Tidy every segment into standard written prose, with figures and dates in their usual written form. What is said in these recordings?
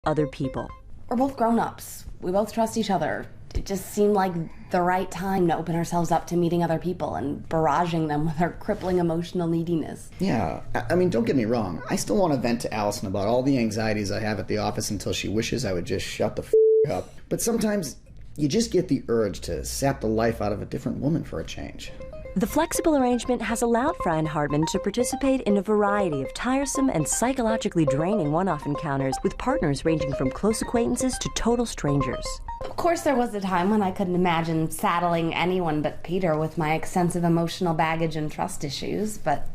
other people. We're both grown-ups. We both trust each other. It just seemed like the right time to open ourselves up to meeting other people and barraging them with our crippling emotional neediness. Yeah, I mean, don't get me wrong. I still want to vent to Allison about all the anxieties I have at the office until she wishes I would just shut the up. But sometimes you just get the urge to sap the life out of a different woman for a change. The flexible arrangement has allowed Fry and Hardman to participate in a variety of tiresome and psychologically draining one-off encounters with partners ranging from close acquaintances to total strangers. Of course, there was a time when I couldn't imagine saddling anyone but Peter with my extensive emotional baggage and trust issues, but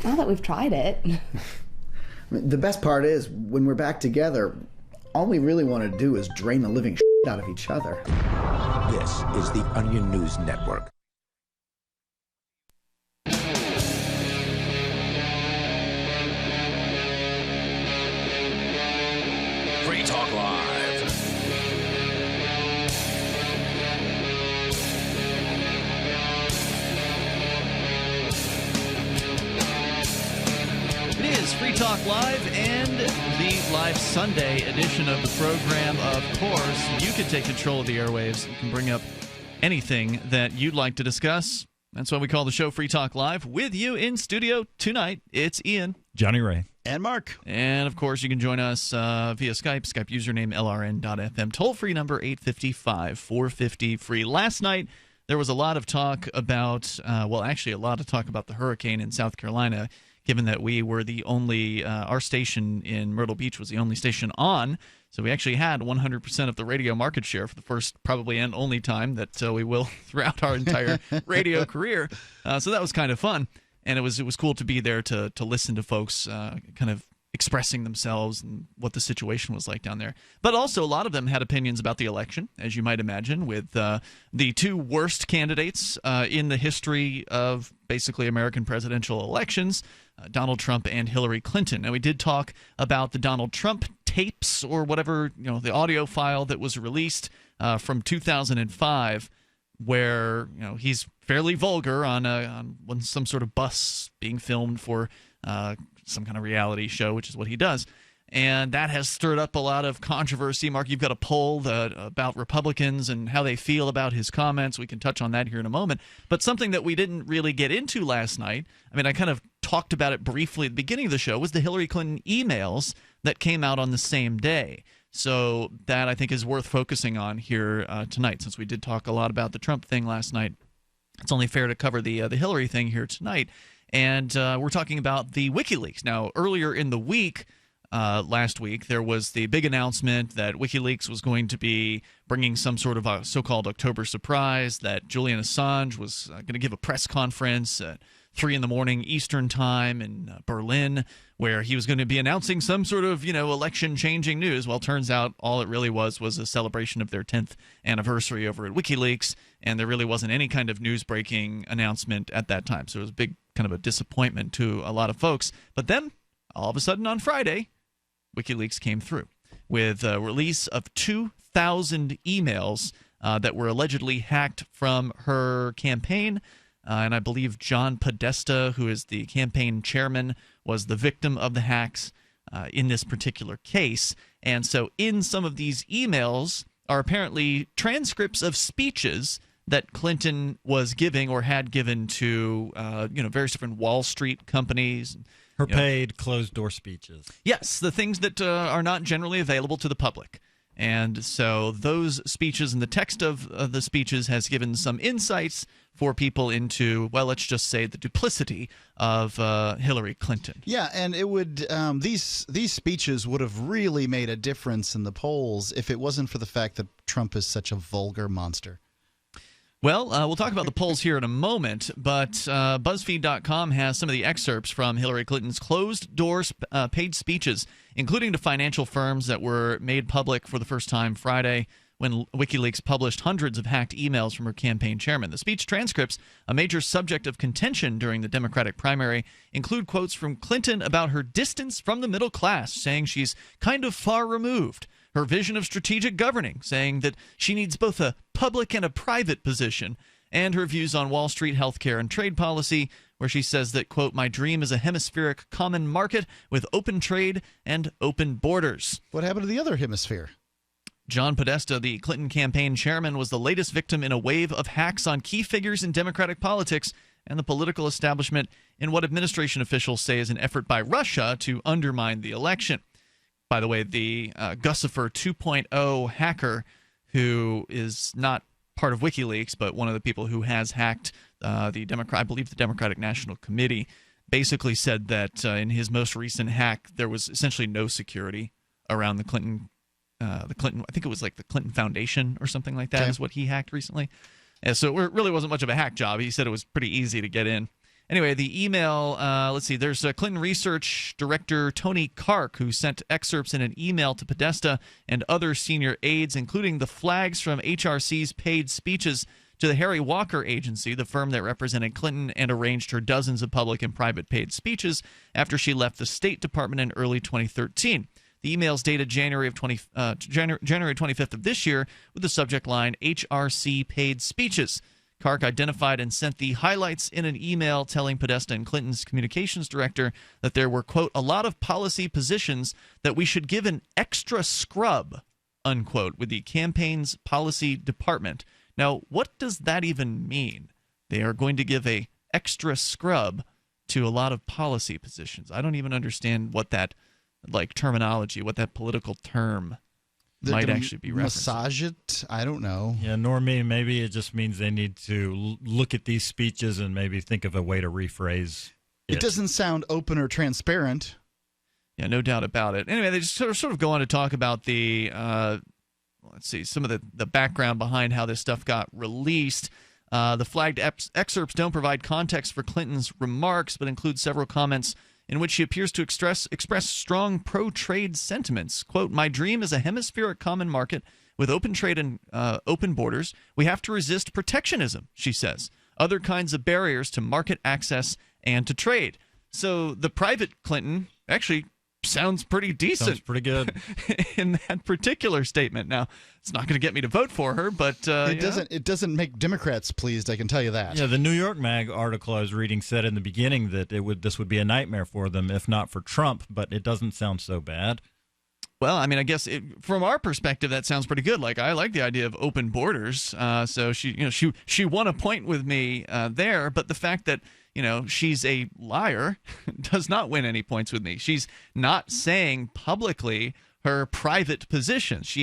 now that we've tried it... The best part is, when we're back together, all we really want to do is drain the living out of each other. This is the Onion News Network. Free Talk Live. It is Free Talk Live and the live Sunday edition of the program. Of course, you can take control of the airwaves. You can bring up anything that you'd like to discuss. That's why we call the show Free Talk Live. With you in studio tonight, it's Ian, Johnny Ray, and Mark. And, of course, you can join us via Skype username LRN.FM, toll-free number 855-450-FREE. Last night, there was a lot of talk about, a lot of talk about the hurricane in South Carolina, given that we were the only, our station in Myrtle Beach was the only station on. So we actually had 100% of the radio market share for the first, probably, and only time that we will throughout our entire radio career. So that was kind of fun. And it was cool to be there to listen to folks kind of expressing themselves and what the situation was like down there. But also, a lot of them had opinions about the election, as you might imagine, with the two worst candidates in the history of basically American presidential elections, Donald Trump and Hillary Clinton. Now, we did talk about the Donald Trump tapes or whatever, the audio file that was released from 2005, where he's fairly vulgar on some sort of bus being filmed for some kind of reality show, which is what he does. And that has stirred up a lot of controversy. Mark, you've got a poll about Republicans and how they feel about his comments. We can touch on that here in a moment. But something that we didn't really get into last night, I kind of talked about it briefly at the beginning of the show, was the Hillary Clinton emails that came out on the same day. So that, I think, is worth focusing on here tonight. Since we did talk a lot about the Trump thing last night, it's only fair to cover the Hillary thing here tonight. And we're talking about the WikiLeaks. Now, earlier in the week, last week, there was the big announcement that WikiLeaks was going to be bringing some sort of a so-called October surprise, that Julian Assange was going to give a press conference at 3 in the morning Eastern time in Berlin, where he was going to be announcing some sort of, election-changing news. Well, turns out all it really was a celebration of their 10th anniversary over at WikiLeaks, and there really wasn't any kind of news-breaking announcement at that time. So it was a big kind of a disappointment to a lot of folks. But then, all of a sudden on Friday, WikiLeaks came through with a release of 2,000 emails that were allegedly hacked from her campaign. And I believe John Podesta, who is the campaign chairman, was the victim of the hacks in this particular case. And so in some of these emails are apparently transcripts of speeches that Clinton was giving or had given to, various different Wall Street companies. Her paid closed-door speeches. Yes, the things that are not generally available to the public. And so those speeches and the text of the speeches has given some insights for people into, well, let's just say the duplicity of Hillary Clinton. Yeah, and it would these speeches would have really made a difference in the polls if it wasn't for the fact that Trump is such a vulgar monster. Well, we'll talk about the polls here in a moment, but BuzzFeed.com has some of the excerpts from Hillary Clinton's closed-door paid speeches, including to financial firms that were made public for the first time Friday when WikiLeaks published hundreds of hacked emails from her campaign chairman. The speech transcripts, a major subject of contention during the Democratic primary, include quotes from Clinton about her distance from the middle class, saying she's kind of far removed. Her vision of strategic governing, saying that she needs both a public and a private position, and her views on Wall Street, healthcare, and trade policy, where she says that, quote, "My dream is a hemispheric common market with open trade and open borders." What happened to the other hemisphere? John Podesta, the Clinton campaign chairman, was the latest victim in a wave of hacks on key figures in Democratic politics and the political establishment in what administration officials say is an effort by Russia to undermine the election. By the way, the Guccifer 2.0 hacker, who is not part of WikiLeaks, but one of the people who has hacked the Democratic National Committee, basically said that in his most recent hack, there was essentially no security around the Clinton, I think it was like the Clinton Foundation or something like that, is what he hacked recently. And so it really wasn't much of a hack job. He said it was pretty easy to get in. Anyway, the email, let's see, there's Clinton Research Director Tony Kark, who sent excerpts in an email to Podesta and other senior aides, including the flags from HRC's paid speeches to the Harry Walker Agency, the firm that represented Clinton and arranged her dozens of public and private paid speeches after she left the State Department in early 2013. The emails dated January 25th of this year with the subject line, HRC paid speeches. Kark identified and sent the highlights in an email telling Podesta and Clinton's communications director that there were, quote, "a lot of policy positions that we should give an extra scrub," unquote, with the campaign's policy department. Now, what does that even mean? They are going to give a extra scrub to a lot of policy positions. I don't even understand what that terminology, what that political term might actually be referencing. Massage it? I don't know. Yeah, nor me. Maybe it just means they need to look at these speeches and maybe think of a way to rephrase it. It doesn't sound open or transparent. Yeah, no doubt about it. Anyway, they just sort of go on to talk about the, some of the background behind how this stuff got released. The flagged excerpts don't provide context for Clinton's remarks, but include several comments in which she appears to express strong pro-trade sentiments. Quote, "My dream is a hemispheric common market with open trade and open borders. We have to resist protectionism," she says, "other kinds of barriers to market access and to trade." So the private Clinton actually sounds pretty decent. Sounds pretty good in that particular statement. Now, it's not going to get me to vote for her, but it doesn't make Democrats pleased, I can tell you that. Yeah, the New York Mag article I was reading said in the beginning that this would be a nightmare for them if not for Trump, but it doesn't sound so bad. Well, I mean, I guess from our perspective, that sounds pretty good. Like, I like the idea of open borders. So she won a point with me there, but the fact that she's a liar does not win any points with me. She's not saying publicly her private positions.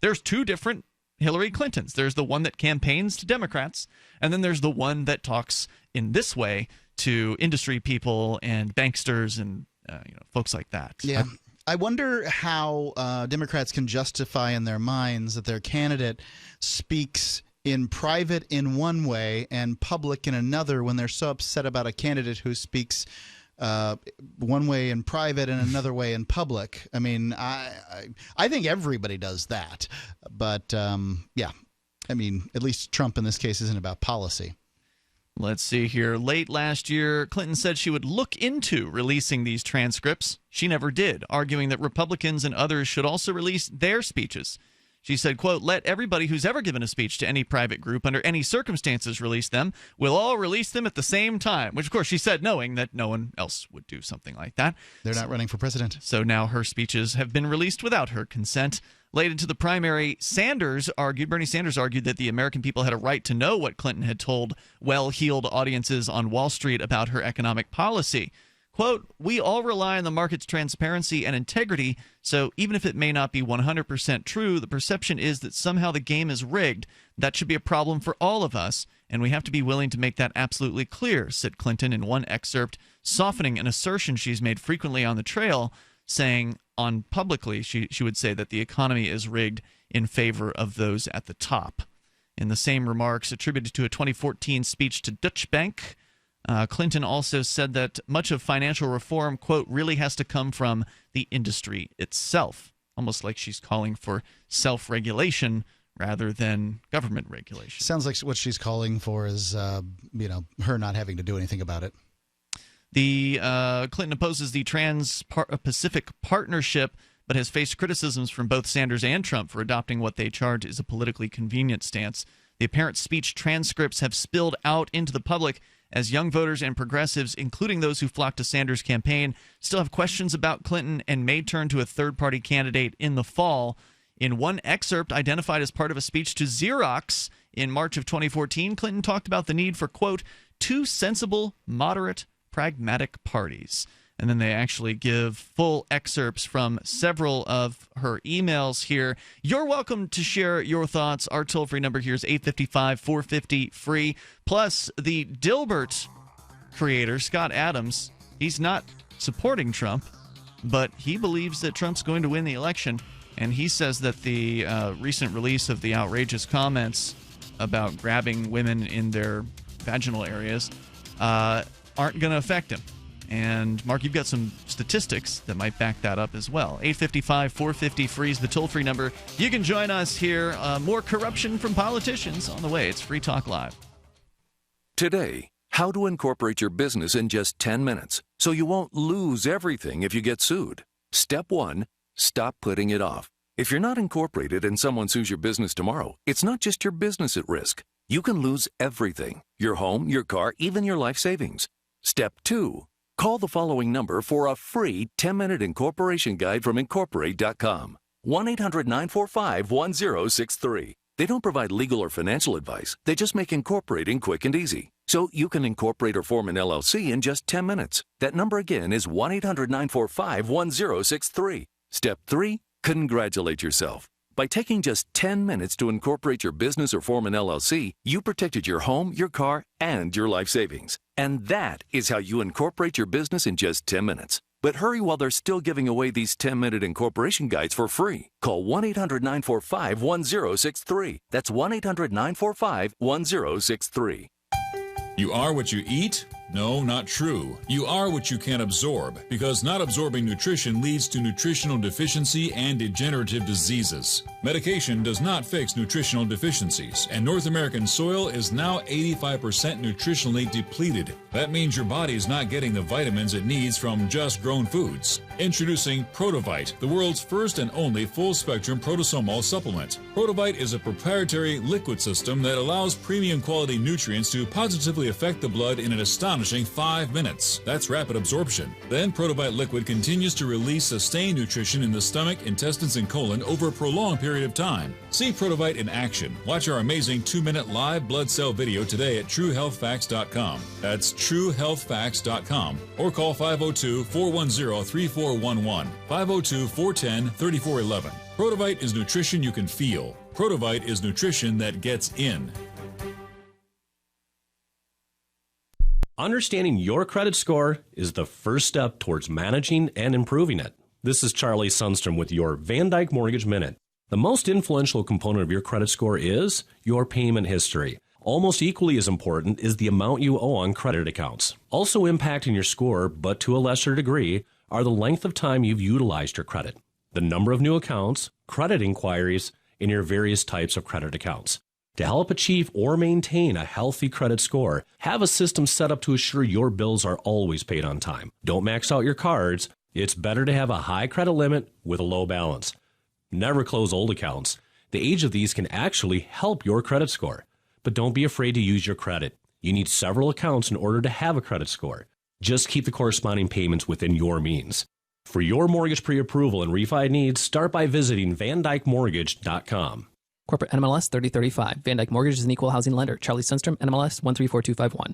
There's two different Hillary Clintons. There's the one that campaigns to Democrats, and then there's the one that talks in this way to industry people and banksters and folks like that. Yeah. I wonder how Democrats can justify in their minds that their candidate speaks in private in one way and public in another when they're so upset about a candidate who speaks one way in private and another way in public. I mean, I think everybody does that. But, yeah, I mean, at least Trump in this case isn't about policy. Let's see here. Late last year, Clinton said she would look into releasing these transcripts. She never did, arguing that Republicans and others should also release their speeches. She said, quote, "Let everybody who's ever given a speech to any private group under any circumstances release them. We'll all release them at the same time," which, of course, she said knowing that no one else would do something like that. They're not running for president. So now her speeches have been released without her consent. Late into the primary, Bernie Sanders argued that the American people had a right to know what Clinton had told well-heeled audiences on Wall Street about her economic policy. Quote, "We all rely on the market's transparency and integrity, so even if it may not be 100% true, the perception is that somehow the game is rigged. That should be a problem for all of us, and we have to be willing to make that absolutely clear," said Clinton in one excerpt, softening an assertion she's made frequently on the trail, saying on publicly she would say that the economy is rigged in favor of those at the top. In the same remarks attributed to a 2014 speech to Deutsche Bank, Clinton also said that much of financial reform, quote, "really has to come from the industry itself," almost like she's calling for self-regulation rather than government regulation. Sounds like what she's calling for is, her not having to do anything about it. The Clinton opposes the Trans-Pacific Partnership, but has faced criticisms from both Sanders and Trump for adopting what they charge is a politically convenient stance. The apparent speech transcripts have spilled out into the public as young voters and progressives, including those who flocked to Sanders' campaign, still have questions about Clinton and may turn to a third-party candidate in the fall. In one excerpt identified as part of a speech to Xerox in March of 2014, Clinton talked about the need for, quote, two sensible, moderate, pragmatic parties. And then they actually give full excerpts from several of her emails here. You're welcome to share your thoughts. Our toll-free number here is 855-450-FREE. Plus, the Dilbert creator, Scott Adams, he's not supporting Trump, but he believes that Trump's going to win the election. And he says that the recent release of the outrageous comments about grabbing women in their vaginal areas aren't going to affect him. And, Mark, you've got some statistics that might back that up as well. 855-450-FREE is the toll-free number. You can join us here. More corruption from politicians on the way. It's Free Talk Live. Today, how to incorporate your business in just 10 minutes so you won't lose everything if you get sued. Step 1, stop putting it off. If you're not incorporated and someone sues your business tomorrow, it's not just your business at risk. You can lose everything: your home, your car, even your life savings. Step 2, call the following number for a free 10-minute incorporation guide from Incorporate.com. 1-800-945-1063. They don't provide legal or financial advice. They just make incorporating quick and easy. So you can incorporate or form an LLC in just 10 minutes. That number again is 1-800-945-1063. Step 3, congratulate yourself. By taking just 10 minutes to incorporate your business or form an LLC, you protected your home, your car, and your life savings. And that is how you incorporate your business in just 10 minutes. But hurry while they're still giving away these 10-minute incorporation guides for free. Call 1-800-945-1063. That's 1-800-945-1063. You are what you eat? No, not true. You are what you can absorb, because not absorbing nutrition leads to nutritional deficiency and degenerative diseases. Medication does not fix nutritional deficiencies, and North American soil is now 85% nutritionally depleted. That means your body is not getting the vitamins it needs from just grown foods. Introducing Protovite, the world's first and only full-spectrum protosomal supplement. Protovite is a proprietary liquid system that allows premium quality nutrients to positively affect the blood in an astonishing 5 minutes. That's rapid absorption. Then Protovite liquid continues to release sustained nutrition in the stomach, intestines, and colon over a prolonged period of time. See Protovite in action. Watch our amazing 2-minute live blood cell video today at TrueHealthFacts.com. That's TrueHealthFacts.com. Or call 502-410-3411. 502-410-3411. Protovite is nutrition you can feel. Protovite is nutrition that gets in. Understanding your credit score is the first step towards managing and improving it. This is Charlie Sundstrom with your Van Dyke Mortgage Minute. The most influential component of your credit score is your payment history. Almost equally as important is the amount you owe on credit accounts. Also impacting your score, but to a lesser degree, are the length of time you've utilized your credit, the number of new accounts, credit inquiries, and your various types of credit accounts. To help achieve or maintain a healthy credit score, have a system set up to assure your bills are always paid on time. Don't max out your cards. It's better to have a high credit limit with a low balance. Never close old accounts. The age of these can actually help your credit score. But don't be afraid to use your credit. You need several accounts in order to have a credit score. Just keep the corresponding payments within your means. For your mortgage pre-approval and refi needs, start by visiting VanDykeMortgage.com. Corporate NMLS 3035. Van Dyke Mortgage is an equal housing lender. Charlie Sundstrom, NMLS 134251.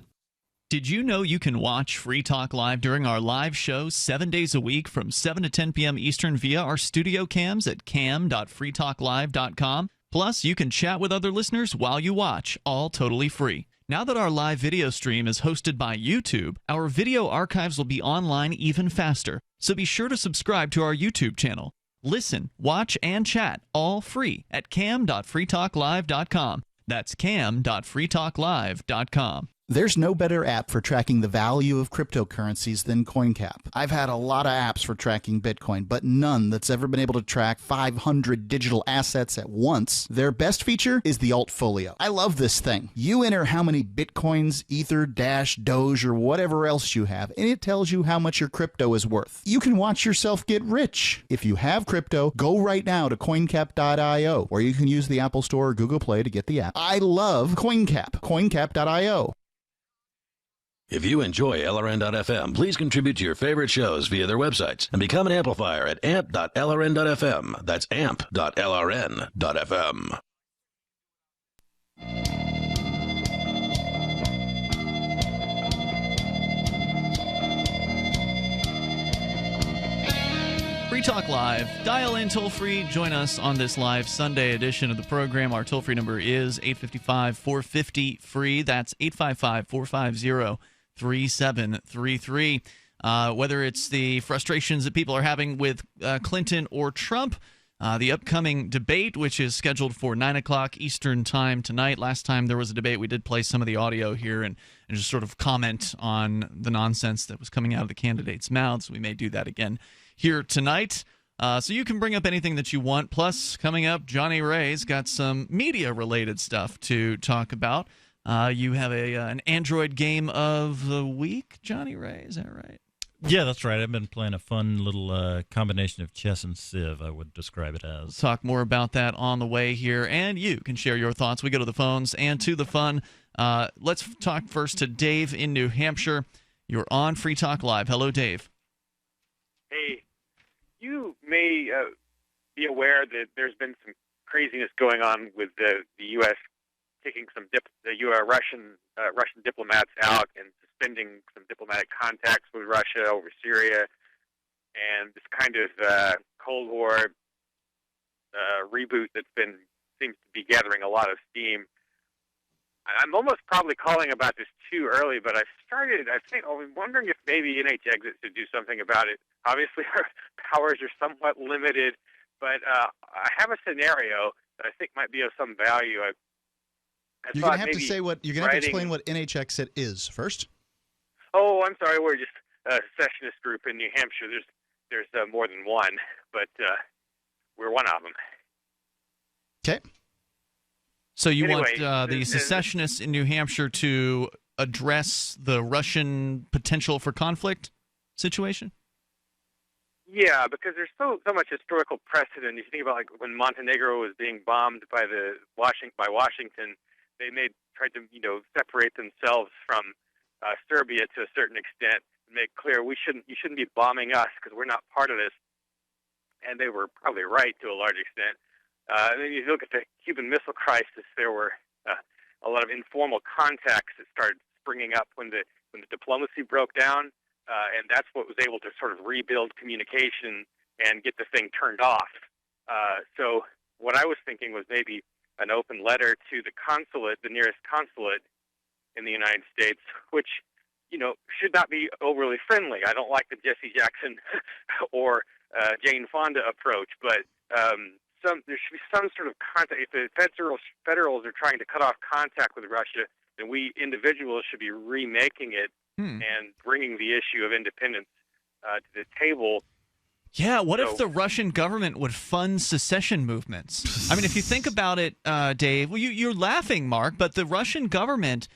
Did you know you can watch Free Talk Live during our live shows 7 days a week from 7 to 10 p.m. Eastern via our studio cams at cam.freetalklive.com? Plus, you can chat with other listeners while you watch, all totally free. Now that our live video stream is hosted by YouTube, our video archives will be online even faster. So be sure to subscribe to our YouTube channel. Listen, watch, and chat all free at cam.freetalklive.com. That's cam.freetalklive.com. There's no better app for tracking the value of cryptocurrencies than CoinCap. I've had a lot of apps for tracking Bitcoin, but none that's ever been able to track 500 digital assets at once. Their best feature is the Altfolio. I love this thing. You enter how many Bitcoins, Ether, Dash, Doge, or whatever else you have, and it tells you how much your crypto is worth. You can watch yourself get rich. If you have crypto, go right now to coincap.io, or you can use the Apple Store or Google Play to get the app. I love CoinCap. coincap.io. If you enjoy LRN.FM, please contribute to your favorite shows via their websites and become an amplifier at amp.lrn.fm. That's amp.lrn.fm. Free Talk Live. Dial in toll-free. Join us on this live Sunday edition of the program. Our toll-free number is 855-450-FREE. That's 855-450-3733. Whether it's the frustrations that people are having with Clinton or Trump, the upcoming debate, which is scheduled for 9 o'clock Eastern time tonight. Last time there was a debate, we did play some of the audio here and just sort of comment on the nonsense that was coming out of the candidates' mouths. We may do that again here tonight. So you can bring up anything that you want. Plus, coming up, Johnny Ray's got some media-related stuff to talk about. You have an Android game of the week, Johnny Ray, is that right? Yeah, that's right. I've been playing a fun little combination of chess and Civ, I would describe it as. We'll talk more about that on the way here, and you can share your thoughts. We go to the phones and to the fun. Let's talk first to Dave in New Hampshire. You're on Free Talk Live. Hello, Dave. Hey, you may be aware that there's been some craziness going on with the U.S. kicking some Russian diplomats out and suspending some diplomatic contacts with Russia over Syria, and this kind of Cold War reboot that's seems to be gathering a lot of steam. I'm almost probably calling about this too early, but I'm wondering if maybe NHExit should do something about it. Obviously, our powers are somewhat limited, but I have a scenario that I think might be of some value. You're going to have to say what you're going to have to explain what NHExit is first. Oh, I'm sorry. We're just a secessionist group in New Hampshire. There's more than one, but we're one of them. Okay. So you want the secessionists in New Hampshire to address the Russian potential for conflict situation? Yeah, because there's so much historical precedent. You think about like when Montenegro was being bombed by Washington, they tried to separate themselves from Serbia to a certain extent, and make clear you shouldn't be bombing us because we're not part of this. And they were probably right to a large extent. And then you look at the Cuban Missile Crisis. There were a lot of informal contacts that started springing up when the diplomacy broke down, and that's what was able to sort of rebuild communication and get the thing turned off. So what I was thinking was maybe an open letter to the consulate, the nearest consulate in the United States, which should not be overly friendly. I don't like the Jesse Jackson or Jane Fonda approach, but there should be some sort of contact. If the federals are trying to cut off contact with Russia, then we individuals should be remaking it and bringing the issue of independence to the table. Yeah, what if the Russian government would fund secession movements? I mean, if you think about it, Dave, well, you're laughing, Mark, but the Russian government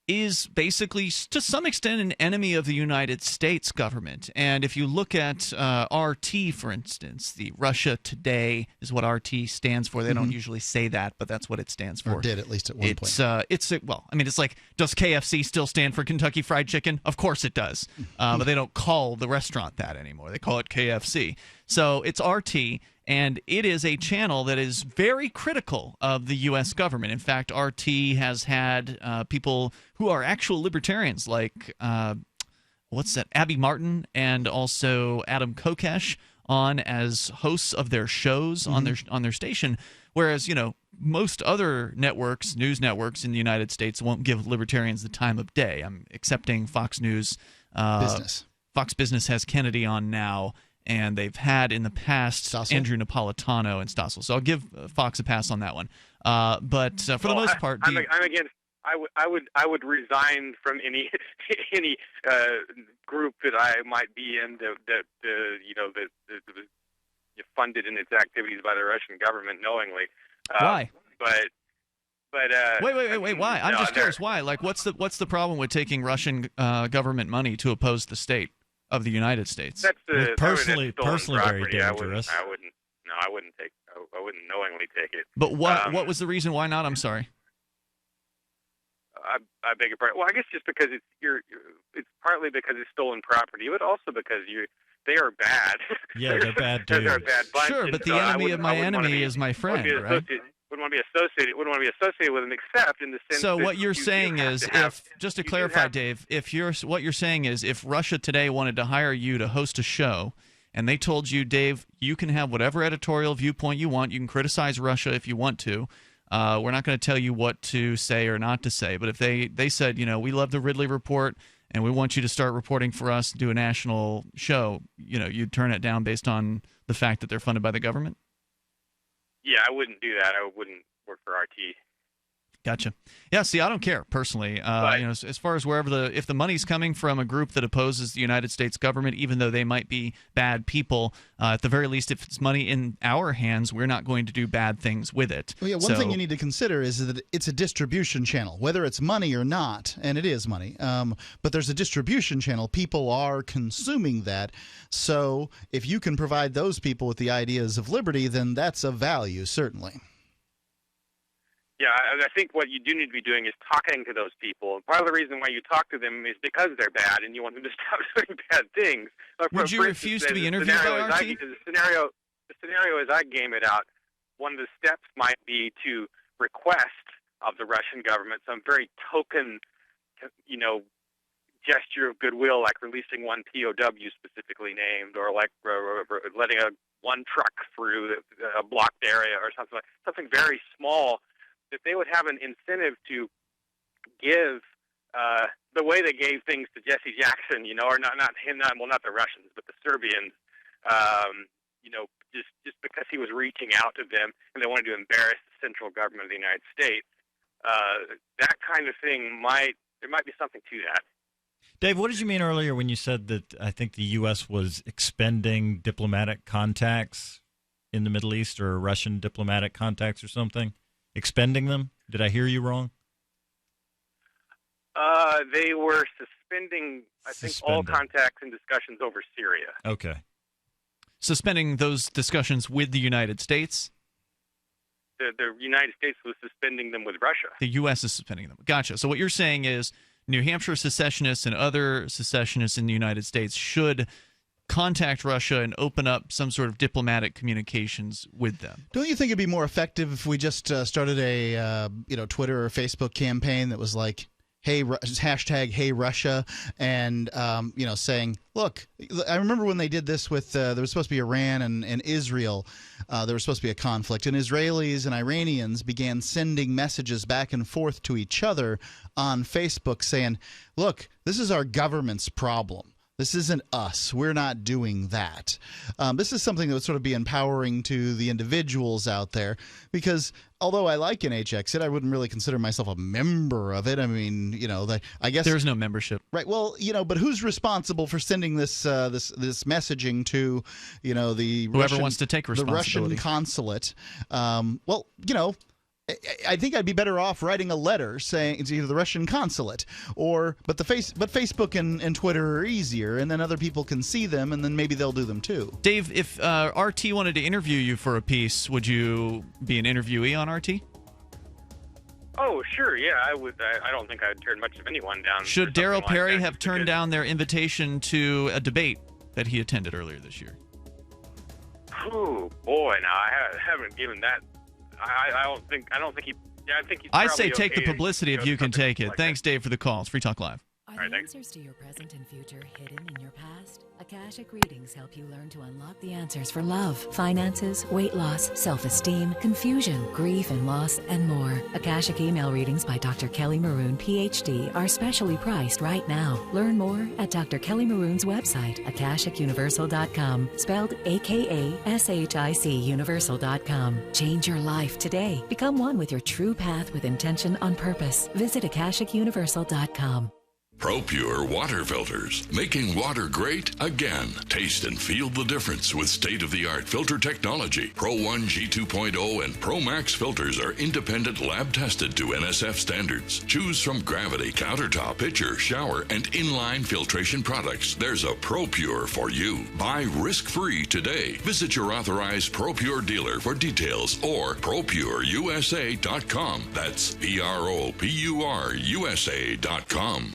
is basically, to some extent, an enemy of the United States government. And if you look at RT, for instance, the Russia Today is what RT stands for. They don't usually say that, but that's what it stands for. Or did, at least at one point. It's like, does KFC still stand for Kentucky Fried Chicken? Of course it does. But they don't call the restaurant that anymore. They call it KFC. So it's RT. And it is a channel that is very critical of the U.S. government. In fact, RT has had people who are actual libertarians like, Abby Martin and also Adam Kokesh on as hosts of their shows on their station. Whereas, most other networks, news networks in the United States won't give libertarians the time of day. I'm accepting Fox News. Business. Fox Business has Kennedy on now. And they've had in the past Stossel? Andrew Napolitano and Stossel. So I'll give Fox a pass on that one. But for the most part, I'm against. I would resign from any group that I might be in that funded in its activities by the Russian government knowingly. Why? But wait. Why? I'm just curious. Why? Like, what's the problem with taking Russian government money to oppose the state of the United States? That's personally very dangerous. I wouldn't knowingly take it. But what was the reason? Why not? I'm sorry. I beg your pardon. Well, I guess just because it's partly because it's stolen property, but also because they are bad. Yeah, they're bad too. They're a bad bunch. Sure, but the enemy of my enemy is my friend, right? Wouldn't want to be associated with them, except in the sense. So that what you're saying is, just to clarify, Dave, what you're saying is, if Russia Today wanted to hire you to host a show, and they told you, Dave, you can have whatever editorial viewpoint you want, you can criticize Russia if you want to. We're not going to tell you what to say or not to say. But if they said, we love the Ridley Report and we want you to start reporting for us, do a national show, you'd turn it down based on the fact that they're funded by the government? Yeah, I wouldn't do that. I wouldn't work for RT. Gotcha. Yeah, see, I don't care personally. As far as if the money's coming from a group that opposes the United States government, even though they might be bad people, at the very least, if it's money in our hands, we're not going to do bad things with it. Well, yeah, one thing you need to consider is that it's a distribution channel, whether it's money or not, and it is money. But there's a distribution channel. People are consuming that. So if you can provide those people with the ideas of liberty, then that's of value, certainly. Yeah, I think what you do need to be doing is talking to those people. And part of the reason why you talk to them is because they're bad and you want them to stop doing bad things. Would you refuse to be interviewed by RT? The scenario as I game it out, one of the steps might be to request of the Russian government some very token, gesture of goodwill, like releasing one POW specifically named, or like letting one truck through a blocked area or something very small. That they would have an incentive to give the way they gave things to Jesse Jackson, or not the Russians, but the Serbians, just because he was reaching out to them and they wanted to embarrass the central government of the United States. That kind of thing there might be something to that. Dave, what did you mean earlier when you said that I think the U.S. was expending diplomatic contacts in the Middle East, or Russian diplomatic contacts or something? Expending them? Did I hear you wrong? They were suspending, I think, all contacts and discussions over Syria. Okay. Suspending those discussions with the United States? The United States was suspending them with Russia. The U.S. is suspending them. Gotcha. So what you're saying is New Hampshire secessionists and other secessionists in the United States should contact Russia and open up some sort of diplomatic communications with them. Don't you think it'd be more effective if we just started a Twitter or Facebook campaign that was like, "Hey, hashtag Hey Russia," and saying, "Look, I remember when they did this with there was supposed to be Iran and Israel. There was supposed to be a conflict, and Israelis and Iranians began sending messages back and forth to each other on Facebook saying, "Look, this is our government's problem. This isn't us. We're not doing that." This is something that would sort of be empowering to the individuals out there, because although I like NHXit, I wouldn't really consider myself a member of it. I mean, I guess there's no membership, right? Well, but who's responsible for sending this messaging to the whoever wants to take responsibility, the Russian consulate? I think I'd be better off writing a letter saying to the Russian consulate, but Facebook and Twitter are easier, and then other people can see them, and then maybe they'll do them too. Dave, if RT wanted to interview you for a piece, would you be an interviewee on RT? Oh, sure, yeah, I would. I don't think I'd turn much of anyone down. Should Daryl Perry have turned down their invitation to a debate that he attended earlier this year? Oh boy, now I haven't given that. I don't think he. Yeah, I think he's. I'd say take the publicity if you can take it. Like Thanks, Dave, for the call. It's Free Talk Live. Are the answers to your present and future hidden in your past? Akashic Readings help you learn to unlock the answers for love, finances, weight loss, self-esteem, confusion, grief and loss, and more. Akashic email readings by Dr. Kelly Maroon, PhD, are specially priced right now. Learn more at Dr. Kelly Maroon's website, akashicuniversal.com, spelled AKASHIC universal.com. Change your life today. Become one with your true path with intention on purpose. Visit akashicuniversal.com. ProPure water filters, making water great again. Taste and feel the difference with state-of-the-art filter technology. Pro 1 G2.0 and Pro Max filters are independent lab-tested to NSF standards. Choose from Gravity, countertop, pitcher, shower, and inline filtration products. There's a ProPure for you. Buy risk-free today. Visit your authorized ProPure dealer for details or ProPureUSA.com. That's ProPureUSA.com.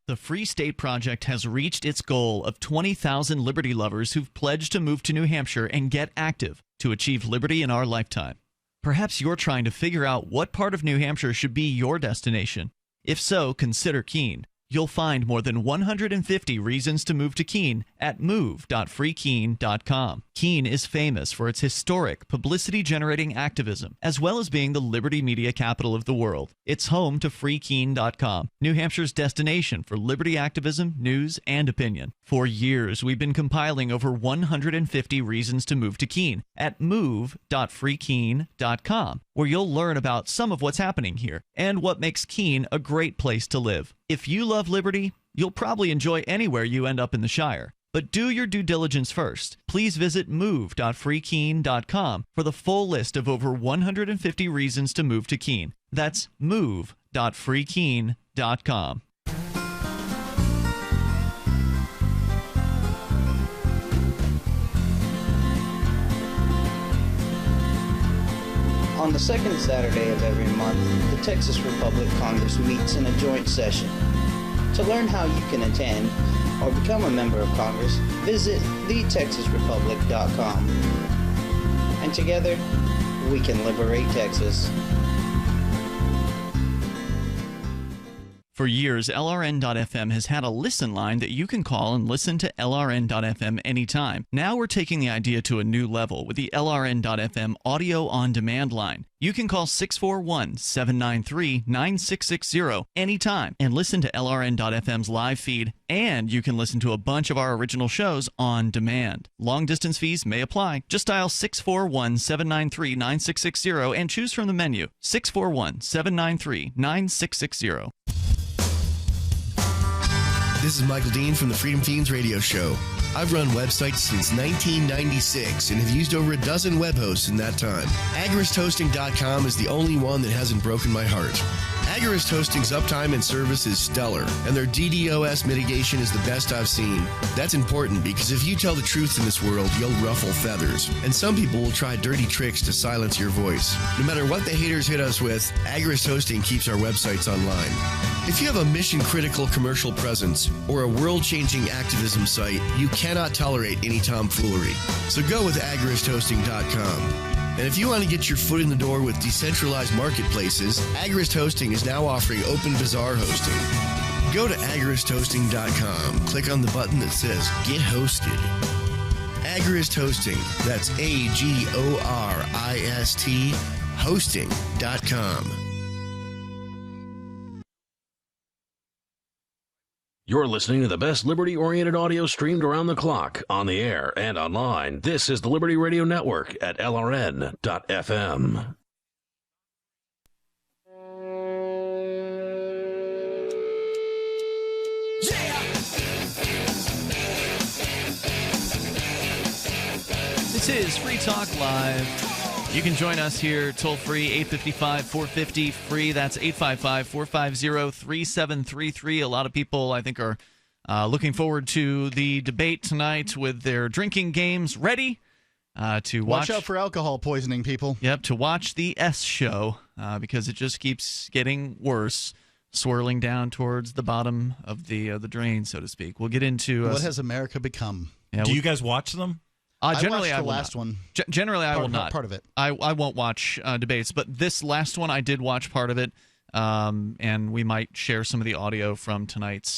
The Free State Project has reached its goal of 20,000 liberty lovers who've pledged to move to New Hampshire and get active to achieve liberty in our lifetime. Perhaps you're trying to figure out what part of New Hampshire should be your destination. If so, consider Keene. You'll find more than 150 reasons to move to Keene at move.freekeene.com. Keene is famous for its historic, publicity-generating activism, as well as being the liberty media capital of the world. It's home to freekeene.com, New Hampshire's destination for liberty activism, news, and opinion. For years, we've been compiling over 150 reasons to move to Keene at move.freekeene.com, where you'll learn about some of what's happening here and what makes Keene a great place to live. If you love liberty, you'll probably enjoy anywhere you end up in the Shire. But do your due diligence first. Please visit move.freekeene.com for the full list of over 150 reasons to move to Keene. That's move.freekeene.com. On the second Saturday of every month, the Texas Republic Congress meets in a joint session. To learn how you can attend or become a member of Congress, visit thetexasrepublic.com. And together, we can liberate Texas. For years, LRN.FM has had a listen line that you can call and listen to LRN.FM anytime. Now we're taking the idea to a new level with the LRN.FM audio on demand line. You can call 641-793-9660 anytime and listen to LRN.FM's live feed, and you can listen to a bunch of our original shows on demand. Long distance fees may apply. Just dial 641-793-9660 and choose from the menu 641-793-9660. This is Michael Dean from the Freedom Teens radio show. I've run websites since 1996 and have used over a dozen web hosts in that time. AgoristHosting.com is the only one that hasn't broken my heart. Agorist Hosting's uptime and service is stellar, and their DDoS mitigation is the best I've seen. That's important because if you tell the truth in this world, you'll ruffle feathers. And some people will try dirty tricks to silence your voice. No matter what the haters hit us with, Agorist Hosting keeps our websites online. If you have a mission-critical commercial presence or a world-changing activism site, you cannot tolerate any tomfoolery. So go with AgoristHosting.com. And if you want to get your foot in the door with decentralized marketplaces, Agorist Hosting is now offering Open Bazaar hosting. Go to agoristhosting.com, click on the button that says Get Hosted. Agorist Hosting, that's AGORIST hosting.com. You're listening to the best liberty-oriented audio streamed around the clock, on the air, and online. This is the Liberty Radio Network at LRN.FM. This is Free Talk Live. You can join us here toll-free, 855-450-FREE. That's 855-450-3733. A lot of people, I think, are looking forward to the debate tonight with their drinking games ready to watch. Watch out for alcohol poisoning, people. Yep, to watch the S show because it just keeps getting worse, swirling down towards the bottom of the drain, so to speak. We'll get into... what has America become? Yeah, Do you guys watch them? Generally, I watched the last one. Generally, I will not. Part of it. I won't watch debates, but this last one I did watch part of it, and we might share some of the audio from tonight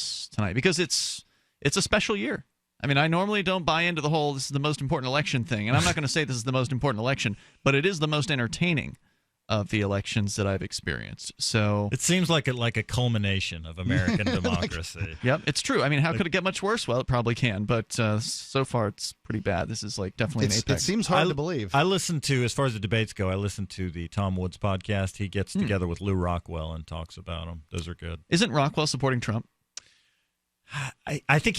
because it's a special year. I mean, I normally don't buy into the whole this is the most important election thing, and I'm not going to say this is the most important election, but it is the most entertaining of the elections that I've experienced. So it seems like a culmination of American democracy. Yep, it's true. I mean, how could it get much worse? Well, it probably can, but so far it's pretty bad. This is like definitely an apex. It seems hard to believe. I listen to, as far as the debates go, I listen to the Tom Woods podcast. He gets together with Lou Rockwell and talks about them. Those are good. Isn't Rockwell supporting Trump? I think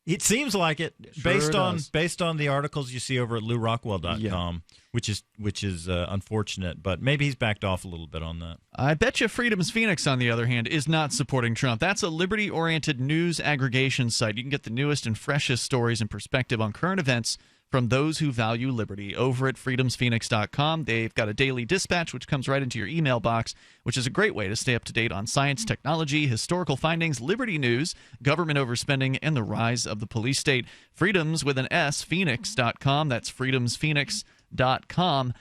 it seems like it, Sure based on the articles you see over at LouRockwell.com, which is unfortunate, but maybe he's backed off a little bit on that. I bet you Freedom's Phoenix, on the other hand, is not supporting Trump. That's a liberty-oriented news aggregation site. You can get the newest and freshest stories and perspective on current events from those who value liberty over at freedomsphoenix.com. They've got a daily dispatch which comes right into your email box, which is a great way to stay up to date on science, technology, historical findings, liberty news, government overspending, and the rise of the police state. Freedoms with an S, phoenix.com. That's freedomsphoenix.com.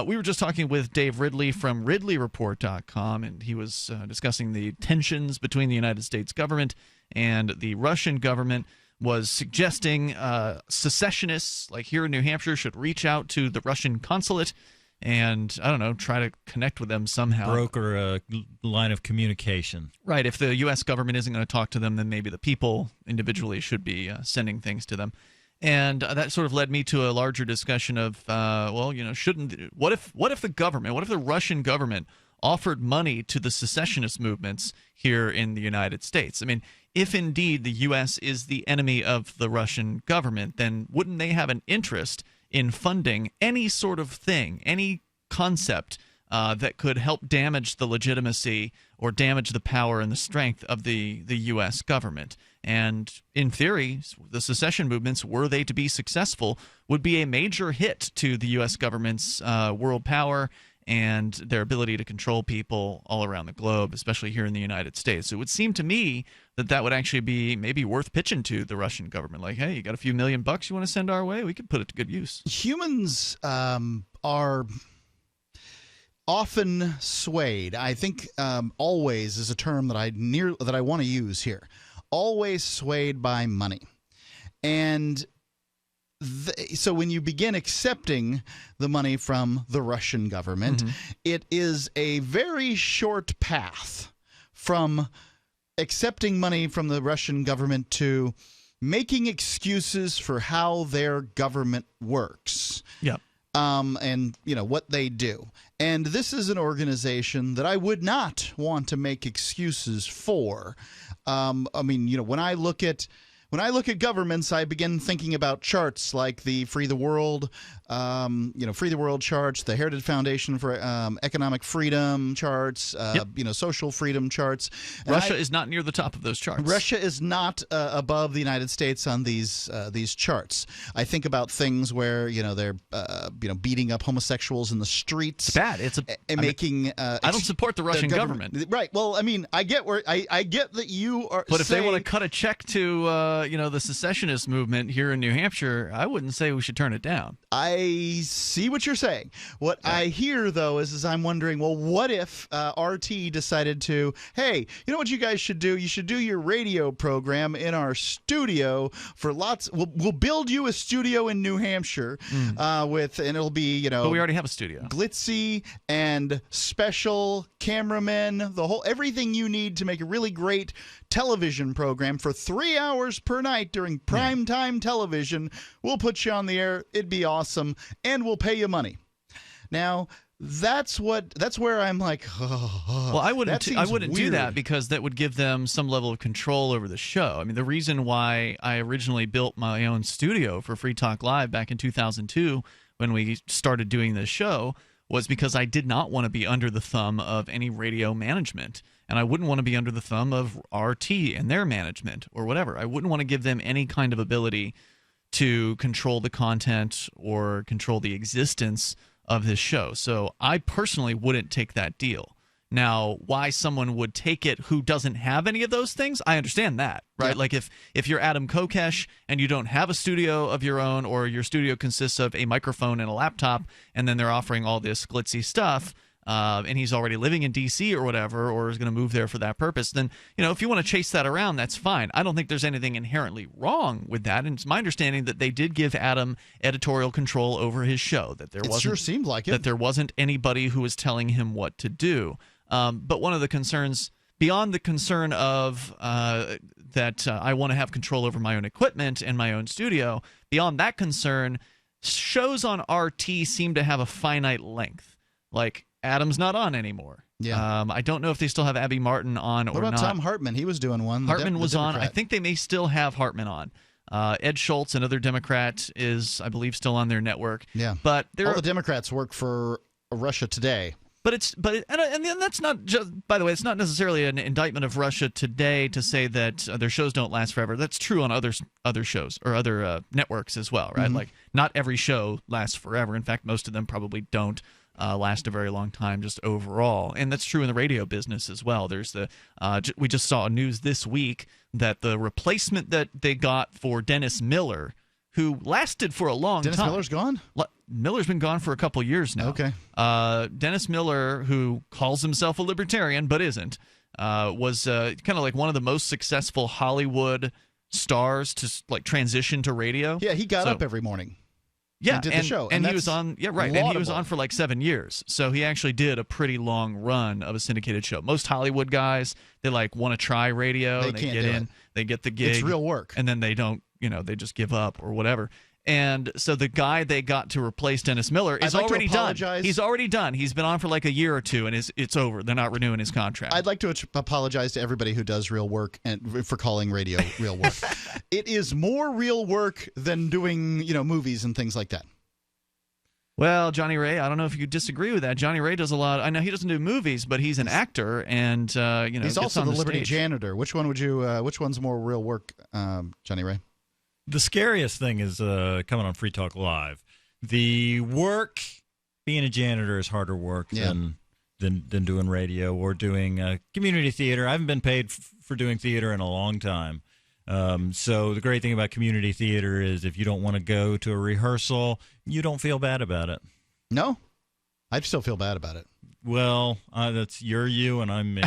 We were just talking with Dave Ridley from RidleyReport.com, and he was discussing the tensions between the United States government and the Russian government. Was suggesting secessionists like here in New Hampshire should reach out to the Russian consulate and, I don't know, try to connect with them somehow. Broker a line of communication. Right. If the U.S. government isn't going to talk to them, then maybe the people individually should be sending things to them. And that sort of led me to a larger discussion of, what if the Russian government offered money to the secessionist movements here in the United States? I mean, if indeed the U.S. is the enemy of the Russian government, then wouldn't they have an interest in funding any sort of thing, any concept that could help damage the legitimacy or damage the power and the strength of the U.S. government? And in theory, the secession movements, were they to be successful, would be a major hit to the U.S. government's world power and their ability to control people all around the globe, especially here in the United States. So it would seem to me that would actually be maybe worth pitching to the Russian government. Like, hey, you got a few $1 million you want to send our way? We could put it to good use. Humans are often swayed. I think always is a term that I want to use here. Always swayed by money. And so when you begin accepting the money from the Russian government, it is a very short path from accepting money from the Russian government to making excuses for how their government works. Yeah. And, what they do. And this is an organization that I would not want to make excuses for. When I look at governments, I begin thinking about charts like the Free the World, Free the World charts, the Heritage Foundation for Economic Freedom charts, social freedom charts. And Russia is not near the top of those charts. Russia is not above the United States on these charts. I think about things where they're beating up homosexuals in the streets. It's bad. I don't support the Russian government. Right. Well, I get that you are. But if they want to cut a check to the secessionist movement here in New Hampshire, I wouldn't say we should turn it down. I see what you're saying. What I hear, though, is I'm wondering, well, what if RT decided to, hey, you know what you guys should do? You should do your radio program in our studio for lots. We'll build you a studio in New Hampshire and it'll be, But we already have a studio. Glitzy and special cameramen, everything you need to make a really great television program for 3 hours per night during primetime television. We'll put you on the air. It'd be awesome, and we'll pay you money. Now, that's where I'm like, well, I wouldn't do that because that would give them some level of control over the show. I mean, the reason why I originally built my own studio for Free Talk Live back in 2002 when we started doing this show was because I did not want to be under the thumb of any radio management. And I wouldn't want to be under the thumb of RT and their management or whatever. I wouldn't want to give them any kind of ability to control the content or control the existence of this show. So I personally wouldn't take that deal. Now, why someone would take it who doesn't have any of those things, I understand that, right? Yeah. Like if you're Adam Kokesh and you don't have a studio of your own, or your studio consists of a microphone and a laptop, and then they're offering all this glitzy stuff, and he's already living in D.C. or whatever, or is going to move there for that purpose, then, if you want to chase that around, that's fine. I don't think there's anything inherently wrong with that. And it's my understanding that they did give Adam editorial control over his show, that there wasn't, sure seemed like it. that there wasn't anybody who was telling him what to do. But one of the concerns, beyond the concern of that I want to have control over my own equipment and my own studio, beyond that concern, shows on RT seem to have a finite length. Like, Adam's not on anymore. Yeah. I don't know if they still have Abby Martin on or not. What about Tom Hartman? He was doing one. Hartman was on. I think they may still have Hartman on. Ed Schultz, another Democrat, is, I believe, still on their network. Yeah. But all the Democrats work for Russia Today. And that's not just, by the way, it's not necessarily an indictment of Russia Today to say that their shows don't last forever. That's true on other shows or other networks as well, right? Mm-hmm. Like, not every show lasts forever. In fact, most of them probably don't last a very long time, just overall. And that's true in the radio business as well. There's we just saw news this week that the replacement that they got for Dennis Miller, who lasted for a long time. Dennis Miller's gone? Miller's been gone for a couple years now. Okay. Dennis Miller, who calls himself a libertarian but isn't, was kind of like one of the most successful Hollywood stars to transition to radio. Yeah, he got up every morning. Yeah, and did the show. And he was on. Yeah, right. Laudable. And he was on for like 7 years. So he actually did a pretty long run of a syndicated show. Most Hollywood guys, they want to try radio. They can't get do in. it. They get the gig. It's real work. And then they don't. They just give up or whatever. And so the guy they got to replace Dennis Miller is already done. He's already done. He's been on for like a year or two, and it's over. They're not renewing his contract. I'd like to apologize to everybody who does real work and for calling radio real work. It is more real work than doing movies and things like that. Well, Johnny Ray, I don't know if you disagree with that. Johnny Ray does a lot. I know he doesn't do movies, but he's an actor, and he's also the Liberty stage. janitor. Which one would you? Which one's more real work, Johnny Ray? The scariest thing is coming on Free Talk Live. The work, being a janitor, is harder work than doing radio or doing community theater. I haven't been paid for doing theater in a long time. So the great thing about community theater is if you don't want to go to a rehearsal, you don't feel bad about it. No, I'd still feel bad about it. Well, that's you're you and I'm me.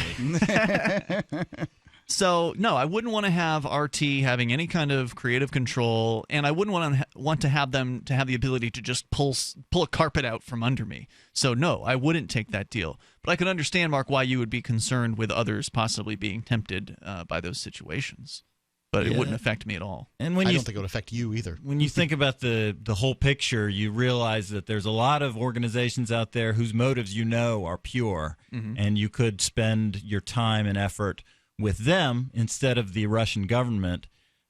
So, no, I wouldn't want to have RT having any kind of creative control, and I wouldn't want to have them to have the ability to just pull a carpet out from under me. So, no, I wouldn't take that deal. But I could understand, Mark, why you would be concerned with others possibly being tempted by those situations. But it wouldn't affect me at all. And I don't think it would affect you either. When you think about the whole picture, you realize that there's a lot of organizations out there whose motives are pure, and you could spend your time and effort with them instead of the Russian government.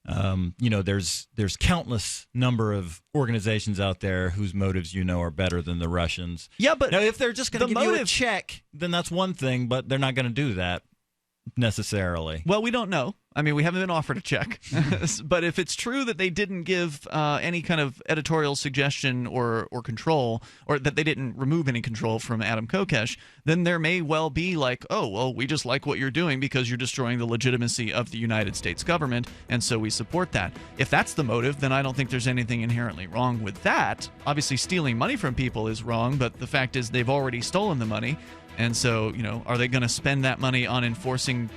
There's countless number of organizations out there whose motives are better than the Russians. Yeah, but now if they're just going to give you a check, then that's one thing, but they're not going to do that necessarily. Well, we don't know. I mean, we haven't been offered a check. But if it's true that they didn't give any kind of editorial suggestion or control, or that they didn't remove any control from Adam Kokesh, then there may well be like, oh, well, we just like what you're doing because you're destroying the legitimacy of the United States government, and so we support that. If that's the motive, then I don't think there's anything inherently wrong with that. Obviously, stealing money from people is wrong, but the fact is they've already stolen the money. And so, are they going to spend that money on enforcing,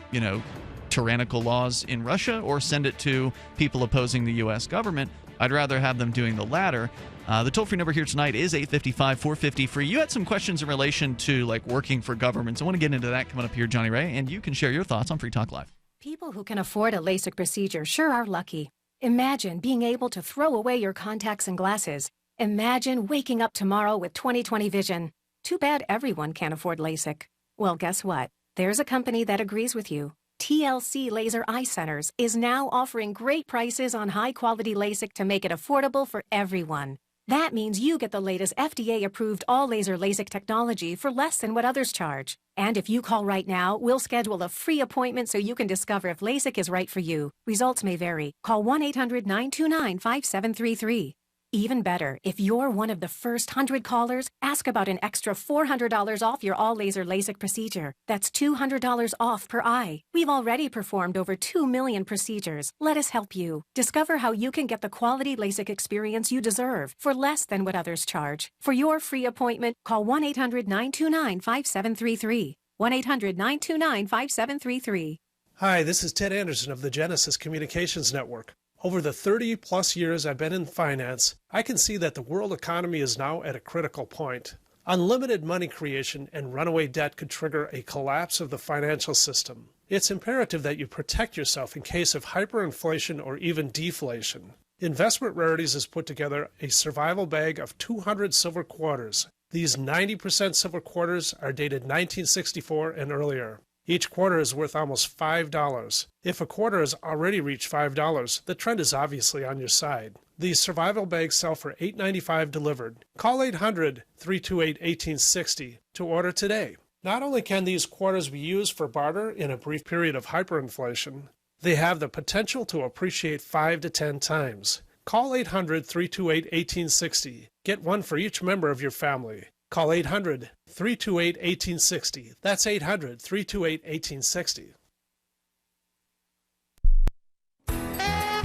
tyrannical laws in Russia or send it to people opposing the U.S. government? I'd rather have them doing the latter. The toll-free number here tonight is 855-450-FREE. You had some questions in relation to, working for governments. I want to get into that coming up here, Johnny Ray, and you can share your thoughts on Free Talk Live. People who can afford a LASIK procedure sure are lucky. Imagine being able to throw away your contacts and glasses. Imagine waking up tomorrow with 20/20 vision. Too bad everyone can't afford LASIK. Well, guess what? There's a company that agrees with you. TLC Laser Eye Centers is now offering great prices on high-quality LASIK to make it affordable for everyone. That means you get the latest FDA-approved all-laser LASIK technology for less than what others charge. And if you call right now, we'll schedule a free appointment so you can discover if LASIK is right for you. Results may vary. Call 1-800-929-5733. Even better, if you're one of the first 100 callers, ask about an extra $400 off your all-laser LASIK procedure. That's $200 off per eye. We've already performed over 2 million procedures. Let us help you. Discover how you can get the quality LASIK experience you deserve for less than what others charge. For your free appointment, call 1-800-929-5733. 1-800-929-5733. Hi, this is Ted Anderson of the Genesis Communications Network. Over the 30-plus years I've been in finance, I can see that the world economy is now at a critical point. Unlimited money creation and runaway debt could trigger a collapse of the financial system. It's imperative that you protect yourself in case of hyperinflation or even deflation. Investment Rarities has put together a survival bag of 200 silver quarters. These 90% silver quarters are dated 1964 and earlier. Each quarter is worth almost $5. If a quarter has already reached $5, the trend is obviously on your side. These survival bags sell for $8.95 delivered. Call 800-328-1860 to order today. Not only can these quarters be used for barter in a brief period of hyperinflation, they have the potential to appreciate 5 to 10 times. Call 800-328-1860. Get one for each member of your family. Call 800-328-1860. That's 800-328-1860.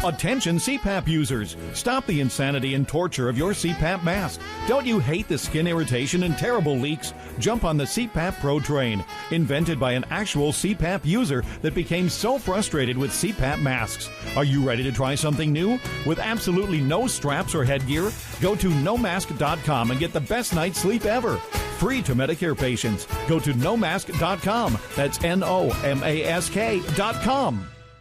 Attention CPAP users, stop the insanity and torture of your CPAP mask. Don't you hate the skin irritation and terrible leaks? Jump on the CPAP Pro train, invented by an actual CPAP user that became so frustrated with CPAP masks. Are you ready to try something new? With absolutely no straps or headgear? Go to nomask.com and get the best night's sleep ever. Free to Medicare patients. Go to nomask.com. That's NOMASK.com.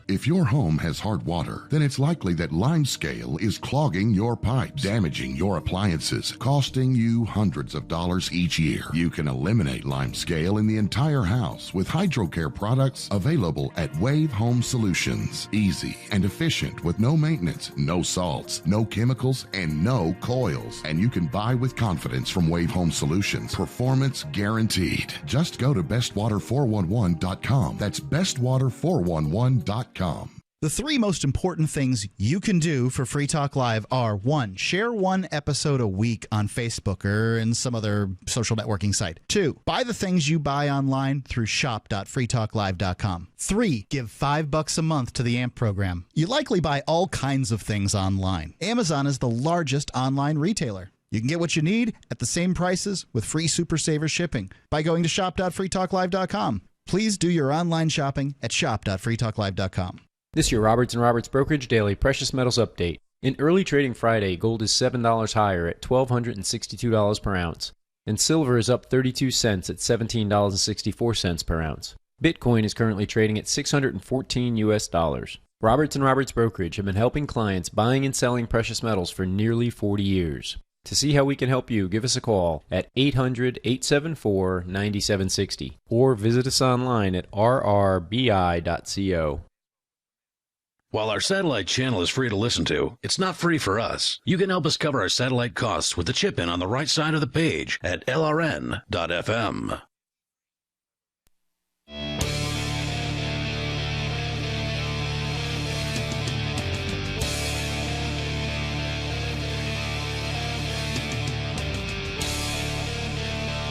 If your home has hard water, then it's likely that limescale is clogging your pipes, damaging your appliances, costing you hundreds of dollars each year. You can eliminate limescale in the entire house with HydroCare products available at Wave Home Solutions. Easy and efficient with no maintenance, no salts, no chemicals, and no coils. And you can buy with confidence from Wave Home Solutions. Performance guaranteed. Just go to bestwater411.com. That's bestwater411.com. The 3 most important things you can do for Free Talk Live are: 1, share 1 episode a week on Facebook or in some other social networking site. 2, buy the things you buy online through shop.freetalklive.com. 3, give $5 a month to the AMP program. You likely buy all kinds of things online. Amazon is the largest online retailer. You can get what you need at the same prices with free Super Saver shipping by going to shop.freetalklive.com. Please do your online shopping at shop.freetalklive.com. This is your Roberts & Roberts Brokerage Daily Precious Metals Update. In early trading Friday, gold is $7 higher at $1,262 per ounce, and silver is up 32 cents at $17.64 per ounce. Bitcoin is currently trading at $614 US. Roberts & Roberts Brokerage have been helping clients buying and selling precious metals for nearly 40 years. To see how we can help you, give us a call at 800-874-9760 or visit us online at rrbi.co. While our satellite channel is free to listen to, it's not free for us. You can help us cover our satellite costs with the chip-in on the right side of the page at lrn.fm.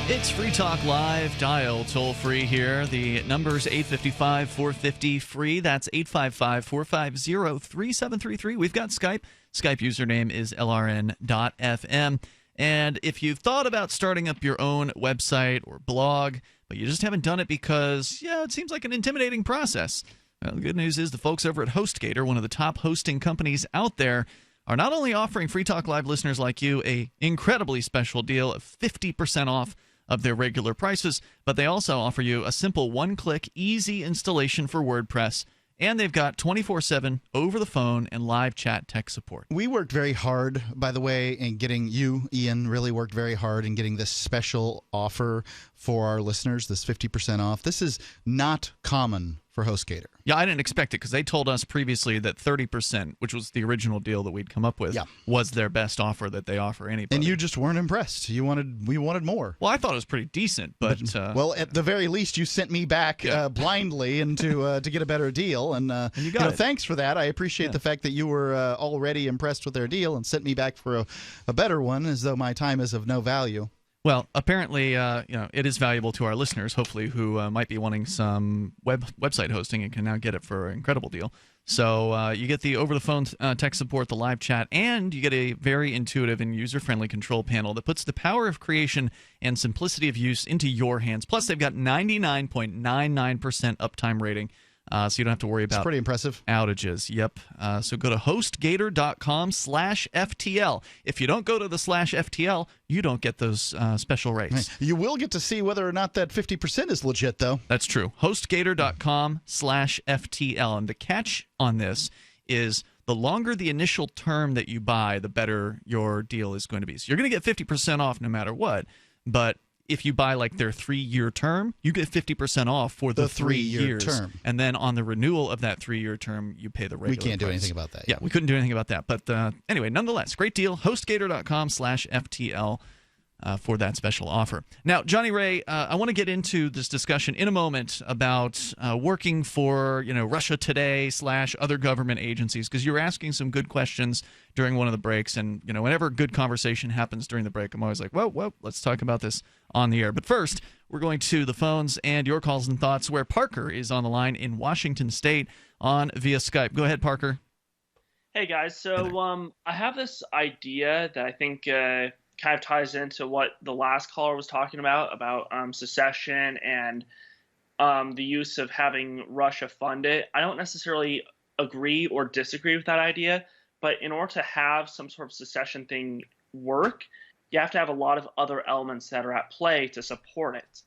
It's Free Talk Live, dial toll-free here. The number's 855-450-FREE. That's 855-450-3733. We've got Skype. Skype username is lrn.fm. And if you've thought about starting up your own website or blog, but you just haven't done it because, it seems like an intimidating process, well, the good news is the folks over at HostGator, one of the top hosting companies out there, are not only offering Free Talk Live listeners like you a incredibly special deal of 50% off of their regular prices, but they also offer you a simple one-click, easy installation for WordPress, and they've got 24/7 over-the-phone and live chat tech support. We worked very hard, by the way, in getting you, Ian, really worked very hard in getting this special offer for our listeners, this 50% off. This is not common for HostGator. Yeah, I didn't expect it because they told us previously that 30%, which was the original deal that we'd come up with, was their best offer that they offer anybody. And you just weren't impressed. We wanted more. Well, I thought it was pretty decent, but well, at the very least, you sent me back blindly and to get a better deal, and you got it. Thanks for that. I appreciate the fact that you were already impressed with their deal and sent me back for a better one, as though my time is of no value. Well, apparently, it is valuable to our listeners, hopefully, who might be wanting some website hosting and can now get it for an incredible deal. So you get the over-the-phone tech support, the live chat, and you get a very intuitive and user-friendly control panel that puts the power of creation and simplicity of use into your hands. Plus, they've got 99.99% uptime rating. So you don't have to worry about pretty impressive outages. Yep. So go to hostgator.com/FTL. If you don't go to the /FTL, you don't get those special rates. You will get to see whether or not that 50% is legit, though. That's true. Hostgator.com/FTL. And the catch on this is the longer the initial term that you buy, the better your deal is going to be. So you're going to get 50% off no matter what. But if you buy like their 3-year term, you get 50% off for the 3 years. Term. And then on the renewal of that 3-year term, you pay the regular We can't do price. anything about that. Yeah, we couldn't do anything about that. But anyway, nonetheless, great deal. Hostgator.com/FTL for that special offer. Now, Johnny Ray, I want to get into this discussion in a moment about working for Russia Today / other government agencies, because you were asking some good questions during one of the breaks. And whenever good conversation happens during the break, I'm always like, whoa, let's talk about this on the air. But first, we're going to the phones and your calls and thoughts, where Parker is on the line in Washington State via Skype. Go ahead, Parker. Hey, guys. So I have this idea that I think kind of ties into what the last caller was talking about secession and the use of having Russia fund it. I don't necessarily agree or disagree with that idea, but in order to have some sort of secession thing work, you have to have a lot of other elements that are at play to support it.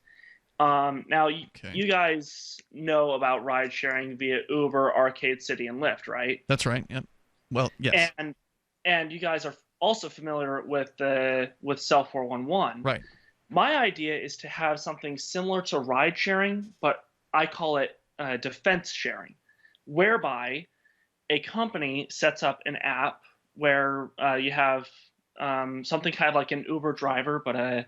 Now, you guys know about ride sharing via Uber, Arcade City, and Lyft, right? That's right. Yep. Well, yes. And you guys are also familiar with Cell 411. Right. My idea is to have something similar to ride sharing, but I call it defense sharing, whereby a company sets up an app where you have something kind of like an Uber driver, but a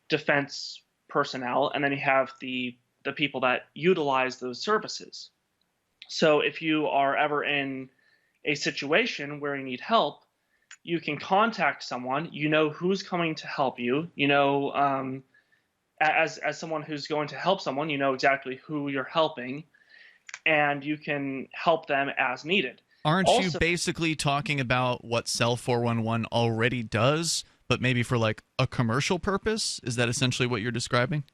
defense personnel, and then you have the people that utilize those services. So if you are ever in a situation where you need help, you can contact someone. You know who's coming to help you. As someone who's going to help someone, you know exactly who you're helping, and you can help them as needed. Aren't you basically talking about what Cell 411 already does, but maybe for like a commercial purpose? Is that essentially what you're describing?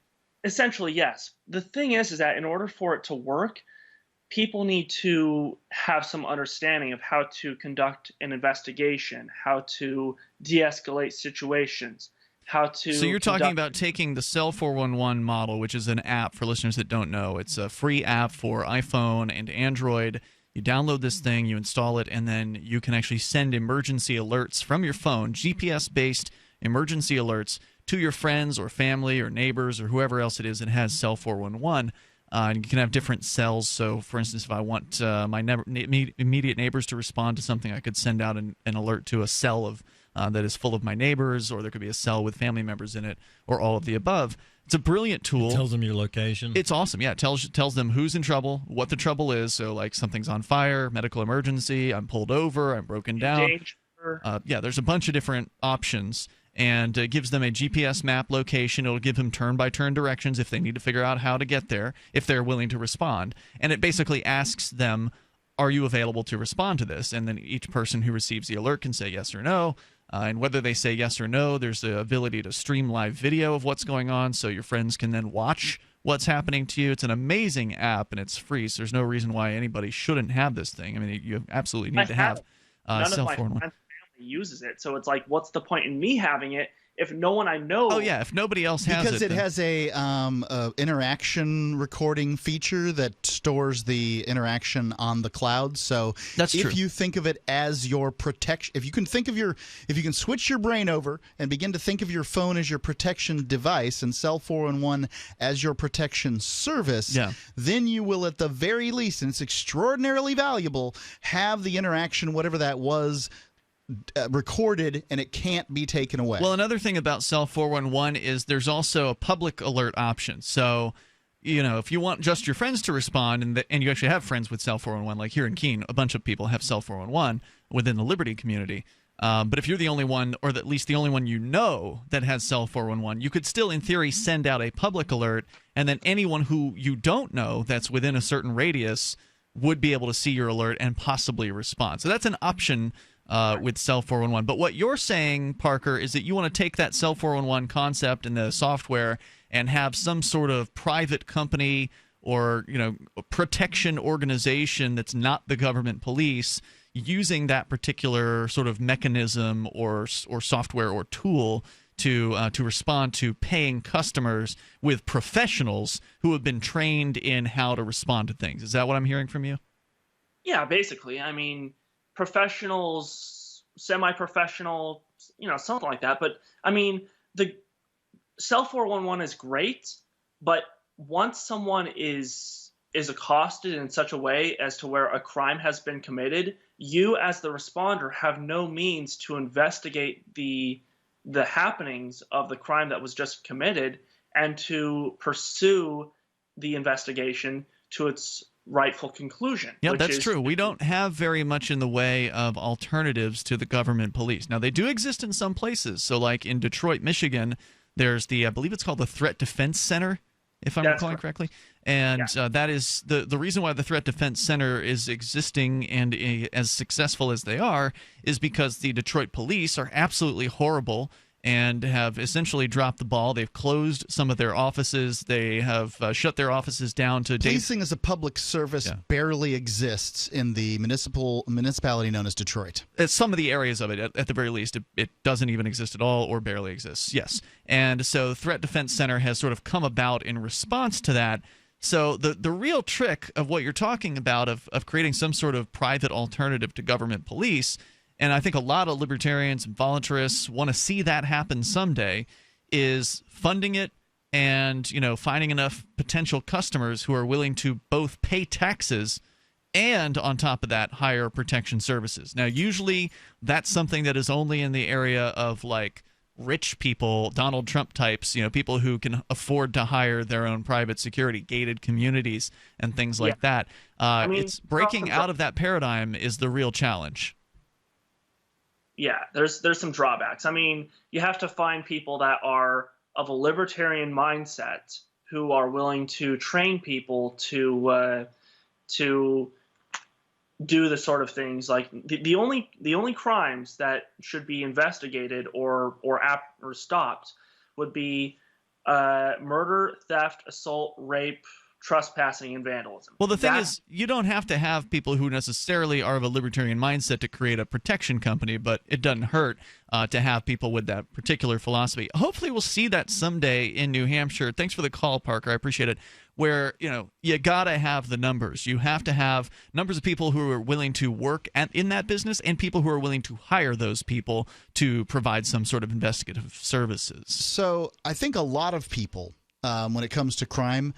Essentially, yes. The thing is that in order for it to work, people need to have some understanding of how to conduct an investigation, how to de-escalate situations, how to... So you're talking about taking the Cell 411 model, which is an app for listeners that don't know. It's a free app for iPhone and Android. You download this thing, you install it, and then you can actually send emergency alerts from your phone, GPS-based emergency alerts, to your friends or family or neighbors or whoever else it is that has Cell 411. And you can have different cells. So, for instance, if I want my immediate neighbors to respond to something, I could send out an alert to a cell of that is full of my neighbors, or there could be a cell with family members in it, or all of the above. It's a brilliant tool. It tells them your location. It's awesome. Yeah, it tells them who's in trouble, what the trouble is. So, like, something's on fire, medical emergency, I'm pulled over, I'm broken down. Danger. Yeah, there's a bunch of different options. And it gives them a GPS map location. It'll give them turn-by-turn directions if they need to figure out how to get there, if they're willing to respond. And it basically asks them, are you available to respond to this? And then each person who receives the alert can say yes or no. And whether they say yes or no, there's the ability to stream live video of what's going on, so your friends can then watch what's happening to you. It's an amazing app, and it's free, so there's no reason why anybody shouldn't have this thing. I mean, you absolutely need to have None Cell of my 411. friends and family uses it, so it's like, what's the point in me having it if no one I know. Oh yeah, if nobody else has because it, it has a interaction recording feature that stores the interaction on the cloud. So That's if true. you think of it as your protection, if you can switch your brain over and begin to think of your phone as your protection device and Cell 411 as your protection service, then you will at the very least, and it's extraordinarily valuable, have the interaction, whatever that was, recorded, and it can't be taken away. Well, another thing about Cell 411 is there's also a public alert option. So, if you want just your friends to respond, and you actually have friends with Cell 411, like here in Keene, a bunch of people have Cell 411 within the Liberty community. But if you're the only one, or at least the only one you know that has Cell 411, you could still, in theory, send out a public alert, and then anyone who you don't know that's within a certain radius would be able to see your alert and possibly respond. So that's an option with Cell 411. But what you're saying, Parker, is that you want to take that Cell 411 concept and the software and have some sort of private company or protection organization that's not the government police using that particular sort of mechanism or software or tool to respond to paying customers with professionals who have been trained in how to respond to things. Is that what I'm hearing from you? Yeah, basically. I mean, professionals, semi-professional, something like that. But I mean, the Cell 411 is great, but once someone is accosted in such a way as to where a crime has been committed, you as the responder have no means to investigate the happenings of the crime that was just committed and to pursue the investigation to its rightful conclusion. Yeah, that's true. We don't have very much in the way of alternatives to the government police. Now, they do exist in some places. So like in Detroit, Michigan, there's I believe it's called the Threat Defense Center, if I'm recalling correctly. And that is the reason why the Threat Defense Center is existing and as successful as they are is because the Detroit police are absolutely horrible and have essentially dropped the ball. They've closed some of their offices. They have shut their offices down to policing as a public service barely exists in the municipality known as Detroit. Some of the areas of it, at the very least, it doesn't even exist at all or barely exists. Yes. And so Threat Defense Center has sort of come about in response to that. So the real trick of what you're talking about of creating some sort of private alternative to government police, and I think a lot of libertarians and voluntarists want to see that happen someday, is funding it and finding enough potential customers who are willing to both pay taxes and on top of that hire protection services. Now usually that's something that is only in the area of like rich people, Donald Trump types, people who can afford to hire their own private security, gated communities and things like that. It's breaking out of that paradigm is the real challenge. Yeah, there's some drawbacks. I mean, you have to find people that are of a libertarian mindset who are willing to train people to do the sort of things like the only crimes that should be investigated or stopped would be murder, theft, assault, rape, trespassing, and vandalism. Well, the thing is, you don't have to have people who necessarily are of a libertarian mindset to create a protection company, but it doesn't hurt to have people with that particular philosophy. Hopefully we'll see that someday in New Hampshire. Thanks for the call, Parker. I appreciate it. Where, you got to have the numbers. You have to have numbers of people who are willing to work in that business and people who are willing to hire those people to provide some sort of investigative services. So I think a lot of people, when it comes to crime,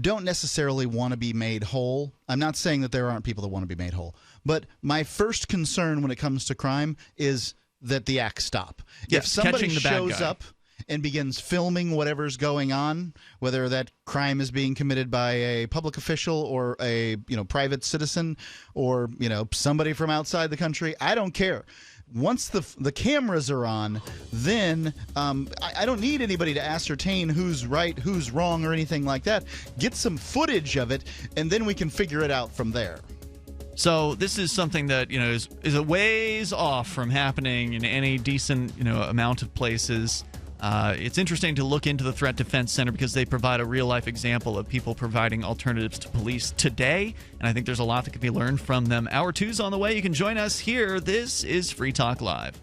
don't necessarily want to be made whole. I'm not saying that there aren't people that want to be made whole. But my first concern when it comes to crime is that the acts stop. Yes, if somebody catching the bad shows guy up and begins filming whatever's going on, whether that crime is being committed by a public official or a private citizen or somebody from outside the country, I don't care. Once the cameras are on, then I don't need anybody to ascertain who's right, who's wrong, or anything like that. Get some footage of it, and then we can figure it out from there. So this is something that is a ways off from happening in any decent amount of places. It's interesting to look into the Threat Defense Center because they provide a real-life example of people providing alternatives to police today, and I think there's a lot that can be learned from them. Hour 2's on the way. You can join us here. This is Free Talk Live.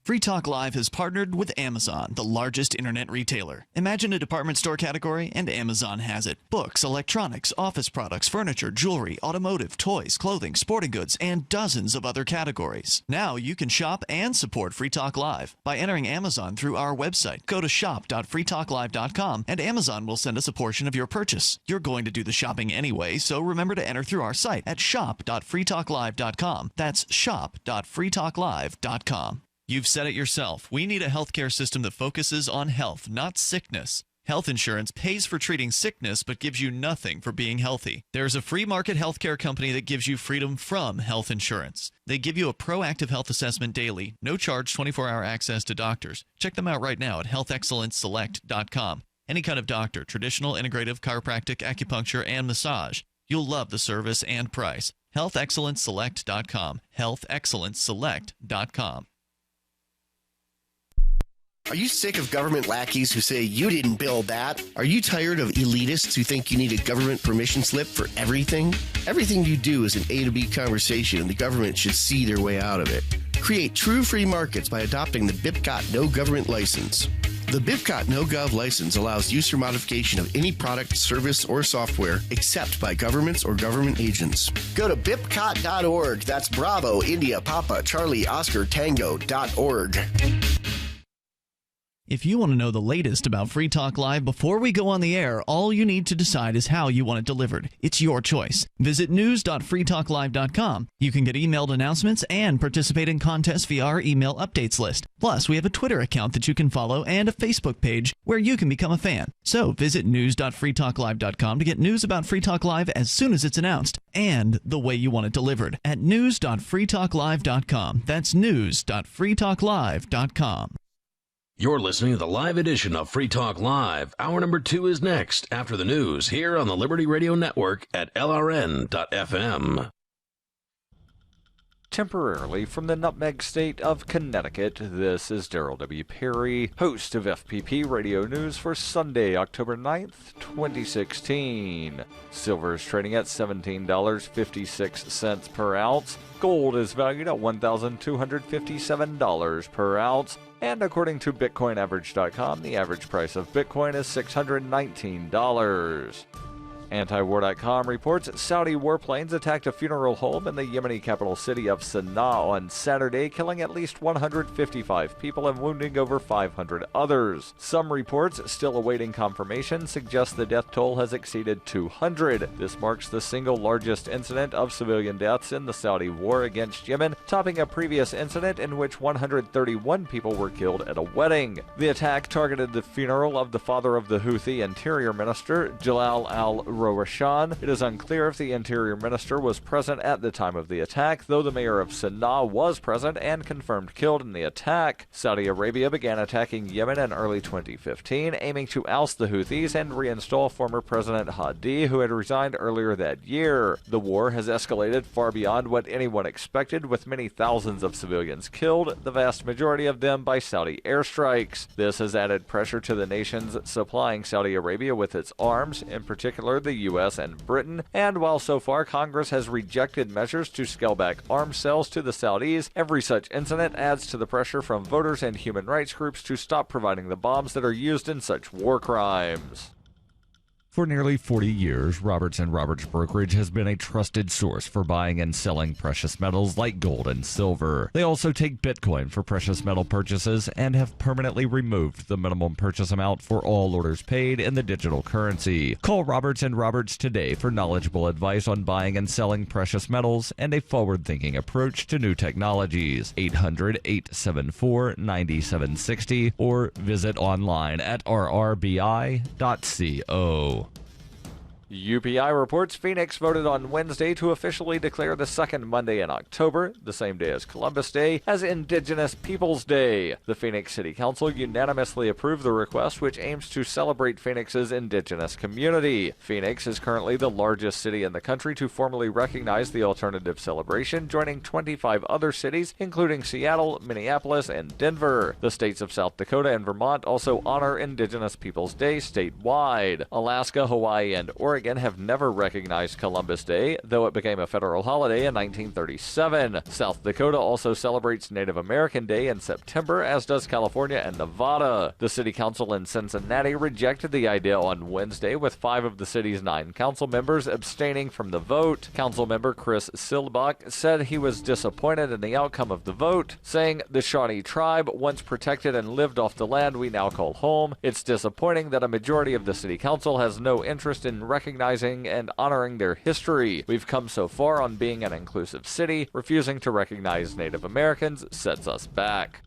Free Talk Live has partnered with Amazon, the largest internet retailer. Imagine a department store category, and Amazon has it. Books, electronics, office products, furniture, jewelry, automotive, toys, clothing, sporting goods, and dozens of other categories. Now you can shop and support Free Talk Live by entering Amazon through our website. Go to shop.freetalklive.com and Amazon will send us a portion of your purchase. You're going to do the shopping anyway, so remember to enter through our site at shop.freetalklive.com. That's shop.freetalklive.com. You've said it yourself. We need a healthcare system that focuses on health, not sickness. Health insurance pays for treating sickness but gives you nothing for being healthy. There's a free market healthcare company that gives you freedom from health insurance. They give you a proactive health assessment daily, no charge 24-hour access to doctors. Check them out right now at healthexcellenceselect.com. Any kind of doctor, traditional, integrative, chiropractic, acupuncture, and massage. You'll love the service and price. healthexcellenceselect.com. healthexcellenceselect.com. Are you sick of government lackeys who say you didn't build that? Are you tired of elitists who think you need a government permission slip for everything? Everything you do is an A to B conversation and the government should see their way out of it. Create true free markets by adopting the BIPCOT No Government License. The BIPCOT No Gov license allows use or modification of any product, service, or software except by governments or government agents. Go to BIPCOT.org. That's Bravo, India, Papa, Charlie, Oscar, Tango.org. If you want to know the latest about Free Talk Live before we go on the air, all you need to decide is how you want it delivered. It's your choice. Visit news.freetalklive.com. You can get emailed announcements and participate in contests via our email updates list. Plus, we have a Twitter account that you can follow and a Facebook page where you can become a fan. So visit news.freetalklive.com to get news about Free Talk Live as soon as it's announced and the way you want it delivered at news.freetalklive.com. That's news.freetalklive.com. You're listening to the live edition of Free Talk Live. Hour number 2 is next after the news here on the Liberty Radio Network at LRN.FM. Temporarily from the Nutmeg State of Connecticut, this is Daryl W. Perry, host of FPP Radio News for Sunday, October 9th, 2016. Silver is trading at $17.56 per ounce. Gold is valued at $1,257 per ounce. And according to BitcoinAverage.com, the average price of Bitcoin is $619. Antiwar.com reports Saudi warplanes attacked a funeral home in the Yemeni capital city of Sana'a on Saturday, killing at least 155 people and wounding over 500 others. Some reports, still awaiting confirmation, suggest the death toll has exceeded 200. This marks the single largest incident of civilian deaths in the Saudi war against Yemen, topping a previous incident in which 131 people were killed at a wedding. The attack targeted the funeral of the father of the Houthi Interior Minister, Jalal al-Roshan. It is unclear if the Interior Minister was present at the time of the attack, though the mayor of Sana'a was present and confirmed killed in the attack. Saudi Arabia began attacking Yemen in early 2015, aiming to oust the Houthis and reinstall former President Hadi, who had resigned earlier that year. The war has escalated far beyond what anyone expected, with many thousands of civilians killed, the vast majority of them by Saudi airstrikes. This has added pressure to the nations supplying Saudi Arabia with its arms, in particular the U.S. and Britain, and while so far Congress has rejected measures to scale back arms sales to the Saudis, every such incident adds to the pressure from voters and human rights groups to stop providing the bombs that are used in such war crimes. For nearly 40 years, Roberts & Roberts Brokerage has been a trusted source for buying and selling precious metals like gold and silver. They also take Bitcoin for precious metal purchases and have permanently removed the minimum purchase amount for all orders paid in the digital currency. Call Roberts & Roberts today for knowledgeable advice on buying and selling precious metals and a forward-thinking approach to new technologies. 800-874-9760 or visit online at rrbi.co. UPI reports Phoenix voted on Wednesday to officially declare the second Monday in October, the same day as Columbus Day, as Indigenous Peoples Day. The Phoenix City Council unanimously approved the request, which aims to celebrate Phoenix's indigenous community. Phoenix is currently the largest city in the country to formally recognize the alternative celebration, joining 25 other cities, including Seattle, Minneapolis, and Denver. The states of South Dakota and Vermont also honor Indigenous Peoples Day statewide. Alaska, Hawaii, and Oregon Oregon have never recognized Columbus Day, though it became a federal holiday in 1937. South Dakota also celebrates Native American Day in September, as does California and Nevada. The city council in Cincinnati rejected the idea on Wednesday, with 5 of the city's 9 council members abstaining from the vote. Council member Chris Silbach said he was disappointed in the outcome of the vote, saying, "The Shawnee tribe once protected and lived off the land we now call home. It's disappointing that a majority of the city council has no interest in recognizing and honoring their history. We've come so far on being an inclusive city. Refusing to recognize Native Americans sets us back."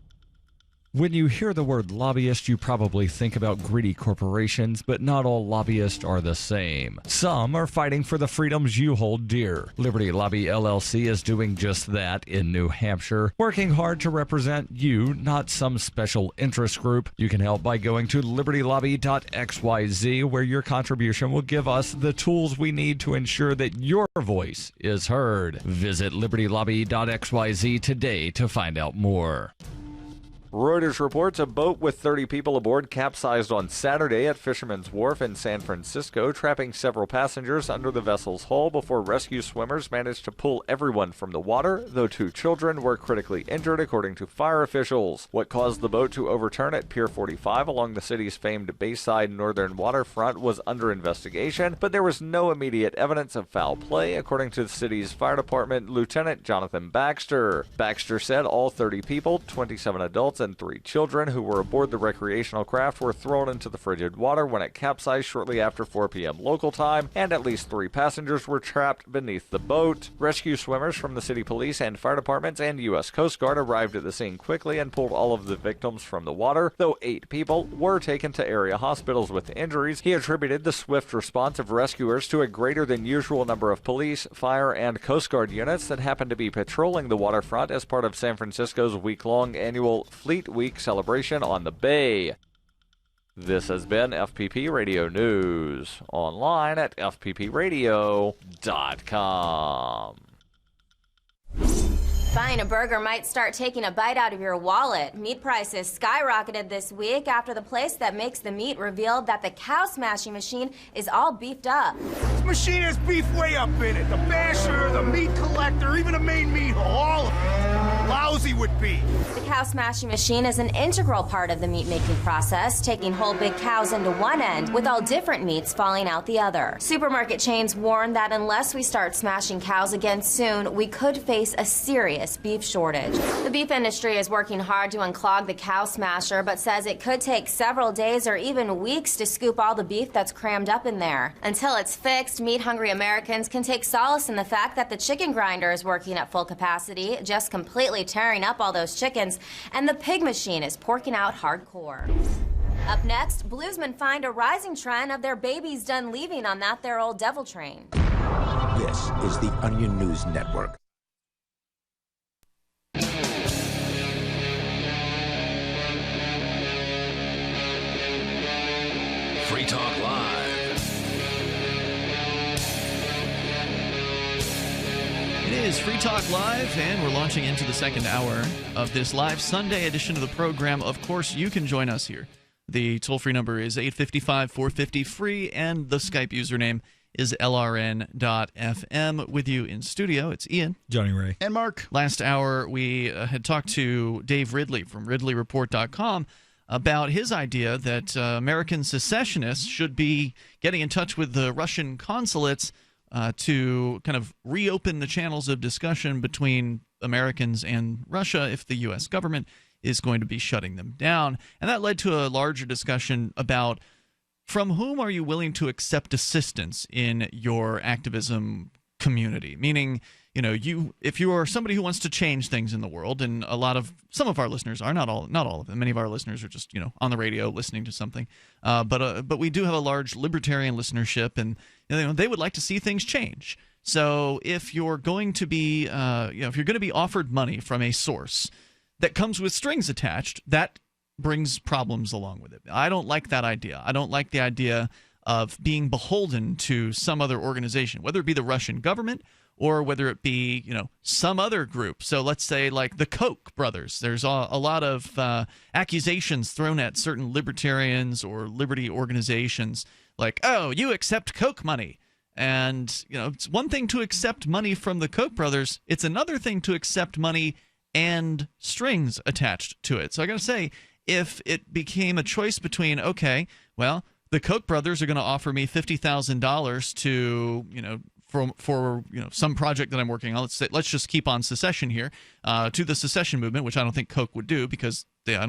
When you hear the word lobbyist, you probably think about greedy corporations, but not all lobbyists are the same. Some are fighting for the freedoms you hold dear. Liberty Lobby LLC is doing just that in New Hampshire, working hard to represent you, not some special interest group. You can help by going to libertylobby.xyz, where your contribution will give us the tools we need to ensure that your voice is heard. Visit libertylobby.xyz today to find out more. Reuters reports a boat with 30 people aboard capsized on Saturday at Fisherman's Wharf in San Francisco, trapping several passengers under the vessel's hull before rescue swimmers managed to pull everyone from the water, though 2 children were critically injured, according to fire officials. What caused the boat to overturn at Pier 45 along the city's famed Bayside northern waterfront was under investigation, but there was no immediate evidence of foul play, according to the city's fire department Lieutenant Jonathan Baxter. Baxter said all 30 people, 27 adults and 3 children who were aboard the recreational craft were thrown into the frigid water when it capsized shortly after 4 p.m. local time, and at least 3 passengers were trapped beneath the boat. Rescue swimmers from the city police and fire departments and U.S. Coast Guard arrived at the scene quickly and pulled all of the victims from the water, though 8 people were taken to area hospitals with injuries. He attributed the swift response of rescuers to a greater than usual number of police, fire, and Coast Guard units that happened to be patrolling the waterfront as part of San Francisco's week-long annual Fleet Week celebration on the bay. This has been FPP Radio News, online at fppradio.com. Buying a burger might start taking a bite out of your wallet. Meat prices skyrocketed this week after the place that makes the meat revealed that the cow smashing machine is all beefed up. This machine has beef way up in it. The basher, the meat collector, even the main meat hole, all of it. Lousy with beef. The cow smashing machine is an integral part of the meat making process, taking whole big cows into one end, with all different meats falling out the other. Supermarket chains warn that unless we start smashing cows again soon, we could face a serious beef shortage. The beef industry is working hard to unclog the cow smasher, but says it could take several days or even weeks to scoop all the beef that's crammed up in there. Until it's fixed, meat-hungry Americans can take solace in the fact that the chicken grinder is working at full capacity, just completely tearing up all those chickens, and the pig machine is porking out hardcore. Up next, bluesmen find a rising trend of their babies done leaving on that their old devil train. This is the Onion News Network. Free Talk Live. It is Free Talk Live, and we're launching into the second hour of this live Sunday edition of the program. Of course, you can join us here. The toll-free number is 855-450-FREE, and the Skype username is LRN.FM. With you in studio, it's Ian, Johnny Ray, and Mark. Last hour, we had talked to Dave Ridley from RidleyReport.com about his idea that American secessionists should be getting in touch with the Russian consulates to kind of reopen the channels of discussion between Americans and Russia if the U.S. government is going to be shutting them down. And that led to a larger discussion about from whom are you willing to accept assistance in your activism community? Meaning, you know, if you are somebody who wants to change things in the world, and some of our listeners are, not all of them. Many of our listeners are just, on the radio listening to something. But we do have a large libertarian listenership, and they would like to see things change. So if you're going to be, if you're going to be offered money from a source that comes with strings attached, that brings problems along with it. I don't like that idea. I don't like the idea of being beholden to some other organization, whether it be the Russian government or whether it be, some other group. So let's say like the Koch brothers. There's a lot of accusations thrown at certain libertarians or liberty organizations like, oh, you accept Koch money. And, it's one thing to accept money from the Koch brothers. It's another thing to accept money and strings attached to it. So I got to say, if it became a choice between, okay, well, the Koch brothers are going to offer me $50,000 to, for some project that I'm working on. Let's just keep on secession here, to the secession movement, which I don't think Koch would do because I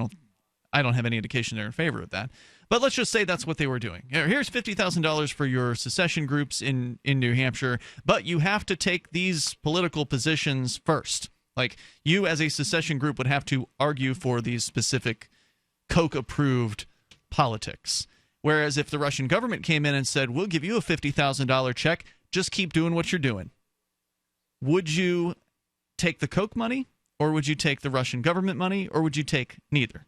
don't have any indication they're in favor of that. But let's just say that's what they were doing. Here's $50,000 for your secession groups in New Hampshire, but you have to take these political positions first. Like, you as a secession group would have to argue for these specific Koch-approved politics. Whereas if the Russian government came in and said, we'll give you a $50,000 check, just keep doing what you're doing, would you take the Koch money, or would you take the Russian government money, or would you take neither?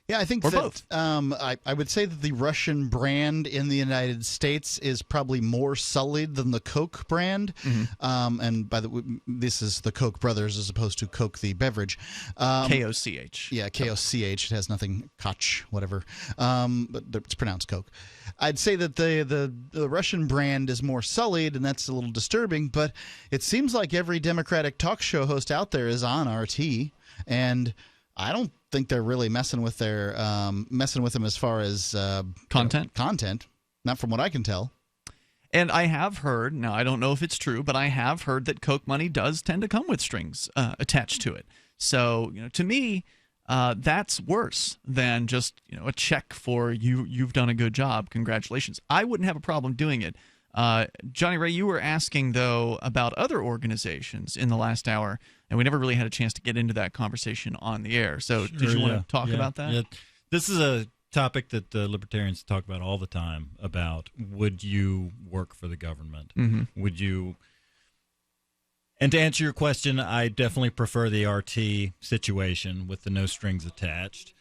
Yeah, I think or that, both. I would say that the Russian brand in the United States is probably more sullied than the Coke brand. Mm-hmm. And by the way, this is the Koch brothers as opposed to Coke the beverage. K-O-C-H. Yeah, K-O-C-H. It has nothing, Koch, whatever. But it's pronounced Coke. I'd say that the Russian brand is more sullied, and that's a little disturbing. But it seems like every Democratic talk show host out there is on RT, and I don't think they're really messing with them as far as content. Content, not from what I can tell. And I have heard, now I don't know if it's true, but I have heard that Koch money does tend to come with strings attached to it. So, to me, that's worse than just a check for you've done a good job. Congratulations. I wouldn't have a problem doing it. Johnny Ray, you were asking, though, about other organizations in the last hour, and we never really had a chance to get into that conversation on the air. So did you want to talk about that? Yeah. This is a topic that libertarians talk about all the time, about would you work for the government? Mm-hmm. Would you... And to answer your question, I definitely prefer the RT situation with the no strings attached.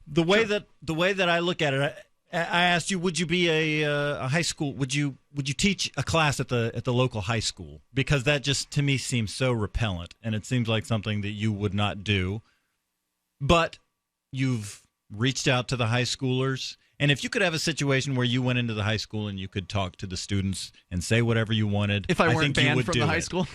The way that I look at it, I asked you, would you be a high school? Would you teach a class at the local high school? Because that just to me seems so repellent, and it seems like something that you would not do. But you've reached out to the high schoolers, and if you could have a situation where you went into the high school and you could talk to the students and say whatever you wanted, if I weren't think banned you would from do the high it. school.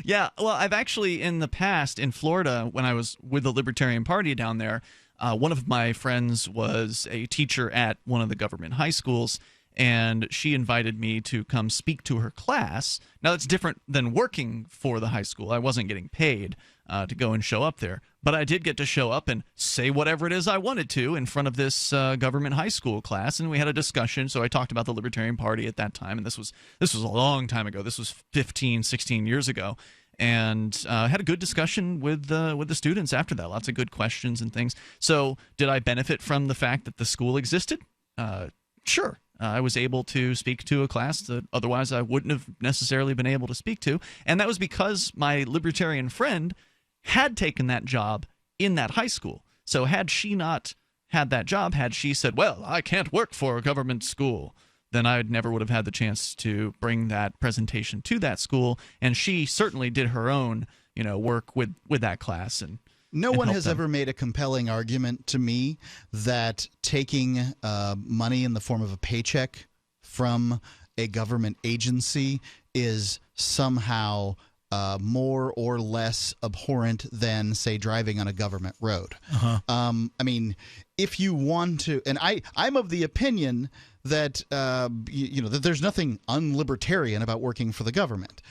Yeah, well, I've actually in the past in Florida, when I was with the Libertarian Party down there. One of my friends was a teacher at one of the government high schools, and she invited me to come speak to her class. Now, that's different than working for the high school. I wasn't getting paid to go and show up there, but I did get to show up and say whatever it is I wanted to in front of this government high school class, and we had a discussion. So I talked about the Libertarian Party at that time, and this was a long time ago. This was 15, 16 years ago. And had a good discussion with the students after that. Lots of good questions and things. So did I benefit from the fact that the school existed? Sure. I was able to speak to a class that otherwise I wouldn't have necessarily been able to speak to. And that was because my libertarian friend had taken that job in that high school. So had she not had that job, had she said, well, I can't work for a government school, then I never would have had the chance to bring that presentation to that school. And she certainly did her own, work with that class. And no one has ever made a compelling argument to me that taking money in the form of a paycheck from a government agency is somehow more or less abhorrent than, say, driving on a government road. Uh-huh. I mean, if you want to, and I'm of the opinion that that there's nothing unlibertarian about working for the government.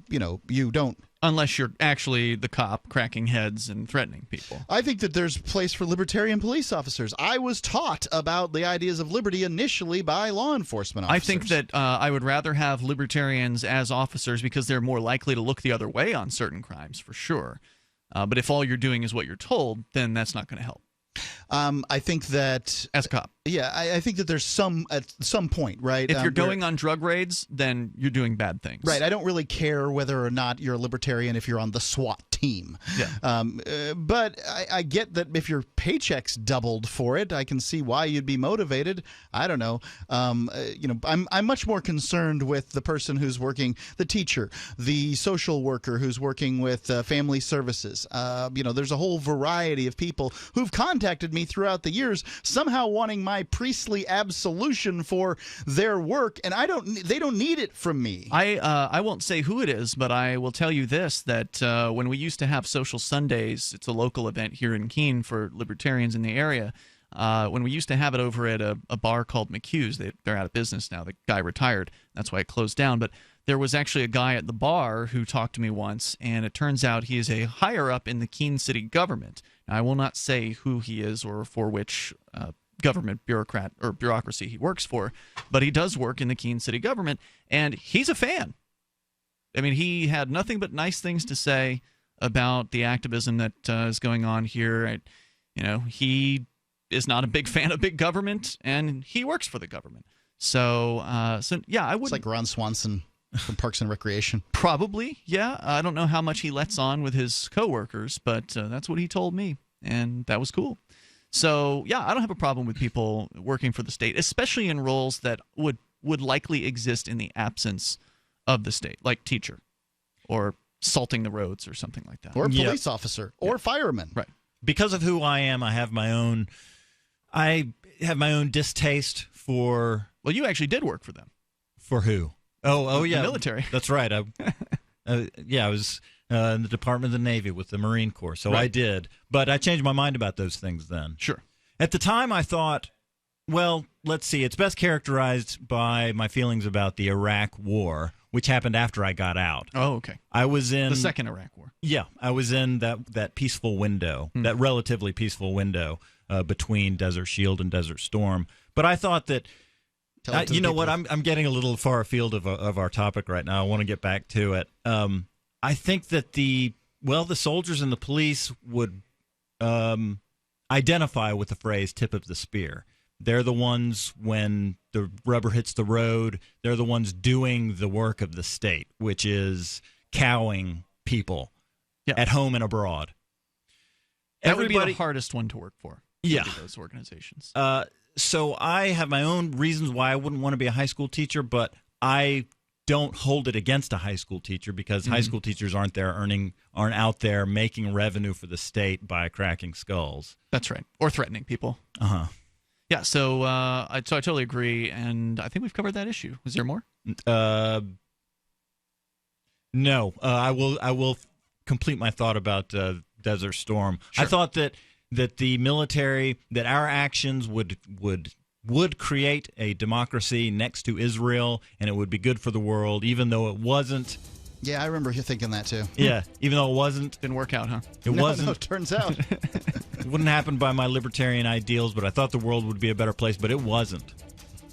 You don't. Unless you're actually the cop cracking heads and threatening people. I think that there's a place for libertarian police officers. I was taught about the ideas of liberty initially by law enforcement officers. I think that I would rather have libertarians as officers because they're more likely to look the other way on certain crimes, for sure. But if all you're doing is what you're told, then that's not going to help. I think that as a cop, yeah, I think that there's at some point, right? If you're going on drug raids, then you're doing bad things, right? I don't really care whether or not you're a libertarian if you're on the SWAT team. team. Yeah. But I get that if your paycheck's doubled for it, I can see why you'd be motivated. I don't know. I'm much more concerned with the person who's working, the teacher, the social worker who's working with family services. There's a whole variety of people who've contacted me throughout the years, somehow wanting my priestly absolution for their work, and they don't need it from me. I won't say who it is, but I will tell you this, that when we used to have Social Sundays, it's a local event here in Keene for libertarians in the area. When we used to have it over at a bar called McHugh's, they're out of business now. The guy retired. That's why it closed down. But there was actually a guy at the bar who talked to me once, and it turns out he is a higher up in the Keene city government. Now, I will not say who he is or for which government bureaucrat or bureaucracy he works for, but he does work in the Keene city government, and he's a fan. I mean, he had nothing but nice things to say about the activism that is going on here. He is not a big fan of big government, and he works for the government. So yeah, I would. It's like Ron Swanson from Parks and Recreation. Probably, yeah. I don't know how much he lets on with his coworkers, but that's what he told me, and that was cool. So yeah, I don't have a problem with people working for the state, especially in roles that would likely exist in the absence of the state, like teacher or salting the roads or something like that. Or police officer or fireman. Right. Because of who I am, I have my own distaste for... Well, you actually did work for them. For who? Oh yeah. The military. That's right. I was in the Department of the Navy with the Marine Corps, so right. I did. But I changed my mind about those things then. Sure. At the time, I thought, well, let's see. It's best characterized by my feelings about the Iraq War, which happened after I got out. Oh, okay. I was in... The second Iraq War. Yeah. I was in that peaceful window, that relatively peaceful window between Desert Shield and Desert Storm. But I thought that... you know what? I'm getting a little far afield of our topic right now. I want to get back to it. I think that the soldiers and the police would identify with the phrase "tip of the spear." They're the ones, when the rubber hits the road, they're the ones doing the work of the state, which is cowing people at home and abroad. That would be the hardest one to work for. Yeah, those organizations. So I have my own reasons why I wouldn't want to be a high school teacher, but I don't hold it against a high school teacher because high school teachers aren't out there making revenue for the state by cracking skulls. That's right. Or threatening people. Uh-huh. Yeah, so I totally agree, and I think we've covered that issue. Was there more? No. I will complete my thought about Desert Storm. Sure. I thought that the military, that our actions would create a democracy next to Israel, and it would be good for the world, even though it wasn't. Yeah, I remember you thinking that too. Yeah, even though it wasn't. Didn't work out, huh? It wasn't. No, it turns out. It wouldn't happen by my libertarian ideals, but I thought the world would be a better place, but it wasn't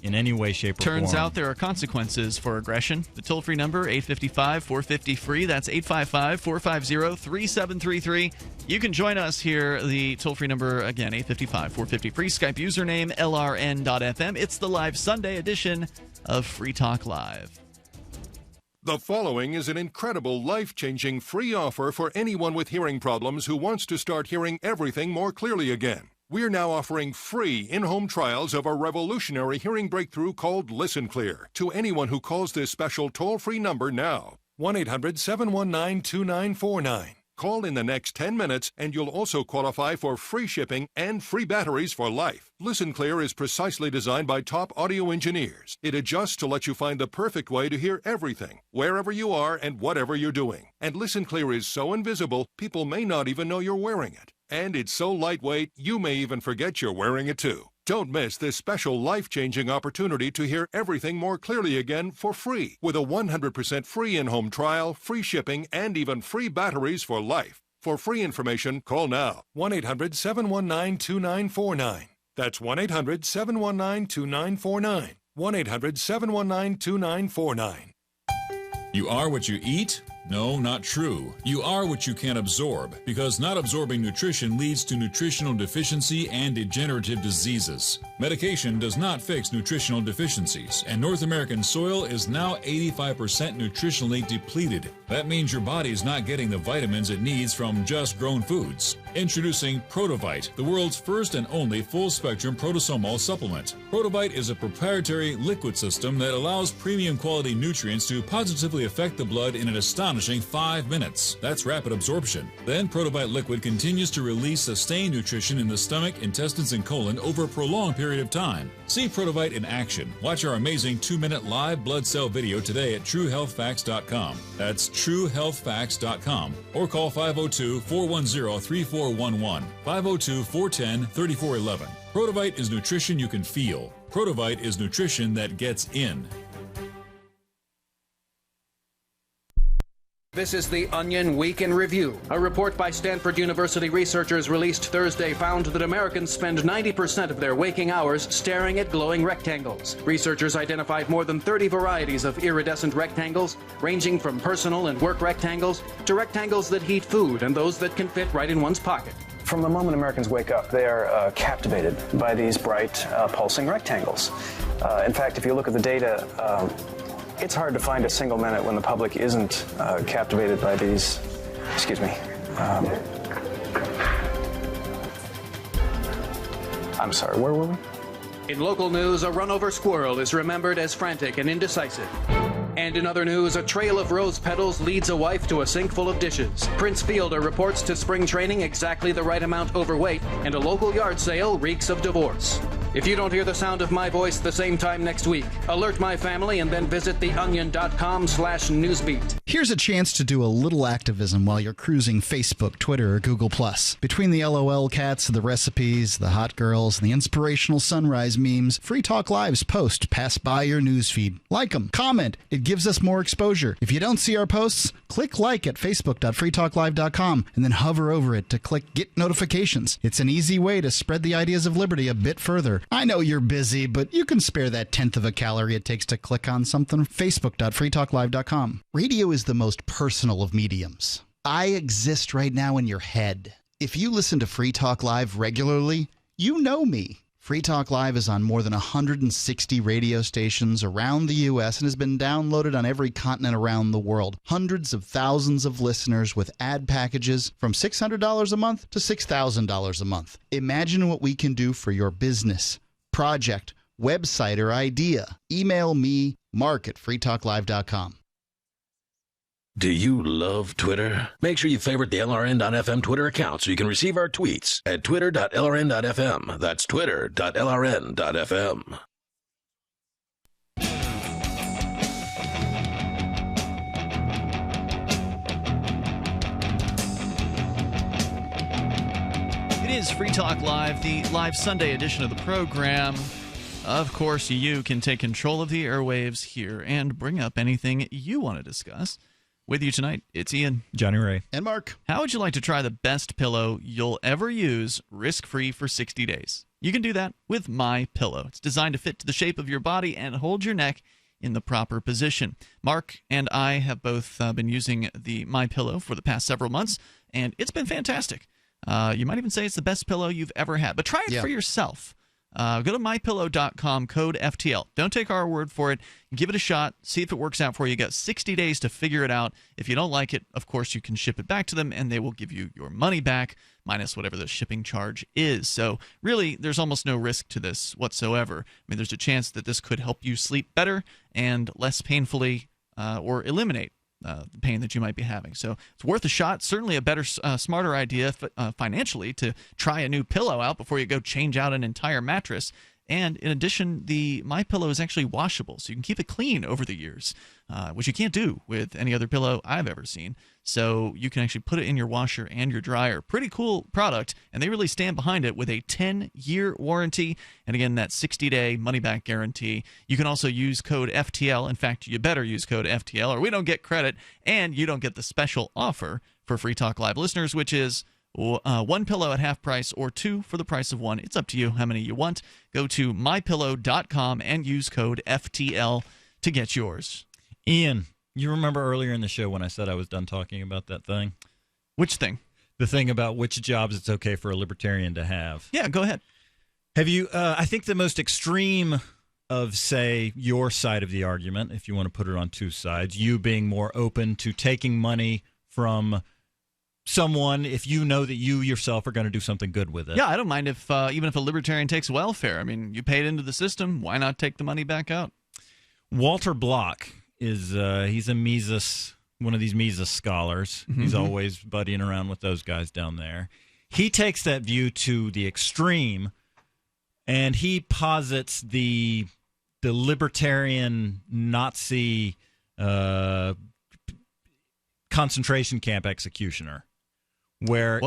in any way, shape, or form. Turns out there are consequences for aggression. The toll-free number, 855-450-FREE. That's 855-450-3733. You can join us here. The toll-free number, again, 855-450-FREE. Skype username, LRN.FM. It's the live Sunday edition of Free Talk Live. The following is an incredible, life-changing free offer for anyone with hearing problems who wants to start hearing everything more clearly again. We're now offering free in-home trials of a revolutionary hearing breakthrough called Listen Clear to anyone who calls this special toll-free number now. 1-800-719-2949. Call in the next 10 minutes and you'll also qualify for free shipping and free batteries for life. Listen Clear is precisely designed by top audio engineers. It adjusts to let you find the perfect way to hear everything, wherever you are and whatever you're doing. And Listen Clear is so invisible, people may not even know you're wearing it. And it's so lightweight, you may even forget you're wearing it too. Don't miss this special life-changing opportunity to hear everything more clearly again for free with a 100% free in-home trial, free shipping, and even free batteries for life. For free information, call now. 1-800-719-2949. That's 1-800-719-2949. 1-800-719-2949. You are what you eat. No, not true. You are what you can absorb, because not absorbing nutrition leads to nutritional deficiency and degenerative diseases. Medication does not fix nutritional deficiencies, and North American soil is now 85% nutritionally depleted. That means your body is not getting the vitamins it needs from just grown foods. Introducing Protovite, the world's first and only full-spectrum protosomal supplement. Protovite is a proprietary liquid system that allows premium quality nutrients to positively affect the blood in an astonishing 5 minutes. That's rapid absorption. Then Protovite liquid continues to release sustained nutrition in the stomach, intestines, and colon over a prolonged period of time. See Protovite in action. Watch our amazing 2-minute live blood cell video today at TrueHealthFacts.com. That's TrueHealthFacts.com, or call 502-410-3411, 502-410-3411. Protovite is nutrition you can feel. Protovite is nutrition that gets in. This is the Onion Week in Review. A report by Stanford University researchers released Thursday found that Americans spend 90% of their waking hours staring at glowing rectangles. Researchers identified more than 30 varieties of iridescent rectangles, ranging from personal and work rectangles to rectangles that heat food and those that can fit right in one's pocket. From the moment Americans wake up, they are captivated by these bright, pulsing rectangles. In fact, if you look at the data, it's hard to find a single minute when the public isn't captivated by these, I'm sorry, where were we? In local news, a run-over squirrel is remembered as frantic and indecisive. And in other news, a trail of rose petals leads a wife to a sink full of dishes. Prince Fielder reports to spring training exactly the right amount overweight, and a local yard sale reeks of divorce. If you don't hear the sound of my voice the same time next week, alert my family and then visit theonion.com/newsbeat. Here's a chance to do a little activism while you're cruising Facebook, Twitter, or Google+. Between the LOL cats, the recipes, the hot girls, and the inspirational sunrise memes, Free Talk Live's posts pass by your newsfeed. Like them, comment. It gives us more exposure. If you don't see our posts, click like at facebook.freetalklive.com and then hover over it to click Get Notifications. It's an easy way to spread the ideas of liberty a bit further. I know you're busy, but you can spare that 1/10 of a calorie it takes to click on something. Facebook.freetalklive.com. Radio is the most personal of mediums. I exist right now in your head. If you listen to Free Talk Live regularly, you know me. Free Talk Live is on more than 160 radio stations around the U.S. and has been downloaded on every continent around the world. Hundreds of thousands of listeners with ad packages from $600 a month to $6,000 a month. Imagine what we can do for your business, project, website, or idea. Email me, mark@freetalklive.com. Do you love Twitter? Make sure you favorite the LRN.FM Twitter account so you can receive our tweets at twitter.lrn.fm. That's twitter.lrn.fm. It is Free Talk Live, the live Sunday edition of the program. Of course, you can take control of the airwaves here and bring up anything you want to discuss. With you tonight, it's Ian, Johnny Ray, and Mark. How would you like to try the best pillow you'll ever use, risk-free for 60 days? You can do that with My Pillow. It's designed to fit to the shape of your body and hold your neck in the proper position. Mark and I have both been using the My Pillow for the past several months, and it's been fantastic. You might even say it's the best pillow you've ever had, but try it for yourself. Go to mypillow.com, code FTL. Don't take our word for it. Give it a shot. See if it works out for you. You got 60 days to figure it out. If you don't like it, of course, you can ship it back to them, and they will give you your money back, minus whatever the shipping charge is. So really, there's almost no risk to this whatsoever. I mean, there's a chance that this could help you sleep better and less painfully or eliminate the pain that you might be having. So it's worth a shot. Certainly a better, smarter idea financially to try a new pillow out before you go change out an entire mattress. And in addition, the My Pillow is actually washable, so you can keep it clean over the years, which you can't do with any other pillow I've ever seen. So you can actually put it in your washer and your dryer. Pretty cool product, and they really stand behind it with a 10-year warranty. And again, that 60-day money-back guarantee. You can also use code FTL. In fact, you better use code FTL, or we don't get credit, and you don't get the special offer for Free Talk Live listeners, which is one pillow at half price or two for the price of one. It's up to you how many you want. Go to mypillow.com and use code FTL to get yours. Ian, You remember earlier in the show when I said I was done talking about that thing? Which thing? The thing about which jobs it's okay for a libertarian to have. Yeah, go ahead. Have you? I think the most extreme of, say, your side of the argument, if you want to put it on two sides, you being more open to taking money from someone if you know that you yourself are going to do something good with it. Yeah, I don't mind if even if a libertarian takes welfare. I mean, you paid into the system. Why not take the money back out? Walter Block is he's a Mises, one of these Mises scholars. Mm-hmm. He's always buddying around with those guys down there. He takes that view to the extreme, and he posits the libertarian Nazi concentration camp executioner, where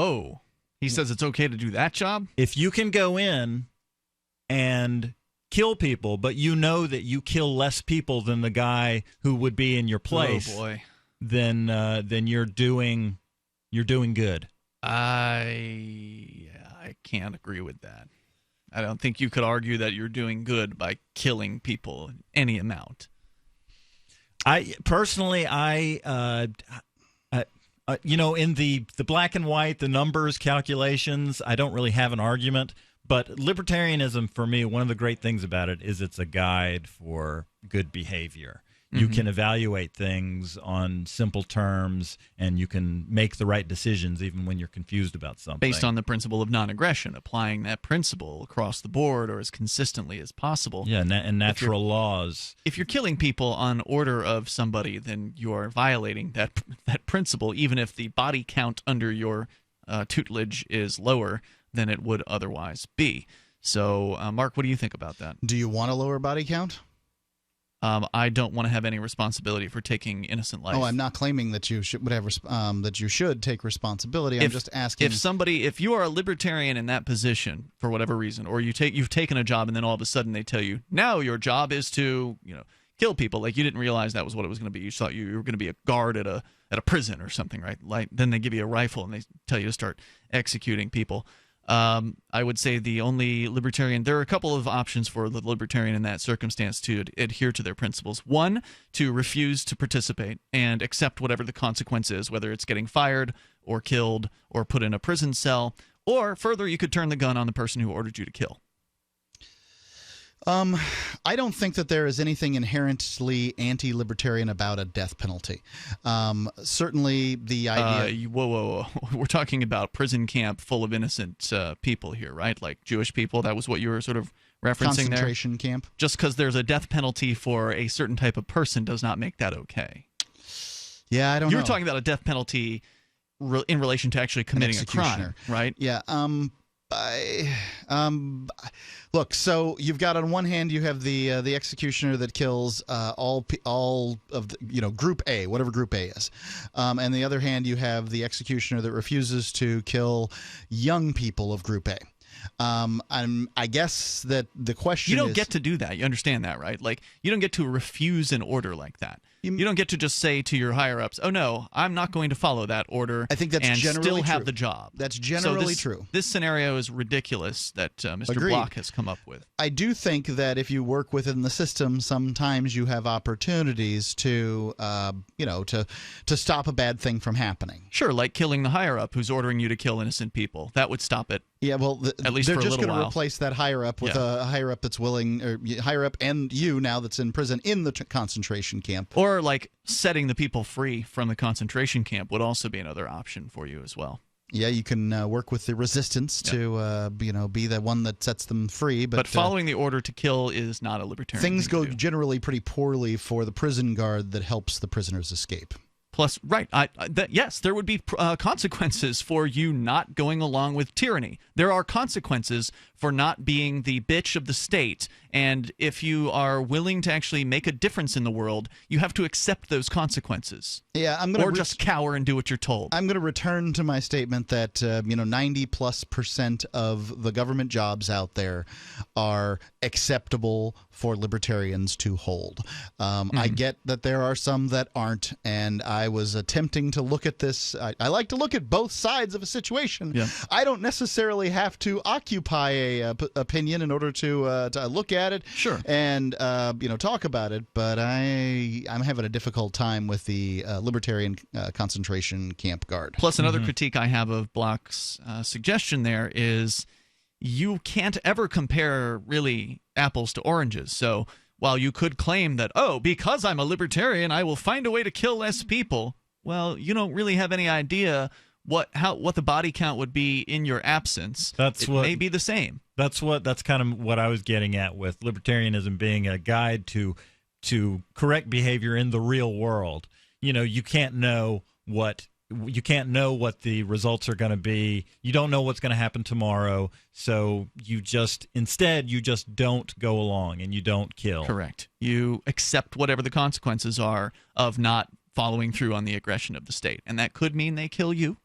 he says it's okay to do that job. If you can go in and kill people, but you know that you kill less people than the guy who would be in your place, oh boy, then you're doing good. I can't agree with that. I don't think you could argue that you're doing good by killing people in any amount. I personally, in the black and white, the numbers, calculations, I don't really have an argument. But libertarianism, for me, one of the great things about it is it's a guide for good behavior. You can evaluate things on simple terms, and you can make the right decisions even when you're confused about something. Based on the principle of non-aggression, applying that principle across the board or as consistently as possible. Yeah, and natural laws. If you're killing people on order of somebody, then you are violating that principle, even if the body count under your tutelage is lower than it would otherwise be. So, Mark, what do you think about that? Do you want a lower body count? I don't want to have any responsibility for taking innocent life. Oh, I'm not claiming that you should that you should take responsibility. I'm just asking if you are a libertarian in that position for whatever reason, or you've taken a job and then all of a sudden they tell you now your job is to kill people, like you didn't realize that was what it was going to be. You thought you were going to be a guard at a prison or something, right? Like then they give you a rifle and they tell you to start executing people. I would say the only libertarian, there are a couple of options for the libertarian in that circumstance to adhere to their principles. One, to refuse to participate and accept whatever the consequence is, whether it's getting fired or killed or put in a prison cell, or further, you could turn the gun on the person who ordered you to kill. I don't think that there is anything inherently anti-libertarian about a death penalty. Certainly the idea... Whoa. We're talking about prison camp full of innocent people here, right? Like Jewish people. That was what you were sort of referencing there? Concentration camp. Just because there's a death penalty for a certain type of person does not make that okay. Yeah, I don't know. You were talking about a death penalty in relation to actually committing a crime, right? Yeah. Look, so you've got on one hand you have the executioner that kills all of the, Group A, whatever Group A is, and the other hand you have the executioner that refuses to kill young people of Group A. I guess that the question you don't is, get to do that. You understand that, right? Like you don't get to refuse an order like that. You don't get to just say to your higher ups, "Oh no, I'm not going to follow that order." I think that's and generally still have true. the job. That's generally true. This scenario is ridiculous that Mr. Agreed. Block has come up with. I do think that if you work within the system, sometimes you have opportunities to, to stop a bad thing from happening. Sure, like killing the higher up who's ordering you to kill innocent people. That would stop it. Yeah, well, at least they're for a just little going to while. replace that higher up with a higher up that's willing, or higher up and you now that's in prison in the concentration camp. Or like setting the people free from the concentration camp would also be another option for you as well. Yeah, you can work with the resistance to, be the one that sets them free. But following the order to kill is not a libertarian. Things thing go to do. generally pretty poorly for the prison guard that helps the prisoners escape. Plus, right, yes, there would be consequences for you not going along with tyranny. There are consequences for not being the bitch of the state, and if you are willing to actually make a difference in the world, you have to accept those consequences. Yeah, I'm going to just cower and do what you're told. I'm going to return to my statement that 90+% of the government jobs out there are acceptable for libertarians to hold. I get that there are some that aren't, and I I was attempting to look at this. I like to look at both sides of a situation. Yeah. I don't necessarily have to occupy a opinion in order to look at it. Sure. And talk about it. But I'm having a difficult time with the libertarian concentration camp guard. Plus, another critique I have of Block's suggestion there is you can't ever compare really apples to oranges. So while you could claim that, because I'm a libertarian, I will find a way to kill less people, well, you don't really have any idea what the body count would be in your absence. It may be the same. That's kind of what I was getting at with libertarianism being a guide to correct behavior in the real world. You can't know what the results are going to be. You don't know what's going to happen tomorrow, so you just don't go along and you don't kill. Correct. You accept whatever the consequences are of not following through on the aggression of the state. And that could mean they kill you.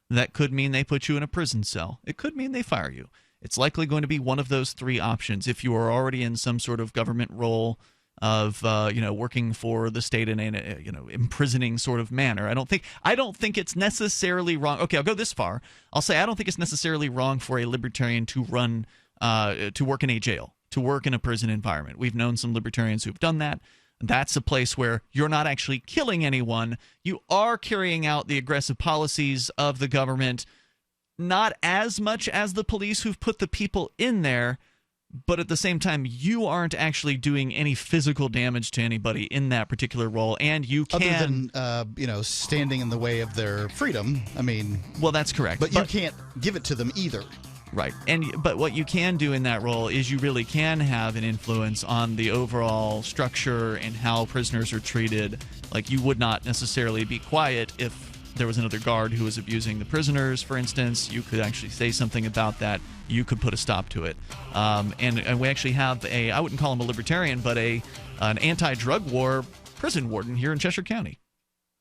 That could mean they put you in a prison cell. It could mean they fire you. It's likely going to be one of those three options if you are already in some sort of government role of working for the state in a imprisoning sort of manner. I don't think it's necessarily wrong. Okay, I'll go this far. I'll say I don't think it's necessarily wrong for a libertarian to run to work in a jail, to work in a prison environment. We've known some libertarians who've done that. That's a place where you're not actually killing anyone. You are carrying out the aggressive policies of the government, not as much as the police who've put the people in there. But at the same time, you aren't actually doing any physical damage to anybody in that particular role, and you can, other than standing in the way of their freedom. I mean, well, that's correct. But you can't give it to them either. Right. But what you can do in that role is you really can have an influence on the overall structure and how prisoners are treated. Like, you would not necessarily be quiet if there was another guard who was abusing the prisoners, for instance. You could actually say something about that. You could put a stop to it. And we actually have I wouldn't call him a libertarian, but an anti-drug war prison warden here in Cheshire County.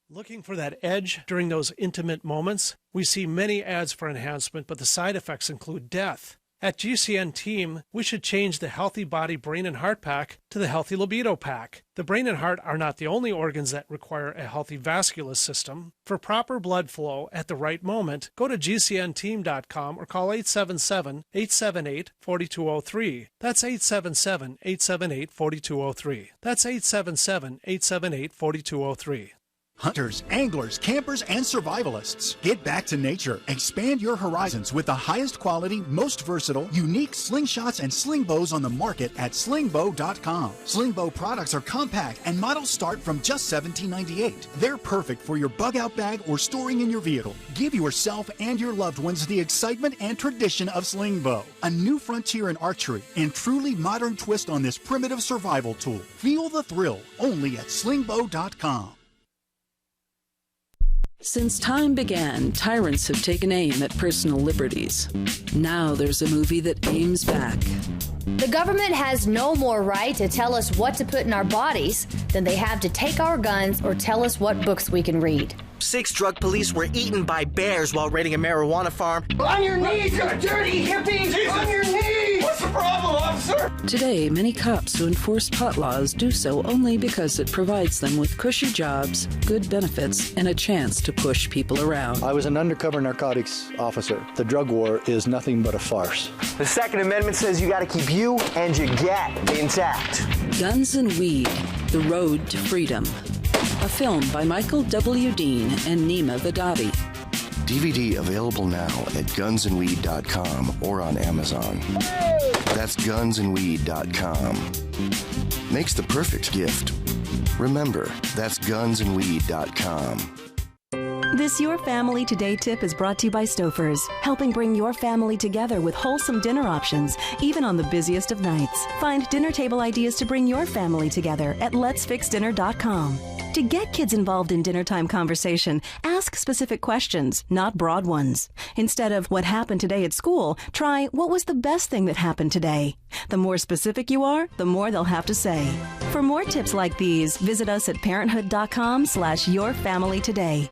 Looking for that edge during those intimate moments? We see many ads for enhancement, but the side effects include death. At GCN Team, we should change the Healthy Body, Brain, and Heart Pack to the Healthy Libido Pack. The brain and heart are not the only organs that require a healthy vascular system. For proper blood flow at the right moment, go to GCNteam.com or call 877-878-4203. That's 877-878-4203. That's 877-878-4203. Hunters, anglers, campers, and survivalists. Get back to nature. Expand your horizons with the highest quality, most versatile, unique slingshots and sling bows on the market at slingbow.com. Slingbow products are compact and models start from just $17.98. They're perfect for your bug-out bag or storing in your vehicle. Give yourself and your loved ones the excitement and tradition of Slingbow, a new frontier in archery and truly modern twist on this primitive survival tool. Feel the thrill only at slingbow.com. Since time began, tyrants have taken aim at personal liberties. Now there's a movie that aims back. The government has no more right to tell us what to put in our bodies than they have to take our guns or tell us what books we can read. 6 drug police were eaten by bears while raiding a marijuana farm. On your knees, you dirty hippies! Jesus. On your knees! What's the problem, officer? Today, many cops who enforce pot laws do so only because it provides them with cushy jobs, good benefits, and a chance to push people around. I was an undercover narcotics officer. The drug war is nothing but a farce. The Second Amendment says you gotta keep you and your gat intact. Guns and Weed, The Road to Freedom. A film by Michael W. Dean and Nima Vadadi. DVD available now at gunsandweed.com or on Amazon. That's gunsandweed.com. Makes the perfect gift. Remember, that's gunsandweed.com. This Your Family Today tip is brought to you by Stouffer's, helping bring your family together with wholesome dinner options, even on the busiest of nights. Find dinner table ideas to bring your family together at letsfixdinner.com. To get kids involved in dinner time conversation, ask specific questions, not broad ones. Instead of what happened today at school, try what was the best thing that happened today. The more specific you are, the more they'll have to say. For more tips like these, visit us at parenthood.com/yourfamilytoday.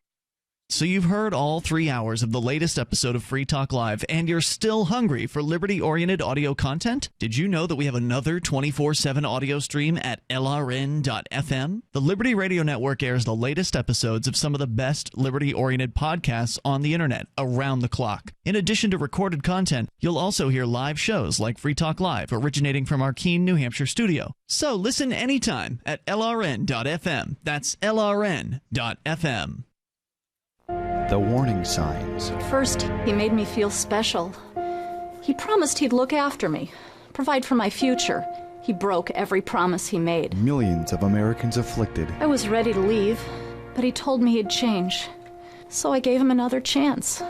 So you've heard all 3 hours of the latest episode of Free Talk Live, and you're still hungry for liberty-oriented audio content? Did you know that we have another 24/7 audio stream at LRN.FM? The Liberty Radio Network airs the latest episodes of some of the best liberty-oriented podcasts on the internet around the clock. In addition to recorded content, you'll also hear live shows like Free Talk Live, originating from our Keene, New Hampshire studio. So listen anytime at LRN.FM. That's LRN.FM. The warning signs. At first, he made me feel special. He promised he'd look after me, provide for my future. He broke every promise he made. Millions of Americans afflicted. I was ready to leave, but he told me he'd change. So I gave him another chance.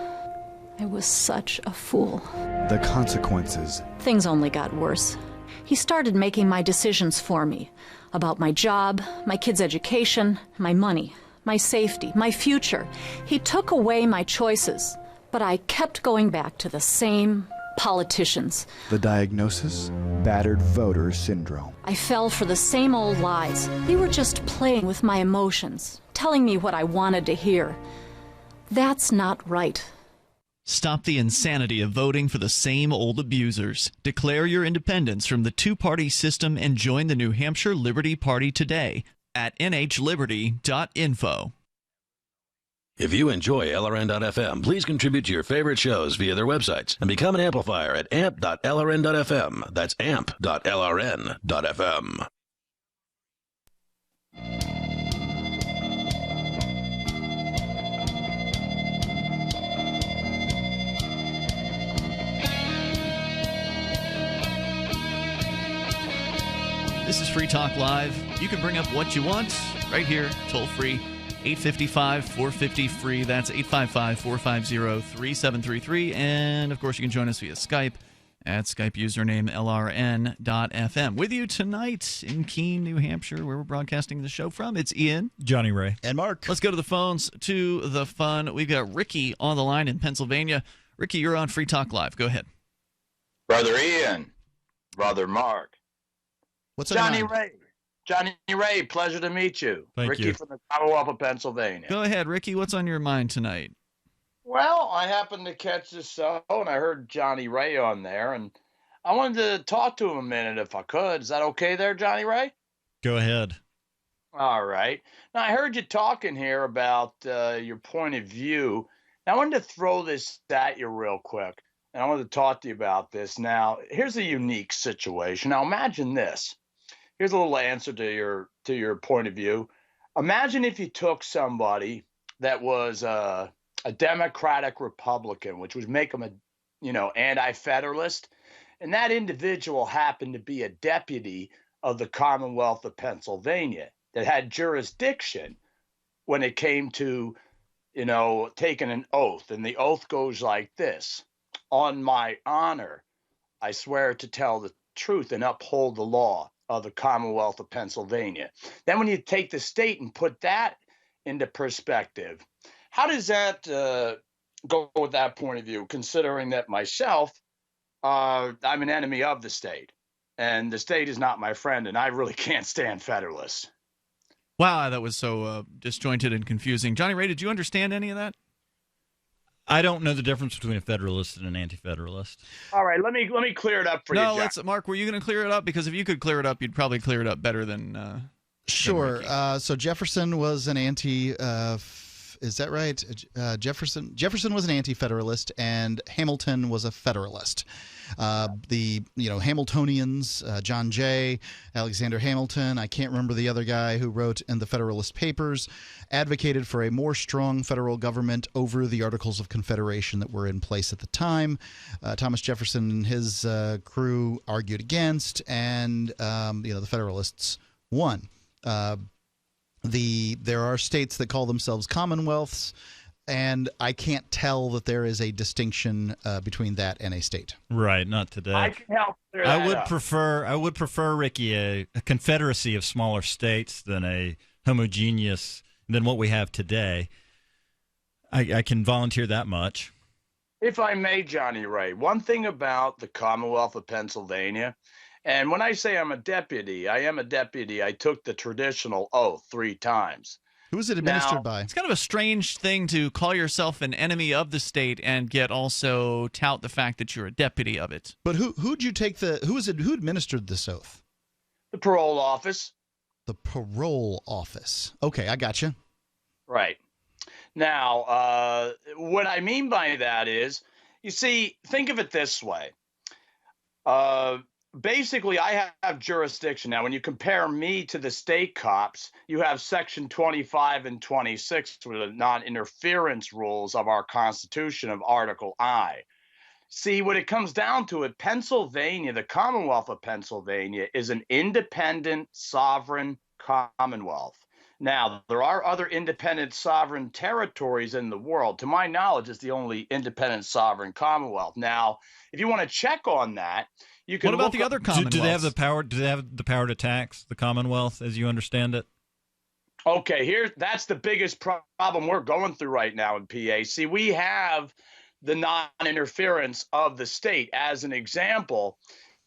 I was such a fool. The consequences. Things only got worse. He started making my decisions for me. About my job, my kids' education, my money, my safety, my future. He took away my choices, but I kept going back to the same politicians. The diagnosis? Battered voter syndrome. I fell for the same old lies. They were just playing with my emotions, telling me what I wanted to hear. That's not right. Stop the insanity of voting for the same old abusers. Declare your independence from the two-party system and join the New Hampshire Liberty Party today at nhliberty.info. If you enjoy LRN.FM, please contribute to your favorite shows via their websites and become an amplifier at amp.lrn.fm. That's amp.lrn.fm. This is Free Talk Live. You can bring up what you want right here, toll free, 855-450-FREE. That's 855-450-3733. And, of course, you can join us via Skype at Skype username LRN.FM. With you tonight in Keene, New Hampshire, where we're broadcasting the show from, it's Ian, Johnny Ray, and Mark. Let's go to the phones, to the fun. We've got Ricky on the line in Pennsylvania. Ricky, you're on Free Talk Live. Go ahead. Brother Ian, Brother Mark. What's Johnny Ray? Johnny Ray, pleasure to meet you. Thank Ricky you. from the Commonwealth of Pennsylvania. Go ahead, Ricky. What's on your mind tonight? Well, I happened to catch this show, and I heard Johnny Ray on there, and I wanted to talk to him a minute if I could. Is that okay there, Johnny Ray? Go ahead. All right. Now, I heard you talking here about your point of view. Now, I wanted to throw this at you real quick, and I wanted to talk to you about this. Now, here's a unique situation. Now, imagine this. Here's a little answer to your point of view. Imagine if you took somebody that was a Democratic Republican, which would make them a anti-federalist, and that individual happened to be a deputy of the Commonwealth of Pennsylvania that had jurisdiction when it came to taking an oath. And the oath goes like this: on my honor, I swear to tell the truth and uphold the law of the Commonwealth of Pennsylvania. Then when you take the state and put that into perspective, how does that go with that point of view, considering that myself, I'm an enemy of the state, and the state is not my friend, and I really can't stand Federalists. Wow, that was so disjointed and confusing. Johnny Ray, did you understand any of that? I don't know the difference between a Federalist and an Anti-Federalist. All right, let me clear it up for you, John. Mark, were you going to clear it up? Because if you could clear it up, you'd probably clear it up better than Sure. So Jefferson was an is that right? Jefferson was an anti-federalist, and Hamilton was a federalist. The Hamiltonians, John Jay, Alexander Hamilton, I can't remember the other guy who wrote in the Federalist Papers, advocated for a more strong federal government over the Articles of Confederation that were in place at the time. Thomas Jefferson and his crew argued against, and the Federalists won. There are states that call themselves commonwealths, and I can't tell that there is a distinction between that and a state. Right, not today. I can help clear that up. I would prefer, Ricky, a confederacy of smaller states than a homogeneous than what we have today. I can volunteer that much. If I may, Johnny Ray, one thing about the Commonwealth of Pennsylvania, and when I say I'm a deputy, I am a deputy. I took the traditional oath 3 times. Who is it administered by? It's kind of a strange thing to call yourself an enemy of the state and yet also tout the fact that you're a deputy of it. But who administered this oath? The parole office. The parole office. Okay, I got you. Right. Now, what I mean by that is, you see, think of it this way. Basically, I have jurisdiction. Now, when you compare me to the state cops, you have Section 25 and 26 with the non-interference rules of our Constitution of Article I. See, when it comes down to it, Pennsylvania, the Commonwealth of Pennsylvania, is an independent, sovereign commonwealth. Now, there are other independent sovereign territories in the world. To my knowledge, it's the only independent sovereign commonwealth. Now, if you want to check on that, you can. What about the other commonwealths? Do they have the power? Do they have the power to tax the Commonwealth, as you understand it? Okay, that's the biggest problem we're going through right now in PA. See, we have the non-interference of the state. As an example,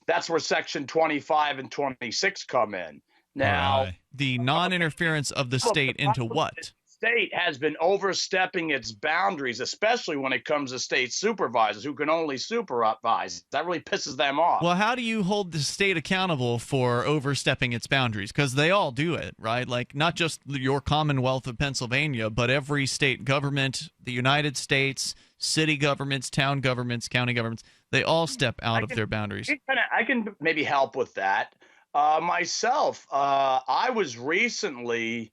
that's where Section 25 and 26 come in. Now, the non-interference of the state into what? The state has been overstepping its boundaries, especially when it comes to state supervisors who can only supervise. That really pisses them off. Well, how do you hold the state accountable for overstepping its boundaries? Because they all do it, right? Like, not just your Commonwealth of Pennsylvania, but every state government, the United States, city governments, town governments, county governments, they all step out of their boundaries. I can maybe help with that. Myself, I was recently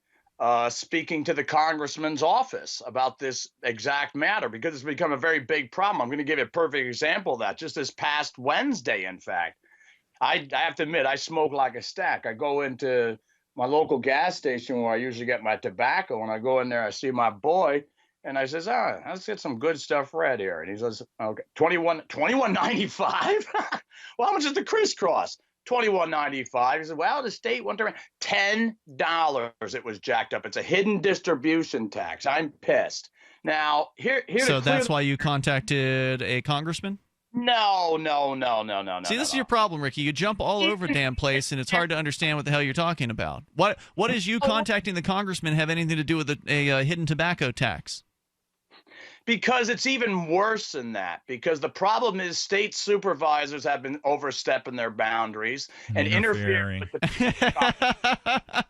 speaking to the congressman's office about this exact matter because it's become a very big problem. I'm going to give you a perfect example of that. Just this past Wednesday, in fact, I have to admit, I smoke like a stack. I go into my local gas station where I usually get my tobacco. When I go in there, I see my boy. And I says, let's get some good stuff right here. And he says, okay, $21.95? Well, how much is the crisscross? $21.95. He said, well, the state went around $10. It was jacked up. It's a hidden distribution tax. I'm pissed. Now, So that's why you contacted a congressman? No. See, this is your problem, Ricky. You jump all over damn place, and it's hard to understand what the hell you're talking about. What does you contacting the congressman have anything to do with a hidden tobacco tax? Because it's even worse than that. Because the problem is state supervisors have been overstepping their boundaries and interfering with the What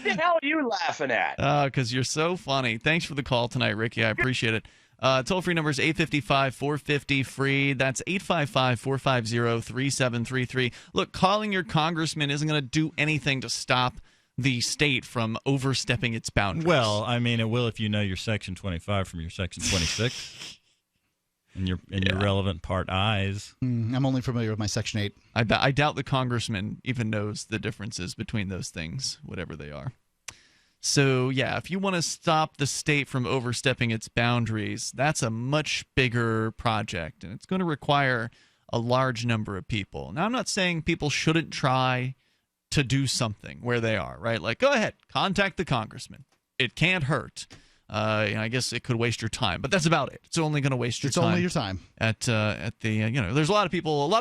the hell are you laughing at? Because you're so funny. Thanks for the call tonight, Ricky. I appreciate it. Toll-free number is 855-450-FREE. That's 855-450-3733. Look, calling your congressman isn't going to do anything to stop the state from overstepping its boundaries. Well, I mean, it will if you know your Section 25 from your Section 26 and your relevant Part I's. I'm only familiar with my Section 8. I doubt the congressman even knows the differences between those things, whatever they are. So, yeah, if you want to stop the state from overstepping its boundaries, that's a much bigger project, and it's going to require a large number of people. Now, I'm not saying people shouldn't try to do something where they are, right? Like, go ahead, contact the congressman. It can't hurt. I guess it could waste your time, but that's about it. It's only going to waste your time. It's only your time. At the there's a lot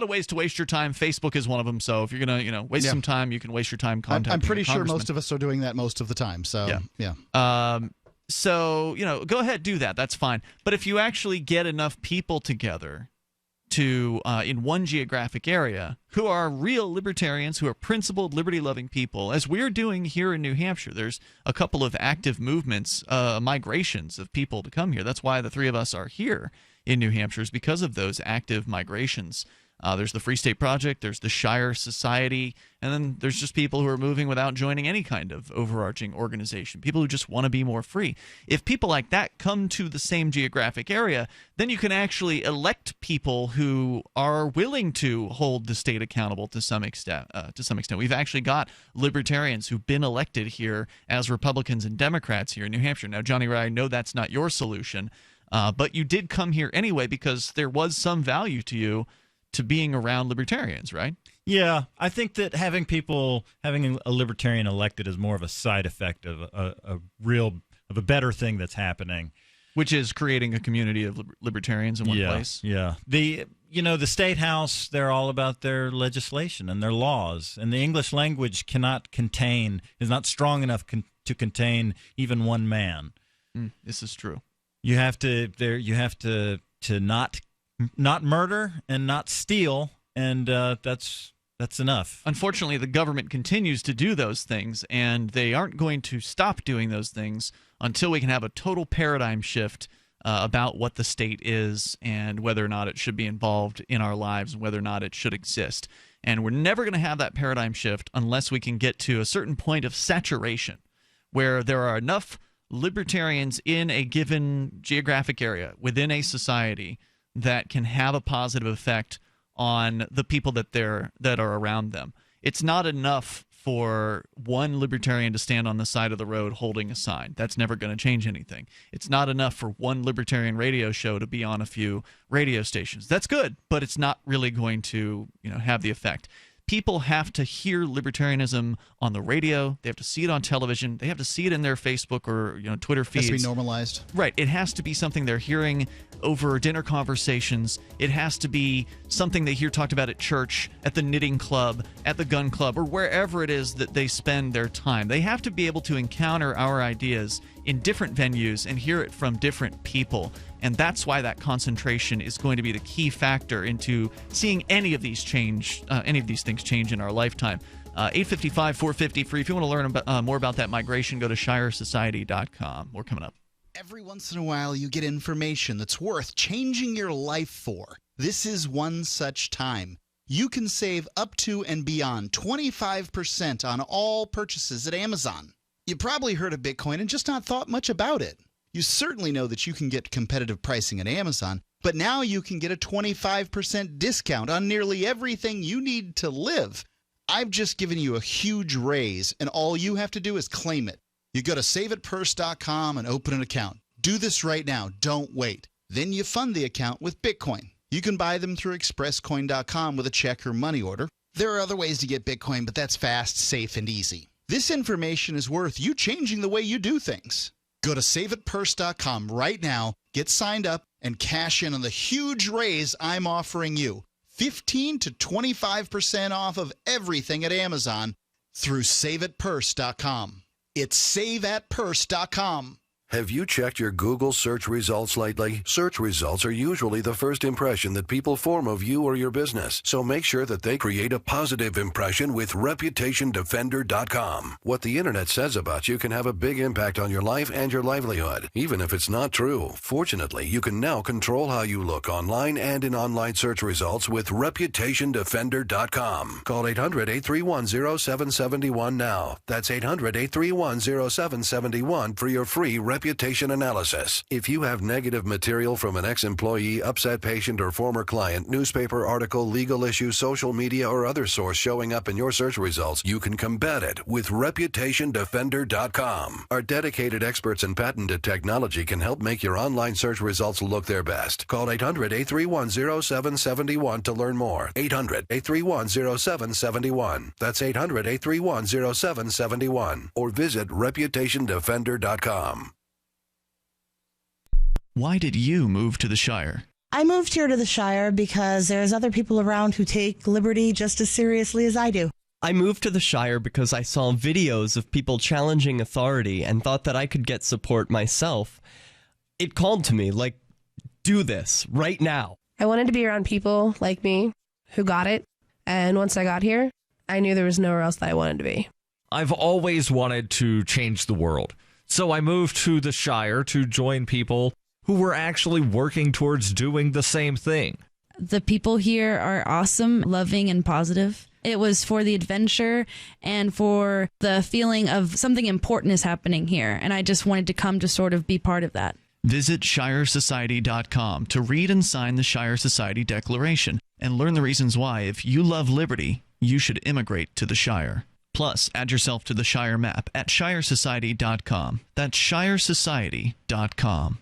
of ways to waste your time. Facebook is one of them. So if you're going to waste some time, you can waste your time contacting. I'm pretty sure congressman. most of us are doing that most of the time. So yeah. So go ahead, do that. That's fine. But if you actually get enough people together to in one geographic area who are real libertarians, who are principled, liberty-loving people, as we're doing here in New Hampshire. There's a couple of active movements, migrations of people to come here. That's why the three of us are here in New Hampshire, is because of those active migrations. There's the Free State Project, there's the Shire Society, and then there's just people who are moving without joining any kind of overarching organization, people who just want to be more free. If people like that come to the same geographic area, then you can actually elect people who are willing to hold the state accountable to some extent. We've actually got libertarians who've been elected here as Republicans and Democrats here in New Hampshire. Now, Johnny Ray, I know that's not your solution, but you did come here anyway because there was some value to you to being around libertarians, right? Yeah, I think that having a libertarian elected is more of a side effect of a better thing that's happening, which is creating a community of libertarians in one place. Yeah. The State House, they're all about their legislation and their laws, and the English language is not strong enough to contain even one man. This is true. You have to not murder and not steal, and that's enough. Unfortunately, the government continues to do those things, and they aren't going to stop doing those things until we can have a total paradigm shift about what the state is and whether or not it should be involved in our lives and whether or not it should exist. And we're never going to have that paradigm shift unless we can get to a certain point of saturation where there are enough libertarians in a given geographic area within a society that can have a positive effect on the people that are around them. It's not enough for one libertarian to stand on the side of the road holding a sign. That's never going to change anything. It's not enough for one libertarian radio show to be on a few radio stations. That's good, but it's not really going to, have the effect. People have to hear libertarianism on the radio. They have to see it on television. They have to see it in their Facebook or Twitter feeds. It has to be normalized. Right. It has to be something they're hearing over dinner conversations. It has to be something they hear talked about at church, at the knitting club, at the gun club, or wherever it is that they spend their time. They have to be able to encounter our ideas in different venues and hear it from different people. And that's why that concentration is going to be the key factor into seeing any of these things change in our lifetime. 855-450 free. If you want to learn more about that migration, go to ShireSociety.com. More coming up. Every once in a while, you get information that's worth changing your life for. This is one such time. You can save up to and beyond 25% on all purchases at Amazon. You probably heard of Bitcoin and just not thought much about it. You certainly know that you can get competitive pricing at Amazon, but now you can get a 25% discount on nearly everything you need to live. I've just given you a huge raise, and all you have to do is claim it. You go to saveitpurse.com and open an account. Do this right now. Don't wait. Then you fund the account with Bitcoin. You can buy them through expresscoin.com with a check or money order. There are other ways to get Bitcoin, but that's fast, safe, and easy. This information is worth you changing the way you do things. Go to saveitpurse.com right now, get signed up, and cash in on the huge raise I'm offering you. 15 to 25% off of everything at Amazon through saveitpurse.com. It's saveatpurse.com. Have you checked your Google search results lately? Search results are usually the first impression that people form of you or your business, so make sure that they create a positive impression with ReputationDefender.com. What the internet says about you can have a big impact on your life and your livelihood, even if it's not true. Fortunately, you can now control how you look online and in online search results with ReputationDefender.com. Call 800-831-0771 now. That's 800-831-0771 for your free reputation analysis. If you have negative material from an ex-employee, upset patient, or former client, newspaper article, legal issue, social media, or other source showing up in your search results, you can combat it with ReputationDefender.com. Our dedicated experts in patented technology can help make your online search results look their best. Call 800-831-0771 to learn more. 800-831-0771. That's 800-831-0771. Or visit ReputationDefender.com. Why did you move to the Shire? I moved here to the Shire because there's other people around who take liberty just as seriously as I do. I moved to the Shire because I saw videos of people challenging authority and thought that I could get support myself. It called to me, like, do this right now. I wanted to be around people like me who got it, and once I got here, I knew there was nowhere else that I wanted to be. I've always wanted to change the world, so I moved to the Shire to join people who were actually working towards doing the same thing. The people here are awesome, loving, and positive. It was for the adventure and for the feeling of something important is happening here, and I just wanted to come to sort of be part of that. Visit ShireSociety.com to read and sign the Shire Society Declaration and learn the reasons why, if you love liberty, you should immigrate to the Shire. Plus, add yourself to the Shire map at ShireSociety.com. That's ShireSociety.com.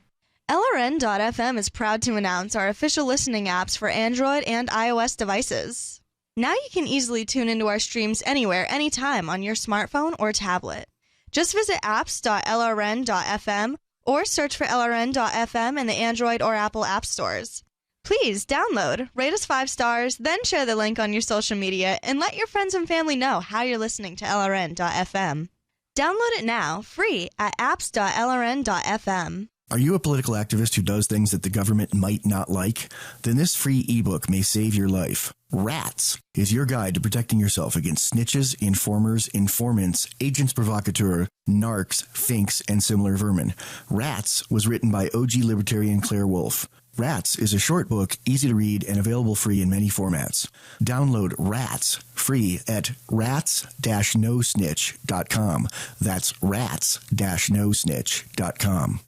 LRN.FM is proud to announce our official listening apps for Android and iOS devices. Now you can easily tune into our streams anywhere, anytime on your smartphone or tablet. Just visit apps.lrn.fm or search for LRN.FM in the Android or Apple app stores. Please download, rate us 5 stars, then share the link on your social media and let your friends and family know how you're listening to LRN.FM. Download it now, free at apps.lrn.fm. Are you a political activist who does things that the government might not like? Then this free ebook may save your life. Rats is your guide to protecting yourself against snitches, informers, informants, agents provocateurs, narcs, finks, and similar vermin. Rats was written by OG libertarian Claire Wolfe. Rats is a short book, easy to read, and available free in many formats. Download Rats free at rats-nosnitch.com. That's rats-nosnitch.com.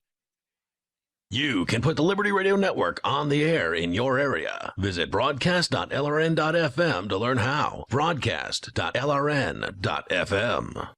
You can put the Liberty Radio Network on the air in your area. Visit broadcast.lrn.fm to learn how. Broadcast.lrn.fm.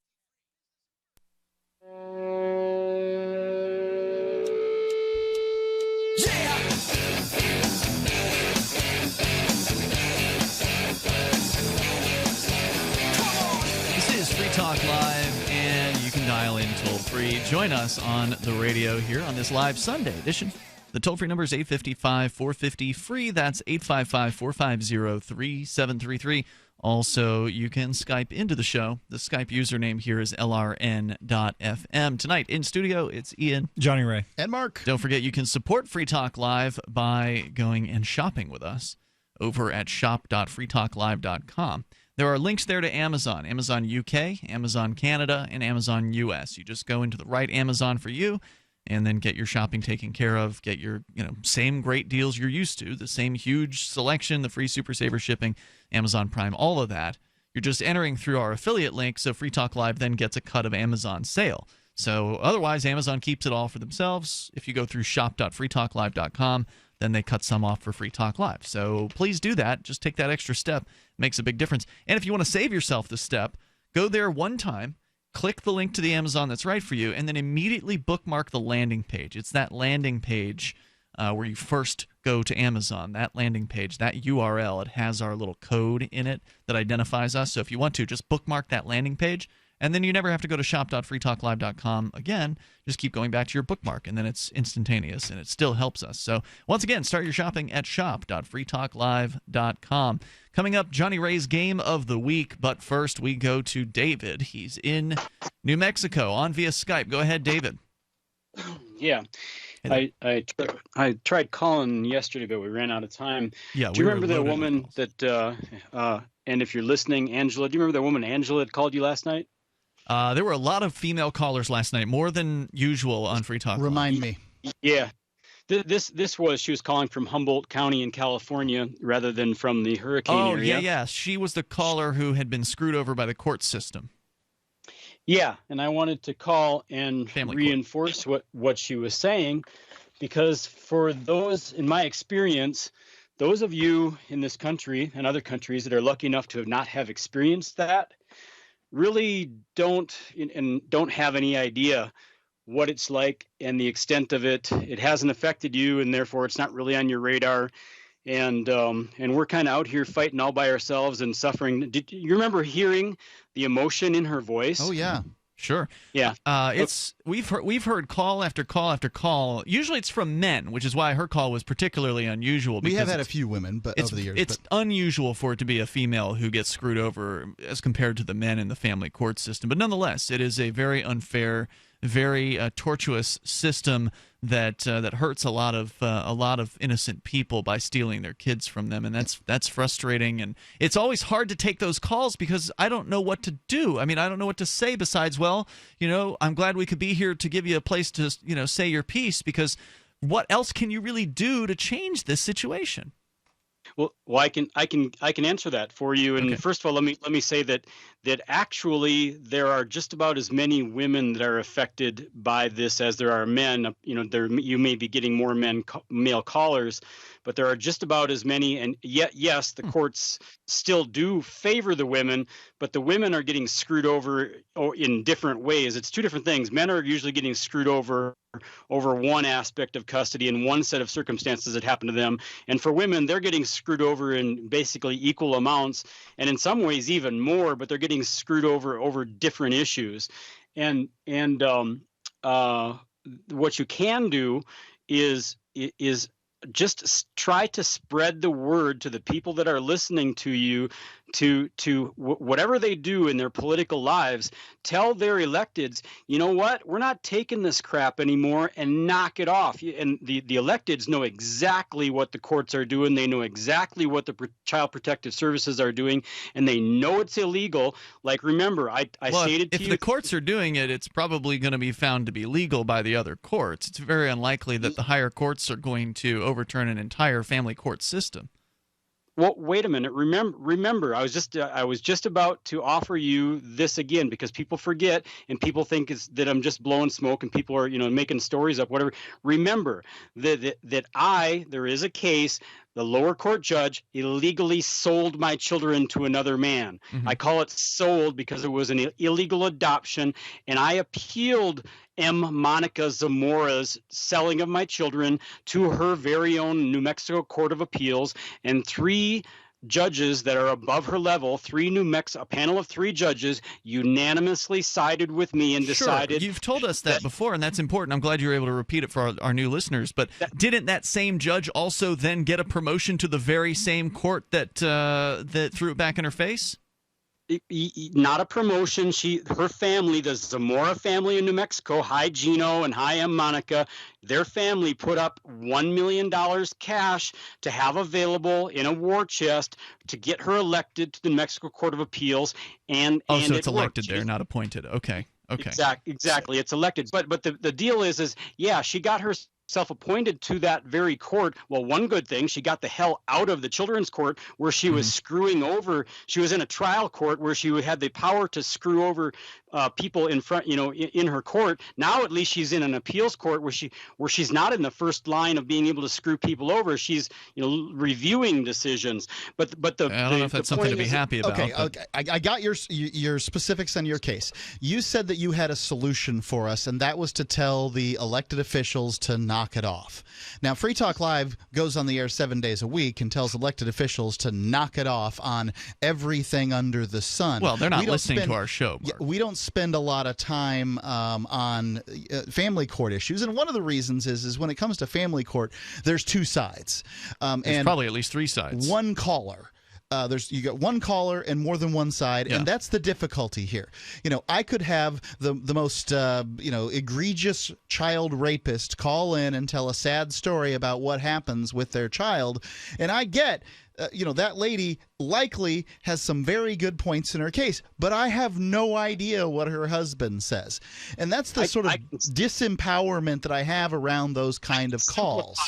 This is Free Talk Live, and you can dial in toll-free. Join us on the radio here on this live Sunday edition. The toll-free number is 855-450-FREE. That's 855-450-3733. Also, you can Skype into the show. The Skype username here is lrn.fm. Tonight in studio, it's Ian, Johnny Ray, and Mark. Don't forget, you can support Free Talk Live by going and shopping with us over at shop.freetalklive.com. There are links there to Amazon, Amazon UK, Amazon Canada, and Amazon US. You just go into the right Amazon for you and then get your shopping taken care of, get your same great deals you're used to, the same huge selection, the free Super Saver shipping, Amazon Prime, all of that. You're just entering through our affiliate link, so Free Talk Live then gets a cut of Amazon's sale. So otherwise, Amazon keeps it all for themselves. If you go through shop.freetalklive.com, then they cut some off for Free Talk Live. So please do that. Just take that extra step. It makes a big difference. And if you want to save yourself the step, go there one time, click the link to the Amazon that's right for you, and then immediately bookmark the landing page. It's that landing page where you first go to Amazon. That landing page, that URL, it has our little code in it that identifies us. So if you want to, just bookmark that landing page, and then you never have to go to shop.freetalklive.com again. Just keep going back to your bookmark, and then it's instantaneous, and it still helps us. So once again, start your shopping at shop.freetalklive.com. Coming up, Johnny Ray's Game of the Week. But first, we go to David. He's in New Mexico on via Skype. Go ahead, David. Yeah. I tried calling yesterday, but we ran out of time. Yeah, do you remember that woman that, and if you're listening, Angela, do you remember that woman Angela that called you last night? There were a lot of female callers last night, more than usual on Free Talk. Remind me. Yeah. She was calling from Humboldt County in California rather than from the hurricane area. Yeah. She was the caller who had been screwed over by the court system. Yeah, and I wanted to call and reinforce what she was saying, because for those, in my experience, those of you in this country and other countries that are lucky enough to not have experienced that really don't have any idea what it's like and the extent of it. It hasn't affected you, and therefore it's not really on your radar. And we're kind of out here fighting all by ourselves and suffering. Did you remember hearing the emotion in her voice? Oh yeah. Sure. Yeah. We've heard call after call after call. Usually it's from men, which is why her call was particularly unusual. We have had a few women, but over the years. It's unusual for it to be a female who gets screwed over as compared to the men in the family court system. But nonetheless, it is a very unfair, very tortuous system that hurts a lot of innocent people by stealing their kids from them, and that's frustrating. And it's always hard to take those calls because I don't know what to do. I mean, I don't know what to say besides, well, I'm glad we could be here to give you a place to say your piece, because what else can you really do to change this situation? Well, I can answer that for you. And First of all, let me say that actually there are just about as many women that are affected by this as there are men. You may be getting more male callers, but there are just about as many. And yet, yes, the courts still do favor the women, but the women are getting screwed over in different ways. It's two different things. Men are usually getting screwed over one aspect of custody and one set of circumstances that happen to them. And for women, they're getting screwed over in basically equal amounts, and in some ways even more, but they're getting screwed over different issues. And what you can do is just try to spread the word to the people that are listening to you whatever they do in their political lives, tell their electeds, you know what, we're not taking this crap anymore, and knock it off. And the electeds know exactly what the courts are doing. They know exactly what the Child Protective Services are doing, and they know it's illegal. Like, remember, I stated to you, if the courts are doing it, it's probably going to be found to be legal by the other courts. It's very unlikely that the higher courts are going to overturn an entire family court system. Well, wait a minute. Remember, I was just about to offer you this again, because people forget and people think that I'm just blowing smoke and people are, making stories up, whatever. Remember that there is a case. The lower court judge illegally sold my children to another man. Mm-hmm. I call it sold because it was an illegal adoption, and I appealed M. Monica Zamora's selling of my children to her very own New Mexico Court of Appeals, and 3 judges that are above her level, a panel of 3 judges unanimously sided with me and decided. Sure. You've told us that before, and that's important. I'm glad you were able to repeat it for our new listeners. But didn't that same judge also then get a promotion to the very same court that threw it back in her face? Not a promotion. Her family, the Zamora family in New Mexico, hi Gino and hi M. Monica, their family put up $1 million cash to have available in a war chest to get her elected to the New Mexico Court of Appeals. So it's elected there, not appointed. Okay. Exactly. It's elected. But the deal is yeah, she got herself appointed to that very court. Well, one good thing, she got the hell out of the children's court where she was screwing over. She was in a trial court where she had the power to screw over people in front, in her court. Now at least she's in an appeals court where she's not in the first line of being able to screw people over. She's reviewing decisions. But I don't know if that's something to be happy about. Okay. I got your specifics on your case. You said that you had a solution for us, and that was to tell the elected officials to knock it off. Now, Free Talk Live goes on the air 7 days a week and tells elected officials to knock it off on everything under the sun. Well, they're not listening to our show, Mark. We don't spend a lot of time on family court issues, and one of the reasons is when it comes to family court, there's 2 sides. There's probably at least 3 sides. One caller. You got one caller and more than one side, and that's the difficulty here. I could have the most egregious child rapist call in and tell a sad story about what happens with their child, and I get that lady likely has some very good points in her case, but I have no idea what her husband says. And that's the sort of disempowerment that I have around those kind of calls.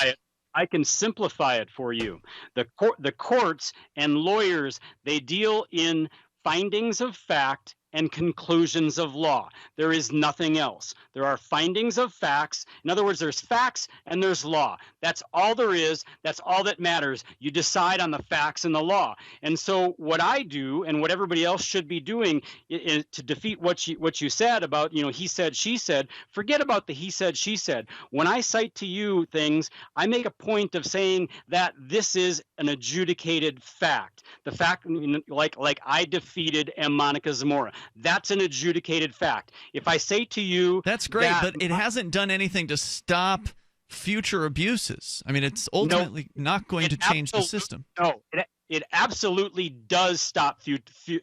I can simplify it for you. The courts and lawyers, they deal in findings of fact and conclusions of law. There is nothing else. There are findings of facts. In other words, there's facts and there's law. That's all there is. That's all that matters. You decide on the facts and the law. And so what I do and what everybody else should be doing is to defeat what you said about, he said, she said, forget about the he said, she said. When I cite to you things, I make a point of saying that this is an adjudicated fact. The fact, like I defeated M. Monica Zamora. That's an adjudicated fact. If I say to you, that's great, but it hasn't done anything to stop future abuses. I mean, it's ultimately not going to change the system. No, it absolutely does stop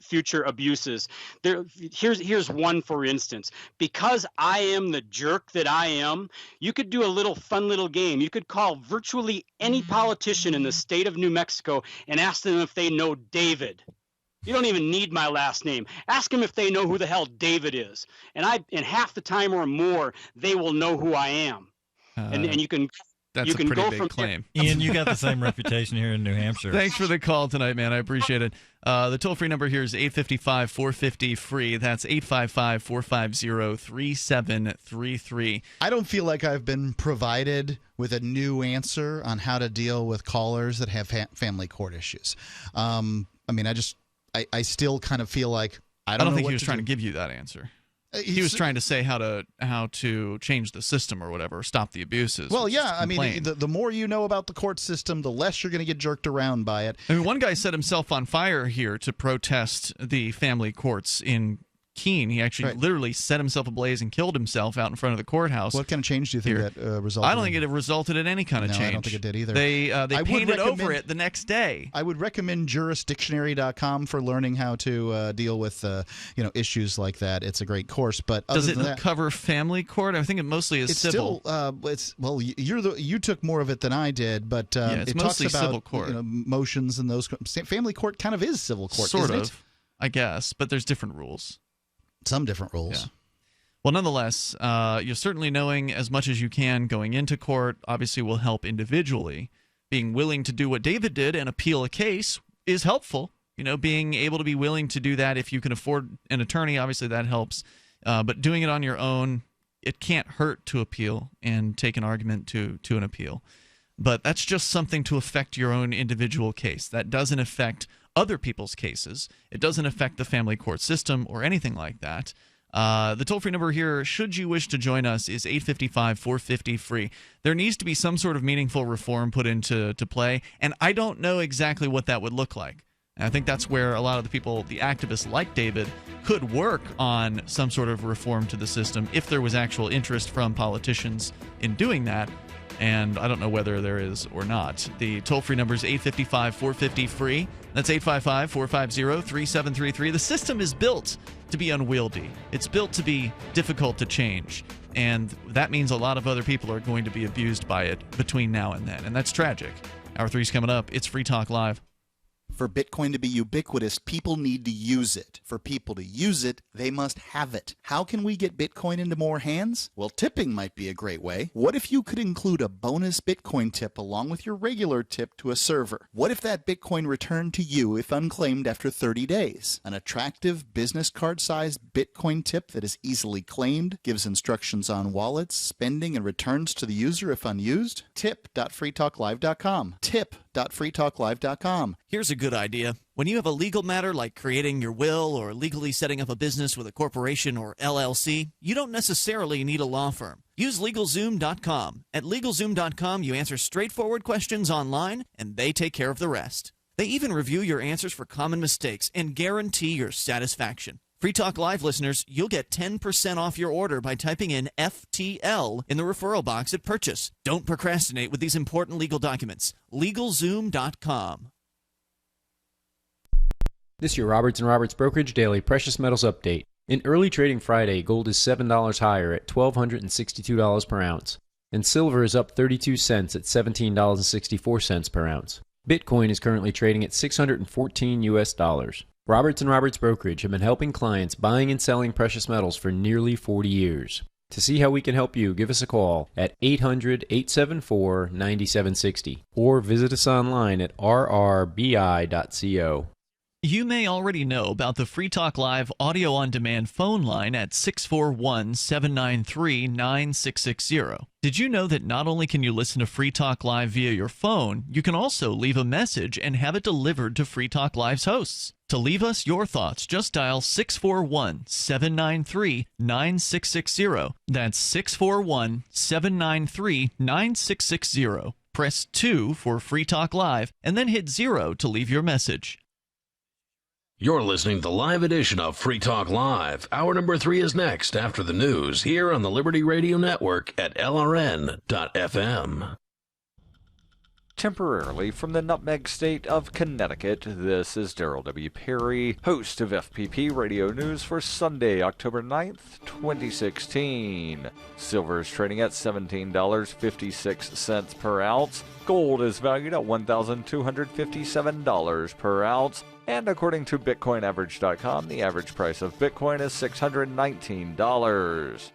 future abuses. Here's one, for instance. Because I am the jerk that I am, you could do a fun little game. You could call virtually any politician in the state of New Mexico and ask them if they know David. You don't even need my last name. Ask them if they know who the hell David is. And half the time or more, they will know who I am. And you can That's you a can pretty go big from claim. Ian, you got the same reputation here in New Hampshire. Thanks for the call tonight, man. I appreciate it. The toll-free number here is 855-450-FREE. That's 855-450-3733. I don't feel like I've been provided with a new answer on how to deal with callers that have family court issues. I mean, I still kind of feel like I don't know think what he was to trying do. to give you that answer. He was trying to say how to change the system or whatever, stop the abuses. Well, yeah, I mean, the more you know about the court system, the less you're going to get jerked around by it. I mean, one guy set himself on fire here to protest the family courts in Keene. He actually literally set himself ablaze and killed himself out in front of the courthouse. What kind of change do you think that resulted I don't think it resulted in any kind of change. I don't think it did either. They painted over it the next day. I would recommend jurisdictionary.com for learning how to deal with issues like that. It's a great course. But does it cover family court? I think it mostly is civil. You took more of it than I did, but it's it mostly talks about civil court. Motions and those. Family court kind of is civil court, sort isn't of, it? I guess, but there's different rules. Some different rules. Yeah. Well, nonetheless, you're certainly knowing as much as you can going into court obviously will help individually. Being willing to do what David did and appeal a case is helpful. Being able to be willing to do that if you can afford an attorney, obviously that helps. But doing it on your own, it can't hurt to appeal and take an argument to an appeal. But that's just something to affect your own individual case. That doesn't affect other people's cases. It doesn't affect the family court system or anything like that. The toll-free number here, should you wish to join us, is 855-450-FREE. There needs to be some sort of meaningful reform put into play, and I don't know exactly what that would look like. And I think that's where a lot of the people, the activists like David, could work on some sort of reform to the system if there was actual interest from politicians in doing that. And I don't know whether there is or not. The toll-free number is 855-450-FREE. That's 855-450-3733. The system is built to be unwieldy. It's built to be difficult to change. And that means a lot of other people are going to be abused by it between now and then. And that's tragic. Hour 3's coming up. It's Free Talk Live. For Bitcoin to be ubiquitous, people need to use it. For people to use it, they must have it. How can we get Bitcoin into more hands? Well, tipping might be a great way. What if you could include a bonus Bitcoin tip along with your regular tip to a server? What if that Bitcoin returned to you if unclaimed after 30 days? An attractive business card-sized Bitcoin tip that is easily claimed, gives instructions on wallets, spending, and returns to the user if unused? Tip.freetalklive.com. Tip.freetalklive.com. Here's a good idea. When you have a legal matter like creating your will or legally setting up a business with a corporation or LLC, you don't necessarily need a law firm. Use LegalZoom.com. At LegalZoom.com, you answer straightforward questions online, and they take care of the rest. They even review your answers for common mistakes and guarantee your satisfaction. Free Talk Live listeners, you'll get 10% off your order by typing in FTL in the referral box at purchase. Don't procrastinate with these important legal documents. LegalZoom.com. This is your Roberts & Roberts Brokerage Daily Precious Metals Update. In early trading Friday, gold is $7 higher at $1,262 per ounce, and silver is up 32 cents at $17.64 per ounce. Bitcoin is currently trading at $614 US. Roberts & Roberts Brokerage have been helping clients buying and selling precious metals for nearly 40 years. To see how we can help you, give us a call at 800-874-9760 or visit us online at rrbi.co. You may already know about the Free Talk Live audio-on-demand phone line at 641-793-9660. Did you know that not only can you listen to Free Talk Live via your phone, you can also leave a message and have it delivered to Free Talk Live's hosts? To leave us your thoughts, just dial 641-793-9660. That's 641-793-9660. Press 2 for Free Talk Live, and then hit 0 to leave your message. You're listening to the live edition of Free Talk Live. Hour number 3 is next after the news here on the Liberty Radio Network at LRN.FM. Temporarily from the Nutmeg State of Connecticut, this is Daryl W. Perry, host of FPP Radio News for Sunday, October 9th, 2016. Silver is trading at $17.56 per ounce. Gold is valued at $1,257 per ounce. And according to BitcoinAverage.com, the average price of Bitcoin is $619.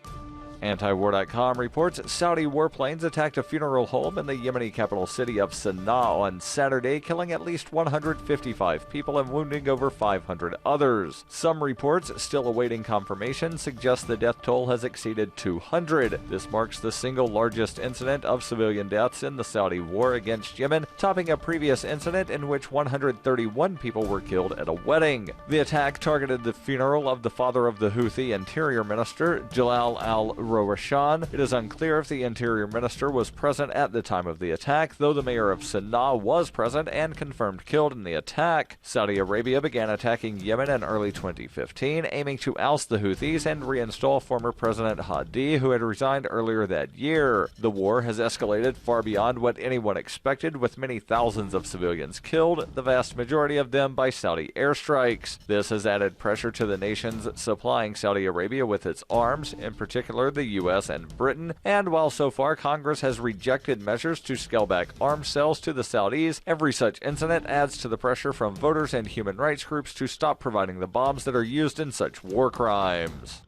Antiwar.com reports Saudi warplanes attacked a funeral home in the Yemeni capital city of Sana'a on Saturday, killing at least 155 people and wounding over 500 others. Some reports, still awaiting confirmation, suggest the death toll has exceeded 200. This marks the single largest incident of civilian deaths in the Saudi war against Yemen, topping a previous incident in which 131 people were killed at a wedding. The attack targeted the funeral of the father of the Houthi Interior Minister, Jalal al Roshan. It is unclear if the interior minister was present at the time of the attack, though the mayor of Sana'a was present and confirmed killed in the attack. Saudi Arabia began attacking Yemen in early 2015, aiming to oust the Houthis and reinstall former President Hadi, who had resigned earlier that year. The war has escalated far beyond what anyone expected, with many thousands of civilians killed, the vast majority of them by Saudi airstrikes. This has added pressure to the nations supplying Saudi Arabia with its arms, in particular the U.S. and Britain, and while so far Congress has rejected measures to scale back arms sales to the Saudis, every such incident adds to the pressure from voters and human rights groups to stop providing the bombs that are used in such war crimes.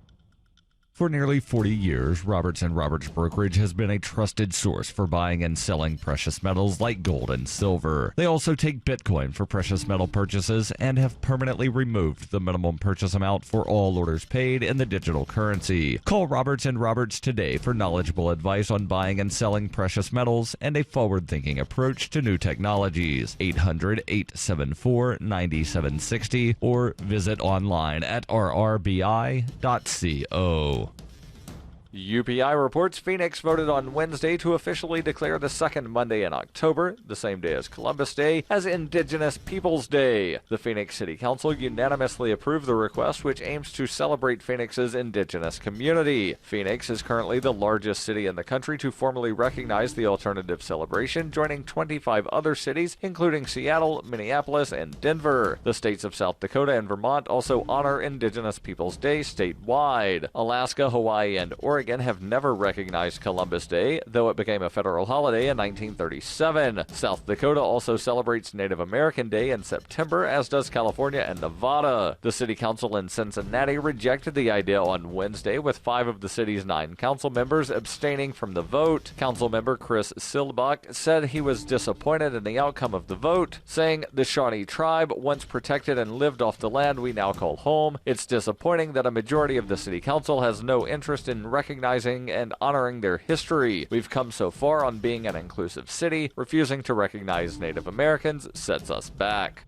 For nearly 40 years, Roberts & Roberts Brokerage has been a trusted source for buying and selling precious metals like gold and silver. They also take Bitcoin for precious metal purchases and have permanently removed the minimum purchase amount for all orders paid in the digital currency. Call Roberts & Roberts today for knowledgeable advice on buying and selling precious metals and a forward-thinking approach to new technologies. 800-874-9760 or visit online at rrbi.co. UPI reports Phoenix voted on Wednesday to officially declare the second Monday in October, the same day as Columbus Day, as Indigenous Peoples Day. The Phoenix City Council unanimously approved the request, which aims to celebrate Phoenix's indigenous community. Phoenix is currently the largest city in the country to formally recognize the alternative celebration, joining 25 other cities, including Seattle, Minneapolis, and Denver. The states of South Dakota and Vermont also honor Indigenous Peoples Day statewide. Alaska, Hawaii, and Oregon have never recognized Columbus Day, though it became a federal holiday in 1937. South Dakota also celebrates Native American Day in September, as does California and Nevada. The city council in Cincinnati rejected the idea on Wednesday, with 5 of the city's 9 council members abstaining from the vote. Council member Chris Silbach said he was disappointed in the outcome of the vote, saying, "The Shawnee tribe once protected and lived off the land we now call home. It's disappointing that a majority of the city council has no interest in recognizing and honoring their history. We've come so far on being an inclusive city. Refusing to recognize Native Americans sets us back."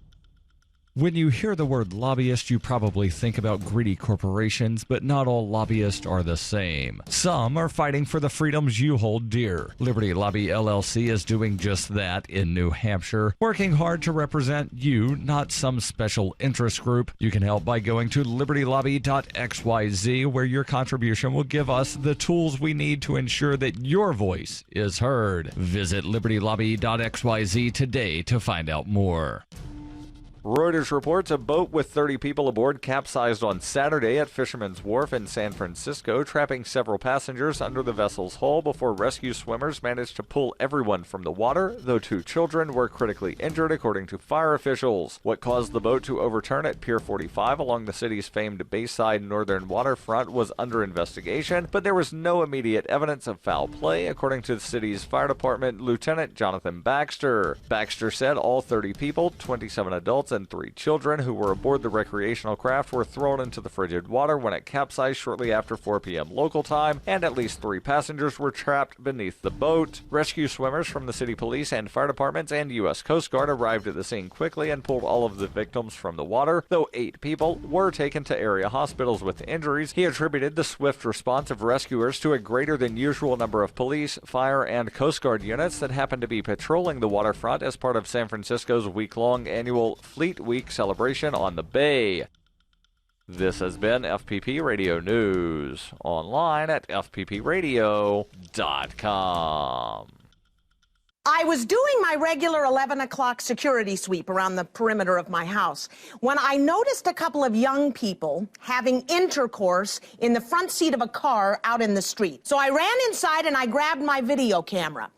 When you hear the word lobbyist, you probably think about greedy corporations, but not all lobbyists are the same. Some are fighting for the freedoms you hold dear. Liberty Lobby LLC is doing just that in New Hampshire, working hard to represent you, not some special interest group. You can help by going to libertylobby.xyz, where your contribution will give us the tools we need to ensure that your voice is heard. Visit libertylobby.xyz today to find out more. Reuters reports a boat with 30 people aboard capsized on Saturday at Fisherman's Wharf in San Francisco, trapping several passengers under the vessel's hull before rescue swimmers managed to pull everyone from the water, though 2 children were critically injured, according to fire officials. What caused the boat to overturn at Pier 45 along the city's famed Bayside northern waterfront was under investigation, but there was no immediate evidence of foul play, according to the city's fire department Lieutenant Jonathan Baxter. Baxter said all 30 people, 27 adults, and 3 children who were aboard the recreational craft were thrown into the frigid water when it capsized shortly after 4 p.m. local time, and at least 3 passengers were trapped beneath the boat. Rescue swimmers from the city police and fire departments and U.S. Coast Guard arrived at the scene quickly and pulled all of the victims from the water, though 8 people were taken to area hospitals with injuries. He attributed the swift response of rescuers to a greater than usual number of police, fire, and Coast Guard units that happened to be patrolling the waterfront as part of San Francisco's week-long annual Fleet Week celebration on the bay. This has been FPP Radio News, online at fppradio.com. I was doing my regular 11 o'clock security sweep around the perimeter of my house when I noticed a couple of young people having intercourse in the front seat of a car out in the street. So I ran inside and I grabbed my video camera.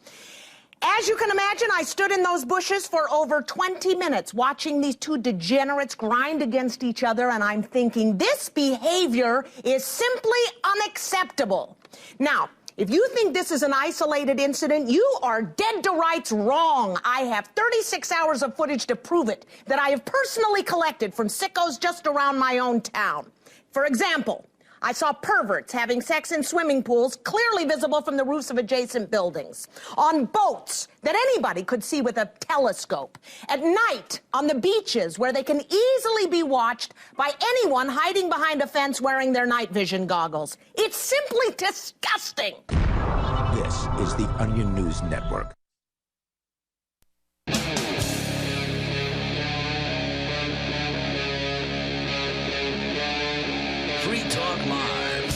As you can imagine, I stood in those bushes for over 20 minutes watching these 2 degenerates grind against each other, and I'm thinking, this behavior is simply unacceptable. Now, if you think this is an isolated incident, you are dead to rights wrong. I have 36 hours of footage to prove it that I have personally collected from sickos just around my own town. For example, I saw perverts having sex in swimming pools clearly visible from the roofs of adjacent buildings, on boats that anybody could see with a telescope, at night on the beaches where they can easily be watched by anyone hiding behind a fence wearing their night vision goggles. It's simply disgusting. This is the Onion News Network. Free Talk Live.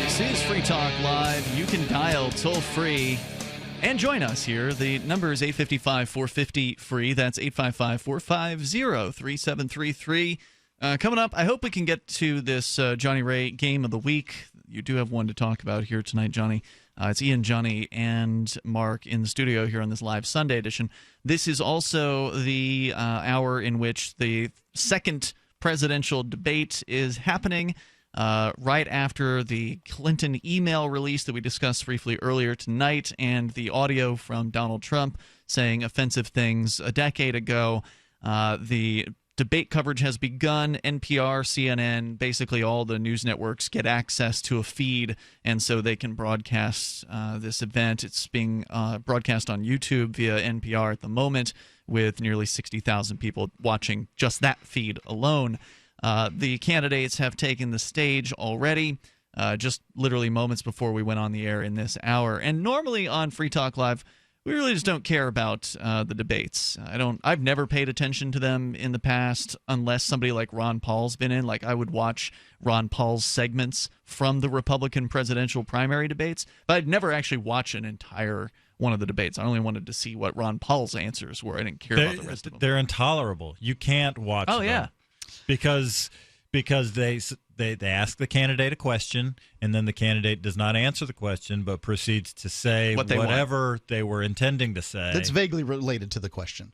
This is Free Talk Live. You can dial toll-free and join us here. The number is 855-450-FREE. That's 855-450-3733. Coming up, I hope we can get to this Johnny Ray Game of the Week. You do have one to talk about here tonight, Johnny. It's Ian, Johnny, and Mark in the studio here on this live Sunday edition. This is also the hour in which the second presidential debate is happening, right after the Clinton email release that we discussed briefly earlier tonight and the audio from Donald Trump saying offensive things a decade ago. The debate coverage has begun. NPR, CNN, basically all the news networks get access to a feed, and so they can broadcast this event. It's being broadcast on YouTube via NPR at the moment, with nearly 60,000 people watching just that feed alone. The candidates have taken the stage already, just literally moments before we went on the air in this hour. And normally on Free Talk Live, we really just don't care about the debates. I've never paid attention to them in the past unless somebody like Ron Paul's been in. Like, I would watch Ron Paul's segments from the Republican presidential primary debates, but I'd never actually watch an entire one of the debates. I only wanted to see what Ron Paul's answers were. I didn't care about the rest of them. They're intolerable. You can't watch them. Yeah. Because they ask the candidate a question, and then the candidate does not answer the question, but proceeds to say whatever they were intending to say. That's vaguely related to the question.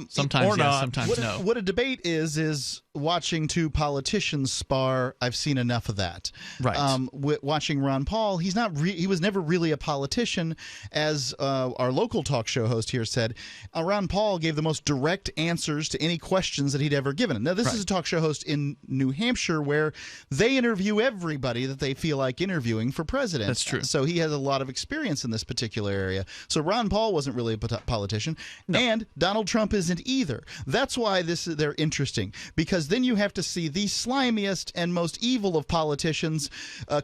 Sometimes yes, sometimes no. What a debate is watching two politicians spar. I've seen enough of that. Right. Watching Ron Paul, he was never really a politician, as our local talk show host here said. Ron Paul gave the most direct answers to any questions that he'd ever given. Now, this is a talk show host in New Hampshire where they interview everybody that they feel like interviewing for president. That's true. So he has a lot of experience in this particular area. So Ron Paul wasn't really a politician, and Donald Trump isn't either. That's why they're interesting, because then you have to see the slimiest and most evil of politicians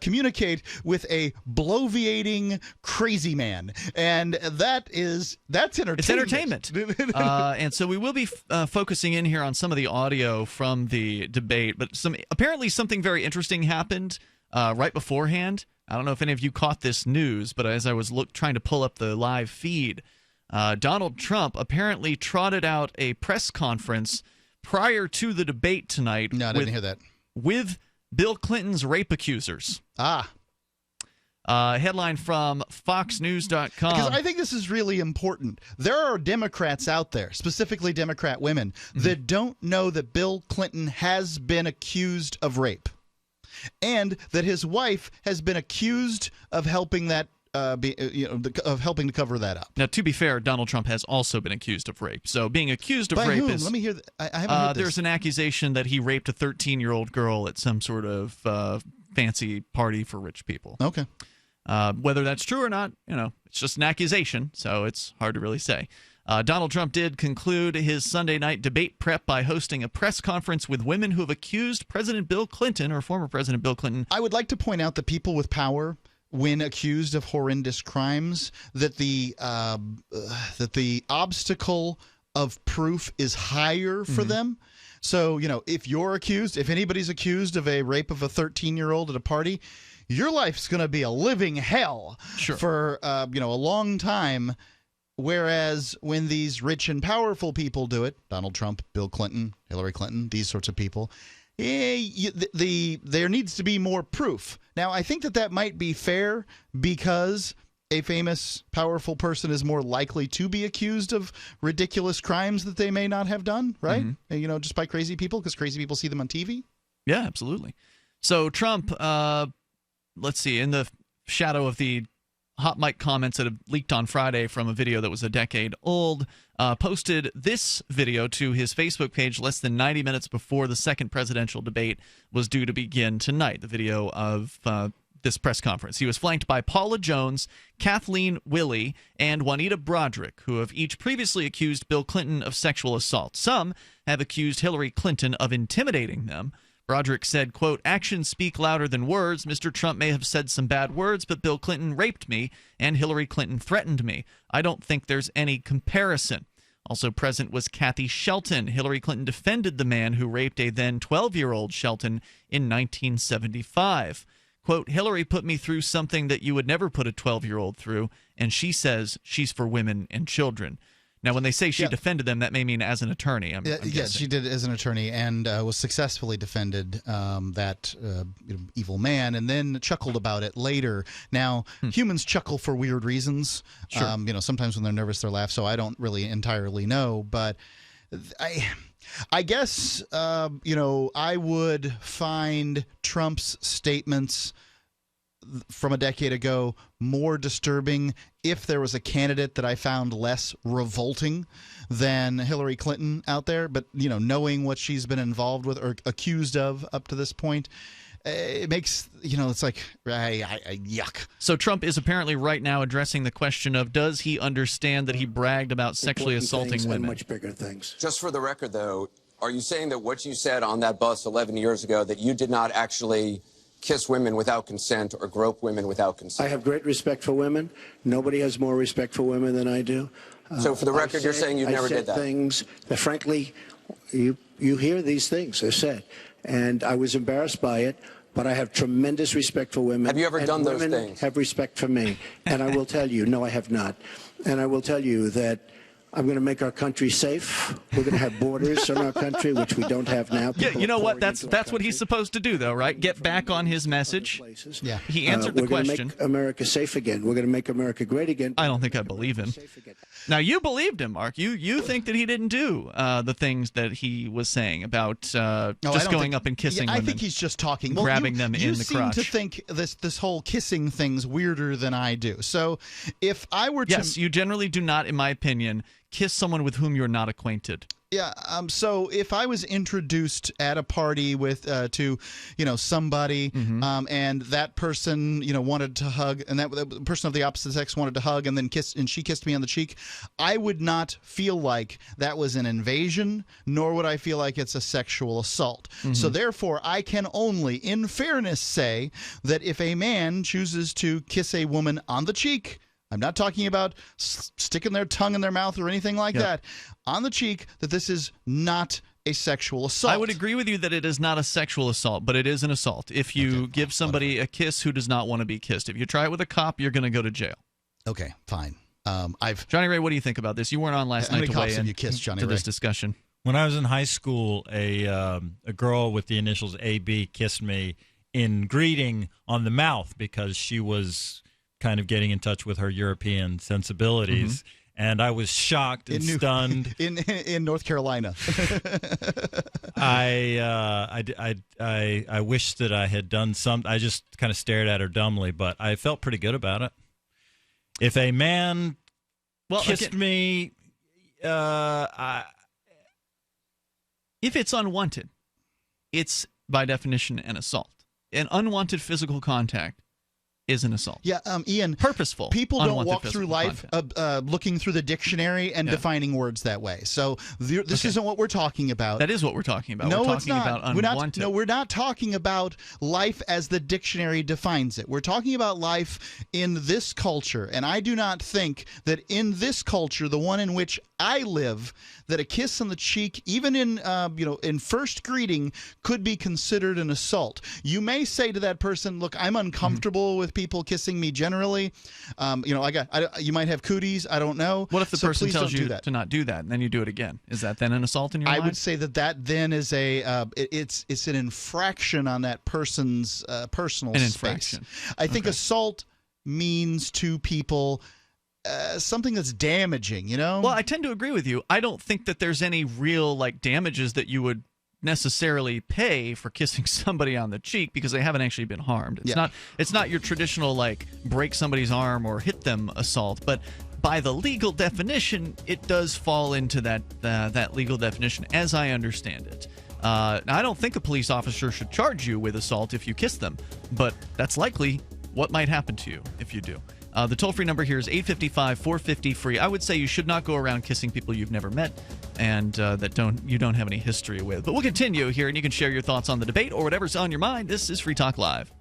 communicate with a bloviating crazy man, and that's entertainment. It's entertainment. And so we will be focusing in here on some of the audio from the debate, but apparently something very interesting happened right beforehand. I don't know if any of you caught this news, but as I was trying to pull up the live feed, Donald Trump apparently trotted out a press conference prior to the debate tonight. No, I didn't hear that. With Bill Clinton's rape accusers. Headline from FoxNews.com. Because I think this is really important. There are Democrats out there, specifically Democrat women, that don't know that Bill Clinton has been accused of rape, and that his wife has been accused of helping that. Of helping to cover that up. Now, to be fair, Donald Trump has also been accused of rape. So, being accused of By rape whom? is. Let me hear. I haven't heard this. There's an accusation that he raped a 13-year-old girl at some sort of fancy party for rich people. Okay. Whether that's true or not, it's just an accusation, so it's hard to really say. Donald Trump did conclude his Sunday night debate prep by hosting a press conference with women who have accused President Bill Clinton, or former President Bill Clinton. I would like to point out that people with power, when accused of horrendous crimes, that the obstacle of proof is higher for them. So, if anybody's accused of a rape of a 13-year-old at a party, your life's going to be a living hell for a long time. Whereas when these rich and powerful people do it, Donald Trump, Bill Clinton, Hillary Clinton, these sorts of people, there needs to be more proof. Now, I think that might be fair because a famous, powerful person is more likely to be accused of ridiculous crimes that they may not have done, right? Just by crazy people, because crazy people see them on TV. Yeah, absolutely. So Trump, let's see, in the shadow of the hot mic comments that have leaked on Friday from a video that was a decade old, posted this video to his Facebook page less than 90 minutes before the second presidential debate was due to begin tonight. The video of this press conference. He was flanked by Paula Jones, Kathleen Willey, and Juanita Broderick, who have each previously accused Bill Clinton of sexual assault. Some have accused Hillary Clinton of intimidating them. Broderick said, quote, "Actions speak louder than words. Mr. Trump may have said some bad words, but Bill Clinton raped me and Hillary Clinton threatened me. I don't think there's any comparison." Also present was Kathy Shelton. Hillary Clinton defended the man who raped a then 12-year-old Shelton in 1975. Quote, "Hillary put me through something that you would never put a 12-year-old through, and she says she's for women and children." Now, when they say she defended them, that may mean as an attorney. I'm yes, she did as an attorney and was successfully defended that evil man, and then chuckled about it later. Now, humans chuckle for weird reasons. Sure. Sometimes when they're nervous, they laugh. So I don't really entirely know, but I guess I would find Trump's statements from a decade ago more disturbing if there was a candidate that I found less revolting than Hillary Clinton out there. But knowing what she's been involved with or accused of up to this point, it makes it's like yuck. So Trump is apparently right now addressing the question of, does he understand that he bragged about sexually assaulting women? Much bigger things. Just for the record, though, are you saying that what you said on that bus 11 years ago, that you did not actually kiss women without consent or grope women without consent? I have great respect for women. Nobody has more respect for women than I do. So for the record, you're saying you never did that? I said things that, frankly, you hear these things are said, and I was embarrassed by it, but I have tremendous respect for women. Have you ever done those things? Women have respect for me, and I will tell you, no, I have not. And I will tell you that I'm going to make our country safe. We're going to have borders in our country, which we don't have now. Yeah, you know what? That's what he's supposed to do, though, right? Get back on his message. Yeah. He answered the question. We're going to make America safe again. We're going to make America great again. I don't think I believe him. Now, you believed him, Mark. You think that he didn't do the things that he was saying about just going up and kissing women. I think he's just talking. Grabbing them in the crotch. You seem to think this whole kissing thing's weirder than I do. So if I were to... Yes, you generally do not, in my opinion, kiss someone with whom you're not acquainted. Yeah. So if I was introduced at a party with to somebody, and that person wanted to hug, and that the person of the opposite sex wanted to hug, and then kiss, and she kissed me on the cheek, I would not feel like that was an invasion, nor would I feel like it's a sexual assault. So therefore, I can only, in fairness, say that if a man chooses to kiss a woman on the cheek, I'm not talking about sticking their tongue in their mouth or anything like that, on the cheek, that this is not a sexual assault. I would agree with you that it is not a sexual assault, but it is an assault. If you give somebody a kiss who does not want to be kissed, if you try it with a cop, you're going to go to jail. Okay, fine. Johnny Ray, what do you think about this? You weren't on last night to weigh in to this discussion. When I was in high school, a girl with the initials AB kissed me in greeting on the mouth because she was kind of getting in touch with her European sensibilities, and I was shocked and stunned. In North Carolina. I wish that I had done some. I just kind of stared at her dumbly, but I felt pretty good about it. If a man kissed me, if it's unwanted, it's by definition an assault. An unwanted physical contact is an assault. Yeah, Ian. Purposeful. People don't walk through life looking through the dictionary and defining words that way. So this isn't what we're talking about. That is what we're talking about. No, we're it's talking not. about unwanted. We're not talking about life as the dictionary defines it. We're talking about life in this culture. And I do not think that in this culture, the one in which I live, that a kiss on the cheek, even in first greeting, could be considered an assault. You may say to that person, "Look, I'm uncomfortable with people kissing me generally. You might have cooties. I don't know." What if the person tells you to not do that, and then you do it again? Is that then an assault in your mind? I would say that then is it's an infraction on that person's personal space. Infraction. I think assault means to people something that's damaging, Well, I tend to agree with you. I don't think that there's any real damages that you would necessarily pay for kissing somebody on the cheek because they haven't actually been harmed. It's not your traditional like break somebody's arm or hit them assault, but by the legal definition, it does fall into that legal definition as I understand it. Now, I don't think a police officer should charge you with assault if you kiss them, but that's likely what might happen to you if you do. The toll-free number here is 855-450-FREE. I would say you should not go around kissing people you've never met and you don't have any history with. But we'll continue here, and you can share your thoughts on the debate or whatever's on your mind. This is Free Talk Live.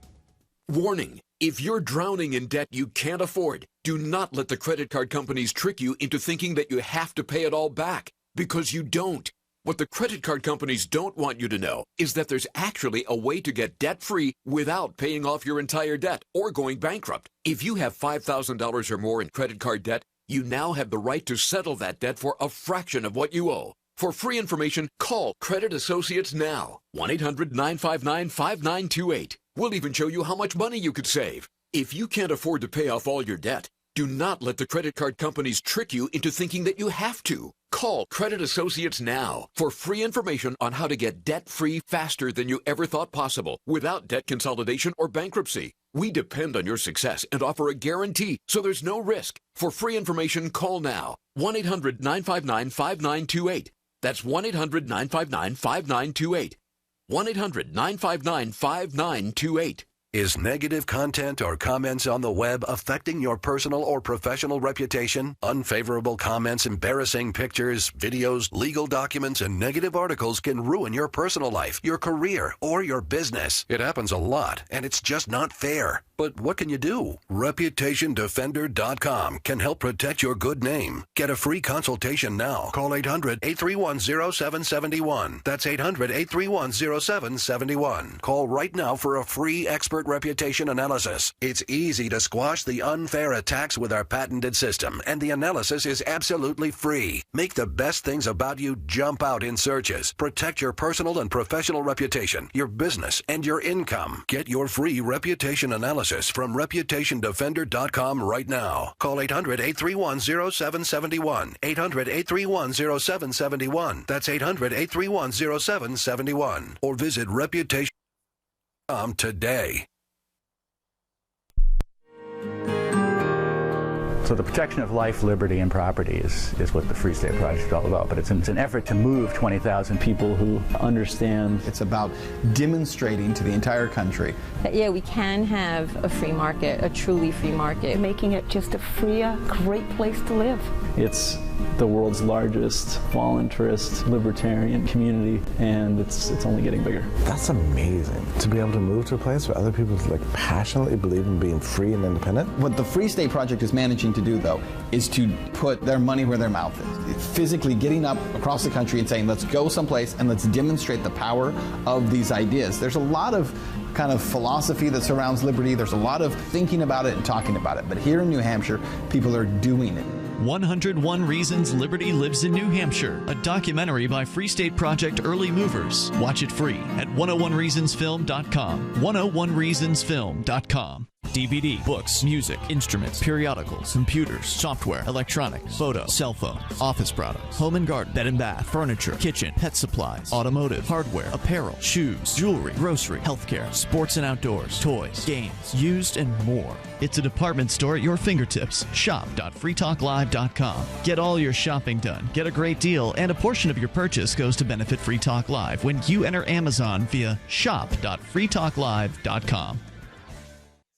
Warning. If you're drowning in debt you can't afford, do not let the credit card companies trick you into thinking that you have to pay it all back, because you don't. What the credit card companies don't want you to know is that there's actually a way to get debt-free without paying off your entire debt or going bankrupt. If you have $5,000 or more in credit card debt, you now have the right to settle that debt for a fraction of what you owe. For free information, call Credit Associates now. 1-800-959-5928. We'll even show you how much money you could save. If you can't afford to pay off all your debt, do not let the credit card companies trick you into thinking that you have to. Call Credit Associates now for free information on how to get debt-free faster than you ever thought possible without debt consolidation or bankruptcy. We depend on your success and offer a guarantee, so there's no risk. For free information, call now. 1-800-959-5928. That's 1-800-959-5928. 1-800-959-5928. Is negative content or comments on the web affecting your personal or professional reputation? Unfavorable comments, embarrassing pictures, videos, legal documents, and negative articles can ruin your personal life, your career, or your business. It happens a lot, and it's just not fair. But what can you do? ReputationDefender.com can help protect your good name. Get a free consultation now. Call 800-831-0771. That's 800-831-0771. Call right now for a free expert reputation analysis. It's easy to squash the unfair attacks with our patented system, and the analysis is absolutely free. Make the best things about you jump out in searches. Protect your personal and professional reputation, your business, and your income. Get your free reputation analysis from ReputationDefender.com right now. Call 800-831-0771. 800-831-0771. That's 800-831-0771. Or visit Reputation.com today. So the protection of life, liberty, and property is what the Free State Project is all about. But it's an effort to move 20,000 people who understand. It's about demonstrating to the entire country that, yeah, we can have a free market, a truly free market. Making it just a freer, great place to live. It's the world's largest voluntarist libertarian community, and it's only getting bigger. That's amazing, to be able to move to a place where other people passionately believe in being free and independent. What the Free State Project is managing to do, though, is to put their money where their mouth is. It's physically getting up across the country and saying, let's go someplace and let's demonstrate the power of these ideas. There's a lot of kind of philosophy that surrounds liberty. There's a lot of thinking about it and talking about it. But here in New Hampshire, people are doing it. 101 Reasons Liberty Lives in New Hampshire, a documentary by Free State Project Early Movers. Watch it free at 101reasonsfilm.com. 101reasonsfilm.com. DVD, books, music, instruments, periodicals, computers, software, electronics, photo, cell phones, office products, home and garden, bed and bath, furniture, kitchen, pet supplies, automotive, hardware, apparel, shoes, jewelry, grocery, healthcare, sports and outdoors, toys, games, used, and more. It's a department store at your fingertips. Shop.freetalklive.com. Get all your shopping done, get a great deal, and a portion of your purchase goes to benefit Free Talk Live when you enter Amazon via shop.freetalklive.com.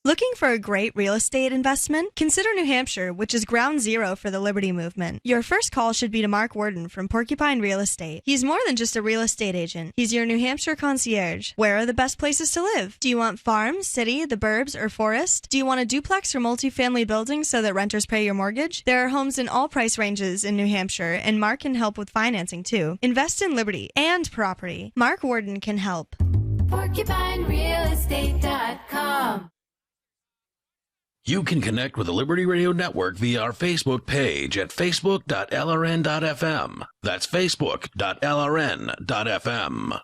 Looking for a great real estate investment? Consider New Hampshire, which is ground zero for the Liberty Movement. Your first call should be to Mark Worden from Porcupine Real Estate. He's more than just a real estate agent. He's your New Hampshire concierge. Where are the best places to live? Do you want farm, city, the burbs, or forest? Do you want a duplex or multifamily building so that renters pay your mortgage? There are homes in all price ranges in New Hampshire, and Mark can help with financing too. Invest in liberty and property. Mark Worden can help. PorcupineRealEstate.com. You can connect with the Liberty Radio Network via our Facebook page at facebook.lrn.fm. That's facebook.lrn.fm.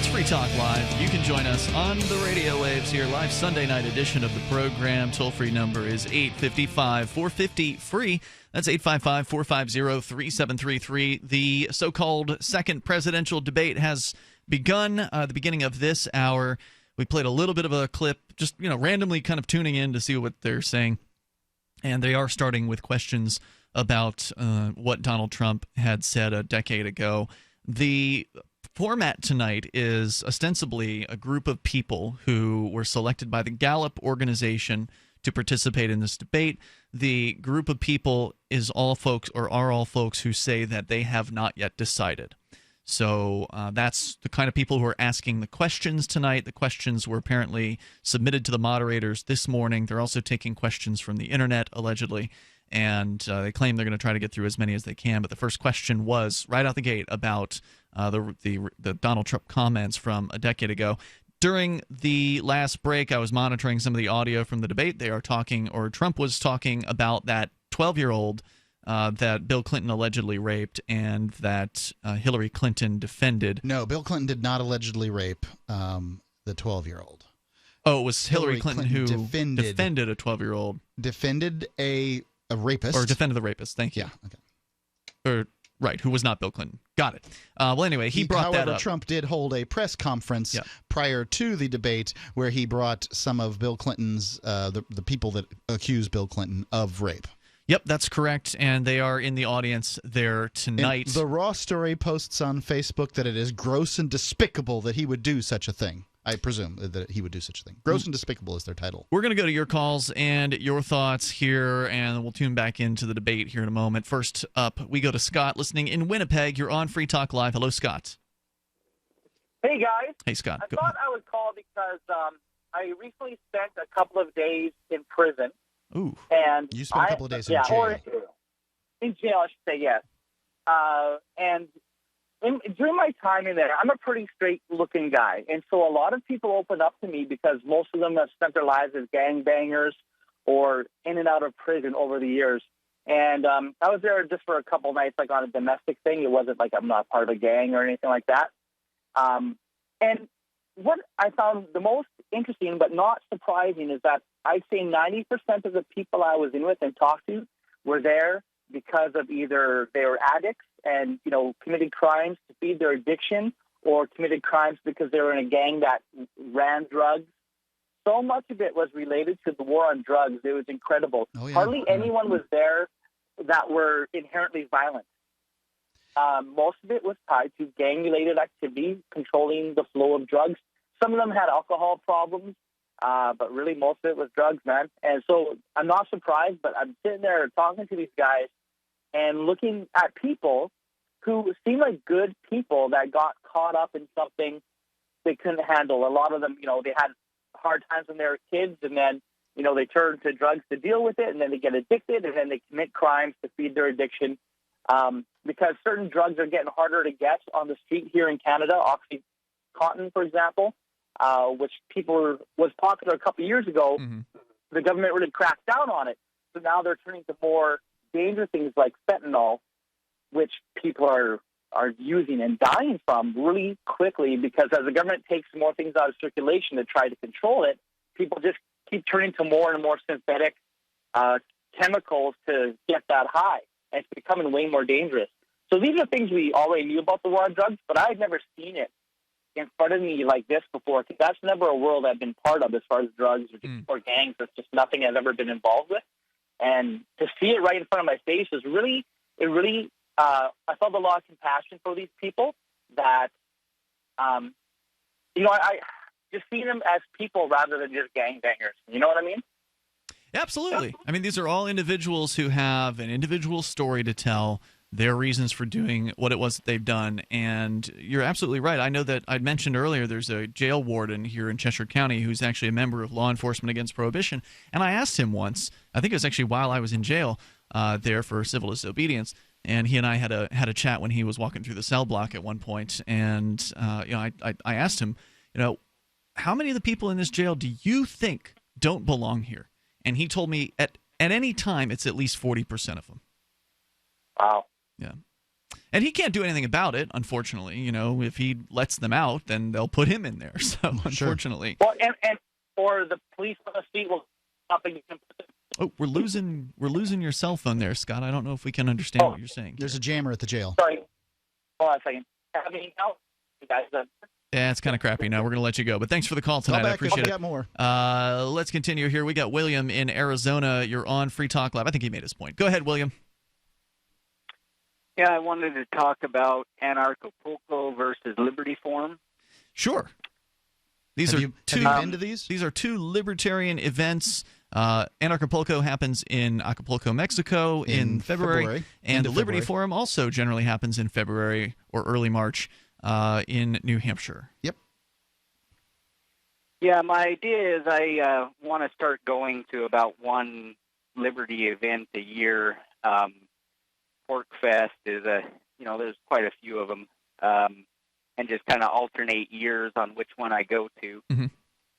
It's Free Talk Live. You can join us on the radio waves here, live Sunday night edition of the program. Toll-free number is 855-450-FREE. That's 855-450-3733. The so-called second presidential debate has begun. The beginning of this hour, we played a little bit of a clip, just randomly kind of tuning in to see what they're saying. And they are starting with questions about what Donald Trump had said a decade ago. The format tonight is ostensibly a group of people who were selected by the Gallup organization to participate in this debate. The group of people is all folks, or are all folks, who say that they have not yet decided. So that's the kind of people who are asking the questions tonight. The questions were apparently submitted to the moderators this morning. They're also taking questions from the internet, allegedly, and they claim they're going to try to get through as many as they can. But the first question was right out the gate about the Donald Trump comments from a decade ago. During the last break, I was monitoring some of the audio from the debate. They are talking, or Trump was talking about that 12-year-old that Bill Clinton allegedly raped and that Hillary Clinton defended. No, Bill Clinton did not allegedly rape the 12-year-old. Oh, it was Hillary Clinton who defended a 12-year-old. Defended a rapist. Or defended the rapist, thank you. Yeah, okay. Right, who was not Bill Clinton. Got it. Well, anyway, he brought that up. However, Trump did hold a press conference prior to the debate where he brought some of Bill Clinton's, the people that accuse Bill Clinton of rape. Yep, that's correct, and they are in the audience there tonight. And the Raw Story posts on Facebook that it is gross and despicable that he would do such a thing. I presume that he would do such a thing. Gross and Despicable is their title. We're going to go to your calls and your thoughts here, and we'll tune back into the debate here in a moment. First up, we go to Scott listening in Winnipeg. You're on Free Talk Live. Hello, Scott. Hey, guys. Hey, Scott. I thought I would call because I recently spent a couple of days in prison. Ooh. And you spent a couple of days in jail. Or in jail, I should say, yes. And during my time in there, I'm a pretty straight-looking guy, and so a lot of people open up to me because most of them have spent their lives as gangbangers or in and out of prison over the years. And I was there just for a couple nights, like on a domestic thing. It wasn't like I'm not part of a gang or anything like that. And what I found the most interesting but not surprising is that I'd say 90% of the people I was in with and talked to were there because of either they were addicts and, committed crimes to feed their addiction, or committed crimes because they were in a gang that ran drugs. So much of it was related to the war on drugs. It was incredible. Oh, yeah. Hardly anyone was there that were inherently violent. Most of it was tied to gang-related activity, controlling the flow of drugs. Some of them had alcohol problems, but really most of it was drugs, man. And so I'm not surprised, but I'm sitting there talking to these guys and looking at people who seem like good people that got caught up in something they couldn't handle. A lot of them, they had hard times when they were kids, and then, they turn to drugs to deal with it, and then they get addicted, and then they commit crimes to feed their addiction. Because certain drugs are getting harder to get on the street here in Canada. OxyContin, for example, which was popular a couple of years ago. Mm-hmm. The government really cracked down on it. So now they're turning to more dangerous things like fentanyl, which people are using and dying from really quickly, because as the government takes more things out of circulation to try to control it, people just keep turning to more and more synthetic chemicals to get that high. And it's becoming way more dangerous. So these are things we already knew about the war on drugs, but I had never seen it in front of me like this before, because that's never a world I've been part of as far as drugs or gangs. That's just nothing I've ever been involved with. And to see it right in front of my face was really, I felt a lot of compassion for these people that, I just see them as people rather than just gangbangers. You know what I mean? Absolutely. I mean, these are all individuals who have an individual story to tell, their reasons for doing what it was that they've done. And you're absolutely right. I know that I'd mentioned earlier there's a jail warden here in Cheshire County who's actually a member of Law Enforcement Against Prohibition. And I asked him once, I think it was actually while I was in jail there for civil disobedience, and he and I had a chat when he was walking through the cell block at one point. And I asked him, how many of the people in this jail do you think don't belong here? And he told me at any time it's at least 40% of them. Wow. Yeah. And he can't do anything about it, unfortunately. You know, if he lets them out, then they'll put him in there. So, unfortunately. Well, and or the police on the street will stop and Oh, we're losing your cell phone there, Scott. I don't know if we can understand what you're saying. There's a jammer at the jail. Sorry. Hold on a second. Have me now? You guys Yeah, it's kind of crappy now. We're going to let you go. But thanks for the call tonight. I appreciate it. Got more. Let's continue here. We got William in Arizona. You're on Free Talk Live. I think he made his point. Go ahead, William. Yeah, I wanted to talk about Anarchapulco versus Liberty Forum. Sure. Have you been to these? These are two libertarian events. Anarchapulco happens in Acapulco, Mexico in February. And the Liberty Forum also generally happens in February or early March in New Hampshire. Yep. Yeah, my idea is I want to start going to about one Liberty event a year. Pork Fest is there's quite a few of them, and just kind of alternate years on which one I go to. Mm-hmm.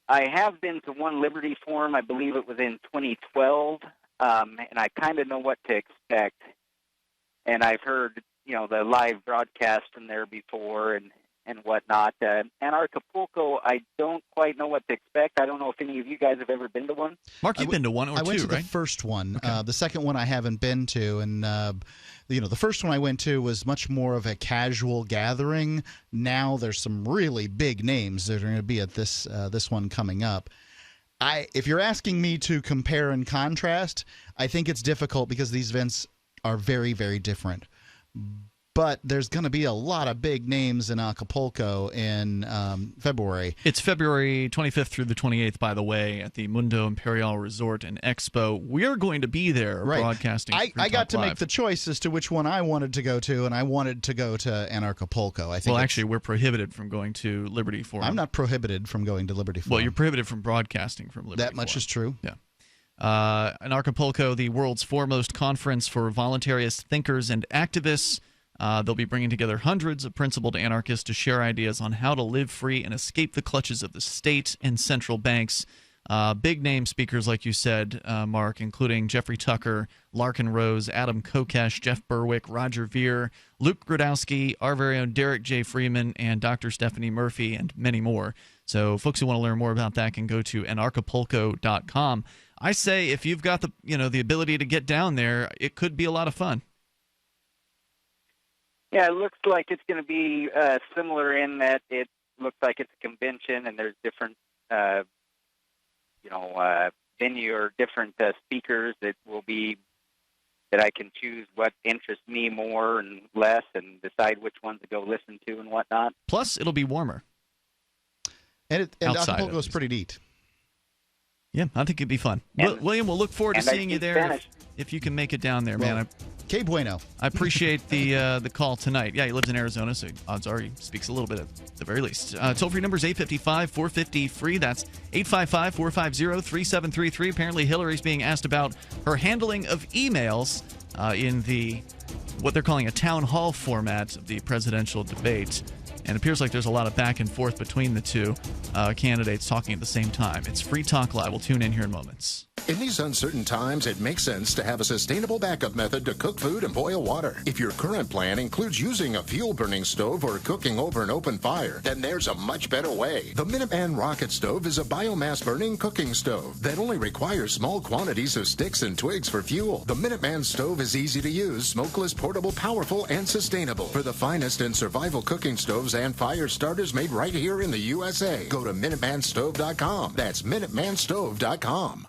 I have been to one Liberty Forum, I believe it was in 2012, and I kind of know what to expect. And I've heard, the live broadcast from there before and whatnot. Anarchapulco, I don't quite know what to expect. I don't know if any of you guys have ever been to one. Mark, you've been to one or two, right? I went to the first one. Okay. The second one I haven't been to, and the first one I went to was much more of a casual gathering. Now there's some really big names that are going to be at this one coming up. If you're asking me to compare and contrast, I think it's difficult because these events are very, very different. But there's going to be a lot of big names in Acapulco in February. It's February 25th through the 28th, by the way, at the Mundo Imperial Resort and Expo. We're going to be there broadcasting. I got to make the choice as to which one I wanted to go to, and I wanted to go to Anarchapulco. Actually, we're prohibited from going to Liberty Forum. I'm not prohibited from going to Liberty Forum. Well, you're prohibited from broadcasting from Liberty Forum. That much is true. Yeah. Anarchapulco, the world's foremost conference for voluntarist thinkers and activists. They'll be bringing together hundreds of principled anarchists to share ideas on how to live free and escape the clutches of the state and central banks. Big name speakers, like you said, Mark, including Jeffrey Tucker, Larkin Rose, Adam Kokesh, Jeff Berwick, Roger Ver, Luke Grudowski, our very own Derek J. Freeman, and Dr. Stephanie Murphy, and many more. So folks who want to learn more about that can go to anarchapulco.com. I say if you've got the ability to get down there, it could be a lot of fun. Yeah, it looks like it's going to be similar in that it looks like it's a convention and there's different, venue or different speakers that I can choose what interests me more and less and decide which ones to go listen to and whatnot. Plus, it'll be warmer. And Acapulco is pretty neat. Yeah, I think it'd be fun. William, we'll look forward to seeing you there if you can make it down there, man. Que bueno. I appreciate the call tonight. Yeah, he lives in Arizona, so odds are he speaks a little bit at the very least. Toll-free number is 855-450-FREE. That's 855-450-3733. Apparently, Hillary's being asked about her handling of emails in what they're calling a town hall format of the presidential debate. And it appears like there's a lot of back and forth between the two candidates talking at the same time. It's Free Talk Live. We'll tune in here in moments. In these uncertain times, it makes sense to have a sustainable backup method to cook food and boil water. If your current plan includes using a fuel-burning stove or cooking over an open fire, then there's a much better way. The Minuteman Rocket Stove is a biomass-burning cooking stove that only requires small quantities of sticks and twigs for fuel. The Minuteman Stove is easy to use, smokeless, portable, powerful, and sustainable. For the finest in survival cooking stoves and fire starters made right here in the USA, go to MinutemanStove.com. That's MinutemanStove.com.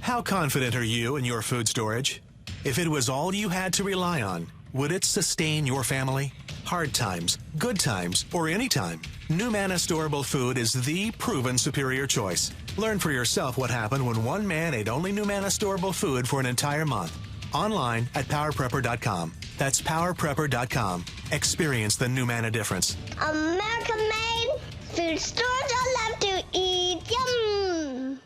How confident are you in your food storage? If it was all you had to rely on, would it sustain your family? Hard times, good times, or any time, NuManna Storable Food is the proven superior choice. Learn for yourself what happened when one man ate only NuManna Storable Food for an entire month. Online at PowerPrepper.com. That's PowerPrepper.com. Experience the NuManna difference. American-made food stores I love to eat. Yum!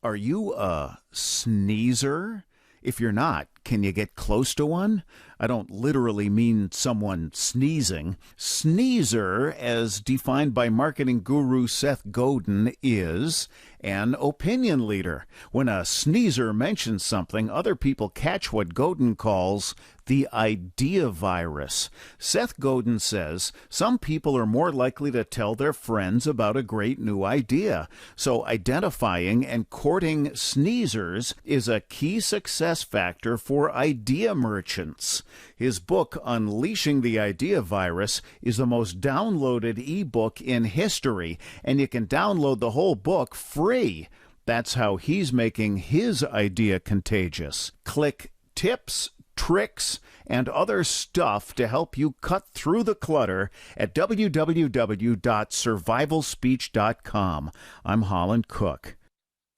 Are you a sneezer? If you're not, can you get close to one? I don't literally mean someone sneezing. Sneezer, as defined by marketing guru Seth Godin, is an opinion leader. When a sneezer mentions something, other people catch what Godin calls the idea virus. Seth Godin says some people are more likely to tell their friends about a great new idea. So identifying and courting sneezers is a key success factor for idea merchants. His book, Unleashing the Idea Virus, is the most downloaded ebook in history, and you can download the whole book free. That's how he's making his idea contagious. Click tips, tricks, and other stuff to help you cut through the clutter at www.survivalspeech.com. I'm Holland Cook.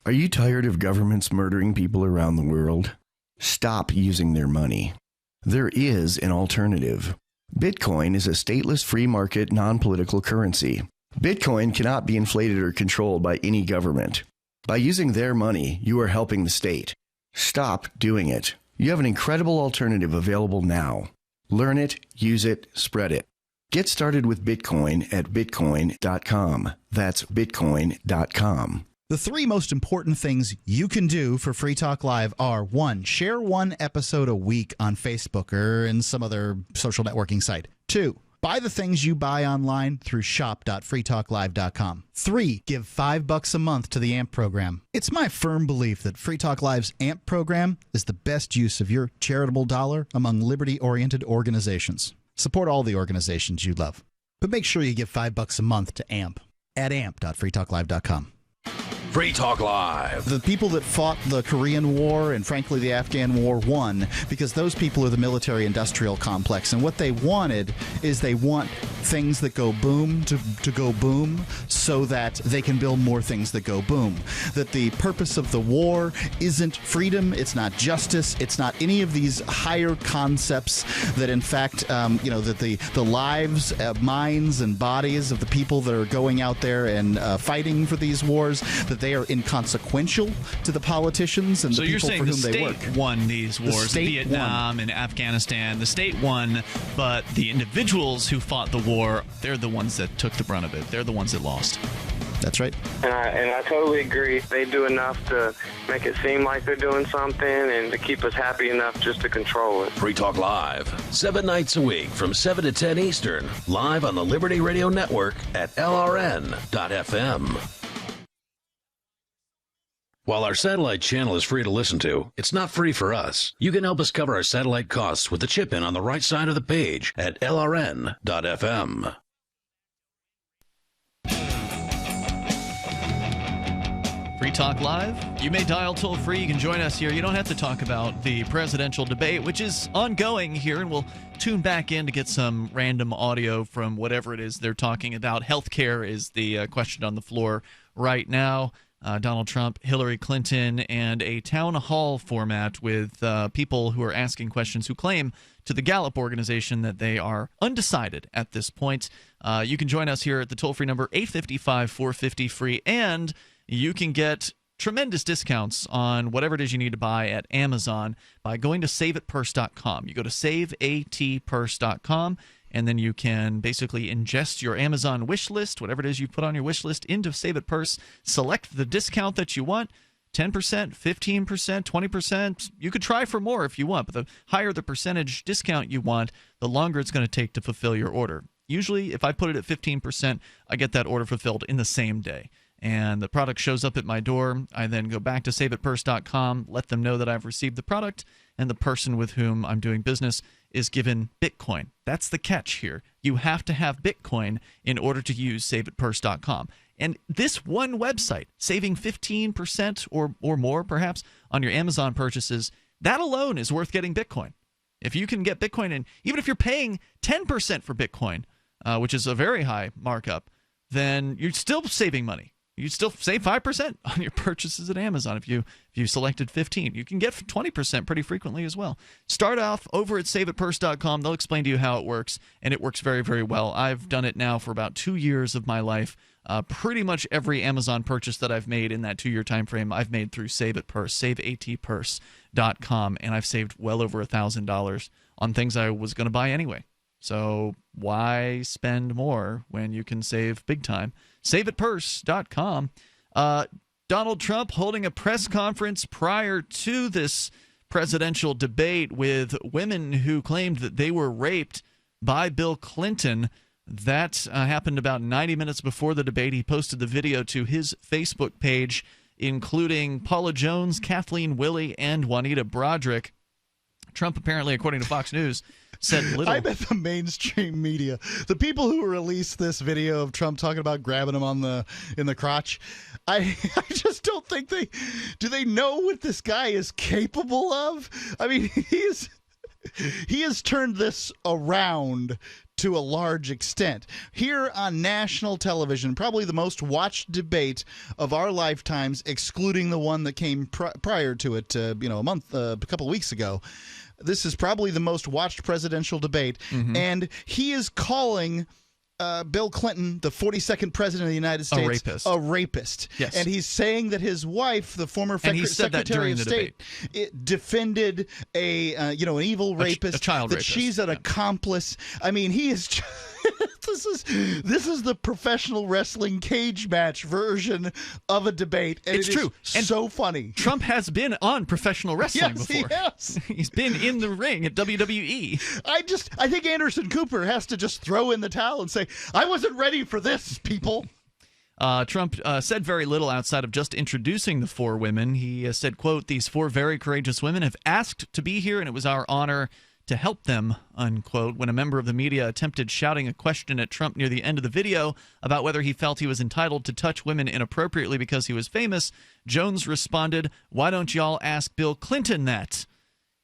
Are you tired of governments murdering people around the world? Stop using their money. There is an alternative. Bitcoin is a stateless free market non-political currency. Bitcoin cannot be inflated or controlled by any government. By using their money, you are helping the state. Stop doing it. You have an incredible alternative available now. Learn it, use it, spread it. Get started with Bitcoin at bitcoin.com. That's bitcoin.com. The three most important things you can do for Free Talk Live are: 1, share one episode a week on Facebook or in some other social networking site. 2, buy the things you buy online through shop.freetalklive.com. 3, give $5 a month to the AMP program. It's my firm belief that Free Talk Live's AMP program is the best use of your charitable dollar among liberty-oriented organizations. Support all the organizations you love, but make sure you give $5 a month to AMP at amp.freetalklive.com. Free Talk Live. The people that fought the Korean War and, frankly, the Afghan War won because those people are the military-industrial complex. And what they wanted is they want things that go boom to go boom so that they can build more things that go boom. That the purpose of the war isn't freedom, it's not justice, it's not any of these higher concepts that, in fact, that the lives, minds, and bodies of the people that are going out there and fighting for these wars, that they are inconsequential to the politicians and so the people for whom they work. So you're saying the state won these wars, Vietnam and Afghanistan. The state won, but the individuals who fought the war, they're the ones that took the brunt of it. They're the ones that lost. That's right. And I totally agree. They do enough to make it seem like they're doing something and to keep us happy enough just to control it. Free Talk Live, 7 nights a week from 7 to 10 Eastern, live on the Liberty Radio Network at LRN.FM. While our satellite channel is free to listen to, it's not free for us. You can help us cover our satellite costs with the chip in on the right side of the page at LRN.FM. Free Talk Live. You may dial toll free. You can join us here. You don't have to talk about the presidential debate, which is ongoing here, and we'll tune back in to get some random audio from whatever it is they're talking about. Healthcare is the question on the floor right now. Donald Trump, Hillary Clinton, and a town hall format with people who are asking questions who claim to the Gallup organization that they are undecided at this point. You can join us here at the toll-free number 855-450-FREE, and you can get tremendous discounts on whatever it is you need to buy at Amazon by going to saveatpurse.com. You go to saveatpurse.com, and then you can basically ingest your Amazon wish list, whatever it is you put on your wish list, into Save It Purse. Select the discount that you want, 10%, 15%, 20%. You could try for more if you want, but the higher the percentage discount you want, the longer it's going to take to fulfill your order. Usually, if I put it at 15%, I get that order fulfilled in the same day. And the product shows up at my door. I then go back to saveitpurse.com, let them know that I've received the product, and the person with whom I'm doing business is given Bitcoin. That's the catch here. You have to have Bitcoin in order to use saveitpurse.com. And this one website, saving 15% or more perhaps on your Amazon purchases, that alone is worth getting Bitcoin. If you can get Bitcoin, and even if you're paying 10% for Bitcoin, which is a very high markup, then you're still saving money. You still save 5% on your purchases at Amazon if you selected 15. You can get 20% pretty frequently as well. Start off over at saveitpurse.com. They'll explain to you how it works, and it works very, very well. I've done it now for about 2 years of my life. Pretty much every Amazon purchase that I've made in that 2-year time frame, I've made through Save It Purse, saveatpurse.com, and I've saved well over $1,000 on things I was going to buy anyway. So why spend more when you can save big time? SaveItPurse.com. Donald Trump holding a press conference prior to this presidential debate with women who claimed that they were raped by Bill Clinton. That happened about 90 minutes before the debate. He posted the video to his Facebook page, including Paula Jones, Kathleen Willey, and Juanita Broderick. Trump apparently, according to Fox News, said little. I bet the mainstream media, the people who released this video of Trump talking about grabbing him in the crotch, I just don't think they know what this guy is capable of. I mean, he has turned this around to a large extent. Here on national television, probably the most watched debate of our lifetimes, excluding the one that came prior to it, a couple of weeks ago. This is probably the most watched presidential debate, and he is calling Bill Clinton, the 42nd president of the United States, a rapist. Yes. And he's saying that his wife, the former Secretary of State, defended an evil rapist, a child that rapist. She's an accomplice. I mean, he is this is the professional wrestling cage match version of a debate. And it's true. And so funny. Trump has been on professional wrestling yes, before. He has. He's been in the ring at WWE. I think Anderson Cooper has to just throw in the towel and say, I wasn't ready for this, people. Trump said very little outside of just introducing the four women. He said, quote, "These four very courageous women have asked to be here, and it was our honor to help them," unquote. When a member of the media attempted shouting a question at Trump near the end of the video about whether he felt he was entitled to touch women inappropriately because he was famous, Jones responded, "Why don't y'all ask Bill Clinton that?"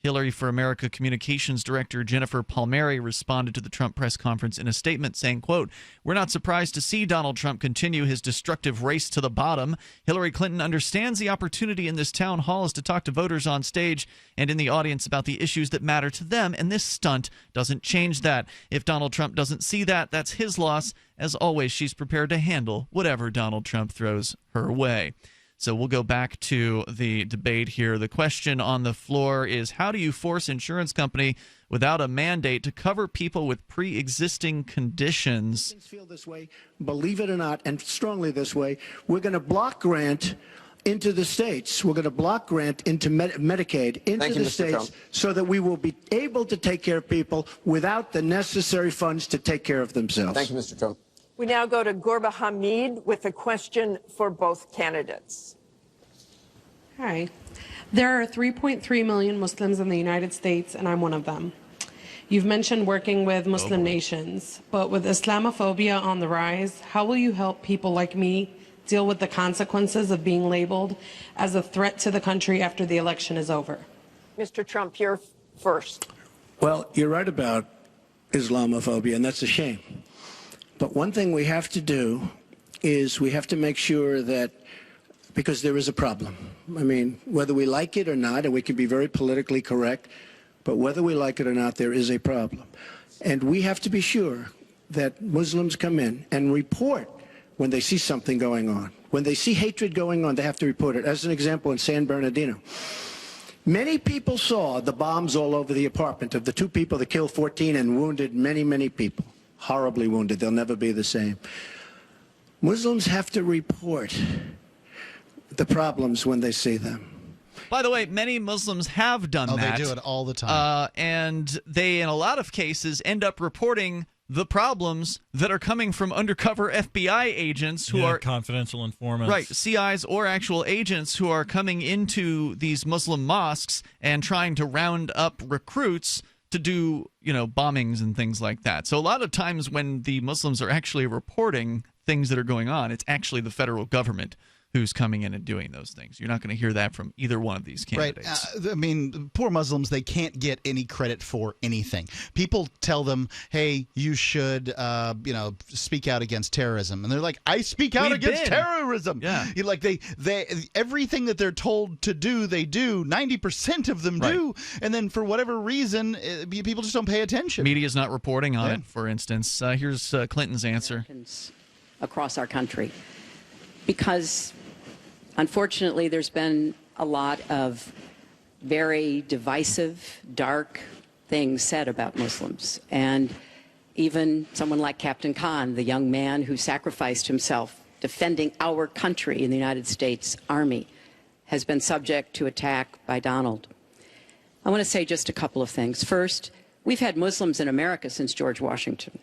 Hillary for America Communications Director Jennifer Palmieri responded to the Trump press conference in a statement saying, quote, "We're not surprised to see Donald Trump continue his destructive race to the bottom. Hillary Clinton understands the opportunity in this town hall is to talk to voters on stage and in the audience about the issues that matter to them, and this stunt doesn't change that. If Donald Trump doesn't see that, that's his loss. As always, she's prepared to handle whatever Donald Trump throws her way." So we'll go back to the debate here. The question on the floor is, how do you force insurance company without a mandate to cover people with pre-existing conditions? Feel this way, believe it or not, and strongly this way. We're going to block grant into the states. We're going to block grant into Medicaid into the states so that we will be able to take care of people without the necessary funds to take care of themselves. Thank you, Mr. Trump. We now go to Gorba Hamid with a question for both candidates. Hi. There are 3.3 million Muslims in the United States, and I'm one of them. You've mentioned working with Muslim nations, but with Islamophobia on the rise, how will you help people like me deal with the consequences of being labeled as a threat to the country after the election is over? Mr. Trump, you're first. Well, you're right about Islamophobia, and that's a shame. But one thing we have to do is we have to make sure that, because there is a problem. I mean, whether we like it or not, and we can be very politically correct, but whether we like it or not, there is a problem. And we have to be sure that Muslims come in and report when they see something going on. When they see hatred going on, they have to report it. As an example, in San Bernardino, many people saw the bombs all over the apartment of the two people that killed 14 and wounded many, many people. Horribly wounded. They'll never be the same. Muslims have to report the problems when they see them. By the way, many Muslims have done that. They do it all the time. And they, in a lot of cases, end up reporting the problems that are coming from undercover FBI agents who are confidential informants. Right, CIs or actual agents who are coming into these Muslim mosques and trying to round up recruits to do, bombings and things like that. So a lot of times when the Muslims are actually reporting things that are going on, it's actually the federal government who's coming in and doing those things. You're not going to hear that from either one of these candidates. Right. I mean, poor Muslims, they can't get any credit for anything. People tell them, hey, you should, speak out against terrorism. And they're like, I speak out against terrorism. Yeah. They everything that they're told to do, they do. 90% of them do. And then for whatever reason, people just don't pay attention. Media's not reporting on it, for instance. Here's Clinton's answer. Across our country. Because unfortunately, there's been a lot of very divisive, dark things said about Muslims. And even someone like Captain Khan, the young man who sacrificed himself defending our country in the United States Army, has been subject to attack by Donald. I want to say just a couple of things. First, we've had Muslims in America since George Washington.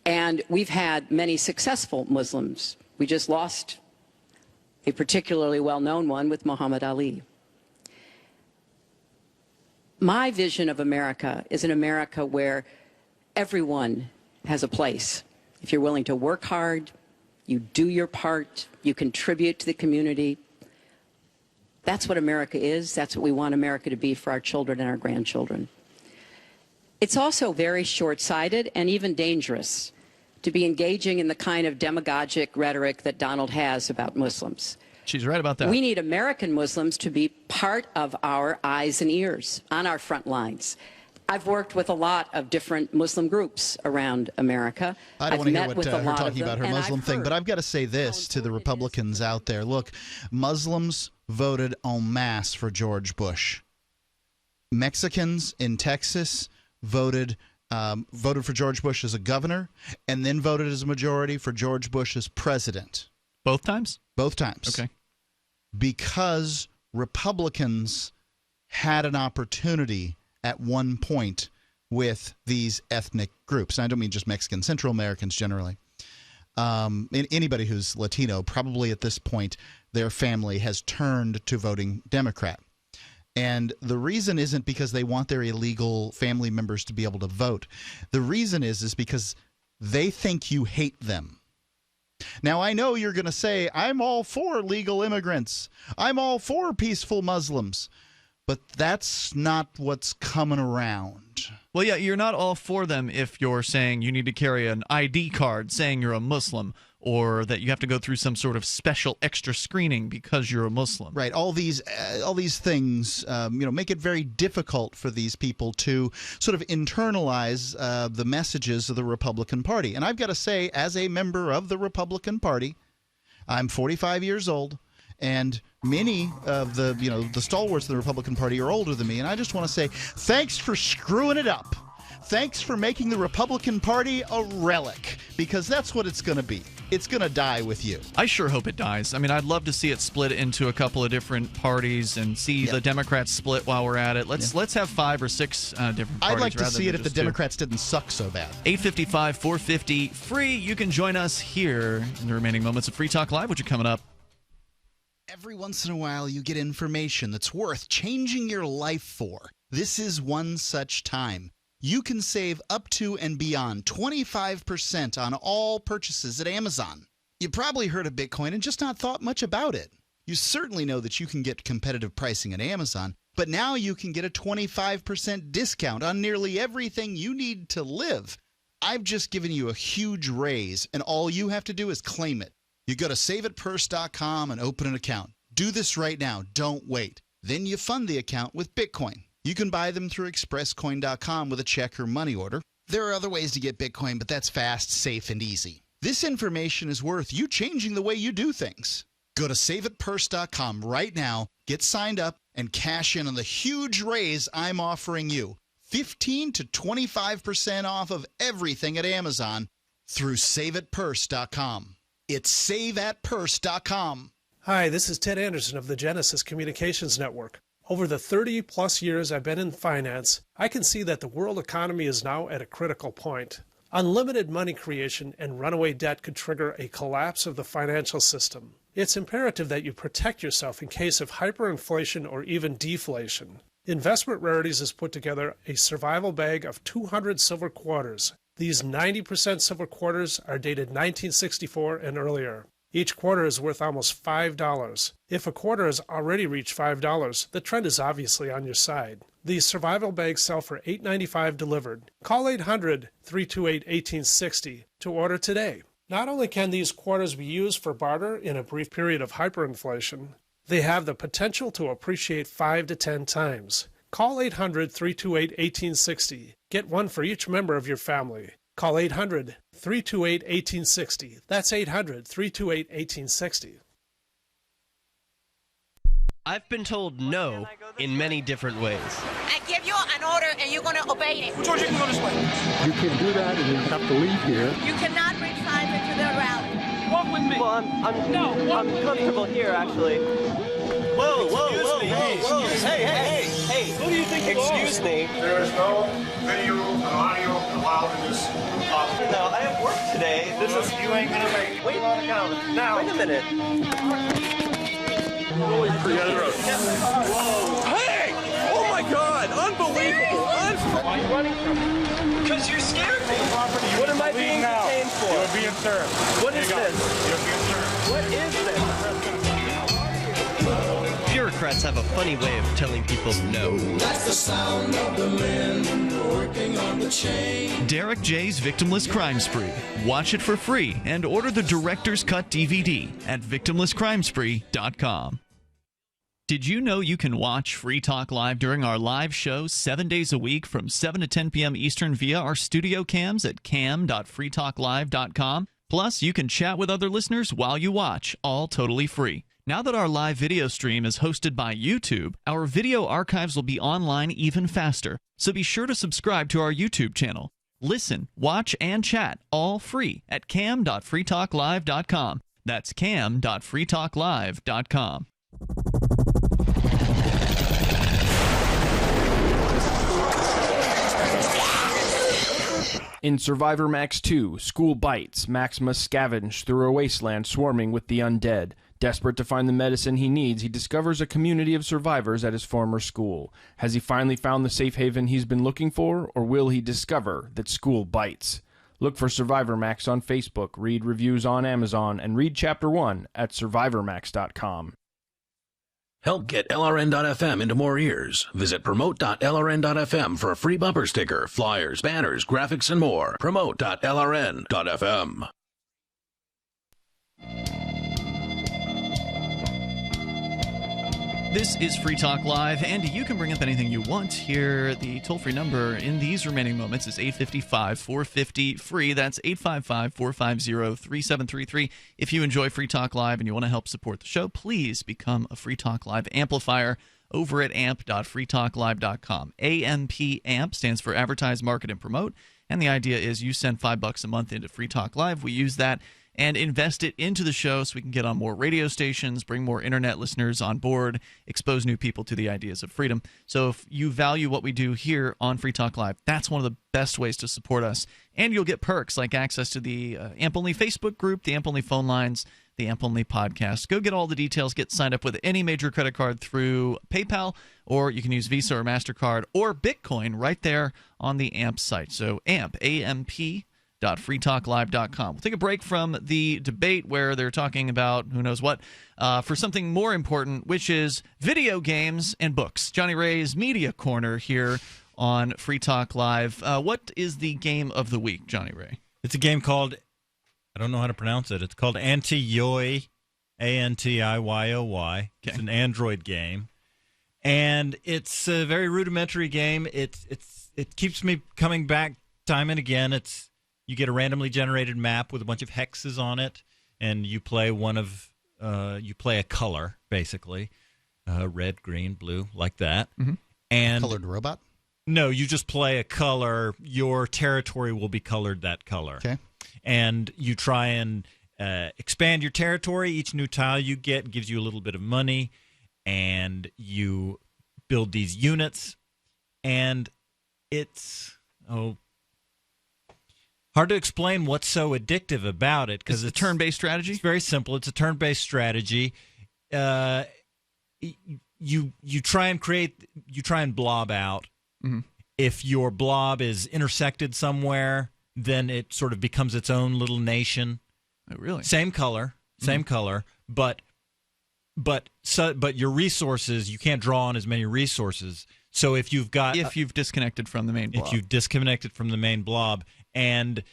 And we've had many successful Muslims. We just lost a particularly well-known one with Muhammad Ali. My vision of America is an America where everyone has a place. If you're willing to work hard, you do your part, you contribute to the community. That's what America is. That's what we want America to be for our children and our grandchildren. It's also very short-sighted and even dangerous to be engaging in the kind of demagogic rhetoric that Donald has about Muslims. She's right about that. We need American Muslims to be part of our eyes and ears on our front lines. I've worked with a lot of different Muslim groups around America. I don't want to hear what her talking about her Muslim thing, but I've got to say this to the Republicans out there. Look, Muslims voted en masse for George Bush. Mexicans in Texas voted for George Bush as a governor and then voted as a majority for George Bush as president. Both times? Both times. Okay. Because Republicans had an opportunity at one point with these ethnic groups. And I don't mean just Mexican, Central Americans generally. Anybody who's Latino, probably at this point, their family has turned to voting Democrat. And the reason isn't because they want their illegal family members to be able to vote. The reason is because they think you hate them. Now, I know you're going to say, I'm all for legal immigrants. I'm all for peaceful Muslims. But that's not what's coming around. Well, yeah, you're not all for them if you're saying you need to carry an ID card saying you're a Muslim, or that you have to go through some sort of special extra screening because you're a Muslim. Right. All these things, make it very difficult for these people to sort of internalize the messages of the Republican Party. And I've got to say, as a member of the Republican Party, I'm 45 years old. And many of the stalwarts of the Republican Party are older than me. And I just want to say, thanks for screwing it up. Thanks for making the Republican Party a relic, because that's what it's going to be. It's going to die with you. I sure hope it dies. I mean, I'd love to see it split into a couple of different parties and see the Democrats split while we're at it. Let's have 5 or 6 different parties. I'd like to see it if the Democrats didn't suck so bad. 855-450 free. You can join us here in the remaining moments of Free Talk Live, which are coming up. Every once in a while, you get information that's worth changing your life for. This is one such time. You can save up to and beyond 25% on all purchases at Amazon. You probably heard of Bitcoin and just not thought much about it. You certainly know that you can get competitive pricing at Amazon, but now you can get a 25% discount on nearly everything you need to live. I've just given you a huge raise, and all you have to do is claim it. You go to saveitpurse.com and open an account. Do this right now. Don't wait. Then you fund the account with Bitcoin. You can buy them through expresscoin.com with a check or money order. There are other ways to get Bitcoin, but that's fast, safe, and easy. This information is worth you changing the way you do things. Go to saveitpurse.com right now, get signed up, and cash in on the huge raise I'm offering you. 15 to 25% off of everything at Amazon through saveitpurse.com. It's saveatpurse.com. Hi, this is Ted Anderson of the Genesis Communications Network. Over the 30-plus years I've been in finance, I can see that the world economy is now at a critical point. Unlimited money creation and runaway debt could trigger a collapse of the financial system. It's imperative that you protect yourself in case of hyperinflation or even deflation. Investment Rarities has put together a survival bag of 200 silver quarters. These 90% silver quarters are dated 1964 and earlier. Each quarter is worth almost $5. If a quarter has already reached $5, the trend is obviously on your side. These survival bags sell for $8.95 delivered. Call 800-328-1860 to order today. Not only can these quarters be used for barter in a brief period of hyperinflation, they have the potential to appreciate 5 to 10 times. Call 800-328-1860. Get one for each member of your family. Call 800-328-1860. That's 800-328-1860. I've been told no in many different ways. I give you an order and you're going to obey it. George, you can go this way. You can't do that and you have to leave here. You cannot bring signs into the rally. Walk with me. Well, I'm comfortable here, actually. Whoa, hey. Who do you think you are? Excuse me. There is no video and audio allowed in this office. No, I have work today. You ain't going to make it. Wait now. Wait a minute. Whoa. Hey! Oh my God! Unbelievable! Why are you running from me? Because you scared me. What am I being detained for? You're being served. What is this? You're being served. What is this? Bureaucrats have a funny way of telling people no. That's the sound of the men working on the chain. Derek J's Victimless Crime Spree. Watch it for free and order the Director's Cut DVD at victimlesscrimespree.com. Did you know you can watch Free Talk Live during our live shows 7 days a week from 7 to 10 p.m. Eastern via our studio cams at cam.freetalklive.com? Plus, you can chat with other listeners while you watch, all totally free. Now that our live video stream is hosted by YouTube, our video archives will be online even faster. So be sure to subscribe to our YouTube channel. Listen, watch, and chat all free at cam.freetalklive.com. That's cam.freetalklive.com. In Survivor Max 2, School Bites, Max must scavenge through a wasteland swarming with the undead. Desperate to find the medicine he needs, he discovers a community of survivors at his former school. Has he finally found the safe haven he's been looking for, or will he discover that school bites? Look for Survivor Max on Facebook, read reviews on Amazon, and read Chapter 1 at survivormax.com. Help get LRN.FM into more ears. Visit promote.lrn.fm for a free bumper sticker, flyers, banners, graphics, and more. Promote.lrn.fm. This is Free Talk Live, and you can bring up anything you want here. The toll-free number in these remaining moments is 855-450-FREE. That's 855-450-3733. If you enjoy Free Talk Live and you want to help support the show, please become a Free Talk Live amplifier over at amp.freetalklive.com. AMP stands for Advertise, Market, and Promote, and the idea is you send $5 a month into Free Talk Live. We use that and invest it into the show so we can get on more radio stations, bring more internet listeners on board, expose new people to the ideas of freedom. So if you value what we do here on Free Talk Live, that's one of the best ways to support us. And you'll get perks like access to the AMP Only Facebook group, the AMP Only phone lines, the AMP Only podcast. Go get all the details. Get signed up with any major credit card through PayPal, or you can use Visa or MasterCard or Bitcoin right there on the AMP site. So AMP, A-M-P, .freetalklive.com. We'll take a break from the debate where they're talking about who knows what for something more important, which is video games and books. Johnny Ray's Media Corner here on Free Talk Live. What is the game of the week, Johnny Ray? It's a game called, I don't know how to pronounce it. It's called Antiyoi, Antiyoi. Okay. It's an Android game. And it's a very rudimentary game. It keeps me coming back time and again. You get a randomly generated map with a bunch of hexes on it, and you play you play a color, basically. Red, green, blue, like that. Mm-hmm. And colored robot? No, you just play a color. Your territory will be colored that color. Okay. And you try and expand your territory. Each new tile you get gives you a little bit of money, and you build these units. And it's hard to explain what's so addictive about it, because it's a turn-based strategy. It's very simple. It's a turn-based strategy. You try and blob out. Mm-hmm. If your blob is intersected somewhere, then it sort of becomes its own little nation. Oh, really? Same color, but your resources, you can't draw on as many resources. So if you've disconnected from the main blob. If you've disconnected from the main blob, and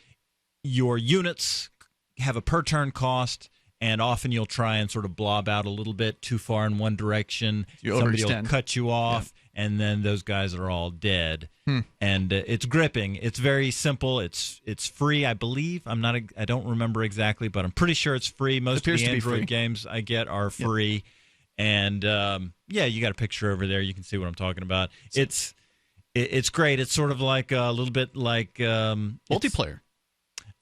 your units have a per turn cost, and often you'll try and sort of blob out a little bit too far in one direction. Somebody will cut you off, and then those guys are all dead. And it's gripping. It's very simple. It's free, I believe. I don't remember exactly, but I'm pretty sure it's free. Most of the Android games I get are free. And yeah, you got a picture over there. You can see what I'm talking about. It's great. It's sort of like a little bit like multiplayer.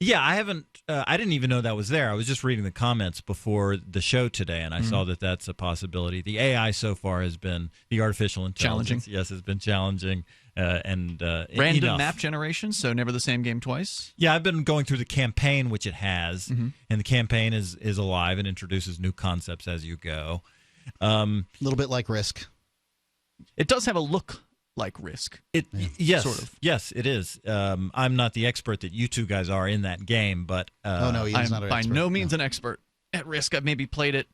Yeah, I didn't even know that was there. I was just reading the comments before the show today, and I saw that that's a possibility. The AI so far has been, the artificial intelligence, challenging. Yes, has been challenging. And random enough. map generation, so never the same game twice. Yeah, I've been going through the campaign, which it has, and the campaign is alive and introduces new concepts as you go. A little bit like Risk. It does have a look like Risk. Yes, sort of. Yes, it is. I'm not the expert that you two guys are in that game, but oh no, he's I'm not an by expert. no means an expert at Risk. I've maybe played it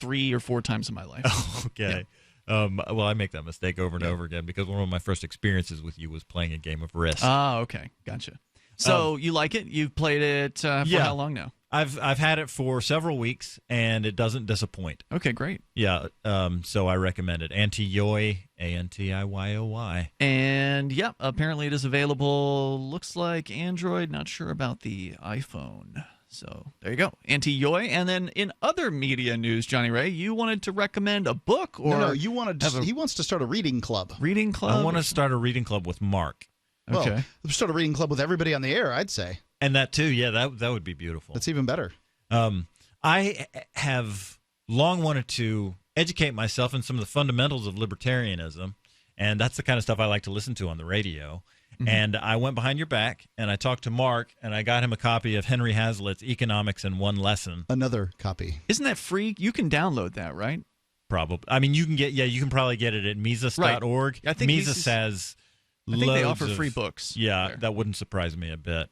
3 or 4 times in my life. Okay. Yeah. Well, I make that mistake over and over again because one of my first experiences with you was playing a game of Risk. Ah, okay, gotcha. So you like it? You've played it for how long now? I've had it for several weeks, and it doesn't disappoint. Okay, great. Yeah, so I recommend it. Antiyoy, Antiyyoy. And yeah, apparently it is available, looks like Android, not sure about the iPhone. So there you go, Antiyoy. And then in other media news, Johnny Ray, you wanted to recommend a book, or no, you wanted to, he wants to start a reading club. Reading club? I want to start a reading club with Mark. Okay. Well, start a reading club with everybody on the air, I'd say. And that too, yeah, that would be beautiful. That's even better. I have long wanted to educate myself in some of the fundamentals of libertarianism, and that's the kind of stuff I like to listen to on the radio. And I went behind your back, and I talked to Mark, and I got him a copy of Henry Hazlitt's Economics in One Lesson. Another copy. Isn't that free? You can download that, right? Probably. I mean, you can probably get it at Mises.org. Right. I think Mises has I think they loads offer of free books. Yeah, there. that wouldn't surprise me a bit.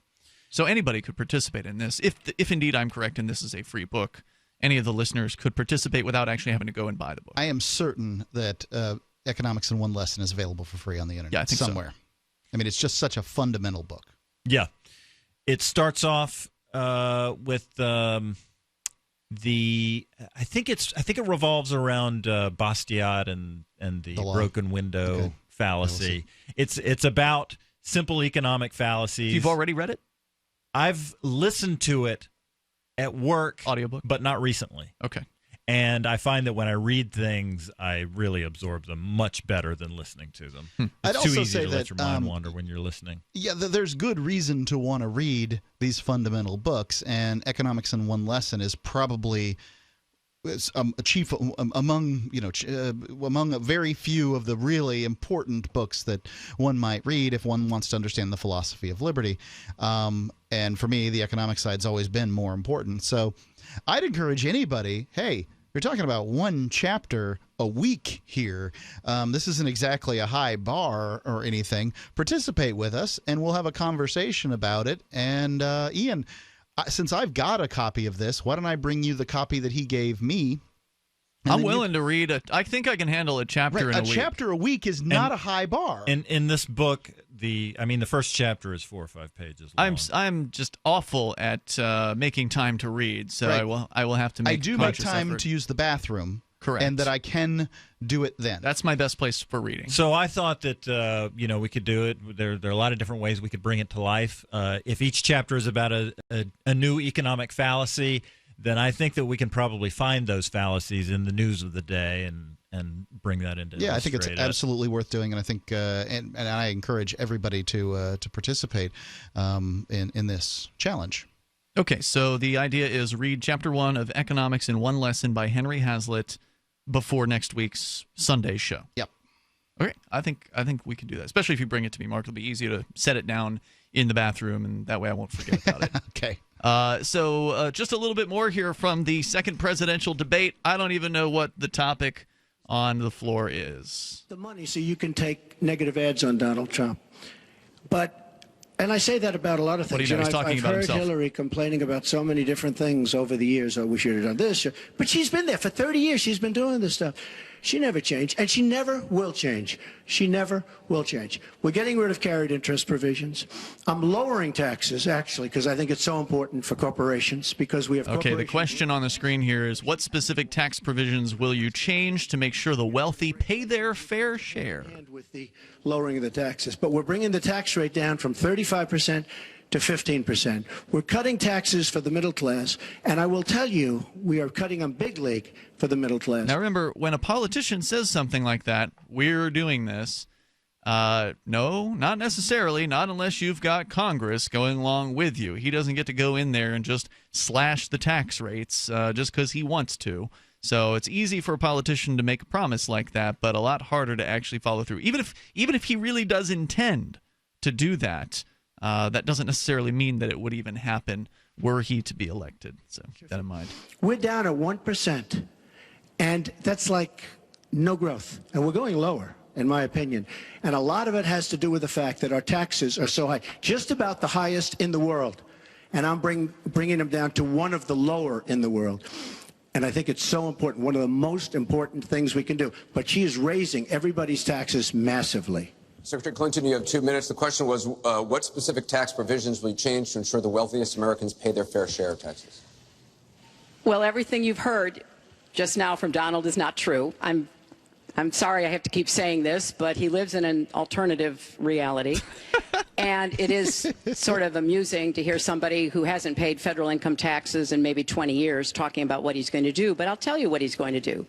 So anybody could participate in this. If indeed I'm correct and this is a free book, any of the listeners could participate without actually having to go and buy the book. I am certain that Economics in One Lesson is available for free on the internet yeah, I think somewhere. So. I mean, it's just such a fundamental book. Yeah. It starts off with I think it revolves around Bastiat and the broken window fallacy. It's about simple economic fallacies. You've already read it? I've listened to it at work, audiobook, but not recently. Okay. And I find that when I read things, I really absorb them much better than listening to them. It's too easy to let your mind wander when you're listening. Yeah, there's good reason to want to read these fundamental books, and Economics in One Lesson is probably chief among among very few of the really important books that one might read if one wants to understand the philosophy of liberty. And for me, the economic side's always been more important. So I'd encourage anybody, hey, you're talking about one chapter a week here. This isn't exactly a high bar or anything. Participate with us, and we'll have a conversation about it. And Ian, since I've got a copy of this, why don't I bring you the copy that he gave me? I'm willing to read I think I can handle a chapter in a week. A chapter a week is not a high bar. In this book, the first chapter is 4 or 5 pages long. I'm just awful at making time to read, so right. I will have to make. I do make time effort. to use the bathroom. Correct. And that I can do it then. That's my best place for reading. So I thought that we could do it. There are a lot of different ways we could bring it to life. If each chapter is about a new economic fallacy, then I think that we can probably find those fallacies in the news of the day and bring that into I think it's absolutely worth doing, and I think and I encourage everybody to participate in this challenge. Okay, so the idea is read Chapter 1 of Economics in One Lesson by Henry Hazlitt before next week's Sunday show. Yep. Okay, I think we can do that, especially if you bring it to me, Mark. It'll be easy to set it down in the bathroom, and that way I won't forget about it. Okay. So just a little bit more here from the second presidential debate. I don't even know what the topic on the floor is. The money, so you can take negative ads on Donald Trump. And I say that about a lot of things. What do you know? He's talking about himself. I've heard Hillary complaining about so many different things over the years. Oh, we should have done this. But she's been there for 30 years. She's been doing this stuff. She never changed, and she never will change. She never will change. We're getting rid of carried interest provisions. I'm lowering taxes, actually, because I think it's so important for corporations, because we have Okay, the question on the screen here is, what specific tax provisions will you change to make sure the wealthy pay their fair share? And with the lowering of the taxes. But we're bringing the tax rate down from 35% to 15%. We're cutting taxes for the middle class, and I will tell you, we are cutting them big league for the middle class. Now remember, when a politician says something like that, we're doing this, no, not necessarily, not unless you've got Congress going along with you. He doesn't get to go in there and just slash the tax rates just because he wants to. So it's easy for a politician to make a promise like that, but a lot harder to actually follow through. Even if he really does intend to do that, that doesn't necessarily mean that it would even happen were he to be elected. So keep that in mind. We're down at 1%, and that's like no growth. And we're going lower, in my opinion. And a lot of it has to do with the fact that our taxes are so high, just about the highest in the world. And I'm bringing them down to one of the lower in the world. And I think it's so important, one of the most important things we can do. But she is raising everybody's taxes massively. Secretary Clinton, you have 2 minutes. The question was, what specific tax provisions will you change to ensure the wealthiest Americans pay their fair share of taxes? Well, everything you've heard just now from Donald is not true. I'm sorry I have to keep saying this, but he lives in an alternative reality. And it is sort of amusing to hear somebody who hasn't paid federal income taxes in maybe 20 years talking about what he's going to do. But I'll tell you what he's going to do.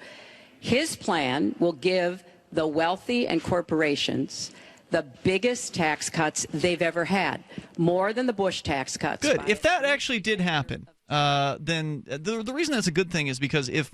His plan will give the wealthy and corporations the biggest tax cuts they've ever had, more than the Bush tax cuts. Good. If that actually did happen, then the reason that's a good thing is because if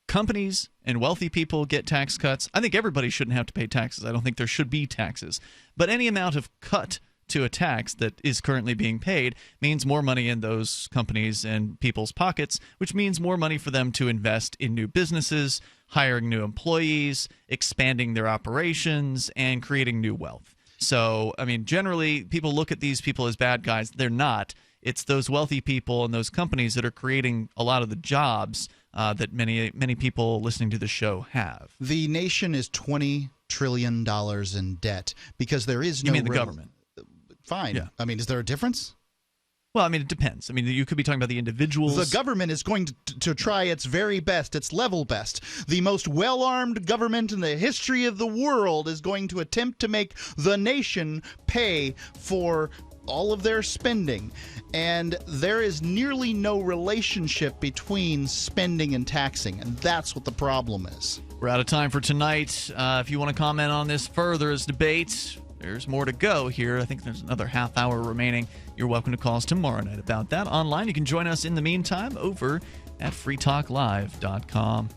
companies and wealthy people get tax cuts, I think everybody shouldn't have to pay taxes. I don't think there should be taxes. But any amount of cut to a tax that is currently being paid means more money in those companies and people's pockets, which means more money for them to invest in new businesses, hiring new employees, expanding their operations, and creating new wealth. So, I mean, generally, people look at these people as bad guys. They're not. It's those wealthy people and those companies that are creating a lot of the jobs that many people listening to the show have. The nation is $20 trillion in debt because there is no... You mean the government? Fine. Yeah. I mean, is there a difference? Well, I mean, it depends. I mean, you could be talking about the individuals. The government is going to try its very best, its level best. The most well-armed government in the history of the world is going to attempt to make the nation pay for all of their spending. And there is nearly no relationship between spending and taxing, and that's what the problem is. We're out of time for tonight. If you want to comment on this further as debate, there's more to go here. I think there's another half hour remaining. You're welcome to call us tomorrow night about that. Online, you can join us in the meantime over at freetalklive.com.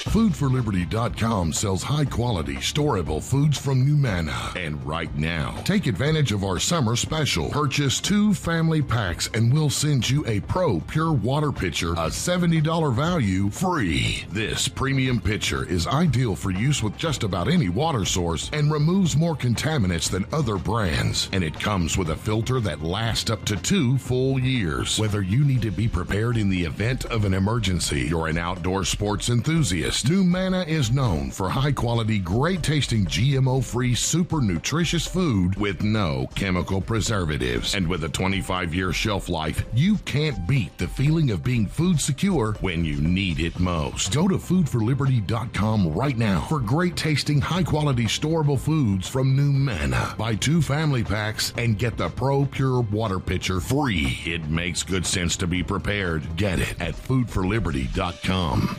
FoodForLiberty.com sells high-quality, storable foods from Numana. And right now, take advantage of our summer special. Purchase 2 family packs and we'll send you a Pro Pure Water Pitcher, a $70 value, free. This premium pitcher is ideal for use with just about any water source and removes more contaminants than other brands. And it comes with a filter that lasts up to 2 full years. Whether you need to be prepared in the event of an emergency, you're an outdoor sports enthusiast, Numana is known for high-quality, great-tasting, GMO-free, super nutritious food with no chemical preservatives. And with a 25-year shelf life, you can't beat the feeling of being food secure when you need it most. Go to foodforliberty.com right now for great-tasting, high-quality, storable foods from Numana. Buy 2 family packs and get the Pro Pure Water Pitcher free. It makes good sense to be prepared. Get it at foodforliberty.com.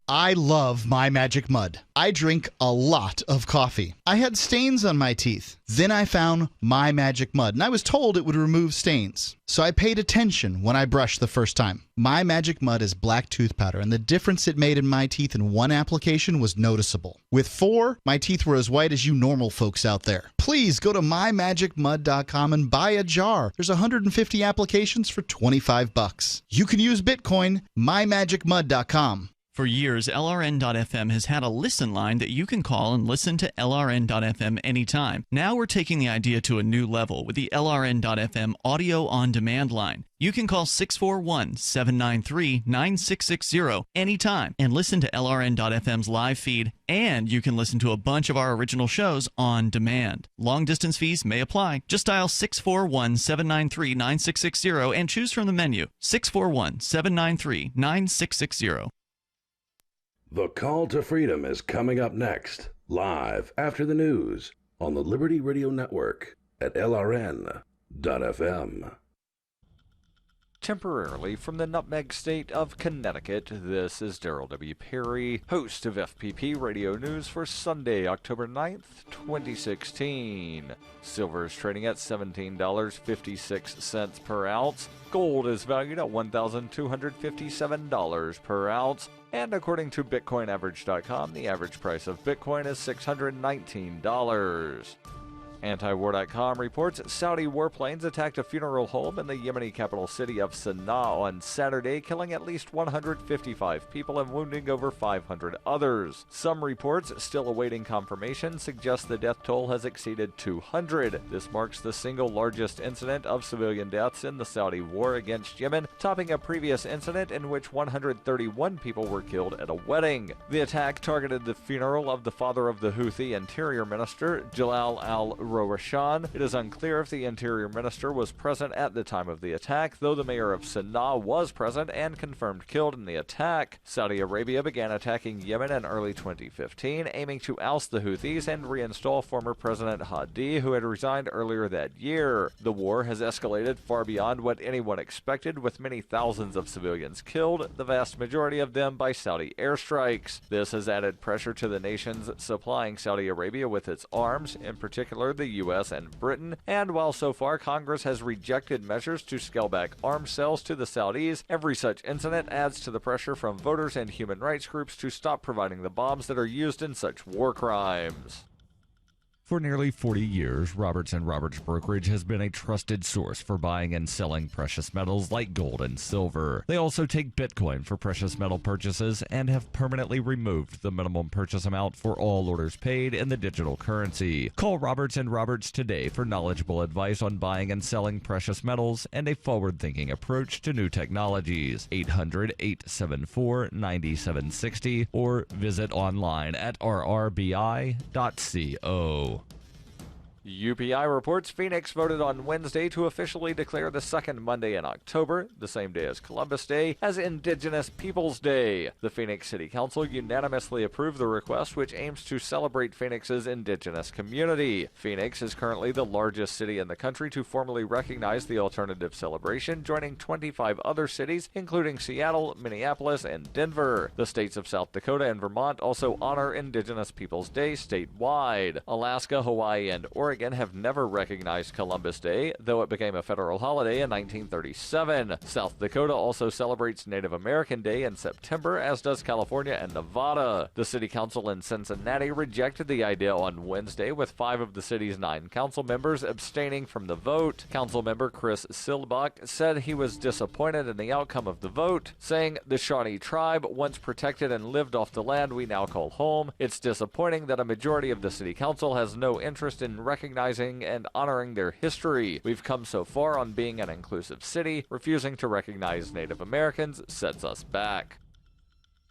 I love My Magic Mud. I drink a lot of coffee. I had stains on my teeth. Then I found My Magic Mud, and I was told it would remove stains. So I paid attention when I brushed the first time. My Magic Mud is black tooth powder, and the difference it made in my teeth in one application was noticeable. With 4, my teeth were as white as you normal folks out there. Please go to mymagicmud.com and buy a jar. There's 150 applications for $25. You can use Bitcoin, mymagicmud.com. For years, LRN.FM has had a listen line that you can call and listen to LRN.FM anytime. Now we're taking the idea to a new level with the LRN.FM audio on-demand line. You can call 641-793-9660 anytime and listen to LRN.FM's live feed, and you can listen to a bunch of our original shows on demand. Long-distance fees may apply. Just dial 641-793-9660 and choose from the menu 641-793-9660. The Call to Freedom is coming up next, live after the news on the Liberty Radio Network at LRN.FM. Temporarily from the Nutmeg State of Connecticut, this is Daryl W. Perry, host of FPP Radio News for Sunday, October 9th, 2016. Silver is trading at $17.56 per ounce. Gold is valued at $1,257 per ounce. And according to BitcoinAverage.com, the average price of Bitcoin is $619. Antiwar.com reports Saudi warplanes attacked a funeral home in the Yemeni capital city of Sana'a on Saturday, killing at least 155 people and wounding over 500 others. Some reports, still awaiting confirmation, suggest the death toll has exceeded 200. This marks the single largest incident of civilian deaths in the Saudi war against Yemen, topping a previous incident in which 131 people were killed at a wedding. The attack targeted the funeral of the father of the Houthi Interior Minister, Jalal al-Rowashan. It is unclear if the Interior Minister was present at the time of the attack, though the mayor of Sana'a was present and confirmed killed in the attack. Saudi Arabia began attacking Yemen in early 2015, aiming to oust the Houthis and reinstall former President Hadi, who had resigned earlier that year. The war has escalated far beyond what anyone expected, with many thousands of civilians killed, the vast majority of them by Saudi airstrikes. This has added pressure to the nations supplying Saudi Arabia with its arms, in particular the U.S. and Britain, and while so far Congress has rejected measures to scale back arms sales to the Saudis, every such incident adds to the pressure from voters and human rights groups to stop providing the bombs that are used in such war crimes. For nearly 40 years, Roberts & Roberts Brokerage has been a trusted source for buying and selling precious metals like gold and silver. They also take Bitcoin for precious metal purchases and have permanently removed the minimum purchase amount for all orders paid in the digital currency. Call Roberts & Roberts today for knowledgeable advice on buying and selling precious metals and a forward-thinking approach to new technologies. 800-874-9760 or visit online at rrbi.co. UPI reports Phoenix voted on Wednesday to officially declare the second Monday in October, the same day as Columbus Day, as Indigenous Peoples Day. The Phoenix City Council unanimously approved the request, which aims to celebrate Phoenix's indigenous community. Phoenix is currently the largest city in the country to formally recognize the alternative celebration, joining 25 other cities, including Seattle, Minneapolis, and Denver. The states of South Dakota and Vermont also honor Indigenous Peoples Day statewide. Alaska, Hawaii, and Oregon have never recognized Columbus Day, though it became a federal holiday in 1937. South Dakota also celebrates Native American Day in September, as does California and Nevada. The city council in Cincinnati rejected the idea on Wednesday, with 5 of the city's 9 council members abstaining from the vote. Council member Chris Silbach said he was disappointed in the outcome of the vote, saying, "The Shawnee tribe once protected and lived off the land we now call home. It's disappointing that a majority of the city council has no interest in recognizing and honoring their history. We've come so far on being an inclusive city. Refusing to recognize Native Americans sets us back."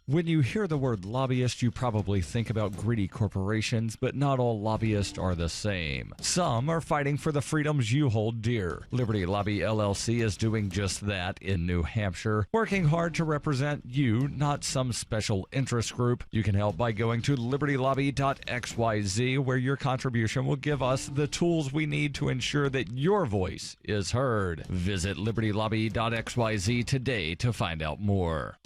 When you hear the word lobbyist, you probably think about greedy corporations, but not all lobbyists are the same. Some are fighting for the freedoms you hold dear. Liberty Lobby LLC is doing just that in New Hampshire, working hard to represent you, not some special interest group. You can help by going to libertylobby.xyz, where your contribution will give us the tools we need to ensure that your voice is heard. Visit libertylobby.xyz today to find out more.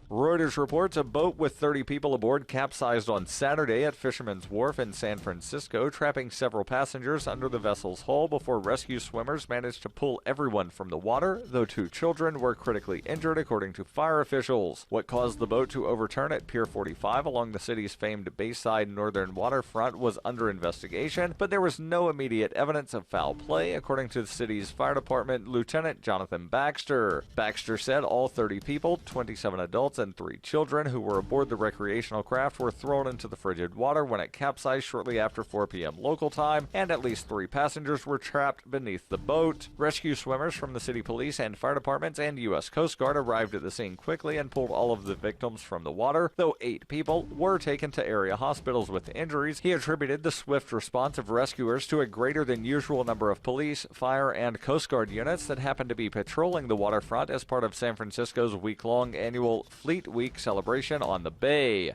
Reuters reports a boat with 30 people aboard capsized on Saturday at Fisherman's Wharf in San Francisco, trapping several passengers under the vessel's hull before rescue swimmers managed to pull everyone from the water, though 2 children were critically injured, according to fire officials. What caused the boat to overturn at Pier 45 along the city's famed Bayside northern waterfront was under investigation, but there was no immediate evidence of foul play, according to the city's fire department Lieutenant Jonathan Baxter. Baxter said all 30 people, 27 adults, and 3 children who were aboard the recreational craft were thrown into the frigid water when it capsized shortly after 4 p.m. local time, and at least 3 passengers were trapped beneath the boat. Rescue swimmers from the city police and fire departments and U.S. Coast Guard arrived at the scene quickly and pulled all of the victims from the water, though 8 people were taken to area hospitals with injuries. He attributed the swift response of rescuers to a greater than usual number of police, fire, and Coast Guard units that happened to be patrolling the waterfront as part of San Francisco's week-long annual Fleet Week celebration on the Bay.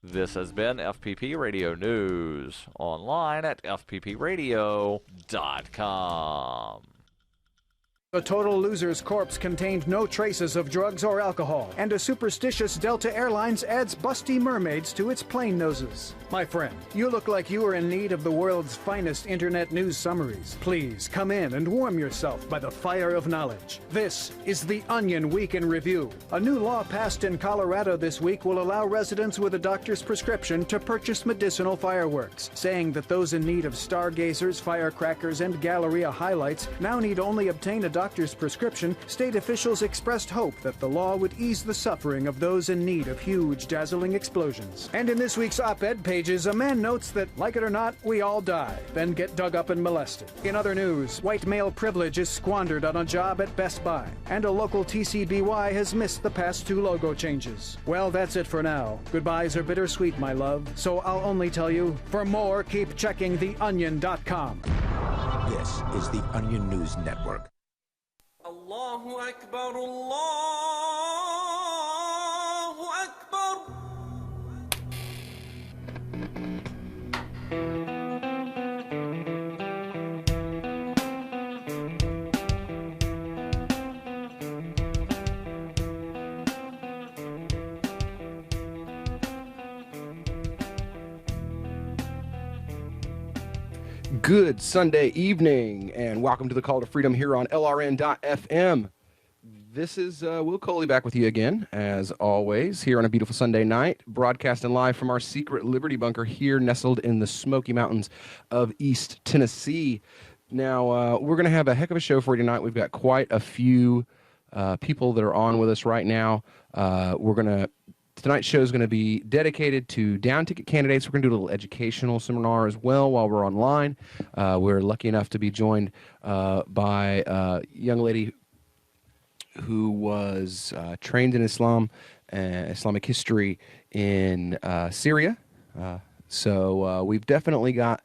This has been FPP Radio News, online at fppradio.com. The Total Loser's corpse contained no traces of drugs or alcohol, and a superstitious Delta Airlines adds busty mermaids to its plane noses. My friend, you look like you are in need of the world's finest internet news summaries. Please come in and warm yourself by the fire of knowledge. This is the Onion Week in Review. A new law passed in Colorado this week will allow residents with a doctor's prescription to purchase medicinal fireworks, saying that those in need of stargazers, firecrackers, and Galleria highlights now need only obtain a doctor's prescription. State officials expressed hope that the law would ease the suffering of those in need of huge, dazzling explosions. And in this week's op-ed pages, a man notes that, like it or not, we all die, then get dug up and molested. In other news, white male privilege is squandered on a job at Best Buy, and a local TCBY has missed the past 2 logo changes. Well, that's it for now. Goodbyes are bittersweet, my love, so I'll only tell you, for more, keep checking theonion.com. This is the Onion News Network. Allahu Akbar, Allahu Akbar. Good Sunday evening, and welcome to the Call to Freedom here on LRN.FM. This is Will Coley back with you again, as always, here on a beautiful Sunday night, broadcasting live from our secret Liberty Bunker here, nestled in the Smoky Mountains of East Tennessee. Now, we're going to have a heck of a show for you tonight. We've got quite a few people that are on with us right now. Tonight's show is going to be dedicated to down-ticket candidates. We're going to do a little educational seminar as well while we're online. We're lucky enough to be joined by a young lady who was trained in Islam and Islamic history in Syria. So we've definitely got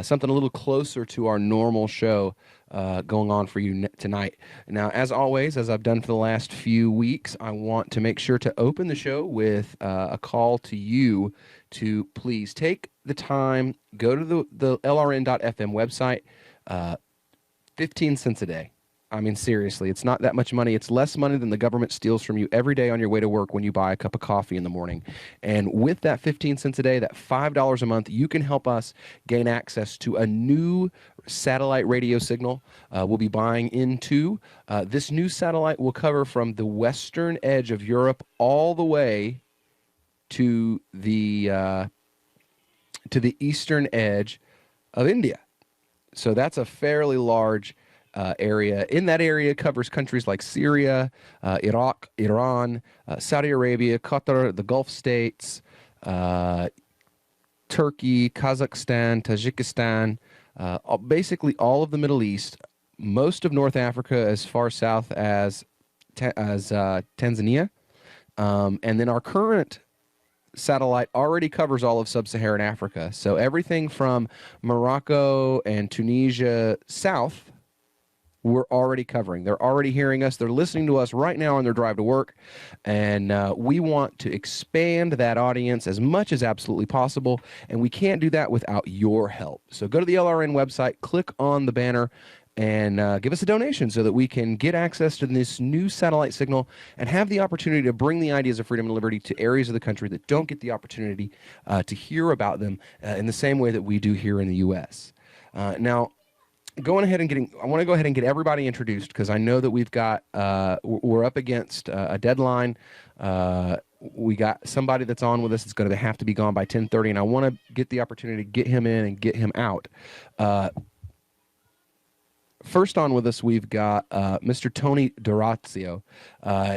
something a little closer to our normal show going on for you tonight. Now, as always, as I've done for the last few weeks, I want to make sure to open the show with a call to you to please take the time, go to the LRN.FM website, 15 cents a day. I mean, seriously, it's not that much money. It's less money than the government steals from you every day on your way to work when you buy a cup of coffee in the morning. And with that 15 cents a day, that $5 a month, you can help us gain access to a new satellite radio signal we'll be buying into. This new satellite will cover from the western edge of Europe all the way to the eastern edge of India. So that's a fairly large area. In that area covers countries like Syria, Iraq, Iran, Saudi Arabia, Qatar, the Gulf states, Turkey, Kazakhstan, Tajikistan, basically all of the Middle East, most of North Africa as far south as Tanzania, and then our current satellite already covers all of sub-Saharan Africa. So everything from Morocco and Tunisia south, we're already covering. They're already hearing us. They're listening to us right now on their drive to work. And we want to expand that audience as much as absolutely possible. And we can't do that without your help. So go to the LRN website, click on the banner, and give us a donation so that we can get access to this new satellite signal and have the opportunity to bring the ideas of freedom and liberty to areas of the country that don't get the opportunity to hear about them in the same way that we do here in the U.S. Now, I want to go ahead and get everybody introduced because I know that we've got, we're up against a deadline. We got somebody that's on with us that's going to have to be gone by 10:30, and I want to get the opportunity to get him in and get him out. First on with us, we've got Mr. Tony D'Orazio.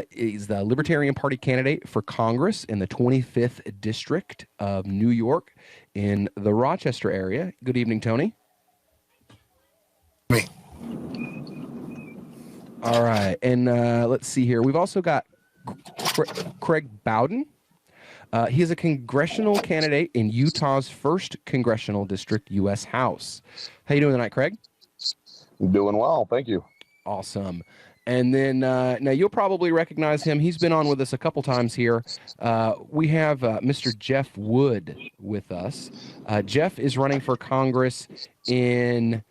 He's the Libertarian Party candidate for Congress in the 25th District of New York in the Rochester area. Good evening, Tony. Me. All right, and let's see here. We've also got Craig Bowden. He is a congressional candidate in Utah's 1st Congressional District, U.S. House. How you doing tonight, Craig? Doing well, thank you. Awesome. And then now you'll probably recognize him. He's been on with us a couple times here. We have Mr. Jeff Wood with us. Jeff is running for Congress in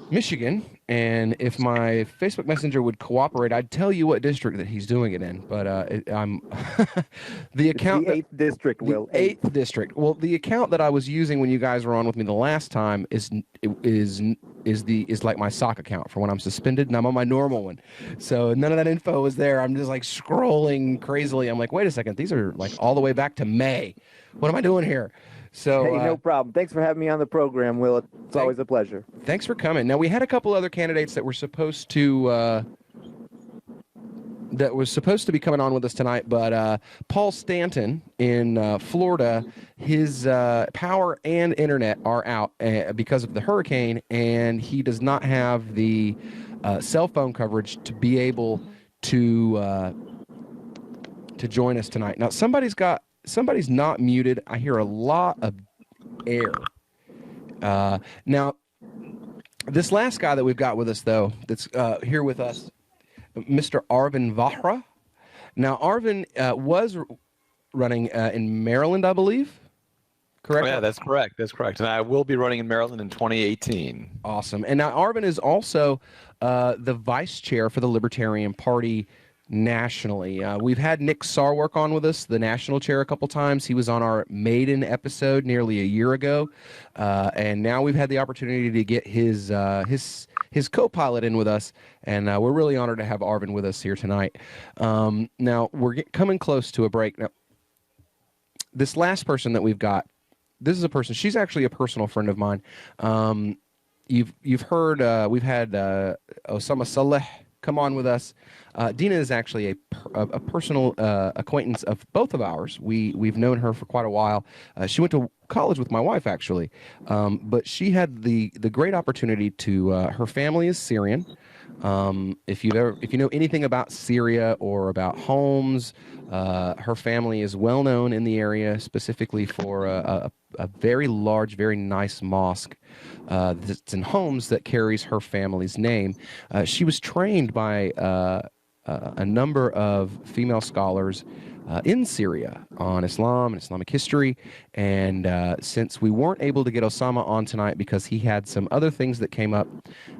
Michigan, and if my Facebook Messenger would cooperate, I'd tell you what district that he's doing it in. But I'm the account. It's the 8th district, Will. 8th district. Well, the account that I was using when you guys were on with me the last time is like my sock account for when I'm suspended, and I'm on my normal one. So none of that info is there. I'm just like scrolling crazily. I'm like, wait a second, these are like all the way back to May. What am I doing here? So, hey, no problem. Thanks for having me on the program, Will. It's always a pleasure. Thanks for coming. Now, we had a couple other candidates that were supposed to be coming on with us tonight, but Paul Stanton in Florida, his power and internet are out because of the hurricane, and he does not have the cell phone coverage to be able to join us tonight. Now, somebody's not muted. I hear a lot of air. Now, this last guy that we've got with us, though, that's here with us, Mr. Arvin Vahra. Now, Arvin was running in Maryland, I believe. Correct? Oh, yeah, that's correct. That's correct. And I will be running in Maryland in 2018. Awesome. And now Arvin is also the vice chair for the Libertarian Party nationally. We've had Nick Sarwark on with us, the national chair, a couple times. He was on our maiden episode nearly a year ago, and now we've had the opportunity to get his co-pilot in with us, and we're really honored to have Arvin with us here tonight. Now we're coming close to a break. Now, this last person that we've got, this is a person. She's actually a personal friend of mine. You've heard we've had Osama Saleh come on with us. Dina is actually a personal acquaintance of both of ours. We've known her for quite a while. She went to college with my wife, actually, but she had the great opportunity to. Her family is Syrian. If you know anything about Syria or about Homs, her family is well known in the area, specifically for a very large, very nice mosque that's in Homs that carries her family's name. She was trained by a number of female scholars in Syria on Islam and Islamic history, and since we weren't able to get Osama on tonight because he had some other things that came up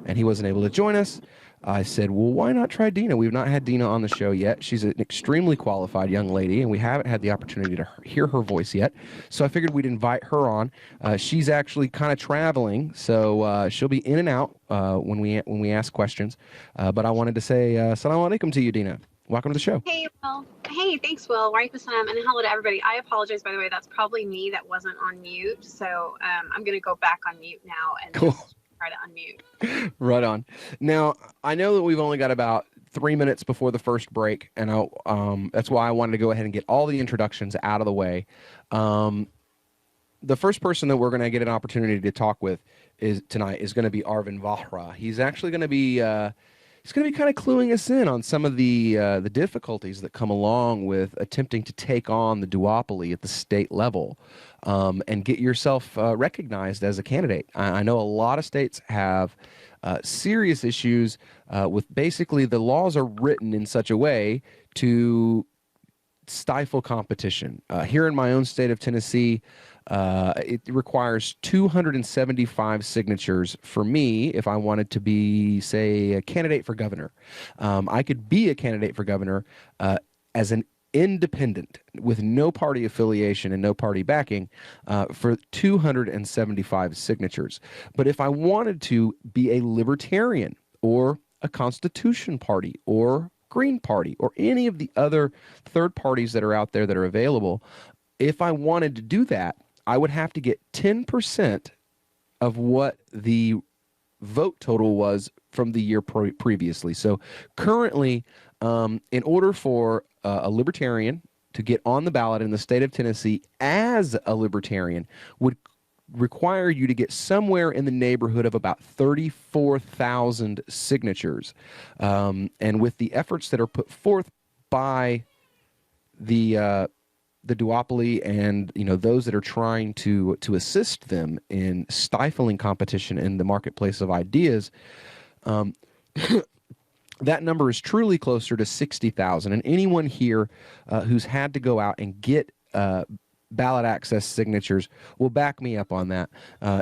and he wasn't able to join us, I said, well, why not try Dina? We've not had Dina on the show yet. She's an extremely qualified young lady, and we haven't had the opportunity to hear her voice yet. So I figured we'd invite her on. She's actually kind of traveling, so she'll be in and out when we ask questions. But I wanted to say Assalamu alaikum to you, Dina. Welcome to the show. Hey, Will. Hey, thanks, Will. Waalaikumsalam, and hello to everybody. I apologize, by the way. That's probably me that wasn't on mute. So I'm going to go back on mute now and just try to unmute. Right on. Now, I know that we've only got about 3 minutes before the first break, and that's why I wanted to go ahead and get all the introductions out of the way. The first person that we're going to get an opportunity to talk with tonight is going to be Arvin Vahra. He's actually going to be kind of cluing us in on some of the difficulties that come along with attempting to take on the duopoly at the state level and get yourself recognized as a candidate. I know a lot of states have serious issues with basically the laws are written in such a way to stifle competition. Here in my own state of Tennessee, it requires 275 signatures for me if I wanted to be, say, a candidate for governor. I could be a candidate for governor as an independent with no party affiliation and no party backing for 275 signatures. But if I wanted to be a libertarian or a Constitution Party or Green Party or any of the other third parties that are out there that are available, if I wanted to do that, I would have to get 10% of what the vote total was from the year previously. So currently, in order for a libertarian to get on the ballot in the state of Tennessee as a libertarian would require you to get somewhere in the neighborhood of about 34,000 signatures. And with the efforts that are put forth by the duopoly and those that are trying to assist them in stifling competition in the marketplace of ideas, that number is truly closer to 60,000. And anyone here who's had to go out and get ballot access signatures will back me up on that.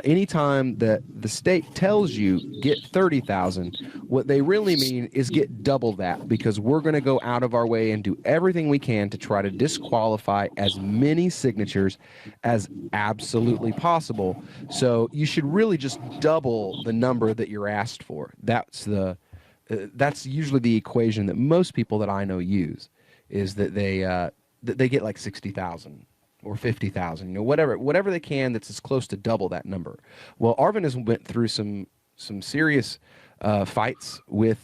Anytime that the state tells you get 30,000, what they really mean is get double that, because we're going to go out of our way and do everything we can to try to disqualify as many signatures as absolutely possible. So you should really just double the number that you're asked for. That's usually the equation that most people that I know use, is that they get like 60,000. Or 50,000, whatever they can that's as close to double that number. Well, Arvin has went through some serious fights with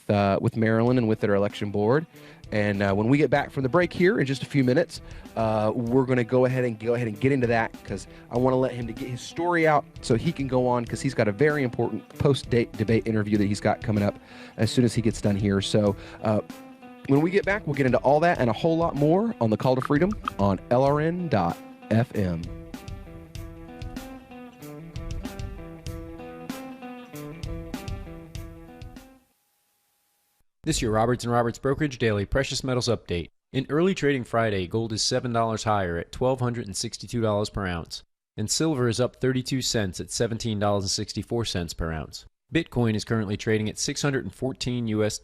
Maryland and with their election board. And when we get back from the break here in just a few minutes, we're going to go ahead and get into that, because I want to let him to get his story out so he can go on, because he's got a very important post-debate interview that he's got coming up as soon as he gets done here. So when we get back, we'll get into all that and a whole lot more on the Call to Freedom on LRN.FM. This is your Roberts & Roberts Brokerage Daily Precious Metals Update. In early trading Friday, gold is $7 higher at $1,262 per ounce, and silver is up 32 cents at $17.64 per ounce. Bitcoin is currently trading at $614 US.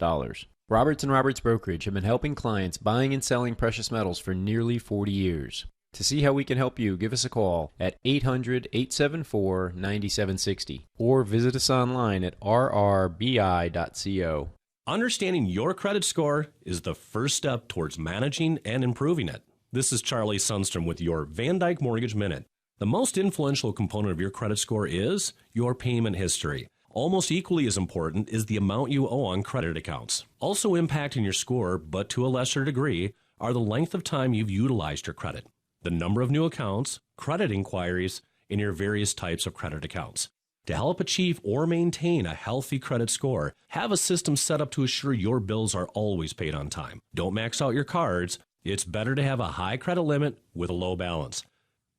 Roberts & Roberts Brokerage have been helping clients buying and selling precious metals for nearly 40 years. To see how we can help you, give us a call at 800-874-9760 or visit us online at rrbi.co. Understanding your credit score is the first step towards managing and improving it. This is Charlie Sundstrom with your Van Dyke Mortgage Minute. The most influential component of your credit score is your payment history. Almost equally as important is the amount you owe on credit accounts. Also impacting your score, but to a lesser degree, are the length of time you've utilized your credit, the number of new accounts, credit inquiries, and your various types of credit accounts. To help achieve or maintain a healthy credit score, have a system set up to assure your bills are always paid on time. Don't max out your cards. It's better to have a high credit limit with a low balance.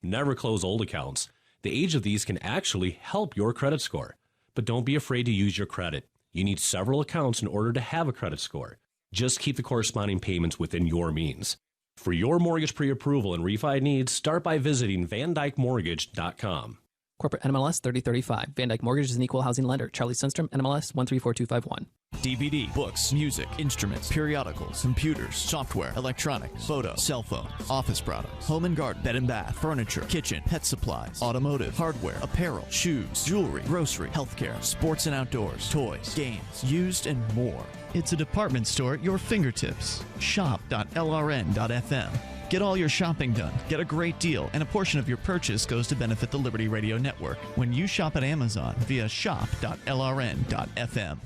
Never close old accounts. The age of these can actually help your credit score. But don't be afraid to use your credit. You need several accounts in order to have a credit score. Just keep the corresponding payments within your means. For your mortgage pre-approval and refi needs, start by visiting VanDykeMortgage.com. Corporate NMLS 3035. Van Dyke Mortgage is an equal housing lender. Charlie Sundstrom, NMLS 134251. DVD, books, music, instruments, periodicals, computers, software, electronics, photo, cell phones, office products, home and garden, bed and bath, furniture, kitchen, pet supplies, automotive, hardware, apparel, shoes, jewelry, grocery, healthcare, sports and outdoors, toys, games, used, and more. It's a department store at your fingertips. Shop.lrn.fm. Get all your shopping done, get a great deal, and a portion of your purchase goes to benefit the Liberty Radio Network when you shop at Amazon via shop.lrn.fm.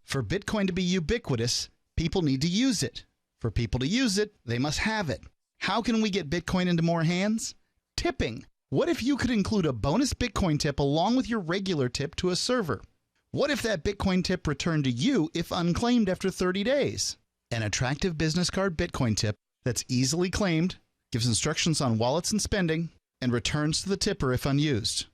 For Bitcoin to be ubiquitous, people need to use it. For people to use it, they must have it. How can we get Bitcoin into more hands? Tipping. What if you could include a bonus Bitcoin tip along with your regular tip to a server? What if that Bitcoin tip returned to you if unclaimed after 30 days? An attractive business card Bitcoin tip that's easily claimed, gives instructions on wallets and spending, and returns to the tipper if unused.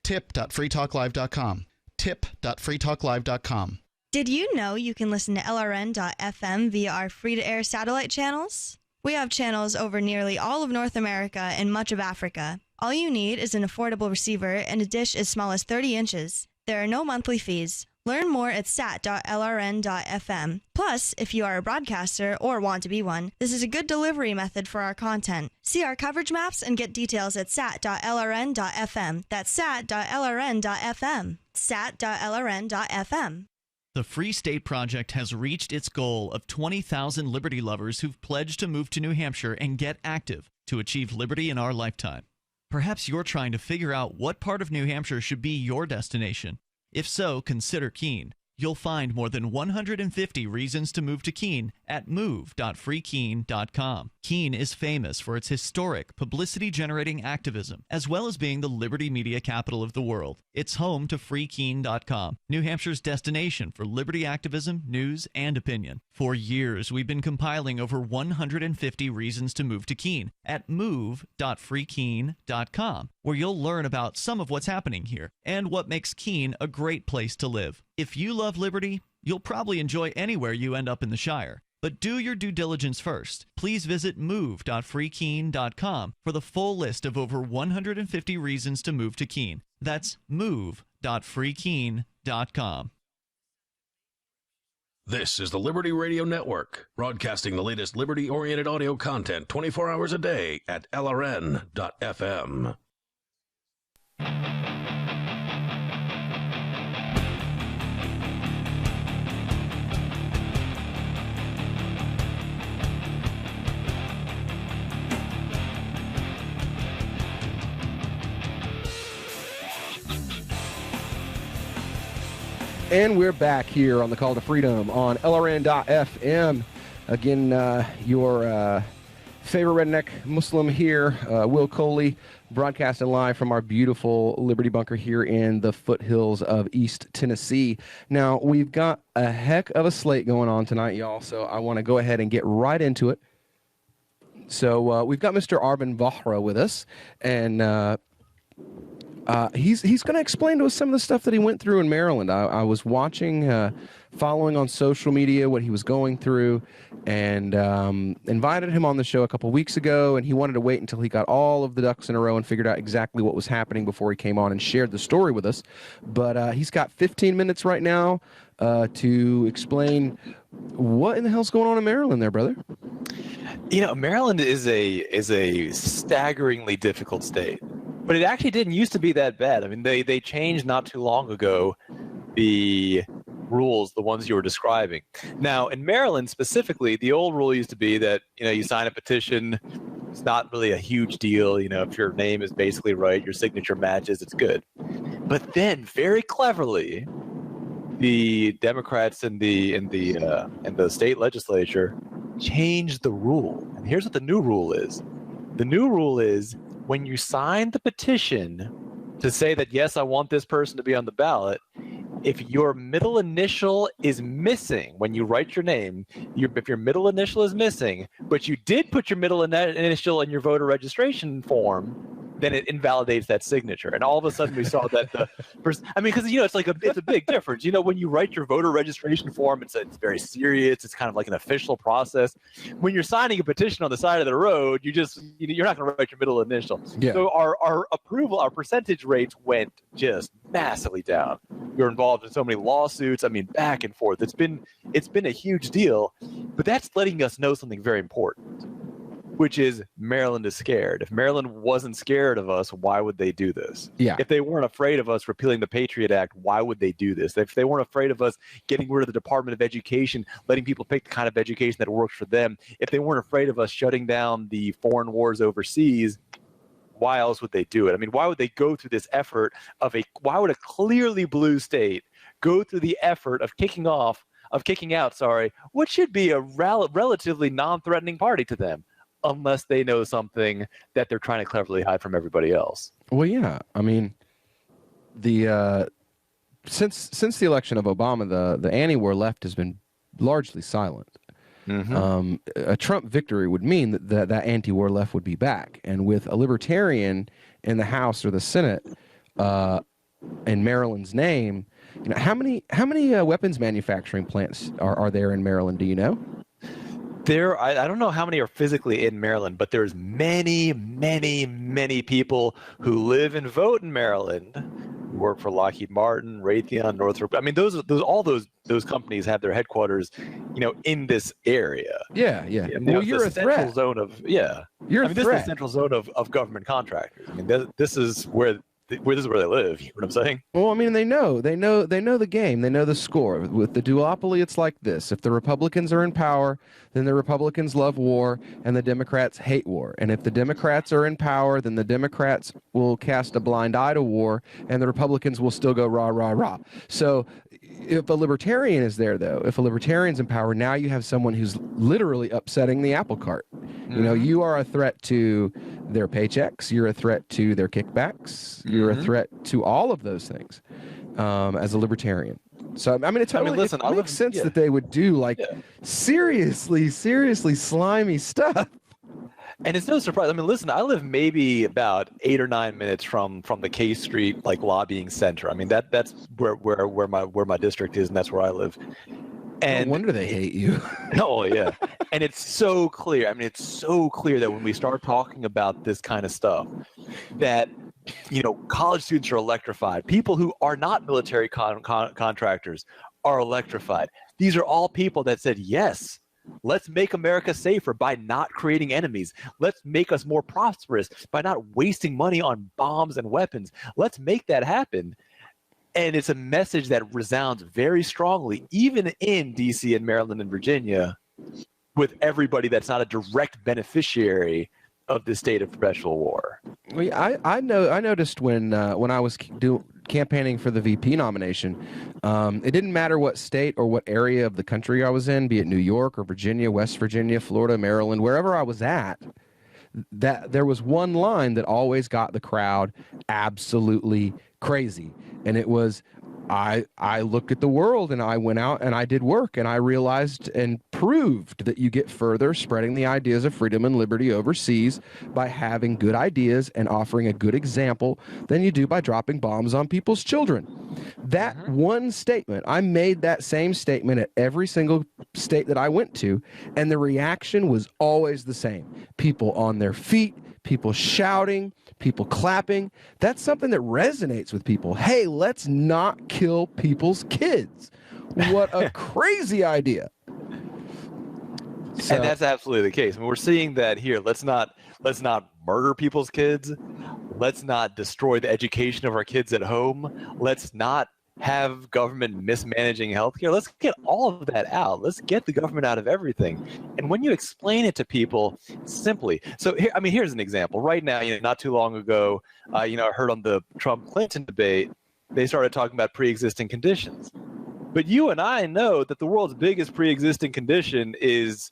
Tip.freetalklive.com. Tip.freetalklive.com. Did you know you can listen to LRN.FM via our free-to-air satellite channels? We have channels over nearly all of North America and much of Africa. All you need is an affordable receiver and a dish as small as 30 inches. There are no monthly fees. Learn more at sat.lrn.fm. Plus, if you are a broadcaster or want to be one, this is a good delivery method for our content. See our coverage maps and get details at sat.lrn.fm. That's sat.lrn.fm. sat.lrn.fm. The Free State Project has reached its goal of 20,000 liberty lovers who've pledged to move to New Hampshire and get active to achieve liberty in our lifetime. Perhaps you're trying to figure out what part of New Hampshire should be your destination. If so, consider Keene. You'll find more than 150 reasons to move to Keene at move.freekeene.com. Keene is famous for its historic, publicity-generating activism, as well as being the liberty media capital of the world. It's home to freekeene.com, New Hampshire's destination for liberty activism, news, and opinion. For years, we've been compiling over 150 reasons to move to Keene at move.freekeene.com, where you'll learn about some of what's happening here and what makes Keene a great place to live. If you love liberty, you'll probably enjoy anywhere you end up in the Shire. But do your due diligence first. Please visit move.freekeene.com for the full list of over 150 reasons to move to Keene. That's move.freekeene.com. This is the Liberty Radio Network, broadcasting the latest liberty-oriented audio content 24 hours a day at LRN.FM. And we're back here on the Call to Freedom on LRN.FM. Again, your favorite redneck Muslim here, Will Coley, broadcasting live from our beautiful Liberty Bunker here in the foothills of East Tennessee. Now, we've got a heck of a slate going on tonight, y'all, so I want to go ahead and get right into it. So we've got Mr. Arvin Vahra with us, and he's going to explain to us some of the stuff that he went through in Maryland. I was watching, following on social media what he was going through, and invited him on the show a couple weeks ago, and he wanted to wait until he got all of the ducks in a row and figured out exactly what was happening before he came on and shared the story with us. But he's got 15 minutes right now to explain what in the hell's going on in Maryland there, brother. You know, Maryland is a staggeringly difficult state. But it actually didn't used to be that bad. I mean, they changed not too long ago the rules, the ones you were describing. Now, in Maryland specifically, the old rule used to be that, you sign a petition. It's not really a huge deal. If your name is basically right, your signature matches, it's good. But then, very cleverly, the Democrats in the state legislature changed the rule. And here's what the new rule is. The new rule is, when you sign the petition to say that, yes, I want this person to be on the ballot, if your middle initial is missing when you write your name, if your middle initial is missing, but you did put your middle initial in your voter registration form, then it invalidates that signature. And all of a sudden we saw that the person, because it's a big difference. When you write your voter registration form, it's very serious. It's kind of like an official process. When you're signing a petition on the side of the road, you're not going to write your middle initial. Yeah. So our percentage rates went just massively down. We were involved in so many lawsuits. Back and forth. It's been a huge deal, but that's letting us know something very important, which is Maryland is scared. If Maryland wasn't scared of us, why would they do this? Yeah. If they weren't afraid of us repealing the Patriot Act, why would they do this? If they weren't afraid of us getting rid of the Department of Education, letting people pick the kind of education that works for them, if they weren't afraid of us shutting down the foreign wars overseas, why else would they do it? Why would they go through this effort why would a clearly blue state go through the effort of kicking out, what should be a relatively non-threatening party to them? Unless they know something that they're trying to cleverly hide from everybody else. Well, yeah. Since the election of Obama, the anti-war left has been largely silent. Mm-hmm. A Trump victory would mean that anti-war left would be back, and with a libertarian in the House or the Senate in Maryland's name, how many weapons manufacturing plants are there in Maryland? Do you know? I don't know how many are physically in Maryland, but there's many, many, many people who live and vote in Maryland, who work for Lockheed Martin, Raytheon, Northrop. All those companies have their headquarters, in this area. Yeah. Well, you're a threat. Zone of You're a threat. This is the central zone of government contractors. This is where they live. You know what I'm saying? Well, they know the game. They know the score. With the duopoly, it's like this. If the Republicans are in power, then the Republicans love war, and the Democrats hate war. And if the Democrats are in power, then the Democrats will cast a blind eye to war, and the Republicans will still go rah, rah, rah. So if a libertarian is there, though, if a libertarian's in power, now you have someone who's literally upsetting the apple cart. Mm-hmm. You are a threat to their paychecks. You're a threat to their kickbacks. You're a threat to all of those things as a libertarian. So, it makes sense that they would do seriously slimy stuff. And it's no surprise. I mean, listen, I live maybe about 8 or 9 minutes from the K Street lobbying center. I mean, that's where my district is, and that's where I live. And no wonder they hate you. Oh yeah, and it's so clear. I mean, it's so clear that when we start talking about this kind of stuff, that college students are electrified. People who are not military contractors are electrified. These are all people that said, yes, let's make America safer by not creating enemies. Let's make us more prosperous by not wasting money on bombs and weapons. Let's make that happen. And it's a message that resounds very strongly, even in D.C. and Maryland and Virginia, with everybody that's not a direct beneficiary of the state of perpetual war. Well, I noticed when I was campaigning for the VP nomination, it didn't matter what state or what area of the country I was in, be it New York or Virginia, West Virginia, Florida, Maryland, wherever I was at, that there was one line that always got the crowd absolutely crazy. And it was, I looked at the world and I went out and I did work and I realized and proved that you get further spreading the ideas of freedom and liberty overseas by having good ideas and offering a good example than you do by dropping bombs on people's children. That one statement, I made that same statement at every single state that I went to, and the reaction was always the same. People on their feet, people shouting, people clapping. That's something that resonates with people. Hey, let's not kill people's kids. What a crazy idea. And that's absolutely the case. I mean, we're seeing that here. Let's not murder people's kids. Let's not destroy the education of our kids at home. Let's not have government mismanaging healthcare. Let's get all of that out. Let's get the government out of everything. And when you explain it to people simply, so here, I mean, here's an example. Right now, not too long ago, I heard on the Trump-Clinton debate, they started talking about pre-existing conditions. But you and I know that the world's biggest pre-existing condition is,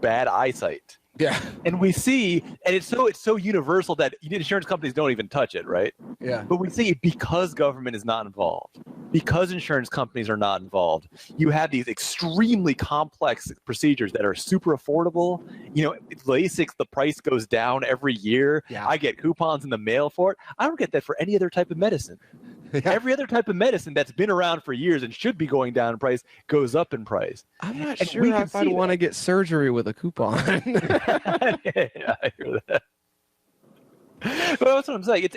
bad eyesight. Yeah. And we see, and it's so universal that insurance companies don't even touch it, right? Yeah. But we see because government is not involved, because insurance companies are not involved, you have these extremely complex procedures that are super affordable. LASIK, the price goes down every year. Yeah. I get coupons in the mail for it. I don't get that for any other type of medicine. Yeah. Every other type of medicine that's been around for years and should be going down in price goes up in price. I'm not sure if I'd want to get surgery with a coupon. Yeah, I hear that. But that's what I'm saying.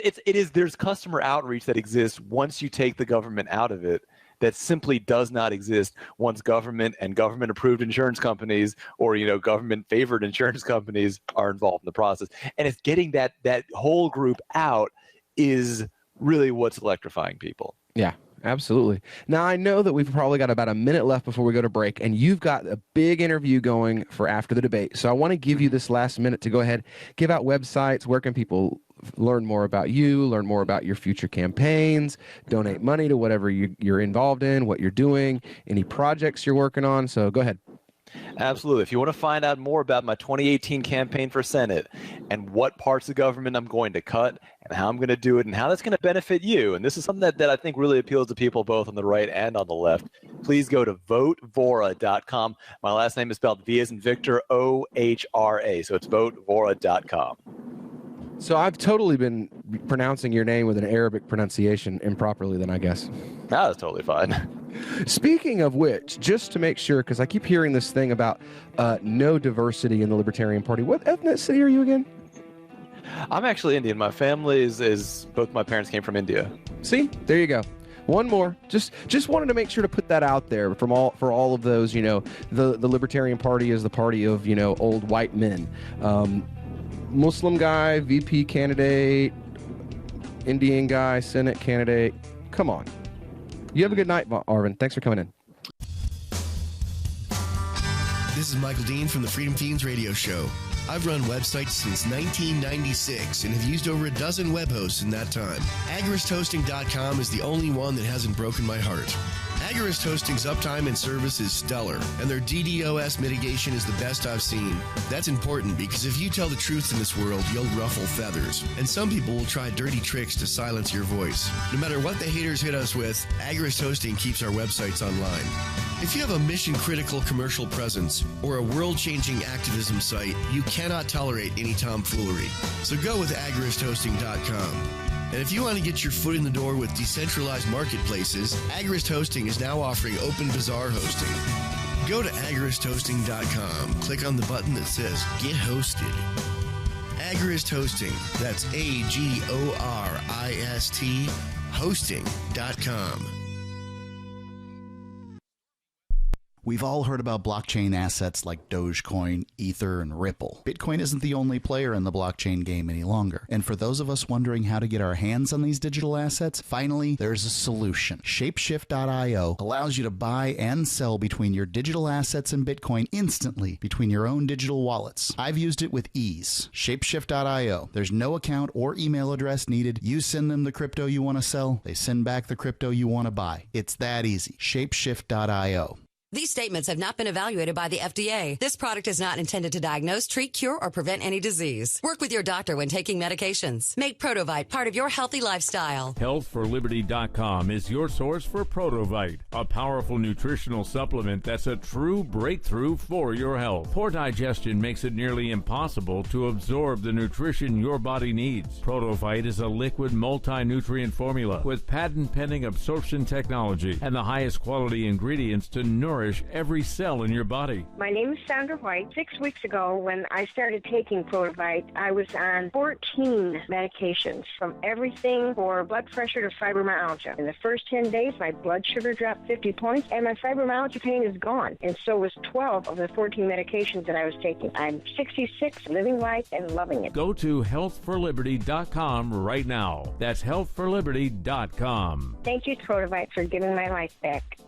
There's customer outreach that exists once you take the government out of it that simply does not exist once government and government-approved insurance companies or government-favored insurance companies are involved in the process. And it's getting that whole group out is really what's electrifying people. Yeah, absolutely. Now, I know that we've probably got about a minute left before we go to break, and you've got a big interview going for after the debate. So I want to give you this last minute to go ahead, give out websites. Where can people learn more about you, learn more about your future campaigns, donate money to whatever you're involved in, what you're doing, any projects you're working on? So go ahead. Absolutely. If you want to find out more about my 2018 campaign for Senate and what parts of government I'm going to cut and how I'm going to do it and how that's going to benefit you, and this is something that I think really appeals to people both on the right and on the left, please go to votevora.com. My last name is spelled V as in Victor, O-H-R-A. So it's votevora.com. So I've totally been pronouncing your name with an Arabic pronunciation improperly then, I guess. No, that's totally fine. Speaking of which, just to make sure, because I keep hearing this thing about no diversity in the Libertarian Party. What ethnicity are you again? I'm actually Indian. My family is both my parents came from India. See? There you go. One more. Just wanted to make sure to put that out there for all of those, the Libertarian Party is the party of, old white men. Muslim guy, VP candidate, Indian guy, Senate candidate. Come on. You have a good night, Arvin. Thanks for coming in. This is Michael Dean from the Freedom Teens radio show. I've run websites since 1996 and have used over a dozen web hosts in that time. AgristHosting.com is the only one that hasn't broken my heart. Agorist Hosting's uptime and service is stellar, and their DDoS mitigation is the best I've seen. That's important because if you tell the truth in this world, you'll ruffle feathers. And some people will try dirty tricks to silence your voice. No matter what the haters hit us with, Agorist Hosting keeps our websites online. If you have a mission-critical commercial presence or a world-changing activism site, you cannot tolerate any tomfoolery. So go with agoristhosting.com. And if you want to get your foot in the door with decentralized marketplaces, Agorist Hosting is now offering Open Bazaar hosting. Go to agoristhosting.com, click on the button that says Get Hosted. Agorist Hosting, that's A-G-O-R-I-S-T, hosting.com. We've all heard about blockchain assets like Dogecoin, Ether, and Ripple. Bitcoin isn't the only player in the blockchain game any longer. And for those of us wondering how to get our hands on these digital assets, finally, there's a solution. Shapeshift.io allows you to buy and sell between your digital assets and Bitcoin instantly between your own digital wallets. I've used it with ease. Shapeshift.io. There's no account or email address needed. You send them the crypto you want to sell. They send back the crypto you want to buy. It's that easy. Shapeshift.io. These statements have not been evaluated by the FDA. This product is not intended to diagnose, treat, cure, or prevent any disease. Work with your doctor when taking medications. Make Protovite part of your healthy lifestyle. HealthForLiberty.com is your source for Protovite, a powerful nutritional supplement that's a true breakthrough for your health. Poor digestion makes it nearly impossible to absorb the nutrition your body needs. Protovite is a liquid multi-nutrient formula with patent-pending absorption technology and the highest quality ingredients to nourish every cell in your body. My name is Sandra White. 6 weeks ago, when I started taking Protovite, I was on 14 medications, from everything for blood pressure to fibromyalgia. In the first 10 days, my blood sugar dropped 50 points, and my fibromyalgia pain is gone. And so was 12 of the 14 medications that I was taking. I'm 66, living life and loving it. Go to healthforliberty.com right now. That's healthforliberty.com. Thank you, Protovite, for giving my life back.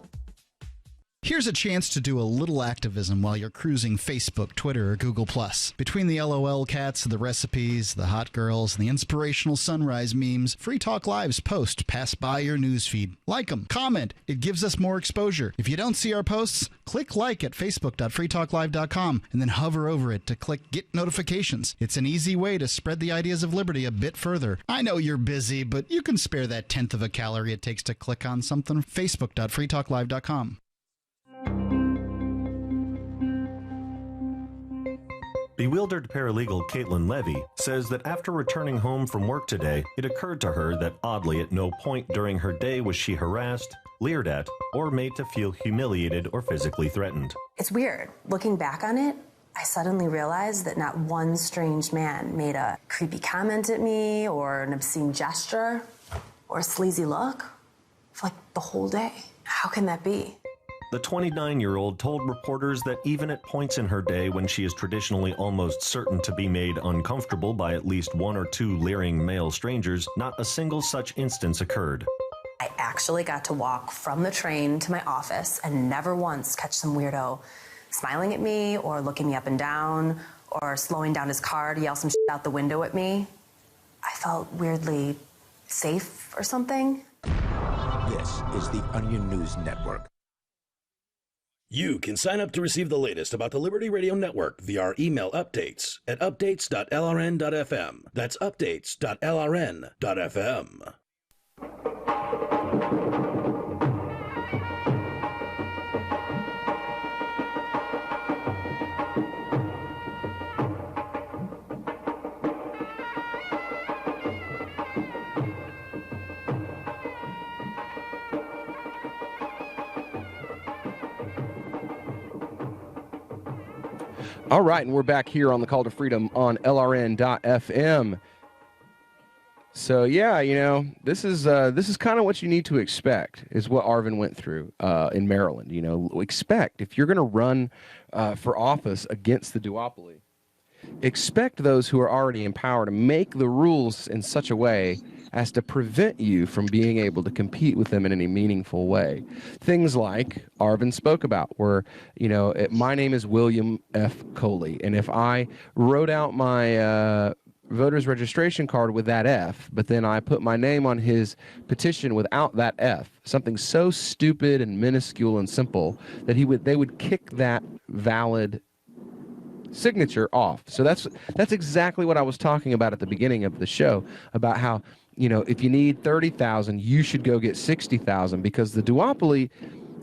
Here's a chance to do a little activism while you're cruising Facebook, Twitter, or Google+. Between the LOL cats, the recipes, the hot girls, and the inspirational sunrise memes, Free Talk Live's posts pass by your newsfeed. Like them, comment. It gives us more exposure. If you don't see our posts, click like at facebook.freetalklive.com and then hover over it to click Get Notifications. It's an easy way to spread the ideas of liberty a bit further. I know you're busy, but you can spare that tenth of a calorie it takes to click on something. facebook.freetalklive.com. Bewildered paralegal Caitlin Levy says that after returning home from work today, it occurred to her that oddly at no point during her day was she harassed, leered at, or made to feel humiliated or physically threatened. It's weird. Looking back on it, I suddenly realized that not one strange man made a creepy comment at me or an obscene gesture or a sleazy look for like the whole day. How can that be? The 29-year-old told reporters that even at points in her day when she is traditionally almost certain to be made uncomfortable by at least one or two leering male strangers, not a single such instance occurred. I actually got to walk from the train to my office and never once catch some weirdo smiling at me or looking me up and down or slowing down his car to yell some shit out the window at me. I felt weirdly safe or something. This is the Onion News Network. You can sign up to receive the latest about the Liberty Radio Network via our email updates at updates.lrn.fm. That's updates.lrn.fm. All right, and we're back here on the Call to Freedom on LRN.FM. So yeah, you know, this is kind of what you need to expect, is what Arvin went through in Maryland. You know, expect if you're going to run for office against the duopoly, expect those who are already in power to make the rules in such a way as to prevent you from being able to compete with them in any meaningful way. Things like Arvin spoke about, where, you know, my name is William F. Coley, and if I wrote out my voter's registration card with that F, but then I put my name on his petition without that F, something so stupid and minuscule and simple that they would kick that valid signature off. So that's exactly what I was talking about at the beginning of the show, about how, if you need 30,000, you should go get 60,000, because the duopoly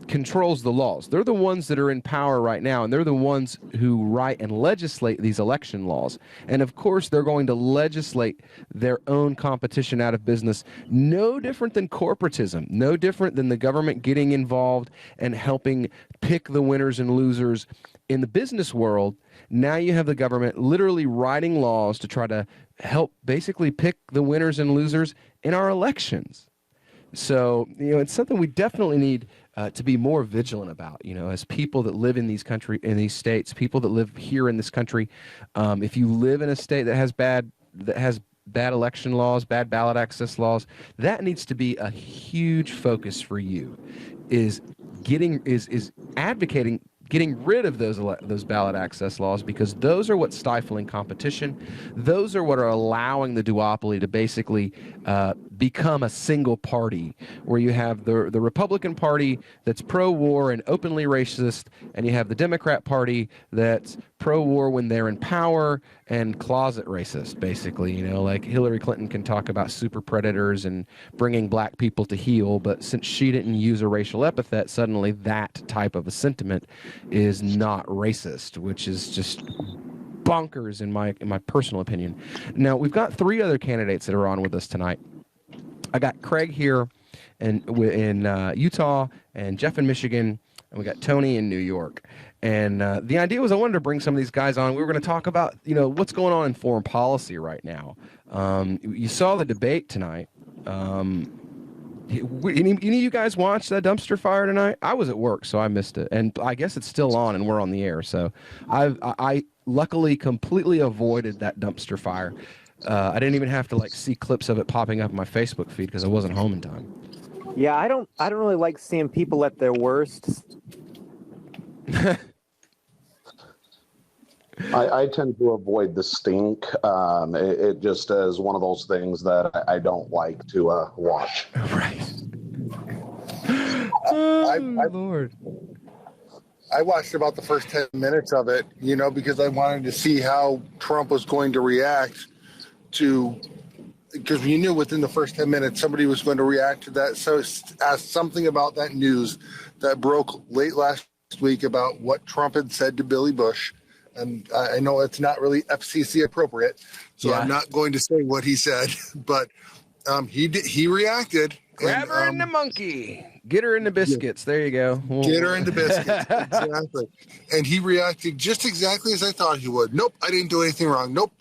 controls the laws. They're the ones that are in power right now, and they're the ones who write and legislate these election laws. And of course, they're going to legislate their own competition out of business, no different than corporatism, no different than the government getting involved and helping pick the winners and losers in the business world. Now you have the government literally writing laws to try to help basically pick the winners and losers in our elections. So, it's something we definitely need to be more vigilant about, as people that live in these states, people that live here in this country. If you live in a state that has bad election laws, bad ballot access laws, that needs to be a huge focus for you, is advocating getting rid of those ballot access laws, because those are what's stifling competition. Those are what are allowing the duopoly to basically become a single party, where you have the Republican Party that's pro-war and openly racist, and you have the Democrat Party that's pro-war when they're in power and closet racist, basically. Like Hillary Clinton can talk about super predators and bringing black people to heel, but since she didn't use a racial epithet, suddenly that type of a sentiment is not racist, which is just bonkers in my personal opinion. Now, we've got 3 other candidates that are on with us tonight. I got Craig here in Utah, and Jeff in Michigan, and we got Tony in New York. And the idea was I wanted to bring some of these guys on. We were going to talk about, what's going on in foreign policy right now. You saw the debate tonight. Any of you guys watch that dumpster fire tonight? I was at work, so I missed it. And I guess it's still on, and we're on the air. So I luckily completely avoided that dumpster fire. I didn't even have to see clips of it popping up in my Facebook feed because I wasn't home in time. Yeah, I don't really like seeing people at their worst. I tend to avoid the stink. It just is one of those things that I don't like to watch. Right. Lord. I watched about the first 10 minutes of it, because I wanted to see how Trump was going to react because we knew within the first 10 minutes somebody was going to react to that. So asked something about that news that broke late last week about what Trump had said to Billy Bush. And I know it's not really FCC appropriate, so I'm not going to say what he said, but he reacted. Grab her in the monkey. Get her in the biscuits. There you go. Get her in the biscuits. Exactly. And he reacted just exactly as I thought he would. Nope, I didn't do anything wrong. Nope.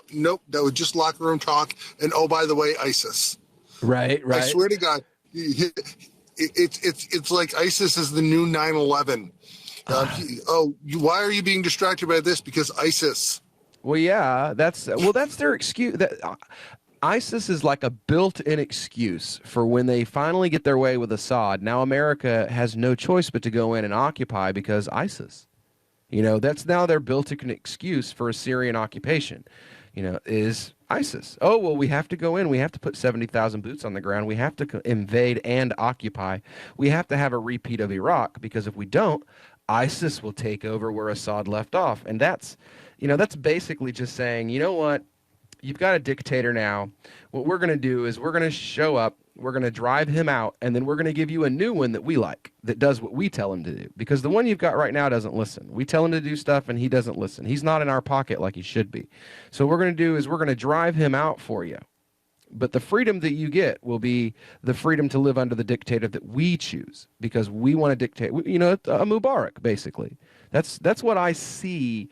That was just locker room talk. And oh, by the way, ISIS. Right. I swear to God, it's like ISIS is the new 9/11. Why are you being distracted by this? Because ISIS. Well, yeah, that's their excuse. ISIS is like a built-in excuse for when they finally get their way with Assad. Now America has no choice but to go in and occupy because ISIS. That's now their built-in excuse for a Syrian occupation, is ISIS. Oh, well, we have to go in. We have to put 70,000 boots on the ground. We have to invade and occupy. We have to have a repeat of Iraq, because if we don't, ISIS will take over where Assad left off. And that's basically just saying, you know what? You've got a dictator now. What we're going to do is we're going to show up, we're going to drive him out, and then we're going to give you a new one that we like, that does what we tell him to do. Because the one you've got right now doesn't listen. We tell him to do stuff, and he doesn't listen. He's not in our pocket like he should be. So what we're going to do is we're going to drive him out for you. But the freedom that you get will be the freedom to live under the dictator that we choose, because we want to dictate, a Mubarak, basically. That's what I see,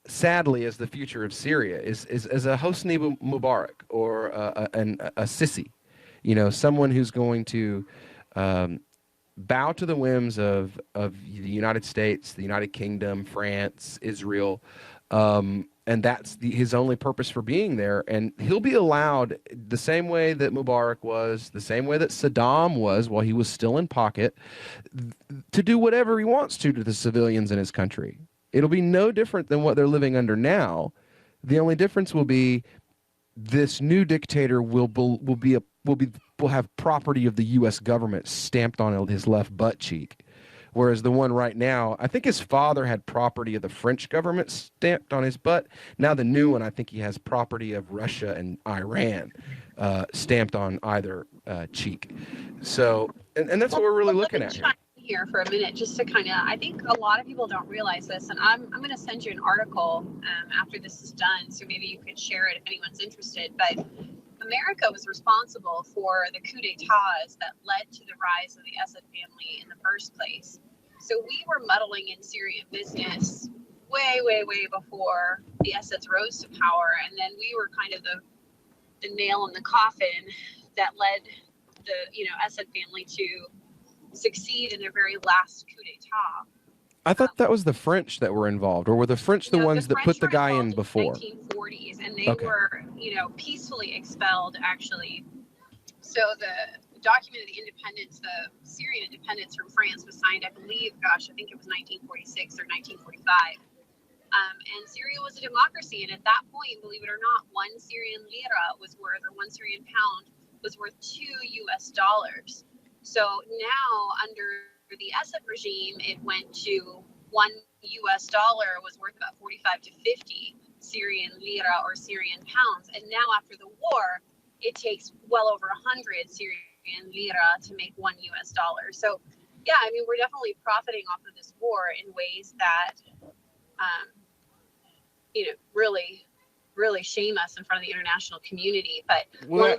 sadly, as the future of Syria, is as a Hosni Mubarak or a Sisi, someone who's going to bow to the whims of the United States, the United Kingdom, France, Israel, and that's his only purpose for being there. And he'll be allowed, the same way that Mubarak was, the same way that Saddam was while he was still in pocket, to do whatever he wants to the civilians in his country. It'll be no different than what they're living under now. The only difference will be this new dictator will have property of the U.S. government stamped on his left butt cheek. Whereas the one right now, I think his father had property of the French government stamped on his butt. Now the new one, I think he has property of Russia and Iran stamped on either cheek. So, and that's what we're really looking at here for a minute, just to kind of, I think a lot of people don't realize this, and I'm going to send you an article after this is done, so maybe you could share it if anyone's interested. But America was responsible for the coup d'etats that led to the rise of the Assad family in the first place. So we were muddling in Syrian business way, way, way before the Assads rose to power, and then we were kind of the nail in the coffin that led the Assad family to succeed in their very last coup d'etat. I thought that was the French that were involved, or were the French the ones that put the guy in before? 1940s, and they were, peacefully expelled, actually. So the document of the independence, the Syrian independence from France, was signed, I believe, I think it was 1946 or 1945. And Syria was a democracy, and at that point, believe it or not, one Syrian lira was worth, or one Syrian pound was worth $2 US. So now, under the Assad regime, it went to $1 US was worth about 45 to 50 Syrian lira or Syrian pounds. And now, after the war, it takes well over 100 Syrian lira to make $1 US. So, yeah, I mean, we're definitely profiting off of this war in ways that, really, really shame us in front of the international community. But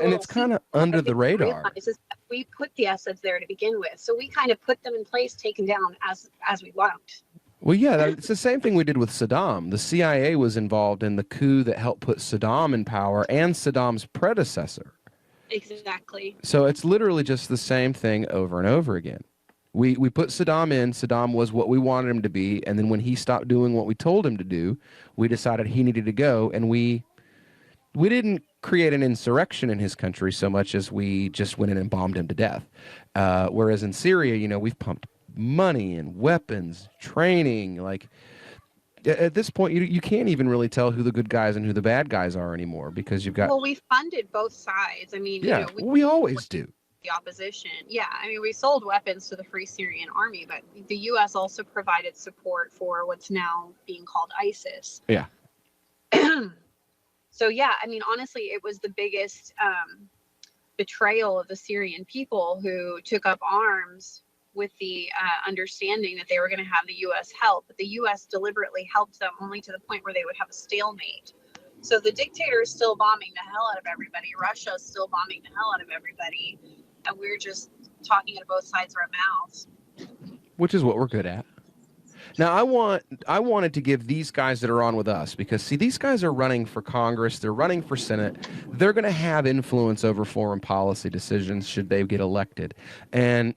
and it's kind of under the radar. Is that we put the Assads there to begin with, so we kind of put them in place, taken down as we want. Well, yeah, it's the same thing we did with Saddam. The CIA was involved in the coup that helped put Saddam in power and Saddam's predecessor. Exactly. So it's literally just the same thing over and over again. We put Saddam in. Saddam was what we wanted him to be, and then when he stopped doing what we told him to do, we decided he needed to go, and we didn't create an insurrection in his country so much as we just went in and bombed him to death. Whereas in Syria, we've pumped money and weapons, training. Like at this point, you can't even really tell who the good guys and who the bad guys are anymore because you've got. Well, we funded both sides. I mean, yeah, we always do. The opposition. Yeah, I mean, we sold weapons to the Free Syrian Army, but the U.S. also provided support for what's now being called ISIS. Yeah. So, yeah, I mean, honestly, it was the biggest betrayal of the Syrian people who took up arms with the understanding that they were going to have the U.S. help. But the U.S. deliberately helped them only to the point where they would have a stalemate. So the dictator is still bombing the hell out of everybody. Russia is still bombing the hell out of everybody. And we're just talking out of both sides of our mouths. Which is what we're good at. Now, I wanted to give these guys that are on with us, because, see, these guys are running for Congress. They're running for Senate. They're going to have influence over foreign policy decisions should they get elected. And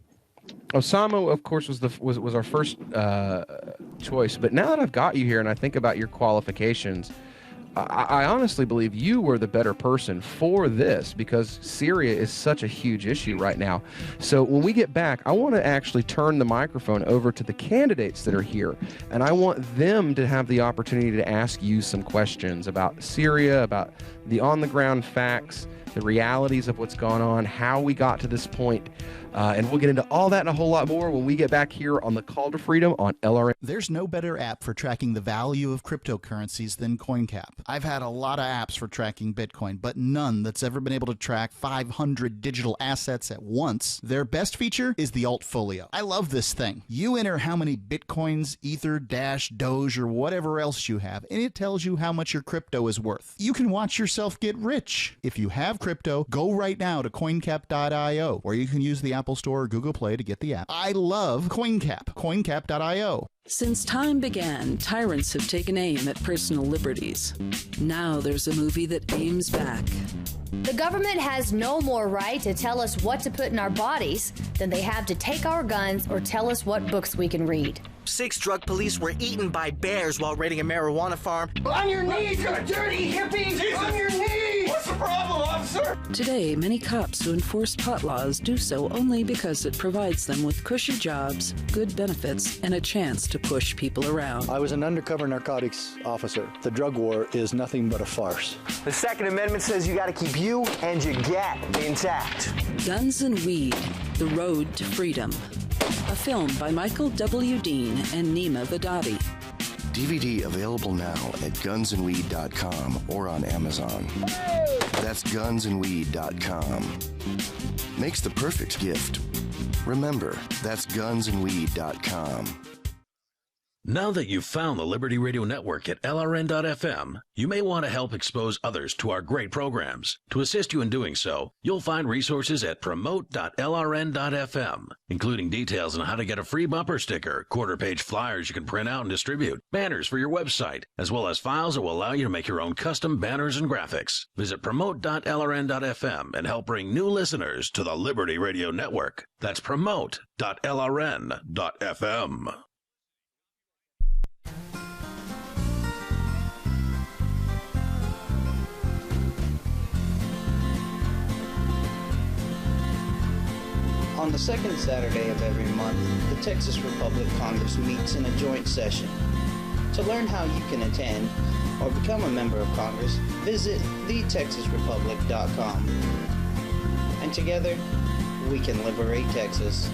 Osama, of course, was our first choice. But now that I've got you here and I think about your qualifications, I honestly believe you were the better person for this, because Syria is such a huge issue right now. So when we get back, I want to actually turn the microphone over to the candidates that are here, and I want them to have the opportunity to ask you some questions about Syria, about the on-the-ground facts, the realities of what's gone on, how we got to this point. And we'll get into all that and a whole lot more when we get back here on the Call to Freedom on LRN. There's no better app for tracking the value of cryptocurrencies than CoinCap. I've had a lot of apps for tracking Bitcoin, but none that's ever been able to track 500 digital assets at once. Their best feature is the Altfolio. I love this thing. You enter how many Bitcoins, Ether, Dash, Doge, or whatever else you have, and it tells you how much your crypto is worth. You can watch yourself get rich. If you have crypto, go right now to coincap.io, or you can use the Apple Store or Google Play to get the app. I love CoinCap. Coincap.io. Since time began, tyrants have taken aim at personal liberties. Now there's a movie that aims back. The government has no more right to tell us what to put in our bodies than they have to take our guns or tell us what books we can read. 6 drug police were eaten by bears while raiding a marijuana farm. On your knees, you dirty hippies! Jesus. On your knees! What's the problem, officer? Today, many cops who enforce pot laws do so only because it provides them with cushy jobs, good benefits, and a chance to push people around. I was an undercover narcotics officer. The drug war is nothing but a farce. The Second Amendment says you got to keep you and your gat intact. Guns and Weed, The Road to Freedom. A film by Michael W. Dean and Nima Vadadi. DVD available now at gunsandweed.com or on Amazon. That's gunsandweed.com. Makes the perfect gift. Remember, that's gunsandweed.com. Now that you've found the Liberty Radio Network at LRN.FM, you may want to help expose others to our great programs. To assist you in doing so, you'll find resources at promote.lrn.fm, including details on how to get a free bumper sticker, quarter-page flyers you can print out and distribute, banners for your website, as well as files that will allow you to make your own custom banners and graphics. Visit promote.lrn.fm and help bring new listeners to the Liberty Radio Network. That's promote.lrn.fm. On the second Saturday of every month, the Texas Republic Congress meets in a joint session. To learn how you can attend or become a member of Congress, visit thetexasrepublic.com. And together, we can liberate Texas.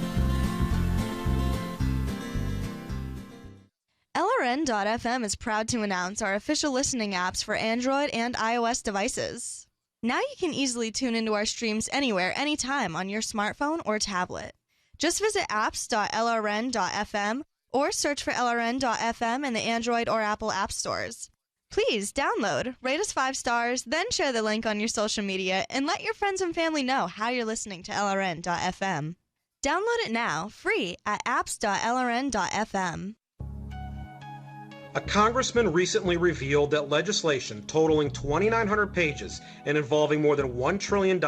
LRN.FM is proud to announce our official listening apps for Android and iOS devices. Now you can easily tune into our streams anywhere, anytime on your smartphone or tablet. Just visit apps.lrn.fm or search for LRN.FM in the Android or Apple app stores. Please download, rate us 5 stars, then share the link on your social media and let your friends and family know how you're listening to LRN.FM. Download it now, free at apps.lrn.fm. A congressman recently revealed that legislation totaling 2,900 pages and involving more than $1 trillion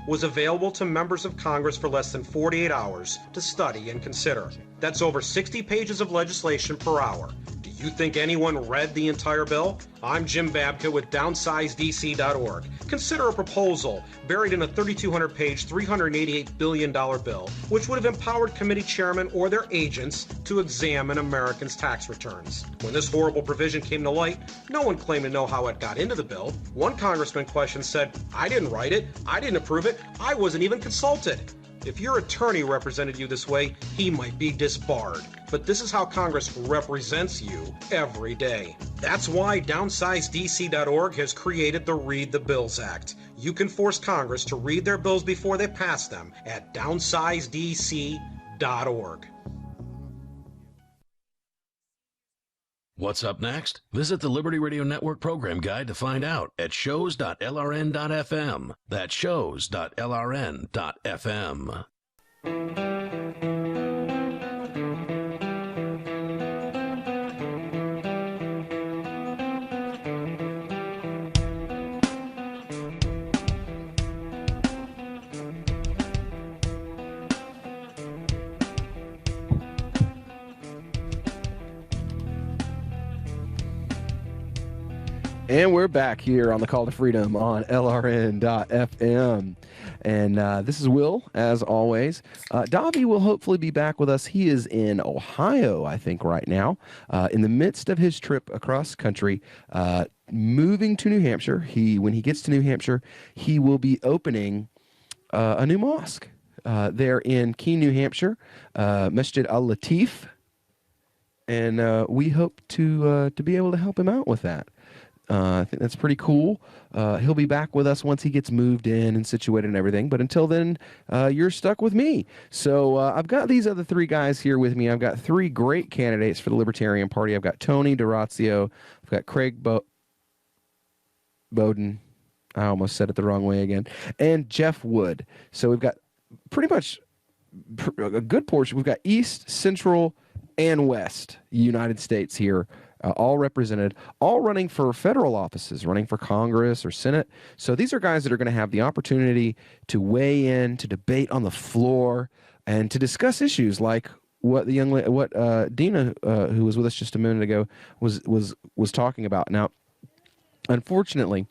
was available to members of Congress for less than 48 hours to study and consider. That's over 60 pages of legislation per hour. Do you think anyone read the entire bill? I'm Jim Babka with DownsizeDC.org. Consider a proposal buried in a 3,200-page, $388 billion bill, which would have empowered committee chairmen or their agents to examine Americans' tax returns. When this horrible provision came to light, no one claimed to know how it got into the bill. One congressman questioned said, "I didn't write it, I didn't approve it, I wasn't even consulted." If your attorney represented you this way, he might be disbarred. But this is how Congress represents you every day. That's why DownsizeDC.org has created the Read the Bills Act. You can force Congress to read their bills before they pass them at DownsizeDC.org. What's up next? Visit the Liberty Radio Network program guide to find out at shows.lrn.fm. That's shows.lrn.fm. And we're back here on the Call to Freedom on LRN.FM. And this is Will, as always. Davi will hopefully be back with us. He is in Ohio, I think, right now, in the midst of his trip across country, moving to New Hampshire. When he gets to New Hampshire, he will be opening a new mosque there in Keene, New Hampshire, Masjid Al-Latif. And we hope to be able to help him out with that. I think that's pretty cool. He'll be back with us once he gets moved in and situated and everything. But until then, you're stuck with me. So I've got these other 3 guys here with me. I've got 3 great candidates for the Libertarian Party. I've got Tony D'Orazio. I've got Craig Bowden. I almost said it the wrong way again. And Jeff Wood. So we've got pretty much a good portion. We've got East, Central, and West United States here. All represented, all running for federal offices, running for Congress or Senate. So these are guys that are going to have the opportunity to weigh in, to debate on the floor, and to discuss issues like what the Dina, who was with us just a minute ago, was talking about. Now, Unfortunately,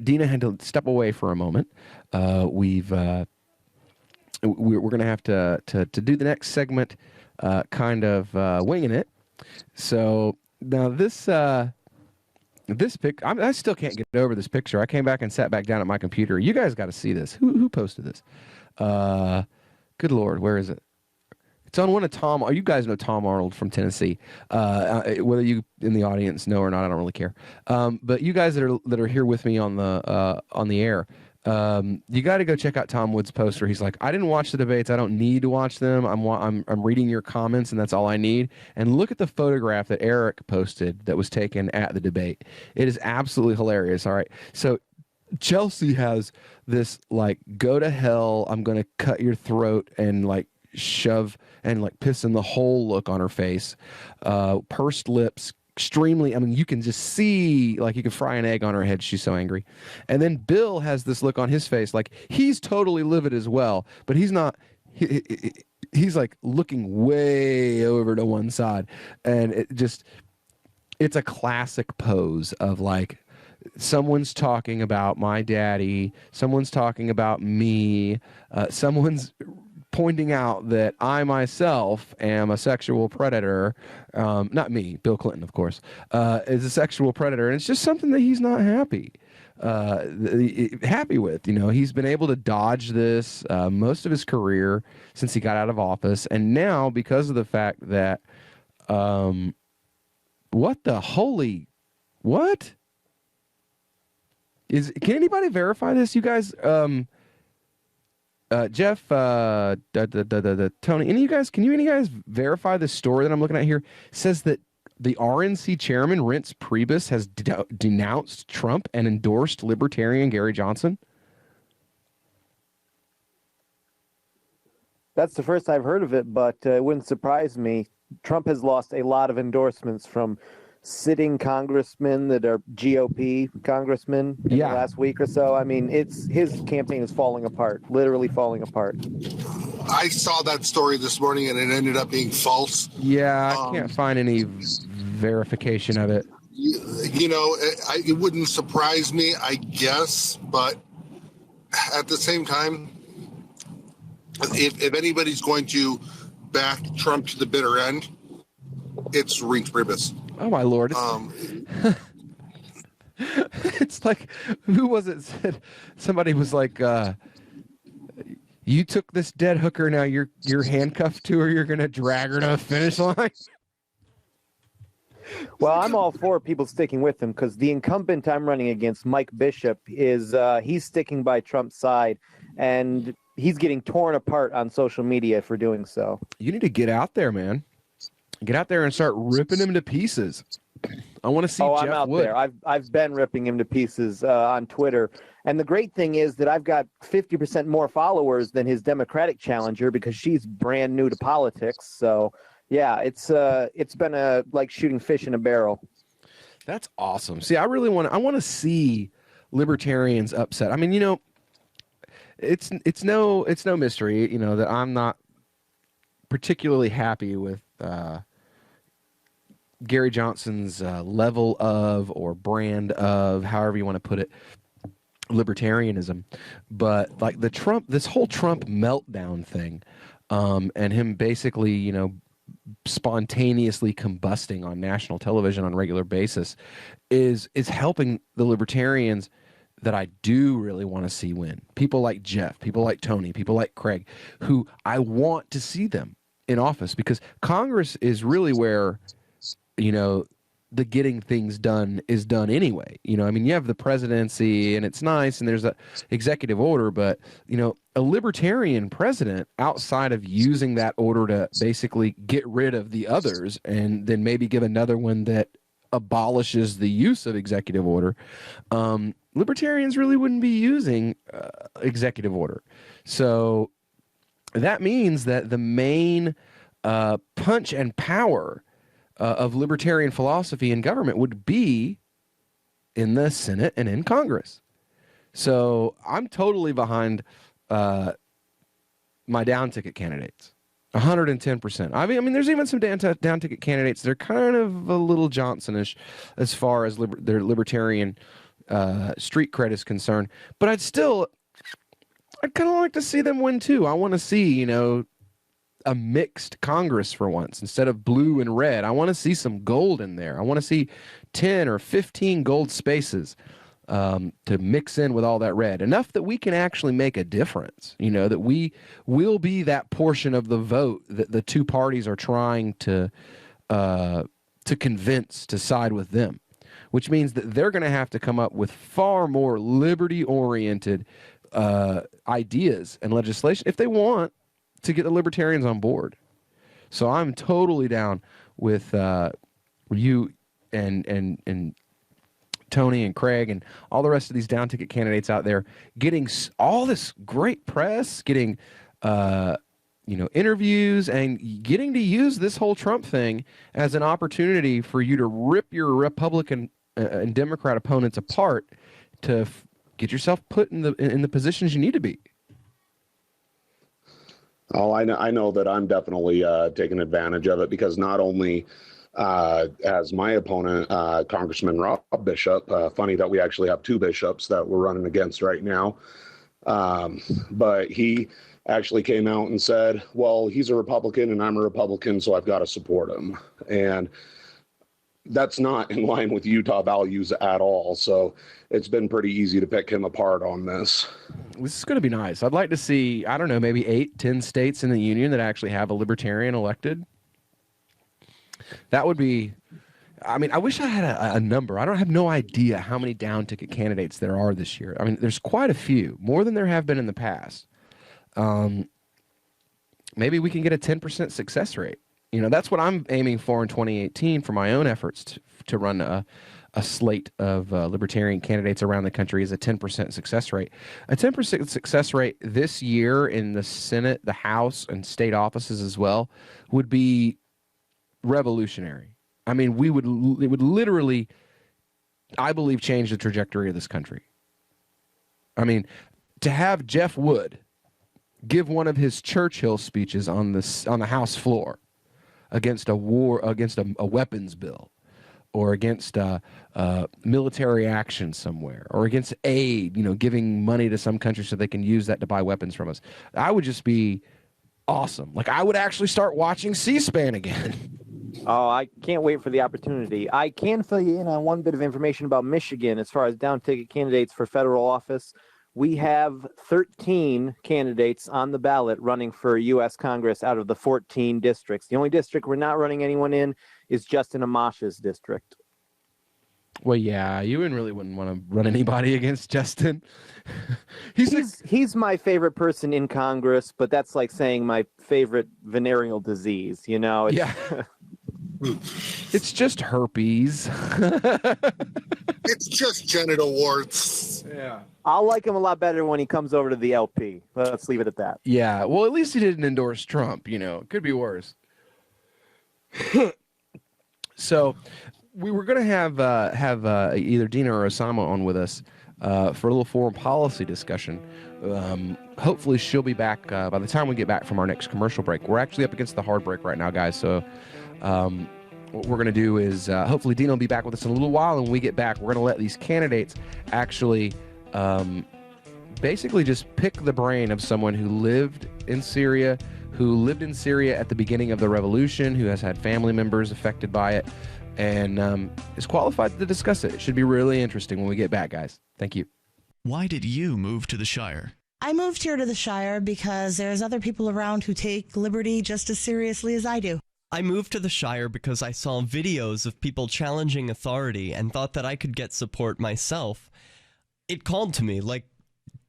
Dina had to step away for a moment. We're going to have to do the next segment kind of winging it. So now this pic, I still can't get over this picture. I came back and sat back down at my computer. You guys got to see this. Who posted this? Good Lord, where is it? It's on one of Tom. You guys know Tom Arnold from Tennessee. Whether you in the audience know or not, I don't really care. But you guys that are here with me on the air, you got to go check out Tom Wood's poster. He's like, I didn't watch the debates. I don't need to watch them. I'm reading your comments, and that's all I need. And look at the photograph that Eric posted that was taken at the debate. It is absolutely hilarious. All right, so Chelsea has this like, go to hell, I'm gonna cut your throat, and like shove and like piss in the hole look on her face, pursed lips, extremely, I mean, you can just see, like, you can fry an egg on her head. She's so angry. And then Bill has this look on his face, like he's totally livid as well, but he's not, he's like looking way over to one side. And it's a classic pose of like, someone's talking about my daddy, someone's talking about me, someone's pointing out that I myself am a sexual predator. Not me, Bill Clinton, of course, is a sexual predator. And it's just something that he's not happy with. You know, he's been able to dodge this most of his career since he got out of office. And now, because of the fact that, what? Can anybody verify this? You guys, Jeff, Tony, any of you guys verify this story that I'm looking at here? It says that the RNC chairman, Reince Priebus, has denounced Trump and endorsed Libertarian Gary Johnson. That's the first I've heard of it, but it wouldn't surprise me. Trump has lost a lot of endorsements from sitting congressmen that are GOP congressmen in the last week or so. I mean, his campaign is falling apart, literally falling apart. I saw that story this morning and it ended up being false. Yeah, I can't find any verification of it. You know, it wouldn't surprise me, I guess, but at the same time, if anybody's going to back Trump to the bitter end, it's Reince Priebus. Oh my Lord! It's like, who was it said? Somebody was like, "You took this dead hooker, now you're handcuffed to her. You're gonna drag her to the finish line." Well, I'm all for people sticking with him because the incumbent I'm running against, Mike Bishop, is he's sticking by Trump's side, and he's getting torn apart on social media for doing so. You need to get out there, man. Get out there and start ripping him to pieces. I want to see Jeff I'm out Wood. there. I've been ripping him to pieces on Twitter. And the great thing is that I've got 50% more followers than his Democratic challenger because she's brand new to politics. So, yeah, it's been like shooting fish in a barrel. That's awesome. See, I want to see libertarians upset. I mean, you know, it's no mystery, you know, that I'm not particularly happy with Gary Johnson's level of, or brand of, however you want to put it, libertarianism. But like this whole Trump meltdown thing, and him basically, you know, spontaneously combusting on national television on a regular basis is helping the libertarians that I do really want to see win. People like Jeff, people like Tony, people like Craig, who I want to see them in office, because Congress is really where, you know, the getting things done is done anyway. You know, I mean, you have the presidency and it's nice and there's a executive order, but, you know, a libertarian president, outside of using that order to basically get rid of the others and then maybe give another one that abolishes the use of executive order, libertarians really wouldn't be using executive order. So that means that the main punch and power of libertarian philosophy in government would be in the Senate and in Congress. So I'm totally behind my down ticket candidates. 110%. I mean, there's even some down ticket candidates that are kind of a little Johnsonish as far as their libertarian street cred is concerned. But I'd kind of like to see them win too. I want to see, a mixed Congress for once instead of blue and red. I want to see some gold in there. I want to see 10 or 15 gold spaces to mix in with all that red, enough that we can actually make a difference, that we will be that portion of the vote that the two parties are trying to convince to side with them, which means that they're going to have to come up with far more liberty-oriented ideas and legislation if they want to get the libertarians on board. So I'm totally down with you and Tony and Craig and all the rest of these down ticket candidates out there getting all this great press, getting interviews, and getting to use this whole Trump thing as an opportunity for you to rip your Republican and Democrat opponents apart to get yourself put in the positions you need to be. Oh, I know that I'm definitely taking advantage of it, because not only as my opponent, Congressman Rob Bishop, funny that we actually have two bishops that we're running against right now, but he actually came out and said, well, he's a Republican and I'm a Republican, so I've got to support him. And that's not in line with Utah values at all. So it's been pretty easy to pick him apart on this. This is going to be nice. I'd like to see, I don't know, maybe 8-10 states in the union that actually have a libertarian elected. That would be, I mean, I wish I had a number. I have no idea how many down ticket candidates there are this year. I mean, there's quite a few, more than there have been in the past. Maybe we can get a 10% success rate. That's what I'm aiming for in 2018 for my own efforts to run a slate of libertarian candidates around the country is a 10% success rate. A 10% success rate this year in the Senate, the House, and state offices as well would be revolutionary. I mean, it would literally, I believe, change the trajectory of this country. I mean, to have Jeff Wood give one of his Churchill speeches on the House floor against a weapons bill, or against military action somewhere, or against aid, giving money to some country so they can use that to buy weapons from us, I would just be awesome. Like, I would actually start watching C-SPAN again. Oh, I can't wait for the opportunity. I can fill you in on one bit of information about Michigan as far as down ticket candidates for federal office. We have 13 candidates on the ballot running for U.S. Congress out of the 14 districts. The only district we're not running anyone in is Justin Amash's district. Well, yeah, you really wouldn't want to run anybody against Justin. He's my favorite person in Congress, but that's like saying my favorite venereal disease, Yeah. It's just herpes. It's just genital warts. Yeah. I'll like him a lot better when he comes over to the LP. Let's leave it at that. Yeah. Well, at least he didn't endorse Trump. It could be worse. So we were going to have either Dina or Osama on with us for a little foreign policy discussion. Hopefully she'll be back by the time we get back from our next commercial break. We're actually up against the hard break right now, guys. So what we're going to do is hopefully Dina will be back with us in a little while, and when we get back, we're going to let these candidates actually basically just pick the brain of someone who lived in Syria at the beginning of the revolution, who has had family members affected by it, and is qualified to discuss it. It should be really interesting when we get back, guys. Thank you. Why did you move to the Shire? I moved here to the Shire because there's other people around who take liberty just as seriously as I do. I moved to the Shire because I saw videos of people challenging authority and thought that I could get support myself. It called to me, like,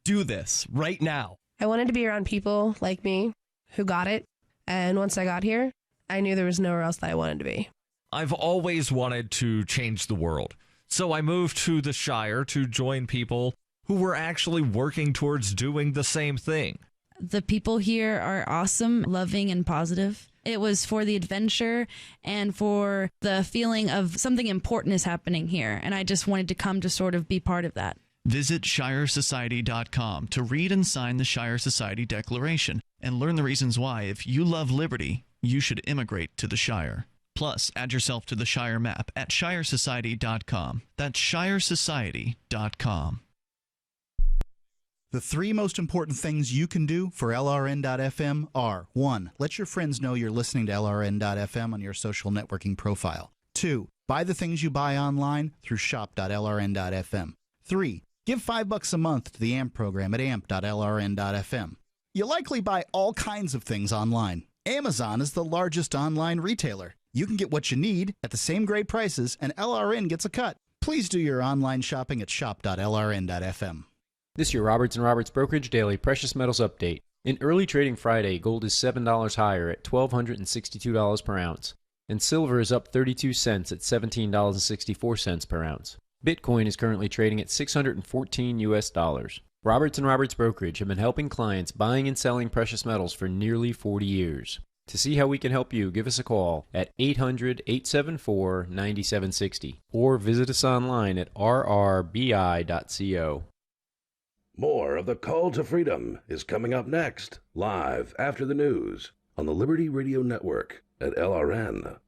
do this right now. I wanted to be around people like me who got it, and once I got here, I knew there was nowhere else that I wanted to be. I've always wanted to change the world, so I moved to the Shire to join people who were actually working towards doing the same thing. The people here are awesome, loving, and positive. It was for the adventure and for the feeling of something important is happening here, and I just wanted to come to sort of be part of that. Visit ShireSociety.com to read and sign the Shire Society Declaration. and learn the reasons why, if you love liberty, you should immigrate to the Shire. Plus, add yourself to the Shire map at shiresociety.com. That's shiresociety.com. The 3 most important things you can do for LRN.FM are: 1. Let your friends know you're listening to LRN.FM on your social networking profile. 2. Buy the things you buy online through shop.lrn.fm. 3. Give $5 a month to the AMP program at amp.lrn.fm. You likely buy all kinds of things online. Amazon is the largest online retailer. You can get what you need at the same great prices, and LRN gets a cut. Please do your online shopping at shop.lrn.fm. This is your Roberts & Roberts Brokerage Daily Precious Metals Update. In early trading Friday, gold is $7 higher at $1,262 per ounce, and silver is up 32 cents at $17.64 per ounce. Bitcoin is currently trading at $614 US. Roberts & Roberts Brokerage have been helping clients buying and selling precious metals for nearly 40 years. To see how we can help you, give us a call at 800-874-9760 or visit us online at rrbi.co. More of the Call to Freedom is coming up next, live after the news on the Liberty Radio Network at LRN.FM.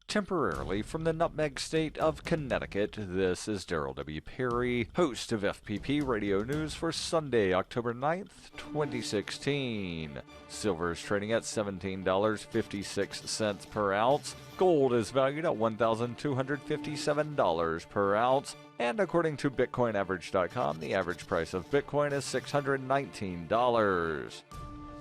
Temporarily from the Nutmeg State of Connecticut, this is Daryl W. Perry, host of FPP Radio News for Sunday, October 9th, 2016. Silver is trading at $17.56 per ounce. Gold is valued at $1,257 per ounce. And according to BitcoinAverage.com, the average price of Bitcoin is $619.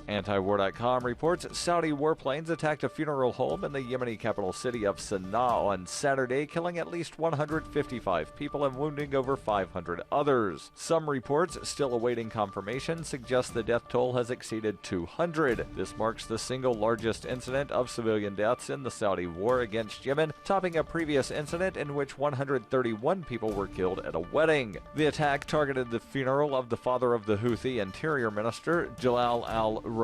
Antiwar.com reports Saudi warplanes attacked a funeral home in the Yemeni capital city of Sana'a on Saturday, killing at least 155 people and wounding over 500 others. Some reports, still awaiting confirmation, suggest the death toll has exceeded 200. This marks the single largest incident of civilian deaths in the Saudi war against Yemen, topping a previous incident in which 131 people were killed at a wedding. The attack targeted the funeral of the father of the Houthi Interior Minister, Jalal al-Rowashan.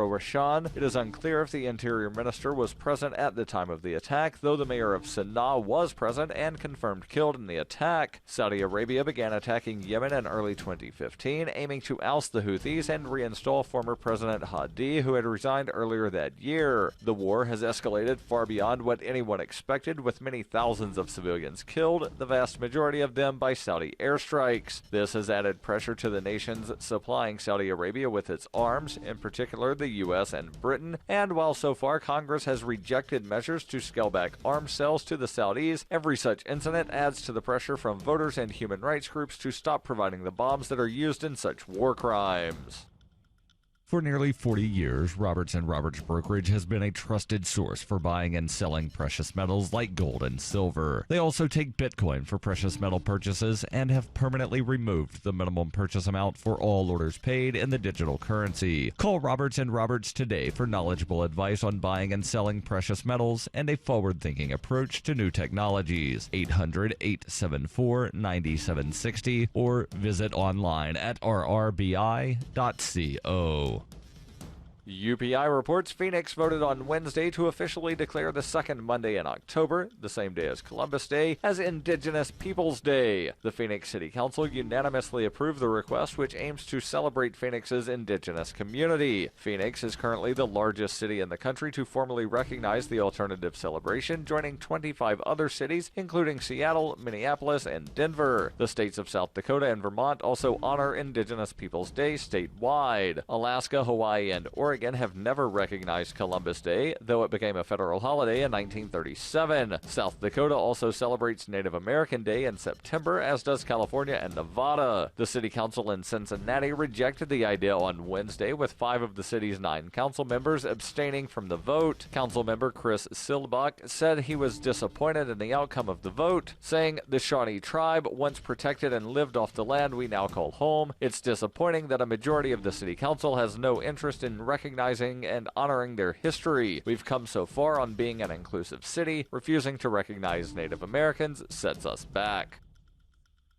It is unclear if the Interior Minister was present at the time of the attack, though the mayor of Sana'a was present and confirmed killed in the attack. Saudi Arabia began attacking Yemen in early 2015, aiming to oust the Houthis and reinstall former President Hadi, who had resigned earlier that year. The war has escalated far beyond what anyone expected, with many thousands of civilians killed, the vast majority of them by Saudi airstrikes. This has added pressure to the nations supplying Saudi Arabia with its arms, in particular the U.S. and Britain, and while so far Congress has rejected measures to scale back arms sales to the Saudis, every such incident adds to the pressure from voters and human rights groups to stop providing the bombs that are used in such war crimes. For nearly 40 years, Roberts & Roberts Brokerage has been a trusted source for buying and selling precious metals like gold and silver. They also take Bitcoin for precious metal purchases and have permanently removed the minimum purchase amount for all orders paid in the digital currency. Call Roberts & Roberts today for knowledgeable advice on buying and selling precious metals and a forward-thinking approach to new technologies. 800-874-9760 or visit online at rrbi.co. UPI reports Phoenix voted on Wednesday to officially declare the second Monday in October, the same day as Columbus Day, as Indigenous Peoples Day. The Phoenix City Council unanimously approved the request, which aims to celebrate Phoenix's indigenous community. Phoenix is currently the largest city in the country to formally recognize the alternative celebration, joining 25 other cities, including Seattle, Minneapolis, and Denver. The states of South Dakota and Vermont also honor Indigenous Peoples Day statewide. Alaska, Hawaii, and Oregon have never recognized Columbus Day, though it became a federal holiday in 1937. South Dakota also celebrates Native American Day in September, as does California and Nevada. The city council in Cincinnati rejected the idea on Wednesday, with 5 of the city's 9 council members abstaining from the vote. Council member Chris Silbach said he was disappointed in the outcome of the vote, saying, "The Shawnee tribe once protected and lived off the land we now call home. It's disappointing that a majority of the city council has no interest in recognizing and honoring their history. We've come so far on being an inclusive city. Refusing to recognize Native Americans sets us back."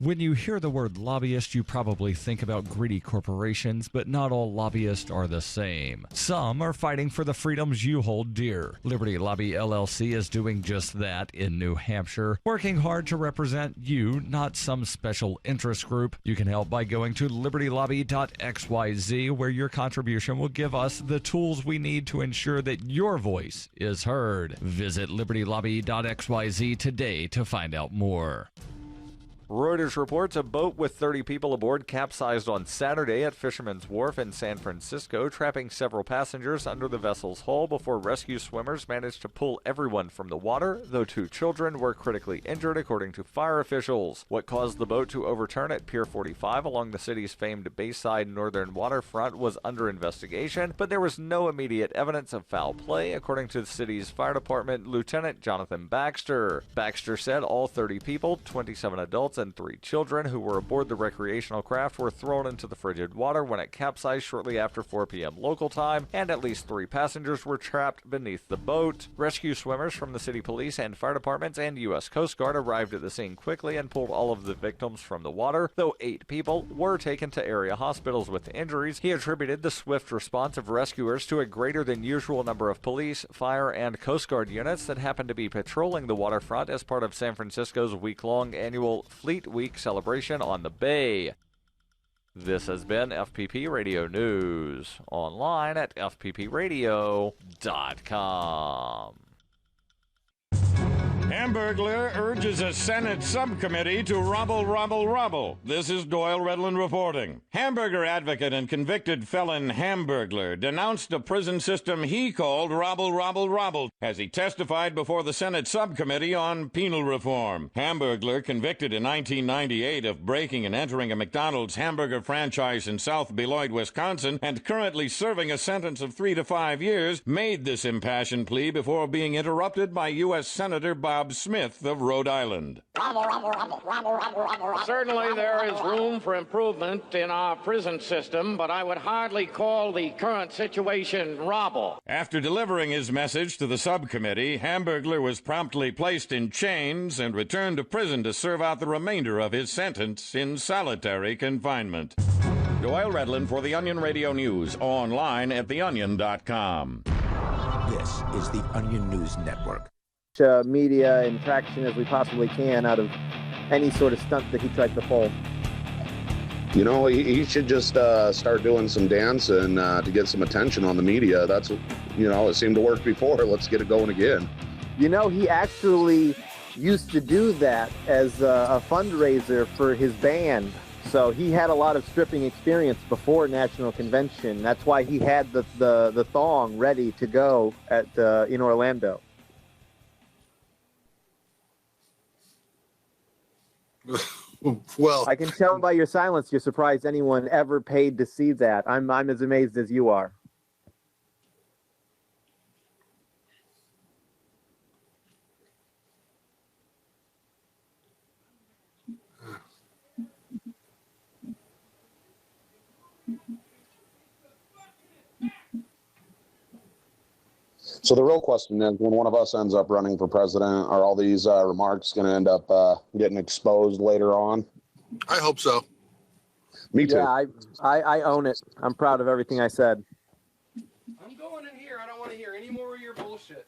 When you hear the word lobbyist, you probably think about greedy corporations, but not all lobbyists are the same. Some are fighting for the freedoms you hold dear. Liberty Lobby LLC is doing just that in New Hampshire, working hard to represent you, not some special interest group. You can help by going to libertylobby.xyz, where your contribution will give us the tools we need to ensure that your voice is heard. Visit libertylobby.xyz today to find out more. Reuters reports a boat with 30 people aboard capsized on Saturday at Fisherman's Wharf in San Francisco, trapping several passengers under the vessel's hull before rescue swimmers managed to pull everyone from the water, though 2 children were critically injured, according to fire officials. What caused the boat to overturn at Pier 45 along the city's famed Bayside northern waterfront was under investigation, but there was no immediate evidence of foul play, according to the city's fire department Lieutenant Jonathan Baxter. Baxter said all 30 people, 27 adults, and 3 children who were aboard the recreational craft were thrown into the frigid water when it capsized shortly after 4 p.m. local time, and at least 3 passengers were trapped beneath the boat. Rescue swimmers from the city police and fire departments and U.S. Coast Guard arrived at the scene quickly and pulled all of the victims from the water, though 8 people were taken to area hospitals with injuries. He attributed the swift response of rescuers to a greater than usual number of police, fire, and Coast Guard units that happened to be patrolling the waterfront as part of San Francisco's week-long annual Fleet Week celebration on the Bay. This has been FPP Radio News, online at fppradio.com. Hamburglar urges a Senate subcommittee to robble. This is Doyle Redland reporting. Hamburger advocate and convicted felon Hamburglar denounced a prison system he called robble as he testified before the Senate subcommittee on penal reform. Hamburglar, convicted in 1998 of breaking and entering a McDonald's hamburger franchise in South Beloit, Wisconsin, and currently serving a sentence of 3 to 5 years, made this impassioned plea before being interrupted by U.S. Senator Bob Smith of Rhode Island. Certainly there is room for improvement in our prison system, but I would hardly call the current situation robble. After delivering his message to the subcommittee, Hamburglar was promptly placed in chains and returned to prison to serve out the remainder of his sentence in solitary confinement. Doyle Redland for the Onion Radio News, online at theonion.com. This is the Onion News Network. Media and traction as we possibly can out of any sort of stunt that he tried to pull. You know, he should just start doing some dancing to get some attention on the media. That's, you know, it seemed to work before. Let's get it going again. You know, he actually used to do that as a fundraiser for his band. So he had a lot of stripping experience before National Convention. That's why he had the thong ready to go at in Orlando. Well, I can tell by your silence you're surprised anyone ever paid to see that. I'm as amazed as you are. So the real question is, when one of us ends up running for president, are all these remarks going to end up getting exposed later on? I hope so. Me too. Yeah, I own it. I'm proud of everything I said. I'm going in here. I don't want to hear any more of your bullshit.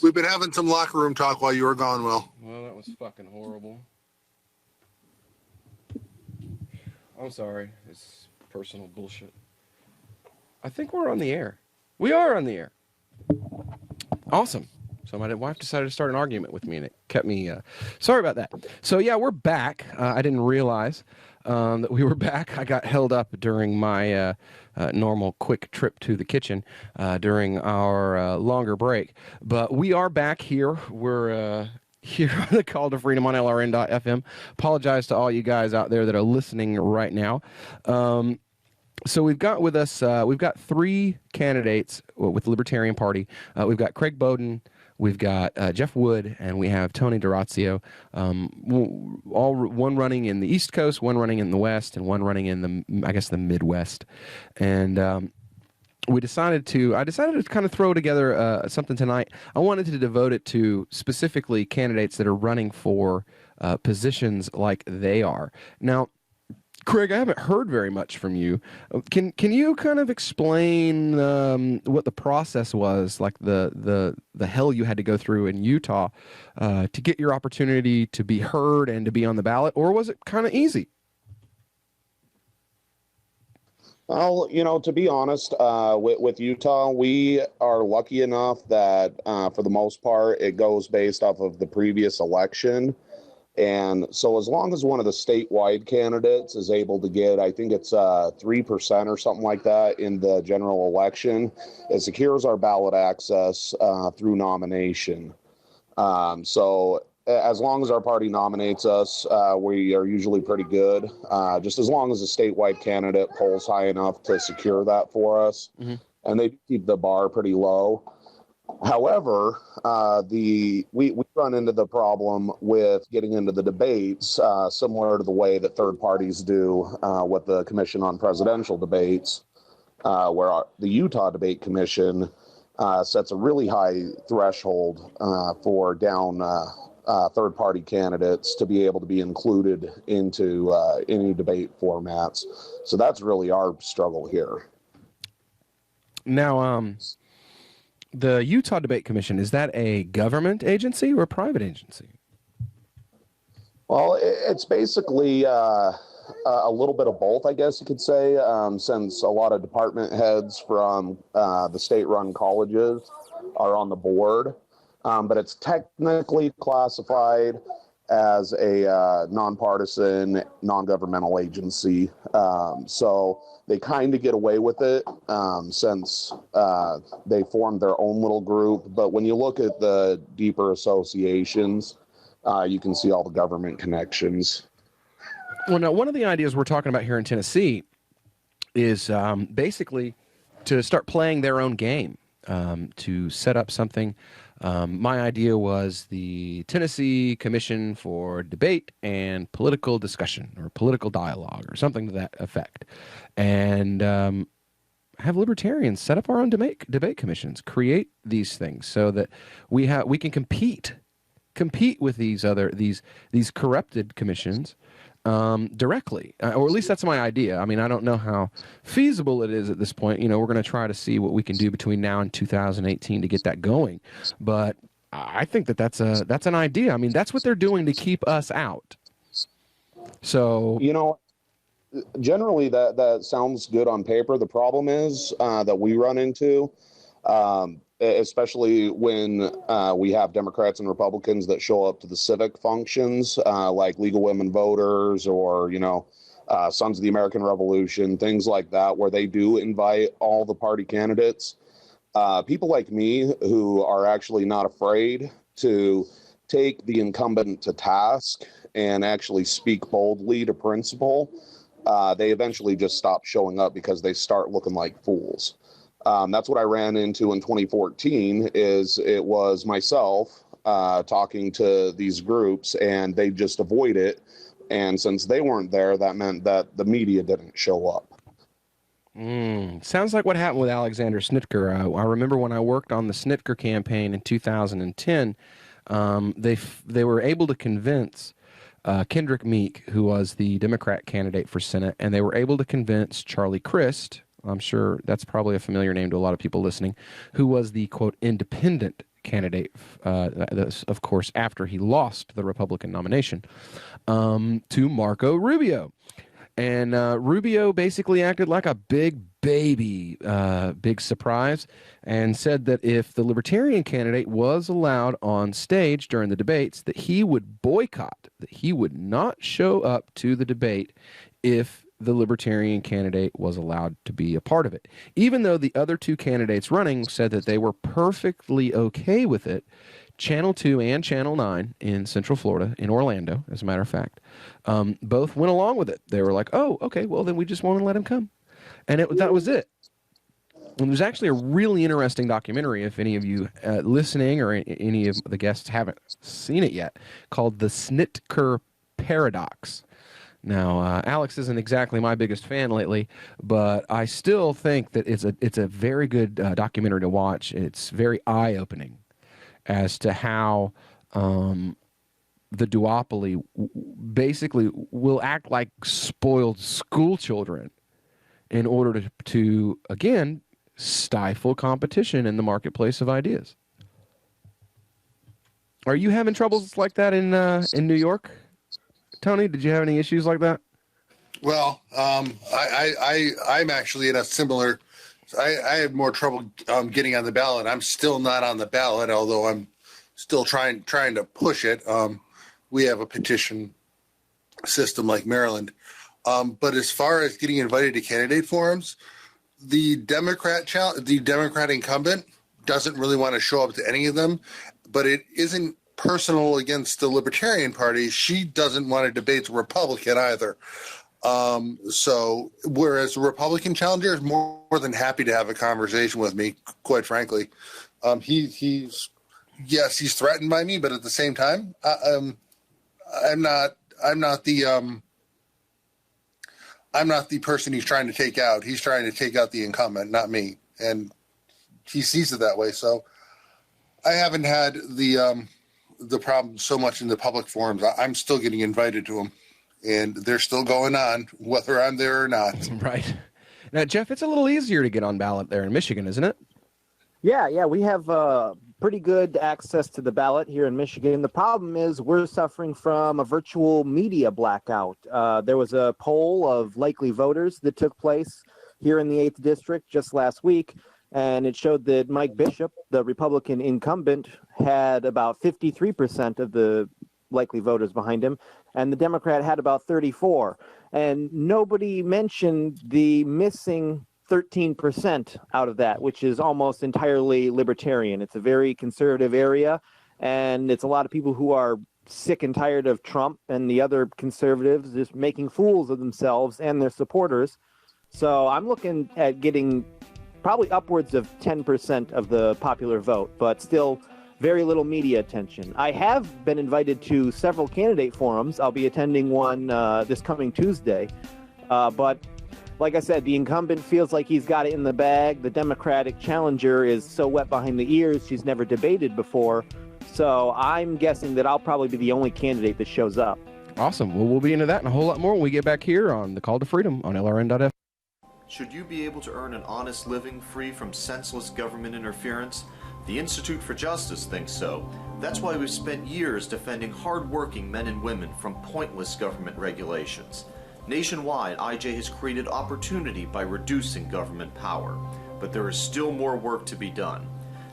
We've been having some locker room talk while you were gone, Will. Well, that was fucking horrible. I'm sorry. It's personal bullshit. I think we're on the air. We are on the air. Awesome. So my wife decided to start an argument with me, and it kept me... sorry about that. So, yeah, we're back. I didn't realize that we were back. I got held up during my normal quick trip to the kitchen during our longer break. But we are back here. We're... here on the Call to Freedom on LRN.FM. Apologize to all you guys out there that are listening right now. So we've got with us, we've got 3 candidates with the Libertarian Party. We've got Craig Bowden, we've got Jeff Wood, and we have Tony D'Orazio. One running in the East Coast, one running in the West, and one running in the, I guess, the Midwest. And I decided to kind of throw together something tonight. I wanted to devote it to specifically candidates that are running for positions like they are. Now, Craig, I haven't heard very much from you. Can you kind of explain what the process was, like the hell you had to go through in Utah to get your opportunity to be heard and to be on the ballot, or was it kind of easy? Well, to be honest, with Utah, we are lucky enough that for the most part, it goes based off of the previous election. And so as long as one of the statewide candidates is able to get, I think it's 3% or something like that in the general election, it secures our ballot access through nomination. So as long as our party nominates us, we are usually pretty good. Just as long as a statewide candidate polls high enough to secure that for us. Mm-hmm. And they keep the bar pretty low. However, we run into the problem with getting into the debates, similar to the way that third parties do with the Commission on Presidential Debates, where the Utah Debate Commission sets a really high threshold for down third-party candidates to be able to be included into any debate formats. So that's really our struggle here. Now, the Utah Debate Commission, is that a government agency or a private agency? Well, it's basically a little bit of both, I guess you could say, since a lot of department heads from the state-run colleges are on the board. But it's technically classified as a nonpartisan, non-governmental agency. So they kind of get away with it since they formed their own little group. But when you look at the deeper associations, you can see all the government connections. Well, now, one of the ideas we're talking about here in Tennessee is basically to start playing their own game, to set up something. My idea was the Tennessee Commission for Debate and Political Discussion, or Political Dialogue, or something to that effect. And have libertarians set up our own debate commissions, create these things so that we can compete with these corrupted commissions directly, or at least that's my idea. I mean, I don't know how feasible it is at this point. We're going to try to see what we can do between now and 2018 to get that going. But I think that's an idea. I mean, that's what they're doing to keep us out. So, generally that sounds good on paper. The problem is that we run into, especially when we have Democrats and Republicans that show up to the civic functions, like League of Women Voters or, Sons of the American Revolution, things like that, where they do invite all the party candidates. People like me who are actually not afraid to take the incumbent to task and actually speak boldly to principle, they eventually just stop showing up because they start looking like fools. That's what I ran into in 2014. It was myself talking to these groups, and they just avoid it. And since they weren't there, that meant that the media didn't show up. Sounds like what happened with Alexander Snitker. I remember when I worked on the Snitker campaign in 2010, they were able to convince Kendrick Meek, who was the Democrat candidate for Senate, and they were able to convince Charlie Crist, I'm sure that's probably a familiar name to a lot of people listening, who was the, quote, independent candidate, of course, after he lost the Republican nomination, to Marco Rubio. And Rubio basically acted like a big baby, big surprise, and said that if the Libertarian candidate was allowed on stage during the debates, that he would boycott, that he would not show up to the debate if the Libertarian candidate was allowed to be a part of it. Even though the other two candidates running said that they were perfectly okay with it, Channel 2 and Channel 9 in Central Florida, in Orlando, as a matter of fact, both went along with it. They were like, oh, okay, well, then we just want to let him come. And that was it. And there's actually a really interesting documentary, if any of you listening or any of the guests haven't seen it yet, called The Snitker Paradox. Now, Alex isn't exactly my biggest fan lately, but I still think that it's a very good documentary to watch. It's very eye-opening as to how the duopoly basically will act like spoiled school children in order to again, stifle competition in the marketplace of ideas. Are you having troubles like that in New York, Tony? Did you have any issues like that? Well, I'm actually in a similar. I have more trouble getting on the ballot. I'm still not on the ballot, although I'm still trying to push it. We have a petition system like Maryland, but as far as getting invited to candidate forums, the Democrat incumbent doesn't really want to show up to any of them. But it isn't personal against the Libertarian Party. She doesn't want to debate the Republican either. So whereas the Republican challenger is more than happy to have a conversation with me, quite frankly. He's threatened by me, but at the same time, I'm not the person he's trying to take out. He's trying to take out the incumbent, not me. And he sees it that way. So I haven't had the problem so much in the public forums. I'm still getting invited to them, and they're still going on, whether I'm there or not. Right. Now, Jeff, it's a little easier to get on ballot there in Michigan, isn't it? Yeah, we have pretty good access to the ballot here in Michigan. The problem is we're suffering from a virtual media blackout. There was a poll of likely voters that took place here in the 8th District just last week, and it showed that Mike Bishop, the Republican incumbent, had about 53% of the likely voters behind him, and the Democrat had about 34%. And nobody mentioned the missing 13% out of that, which is almost entirely libertarian. It's a very conservative area, and it's a lot of people who are sick and tired of Trump and the other conservatives just making fools of themselves and their supporters. So I'm looking at getting probably upwards of 10% of the popular vote, but still very little media attention. I have been invited to several candidate forums. I'll be attending one this coming Tuesday. But like I said, the incumbent feels like he's got it in the bag. The Democratic challenger is so wet behind the ears, she's never debated before. So I'm guessing that I'll probably be the only candidate that shows up. Awesome. Well, we'll be into that and a whole lot more when we get back here on the Call to Freedom on LRN.FM. Should you be able to earn an honest living free from senseless government interference? The Institute for Justice thinks so. That's why we've spent years defending hard-working men and women from pointless government regulations. Nationwide, IJ has created opportunity by reducing government power, but there is still more work to be done.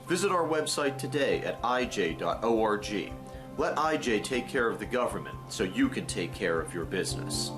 Visit our website today at ij.org. Let IJ take care of the government so you can take care of your business.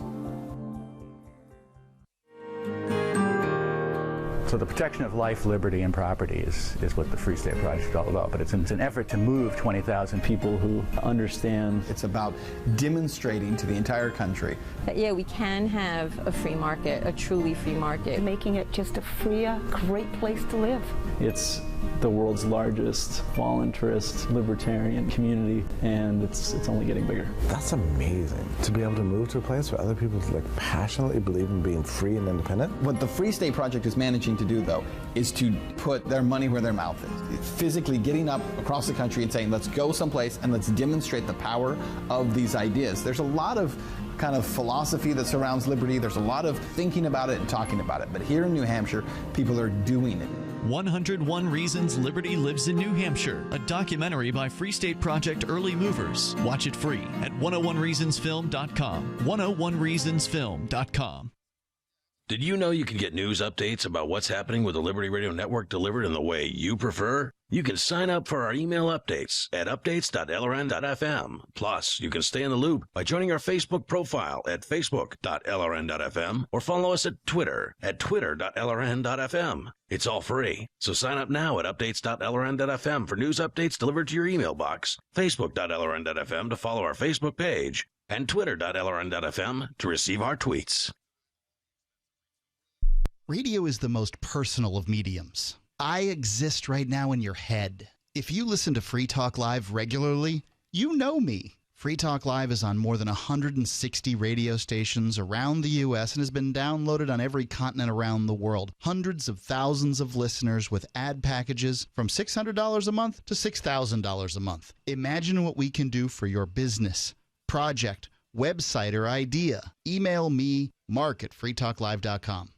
So the protection of life, liberty, and property is what the Free State Project is all about. But it's an effort to move 20,000 people who understand. It's about demonstrating to the entire country that, yeah, we can have a free market, a truly free market. Making it just a freer, great place to live. It's the world's largest voluntarist libertarian community, and it's only getting bigger. That's amazing, to be able to move to a place where other people passionately believe in being free and independent. What the Free State Project is managing to do, though, is to put their money where their mouth is. It's physically getting up across the country and saying, let's go someplace and let's demonstrate the power of these ideas. There's a lot of kind of philosophy that surrounds liberty. There's a lot of thinking about it and talking about it. But here in New Hampshire, people are doing it. 101 Reasons Liberty Lives in New Hampshire, a documentary by Free State Project Early Movers. Watch it free at 101reasonsfilm.com. 101reasonsfilm.com. Did you know you can get news updates about what's happening with the Liberty Radio Network delivered in the way you prefer? You can sign up for our email updates at updates.lrn.fm. Plus, you can stay in the loop by joining our Facebook profile at facebook.lrn.fm or follow us at Twitter at twitter.lrn.fm. It's all free, so sign up now at updates.lrn.fm for news updates delivered to your email box, facebook.lrn.fm to follow our Facebook page, and twitter.lrn.fm to receive our tweets. Radio is the most personal of mediums. I exist right now in your head. If you listen to Free Talk Live regularly, you know me. Free Talk Live is on more than 160 radio stations around the U.S. and has been downloaded on every continent around the world. Hundreds of thousands of listeners with ad packages from $600 a month to $6,000 a month. Imagine what we can do for your business, project, website, or idea. Email me, mark@freetalklive.com.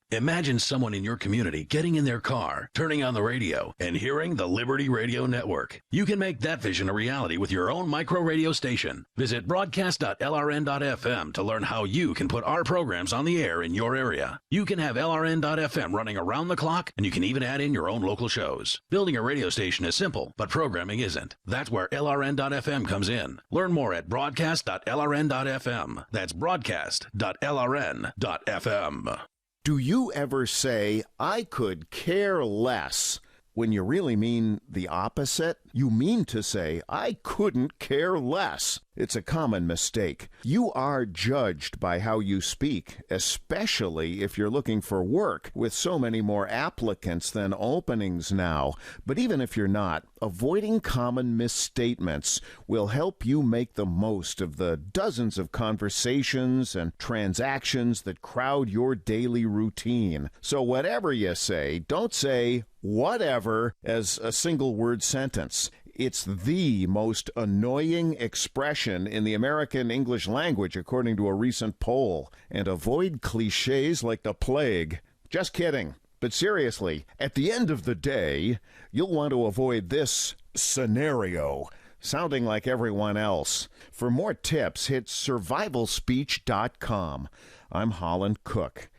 Imagine someone in your community getting in their car, turning on the radio, and hearing the Liberty Radio Network. You can make that vision a reality with your own micro radio station. Visit broadcast.lrn.fm to learn how you can put our programs on the air in your area. You can have LRN.FM running around the clock, and you can even add in your own local shows. Building a radio station is simple, but programming isn't. That's where LRN.FM comes in. Learn more at broadcast.lrn.fm. That's broadcast.lrn.fm. Do you ever say, I could care less, when you really mean the opposite? You mean to say, I couldn't care less. It's a common mistake. You are judged by how you speak, especially if you're looking for work, with so many more applicants than openings now. But even if you're not, avoiding common misstatements will help you make the most of the dozens of conversations and transactions that crowd your daily routine. So whatever you say, don't say whatever as a single word sentence. It's the most annoying expression in the American English language, according to a recent poll. And avoid cliches like the plague. Just kidding. But seriously, at the end of the day, you'll want to avoid this scenario, sounding like everyone else. For more tips, hit survivalspeech.com. I'm Holland Cook.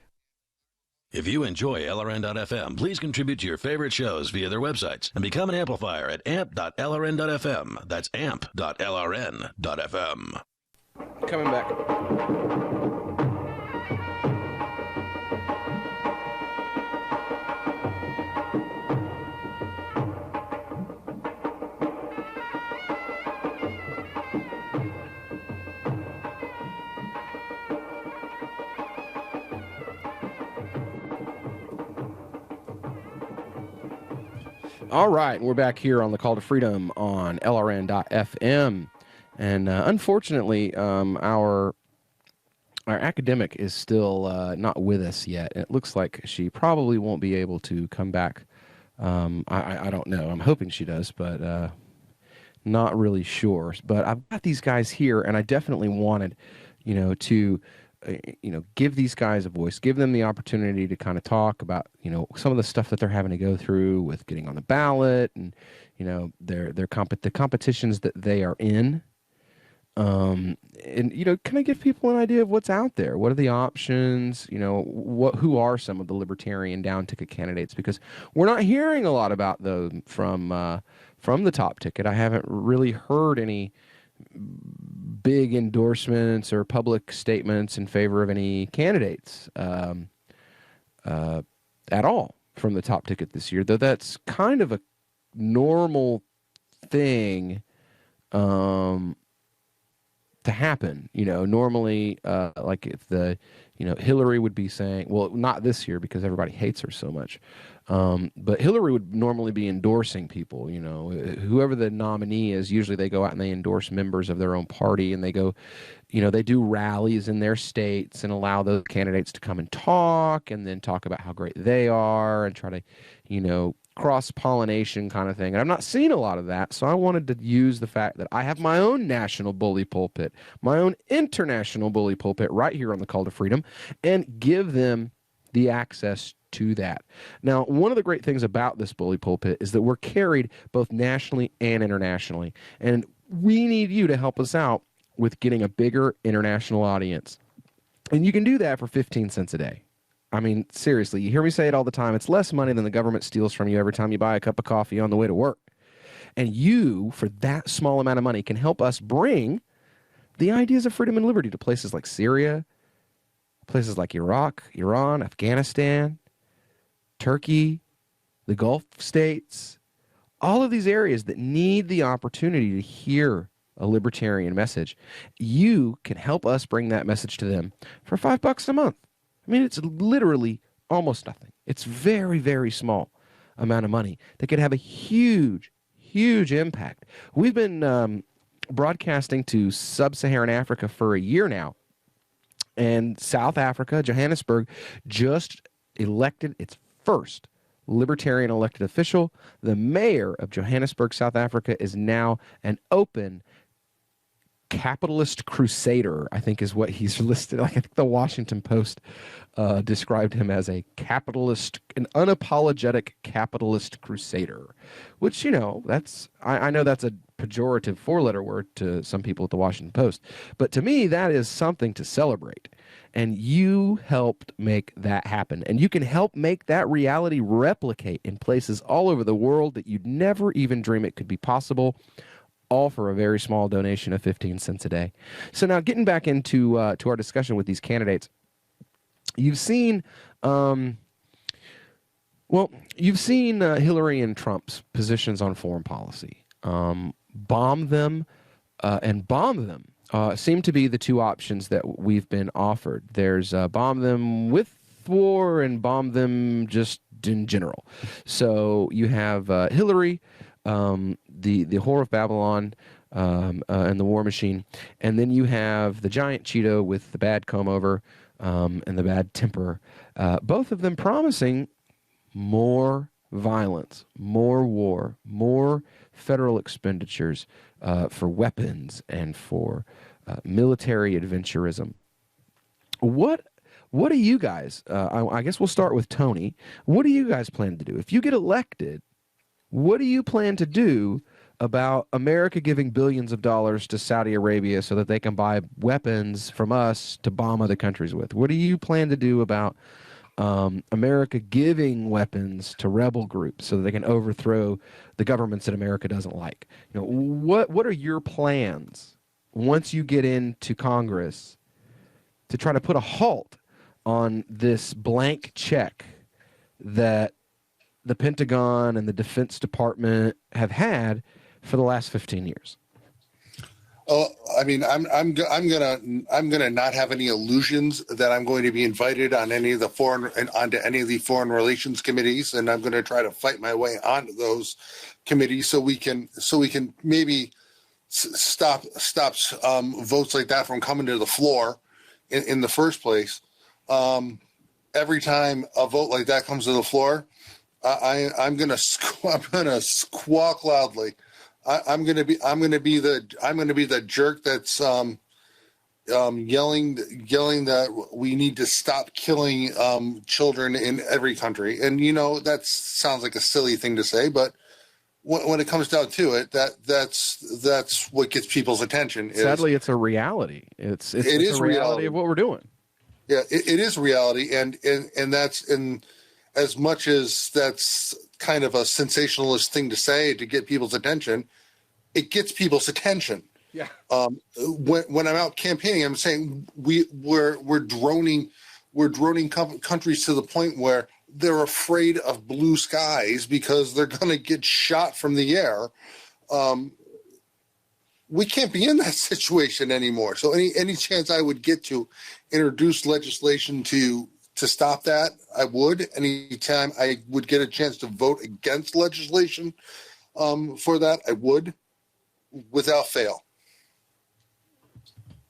If you enjoy LRN.FM, please contribute to your favorite shows via their websites and become an amplifier at amp.lrn.fm. That's amp.lrn.fm. Coming back. All right, we're back here on the Call to Freedom on LRN.FM. And unfortunately, our academic is still not with us yet. It looks like she probably won't be able to come back. I don't know. I'm hoping she does, but not really sure. But I've got these guys here, and I definitely wanted, to give these guys a voice, give them the opportunity to kind of talk about, some of the stuff that they're having to go through with getting on the ballot and, the competitions that they are in. And, kind of give people an idea of what's out there. What are the options? Who are some of the libertarian down ticket candidates? Because we're not hearing a lot about them from the top ticket. I haven't really heard any big endorsements or public statements in favor of any candidates at all from the top ticket this year, though that's kind of a normal thing to happen. Normally, like if Hillary would be saying, well, not this year because everybody hates her so much, but Hillary would normally be endorsing people. Whoever the nominee is, usually they go out and they endorse members of their own party, and they go, they do rallies in their states and allow those candidates to come and talk, and then talk about how great they are and try to, cross-pollination kind of thing. And I'm not seeing a lot of that, so I wanted to use the fact that I have my own national bully pulpit, my own international bully pulpit right here on the Call to Freedom, and give them the access to that. Now, one of the great things about this bully pulpit is that we're carried both nationally and internationally, and we need you to help us out with getting a bigger international audience. And you can do that for 15 cents a day. I mean, seriously, you hear me say it all the time. It's less money than the government steals from you every time you buy a cup of coffee on the way to work. And you, for that small amount of money, can help us bring the ideas of freedom and liberty to places like Syria, places like Iraq, Iran, Afghanistan, Turkey, the Gulf states, all of these areas that need the opportunity to hear a libertarian message. You can help us bring that message to them for $5 a month. I mean, it's literally almost nothing. It's very, very small amount of money that could have a huge, huge impact. We've been broadcasting to sub-Saharan Africa for a year now. And South Africa, Johannesburg, just elected its first libertarian elected official. The mayor of Johannesburg, South Africa, is now an open capitalist crusader, I think is what he's listed. Like, I think the Washington Post described him as an unapologetic capitalist crusader, which, you know, I know that's a pejorative four-letter word to some people at the Washington Post, but to me, that is something to celebrate. And you helped make that happen. And you can help make that reality replicate in places all over the world that you'd never even dream it could be possible, all for a very small donation of 15 cents a day. So now getting back into to our discussion with these candidates, you've seen Hillary and Trump's positions on foreign policy. Bomb them and bomb them seem to be the two options that we've been offered. There's bomb them with war and bomb them just in general. So you have Hillary, the whore of Babylon, and the war machine, and then you have the giant Cheeto with the bad comb over and the bad temper, both of them promising more violence, more war, more federal expenditures for weapons and for military adventurism. What do you guys, I guess we'll start with Tony, what do you guys plan to do? If you get elected, what do you plan to do about America giving billions of dollars to Saudi Arabia so that they can buy weapons from us to bomb other countries with? What do you plan to do about America giving weapons to rebel groups so that they can overthrow the governments that America doesn't like? You know, what are your plans once you get into Congress to try to put a halt on this blank check that the Pentagon and the Defense Department have had for the last 15 years? Oh, I mean, I'm gonna not have any illusions that I'm going to be invited on onto any of the foreign relations committees, and I'm going to try to fight my way onto those committees so we can maybe stop votes like that from coming to the floor in the first place. Every time a vote like that comes to the floor, I'm gonna squawk loudly. I'm gonna be the jerk that's yelling that we need to stop killing children in every country. And you know, that sounds like a silly thing to say, but when it comes down to it, that's what gets people's attention. Sadly, it's a reality. It is a reality of what we're doing. Yeah, it is reality, and that's as much as that's kind of a sensationalist thing to say to get people's attention, it gets people's attention. Yeah. When I'm out campaigning, I'm saying we're droning countries to the point where they're afraid of blue skies because they're going to get shot from the air. We can't be in that situation anymore. So any chance I would get to introduce legislation to stop that, I would. Anytime I would get a chance to vote against legislation for that, I would, without fail.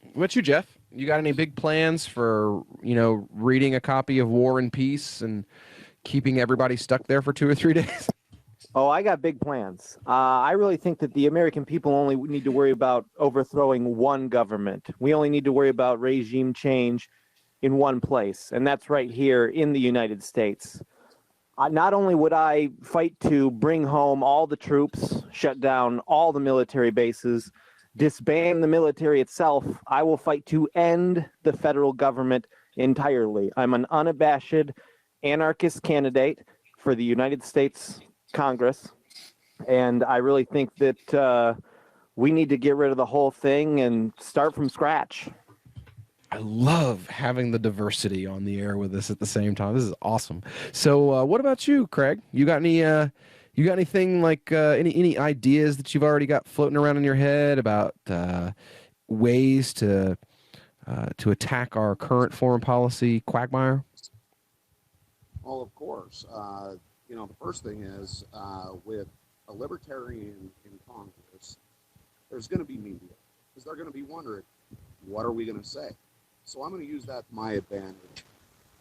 What about you, Jeff? You got any big plans for, reading a copy of War and Peace and keeping everybody stuck there for 2 or 3 days? Oh, I got big plans. I really think that the American people only need to worry about overthrowing one government. We only need to worry about regime change in one place, and that's right here in the United States. Not only would I fight to bring home all the troops, shut down all the military bases, disband the military itself, I will fight to end the federal government entirely. I'm an unabashed anarchist candidate for the United States Congress, and I really think that we need to get rid of the whole thing and start from scratch. I love having the diversity on the air with us at the same time. This is awesome. So, what about you, Craig? You got any? You got anything like any ideas that you've already got floating around in your head about ways to attack our current foreign policy quagmire? Well, of course. The first thing is with a libertarian in Congress, there's going to be media, because they're going to be wondering, what are we going to say? So I'm going to use that to my advantage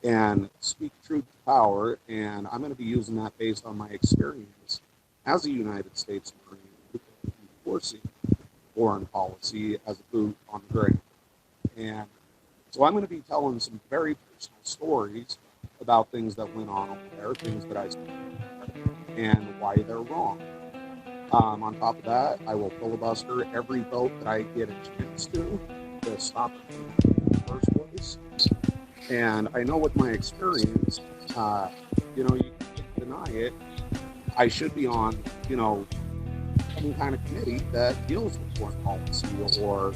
and speak truth to power, and I'm going to be using that based on my experience as a United States Marine enforcing foreign policy as a boot on the ground. And so I'm going to be telling some very personal stories about things that went on over there, things that I saw, and why they're wrong. On top of that, I will filibuster every vote that I get a chance to stop it in the first place. And I know with my experience, you can't deny it. I should be on, some kind of committee that deals with foreign policy or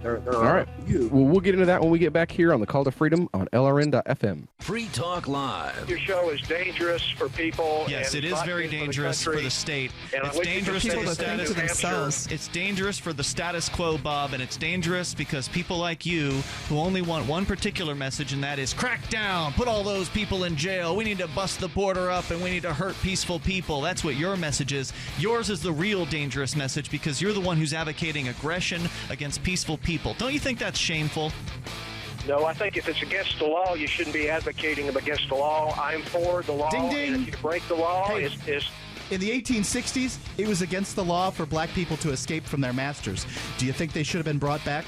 there All are right. Well, we'll get into that when we get back here on the Call to Freedom on LRN.FM. Free Talk Live. Your show is dangerous for people. Yes, it is very dangerous for the state. It's dangerous for the status themselves. It's dangerous for the status quo, Bob, and it's dangerous because people like you who only want one particular message, and that is crack down, put all those people in jail. We need to bust the border up, and we need to hurt peaceful people. That's what your message is. Yours is the real dangerous message because you're the one who's advocating aggression against peaceful people. Don't you think that's shameful? No, I think if it's against the law, you shouldn't be advocating against the law. I'm for the law. Ding, ding. And if you break the law, Hey. is In the 1860s, it was against the law for black people to escape from their masters. Do you think they should have been brought back?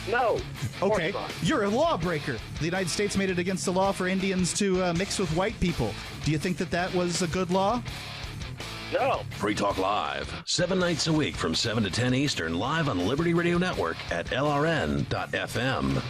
no. Okay, you're a lawbreaker. The United States made it against the law for Indians to mix with white people. Do you think that that was a good law? No. Free Talk Live, 7 nights a week from 7 to 10 Eastern, live on the Liberty Radio Network at LRN.FM.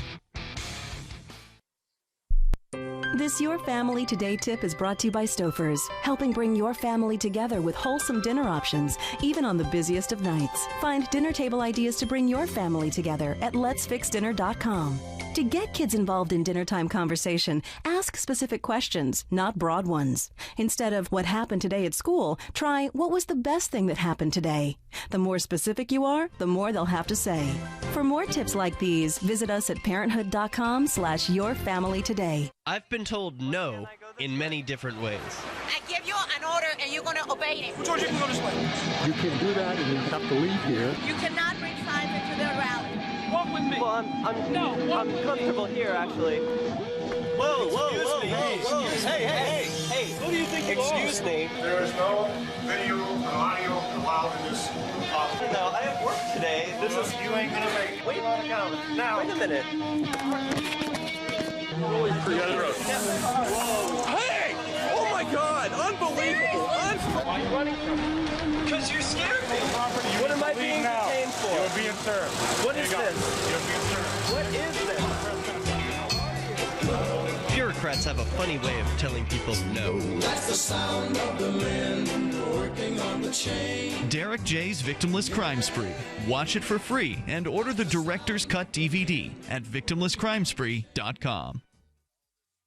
This Your Family Today tip is brought to you by Stouffer's, helping bring your family together with wholesome dinner options, even on the busiest of nights. Find dinner table ideas to bring your family together at letsfixdinner.com. To get kids involved in dinnertime conversation, ask specific questions, not broad ones. Instead of what happened today at school, try what was the best thing that happened today. The more specific you are, the more they'll have to say. For more tips like these, visit us at parenthood.com/yourfamilytoday. I've been told no in many different ways. I give you an order and you're going to obey it. George, you can go this way. You can do that and you have to leave here. You cannot bring signs into the rally. Walk with me. Well, I'm comfortable here, actually. Whoa, whoa, whoa, whoa. Hey. Who do you think you are? Excuse me. There is no video and audio allowed in this office. No, I have work today. This is... You ain't gonna make it. Wait a minute. Hey! Oh my God! Unbelievable! Why are you running from me? Because you scared me. What am I being detained for? You're being served. What is this? You're being served. What is this? Bureaucrats have a funny way of telling people no. That's the sound of the men working on the chain. Derek J's Victimless Crime Spree. Watch it for free and order the Director's Cut DVD at victimlesscrimespree.com.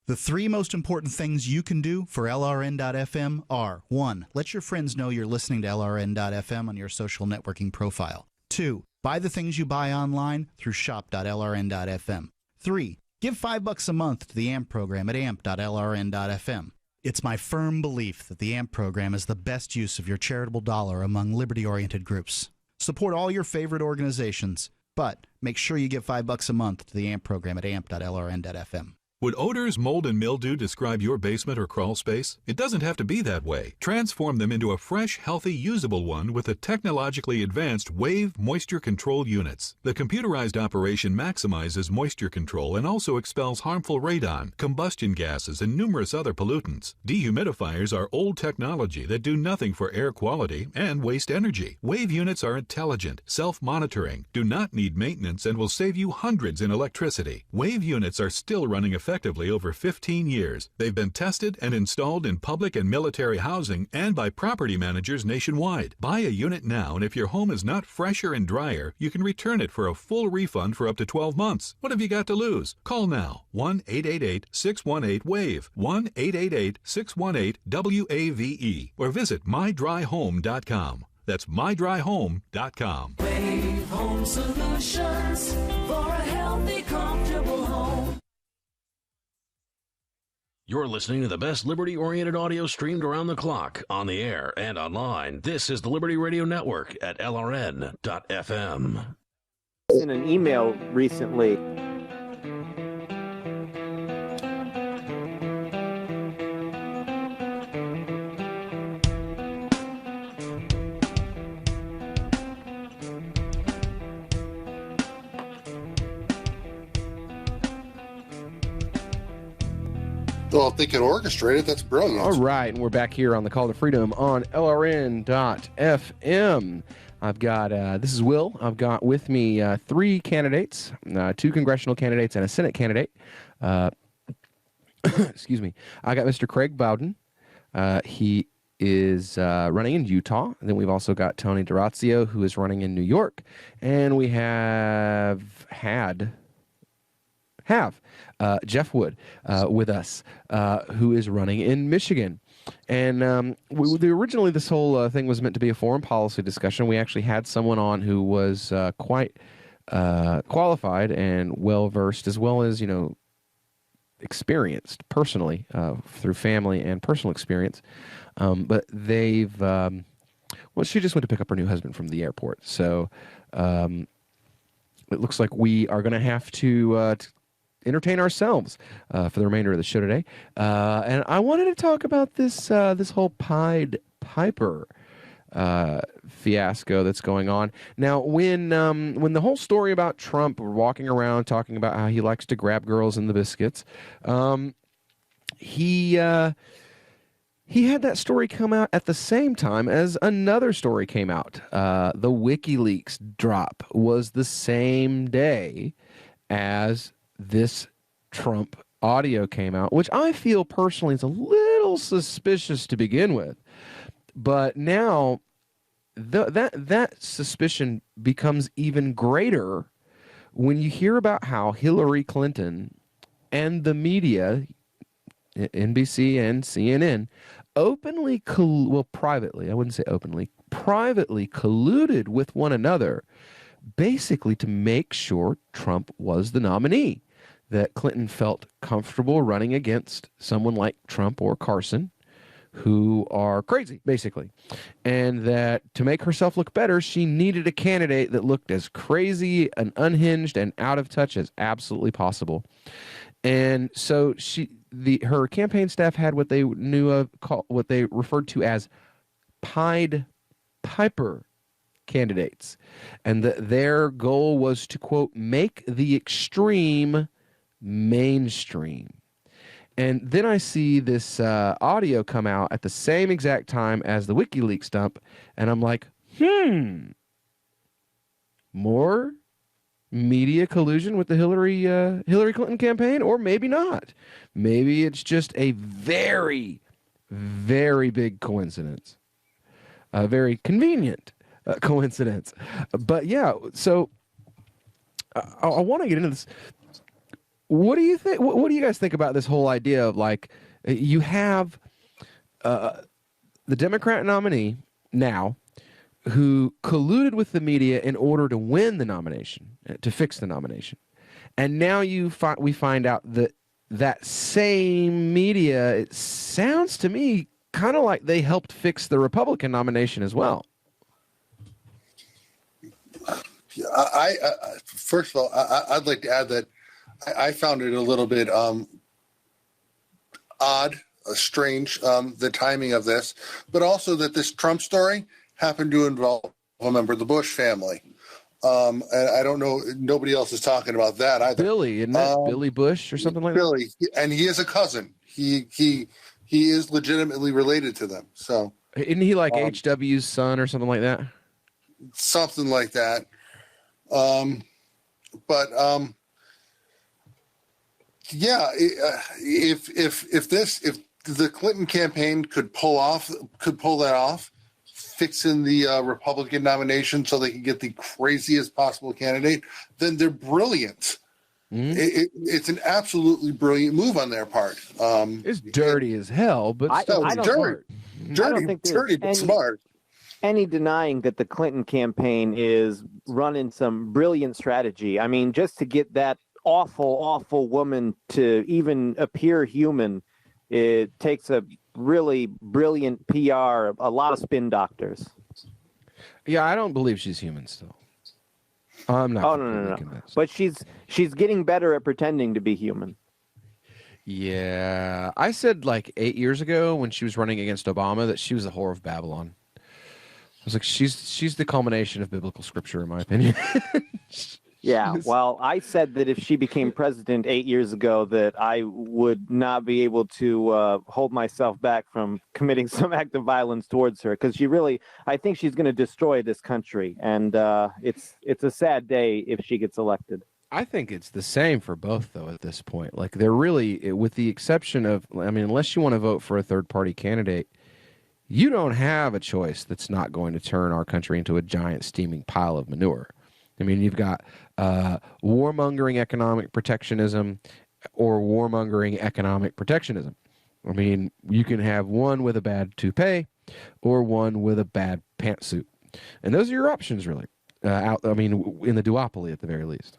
The three most important things you can do for LRN.FM are: 1. Let your friends know you're listening to LRN.FM on your social networking profile. 2. Buy the things you buy online through shop.lrn.fm. 3. Give $5 a month to the AMP program at amp.lrn.fm. It's my firm belief that the AMP program is the best use of your charitable dollar among liberty-oriented groups. Support all your favorite organizations, but make sure you give $5 a month to the AMP program at amp.lrn.fm. Would odors, mold, and mildew describe your basement or crawl space? It doesn't have to be that way. Transform them into a fresh, healthy, usable one with the technologically advanced Wave moisture control units. The computerized operation maximizes moisture control and also expels harmful radon, combustion gases, and numerous other pollutants. Dehumidifiers are old technology that do nothing for air quality and waste energy. Wave units are intelligent, self-monitoring, do not need maintenance, and will save you hundreds in electricity. Wave units are still running effectively over 15 years. They've been tested and installed in public and military housing and by property managers nationwide. Buy a unit now, and if your home is not fresher and drier, you can return it for a full refund for up to 12 months. What have you got to lose? Call now. 1-888-618-WAVE. 1-888-618-WAVE. Or visit mydryhome.com. That's mydryhome.com. Wave Home Solutions for a healthy, comfortable home. You're listening to the best liberty-oriented audio streamed around the clock, on the air and online. This is the Liberty Radio Network at LRN.FM. In an email recently. Well, if they can orchestrate it, that's brilliant. All right, and we're back here on the Call to Freedom on LRN.FM. I've got, this is Will. I've got with me 3 candidates, 2 congressional candidates and a Senate candidate. Excuse me. I got Mr. Craig Bowden. He is running in Utah. And then we've also got Tony D'Orazio, who is running in New York. And we have Jeff Wood with us, who is running in Michigan. And originally this whole thing was meant to be a foreign policy discussion. We actually had someone on who was quite qualified and well-versed, as well as, experienced personally through family and personal experience. But they've, she just went to pick up her new husband from the airport. So it looks like we are going to have to entertain ourselves for the remainder of the show today. And I wanted to talk about this whole Pied Piper fiasco that's going on. Now, when the whole story about Trump walking around talking about how he likes to grab girls in the biscuits, he had that story come out at the same time as another story came out. The WikiLeaks drop was the same day as this Trump audio came out, which I feel personally is a little suspicious to begin with. But now that suspicion becomes even greater when you hear about how Hillary Clinton and the media, NBC and CNN, privately, I wouldn't say openly, privately colluded with one another, basically to make sure Trump was the nominee, that Clinton felt comfortable running against someone like Trump or Carson, who are crazy, basically, and that to make herself look better, she needed a candidate that looked as crazy and unhinged and out of touch as absolutely possible. And so her campaign staff had what they what they referred to as Pied Piper candidates, and their goal was to, quote, make the extreme mainstream. And then I see this audio come out at the same exact time as the WikiLeaks dump, and I'm like, more media collusion with the Hillary Clinton campaign, or maybe not. Maybe it's just a very, very big coincidence, a very convenient coincidence. But yeah, so I want to get into this. What do you think? What do you guys think about this whole idea of, like, you have the Democrat nominee now who colluded with the media in order to win the nomination, to fix the nomination, and now we find out that same media, it sounds to me kind of like they helped fix the Republican nomination as well. I first of all, I'd like to add that I found it a little bit odd, strange, the timing of this, but also that this Trump story happened to involve a member of the Bush family. And I don't know, nobody else is talking about that either. Billy, isn't that Billy Bush or something like Billy, that? And he is a cousin. He is legitimately related to them. So isn't he like HW's son or something like that? Something like that. Yeah, if the Clinton campaign could pull that off, fixing the Republican nomination so they can get the craziest possible candidate, then they're brilliant. Mm-hmm. It's an absolutely brilliant move on their part. It's dirty as hell, but I don't think dirty but smart. Any denying that the Clinton campaign is running some brilliant strategy. I mean, just to get that awful woman to even appear human it takes a really brilliant PR, a lot of spin doctors. Yeah, I don't believe she's human still. I'm not. Oh, no. But she's getting better at pretending to be human. Yeah. I said like 8 years ago when she was running against Obama that she was the whore of Babylon. I was like, she's the culmination of biblical scripture, in my opinion. Yeah, well, I said that if she became president 8 years ago, that I would not be able to hold myself back from committing some act of violence towards her, because I think she's going to destroy this country, and it's a sad day if she gets elected. I think it's the same for both, though, at this point. Like, they're really, with the exception of, I mean, unless you want to vote for a third-party candidate, you don't have a choice that's not going to turn our country into a giant steaming pile of manure. I mean, you've got warmongering economic protectionism or warmongering economic protectionism. I mean, you can have one with a bad toupee or one with a bad pantsuit. And those are your options, really. In the duopoly at the very least.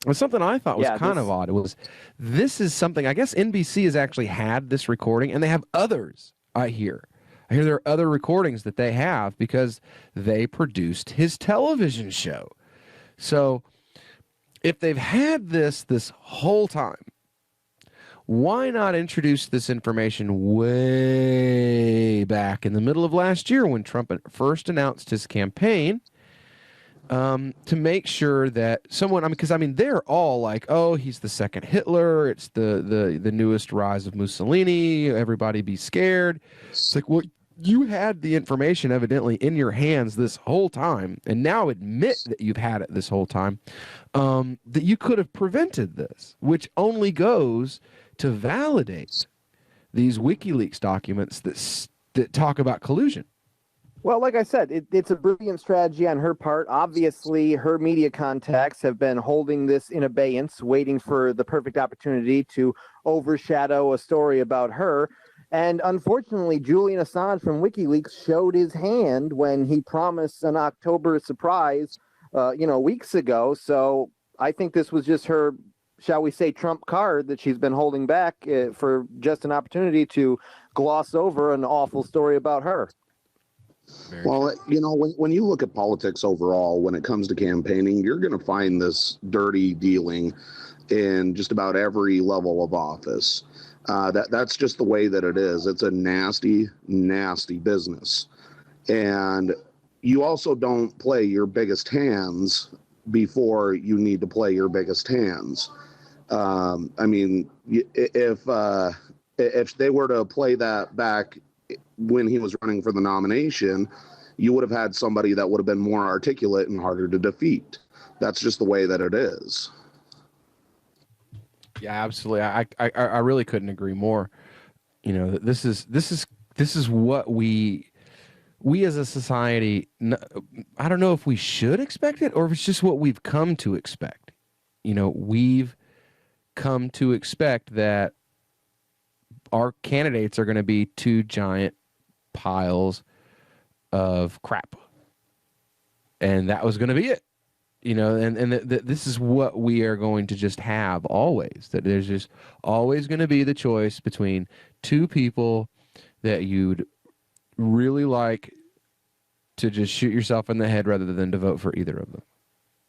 And something I thought was kind of odd was this is something, I guess NBC has actually had this recording, and they have others, I hear. I hear there are other recordings that they have because they produced his television show. So if they've had this whole time, why not introduce this information way back in the middle of last year when Trump first announced his campaign to make sure that someone, because they're all like, oh, he's the second Hitler. It's the newest rise of Mussolini. Everybody be scared. It's like, well, you had the information evidently in your hands this whole time, and now admit that you've had it this whole time, that you could have prevented this, which only goes to validate these WikiLeaks documents that talk about collusion. Well, like I said, it's a brilliant strategy on her part. Obviously, her media contacts have been holding this in abeyance, waiting for the perfect opportunity to overshadow a story about her. And unfortunately, Julian Assange from WikiLeaks showed his hand when he promised an October surprise, weeks ago. So I think this was just her, shall we say, trump card that she's been holding back for just an opportunity to gloss over an awful story about her. Well, when you look at politics overall, when it comes to campaigning, you're going to find this dirty dealing in just about every level of office. That's just the way that it is. It's a nasty, nasty business. And you also don't play your biggest hands before you need to play your biggest hands. If they were to play that back when he was running for the nomination, you would have had somebody that would have been more articulate and harder to defeat. That's just the way that it is. Yeah, absolutely. I really couldn't agree more. This is what we as a society, I don't know if we should expect it or if it's just what we've come to expect. We've come to expect that our candidates are going to be two giant piles of crap. And that was going to be it. This is what we are going to just have always, that there's just always going to be the choice between two people that you'd really like to just shoot yourself in the head rather than to vote for either of them.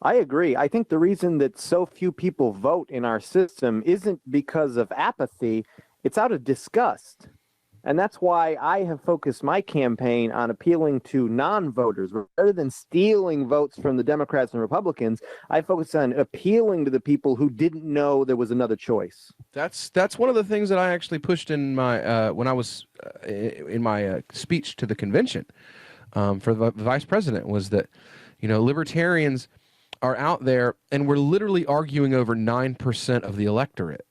I agree. I think the reason that so few people vote in our system isn't because of apathy, it's out of disgust. And that's why I have focused my campaign on appealing to non-voters. Rather than stealing votes from the Democrats and Republicans, I focus on appealing to the people who didn't know there was another choice. That's one of the things that I actually pushed in my when I was in my speech to the convention for the vice president, was that libertarians are out there and we're literally arguing over 9% of the electorate.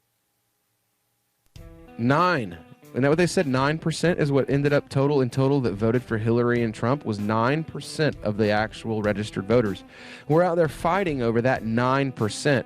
9%. Isn't that what they said? 9% is what ended up total that voted for Hillary and Trump, was 9% of the actual registered voters. We're out there fighting over that 9%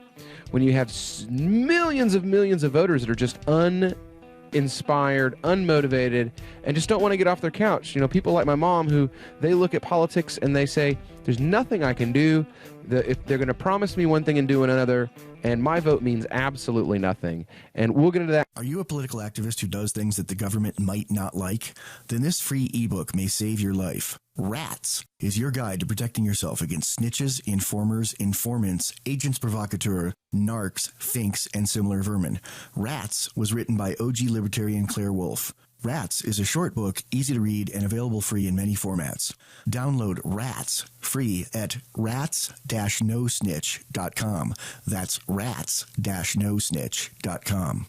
when you have millions of voters that are just uninspired, unmotivated, and just don't want to get off their couch. People like my mom who they look at politics and they say, there's nothing I can do. If they're going to promise me one thing and do another, and my vote means absolutely nothing. And we'll get into that. Are you a political activist who does things that the government might not like? Then this free ebook may save your life. Rats is your guide to protecting yourself against snitches, informers, informants, agents provocateurs, narcs, finks, and similar vermin. Rats was written by OG libertarian Claire Wolfe. Rats is a short book, easy to read, and available free in many formats. Download Rats free at rats-nosnitch.com. That's rats-nosnitch.com.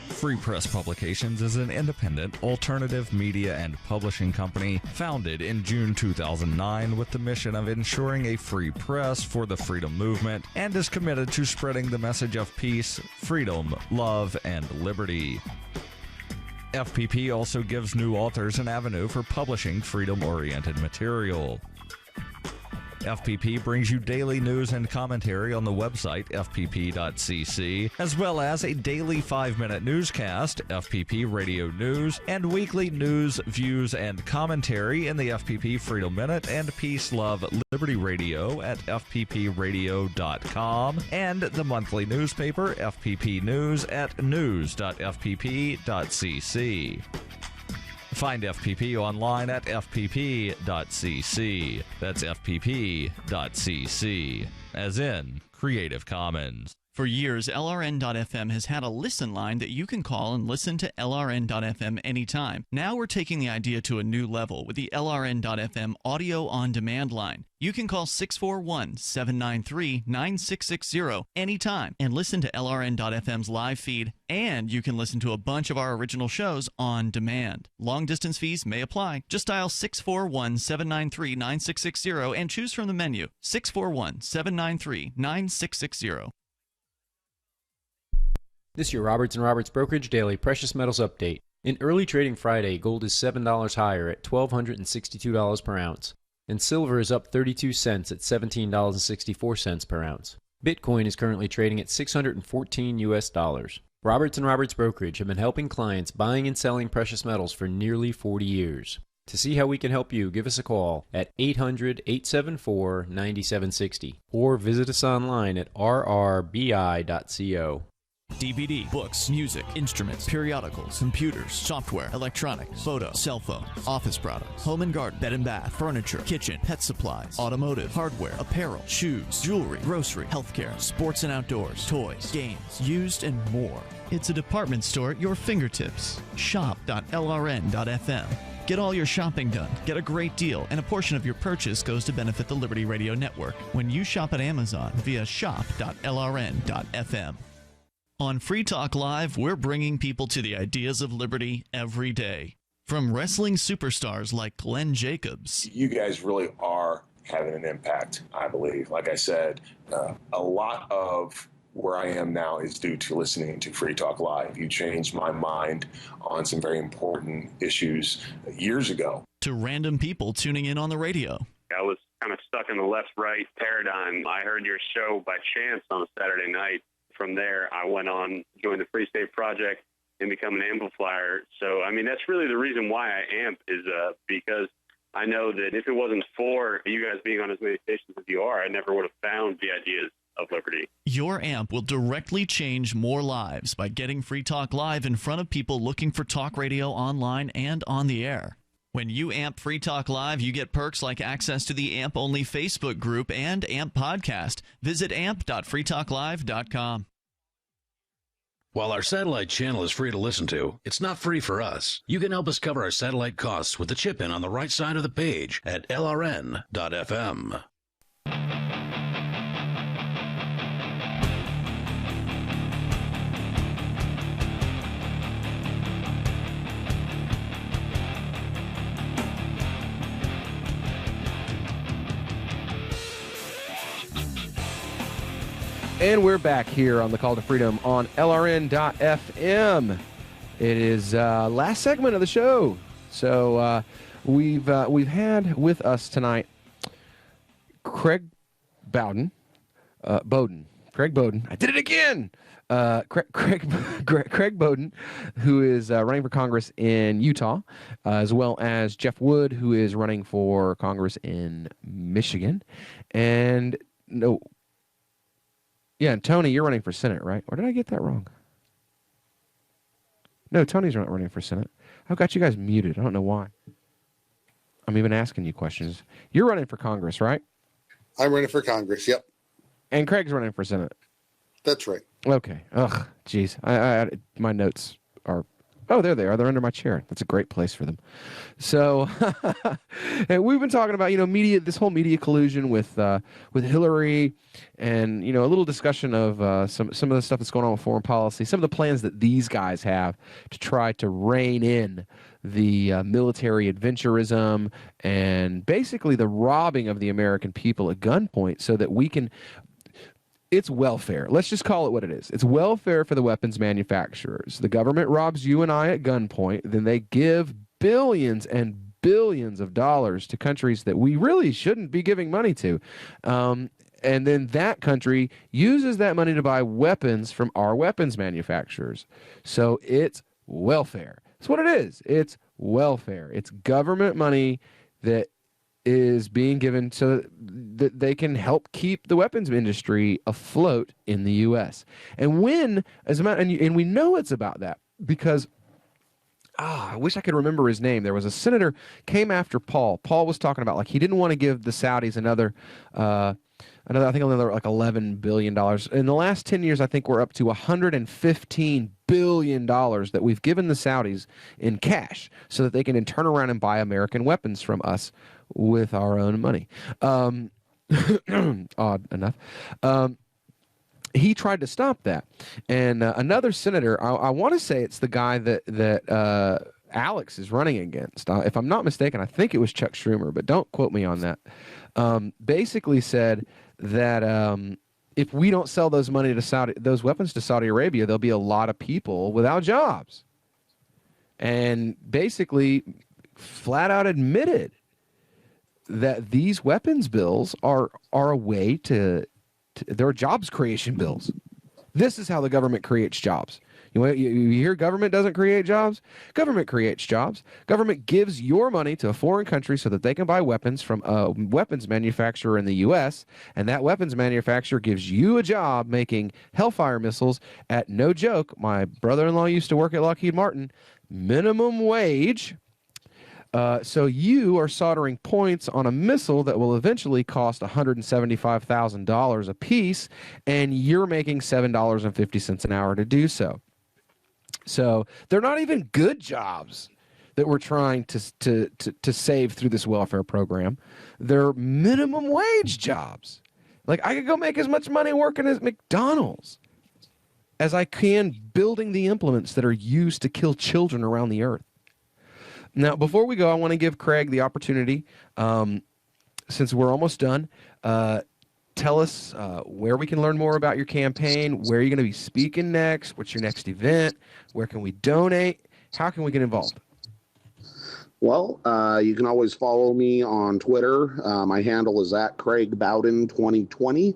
Free Press Publications is an independent, alternative media and publishing company founded in June 2009 with the mission of ensuring a free press for the freedom movement and is committed to spreading the message of peace, freedom, love, and liberty. FPP also gives new authors an avenue for publishing freedom-oriented material. FPP brings you daily news and commentary on the website fpp.cc, as well as a daily 5-minute newscast, FPP Radio News, and weekly news, views, and commentary in the FPP Freedom Minute and Peace, Love, Liberty Radio at fppradio.com, and the monthly newspaper FPP News at news.fpp.cc. Find FPP online at fpp.cc. That's fpp.cc, as in Creative Commons. For years, LRN.FM has had a listen line that you can call and listen to LRN.FM anytime. Now we're taking the idea to a new level with the LRN.FM audio on-demand line. You can call 641-793-9660 anytime and listen to LRN.FM's live feed, and you can listen to a bunch of our original shows on demand. Long-distance fees may apply. Just dial 641-793-9660 and choose from the menu 641-793-9660. This is your Roberts & Roberts Brokerage Daily Precious Metals Update. In early trading Friday, gold is $7 higher at $1,262 per ounce, and silver is up 32 cents at $17.64 per ounce. Bitcoin is currently trading at $614 US. Roberts & Roberts Brokerage have been helping clients buying and selling precious metals for nearly 40 years. To see how we can help you, give us a call at 800-874-9760 or visit us online at rrbi.co. DVD, books, music, instruments, periodicals, computers, software, electronics, photo, cell phone, office products, home and garden, bed and bath, furniture, kitchen, pet supplies, automotive, hardware, apparel, shoes, jewelry, grocery, healthcare, sports and outdoors, toys, games, used, and more. It's a department store at your fingertips. Shop.lrn.fm. Get all your shopping done, get a great deal, and a portion of your purchase goes to benefit the Liberty Radio Network when you shop at Amazon via shop.lrn.fm. On Free Talk Live, we're bringing people to the ideas of liberty every day. From wrestling superstars like Glenn Jacobs. You guys really are having an impact, I believe. Like I said, a lot of where I am now is due to listening to Free Talk Live. You changed my mind on some very important issues years ago. To random people tuning in on the radio. I was kind of stuck in the left-right paradigm. I heard your show by chance on a Saturday night. From there, I went on, joined the Free State Project, and become an amplifier. So, I mean, that's really the reason why I amp is because I know that if it wasn't for you guys being on as many stations as you are, I never would have found the ideas of liberty. Your amp will directly change more lives by getting Free Talk Live in front of people looking for talk radio online and on the air. When you amp Free Talk Live, you get perks like access to the AMP-only Facebook group and AMP podcast. Visit amp.freetalklive.com. While our satellite channel is free to listen to, it's not free for us. You can help us cover our satellite costs with the chip-in on the right side of the page at lrn.fm. And we're back here on the Call to Freedom on LRN.FM. It is last segment of the show. So we've had with us tonight Craig Bowden. Craig Bowden. I did it again. Craig Bowden, who is running for Congress in Utah, as well as Jeff Wood, who is running for Congress in Michigan. And no. Yeah, and Tony, you're running for Senate, right? Or did I get that wrong? No, Tony's not running for Senate. I've got you guys muted. I don't know why. I'm even asking you questions. You're running for Congress, right? I'm running for Congress, yep. And Craig's running for Senate. That's right. Okay. Ugh, jeez. My notes are... Oh, there they are. They're under my chair. That's a great place for them. So, and we've been talking about, media, this whole media collusion with Hillary, and a little discussion of some of the stuff that's going on with foreign policy, some of the plans that these guys have to try to rein in the military adventurism and basically the robbing of the American people at gunpoint, so that we can. It's welfare. Let's just call it what it is. It's welfare for the weapons manufacturers. The government robs you and I at gunpoint, then they give billions and billions of dollars to countries that we really shouldn't be giving money to. And then that country uses that money to buy weapons from our weapons manufacturers. So it's welfare. That's what it is. It's welfare. It's government money that is being given so that they can help keep the weapons industry afloat in the U.S. And and we know it's about that because I wish I could remember his name. There was a senator came after Paul. Paul was talking about he didn't want to give the Saudis another like $11 billion. In the last 10 years, I think we're up to $115 billion that we've given the Saudis in cash so that they can then turn around and buy American weapons from us with our own money. Odd enough. He tried to stop that. And another senator, I want to say it's the guy that Alex is running against. If I'm not mistaken, I think it was Chuck Schumer, but don't quote me on that. Basically said that if we don't sell those weapons to Saudi Arabia, there'll be a lot of people without jobs. And basically flat out admitted that these weapons bills are a way to they're jobs creation bills. This is how the government creates jobs. You hear government doesn't create jobs? Government creates jobs. Government gives your money to a foreign country so that they can buy weapons from a weapons manufacturer in the U.S., and that weapons manufacturer gives you a job making Hellfire missiles at, no joke, my brother-in-law used to work at Lockheed Martin, minimum wage. So you are soldering points on a missile that will eventually cost $175,000 a piece, and you're making $7.50 an hour to do so. So they're not even good jobs that we're trying to save through this welfare program. They're minimum wage jobs. Like, I could go make as much money working at McDonald's as I can building the implements that are used to kill children around the earth. Now, before we go, I want to give Craig the opportunity, since we're almost done, tell us where we can learn more about your campaign, where you're going to be speaking next, what's your next event, where can we donate, how can we get involved? Well, you can always follow me on Twitter. My handle is @CraigBowden2020.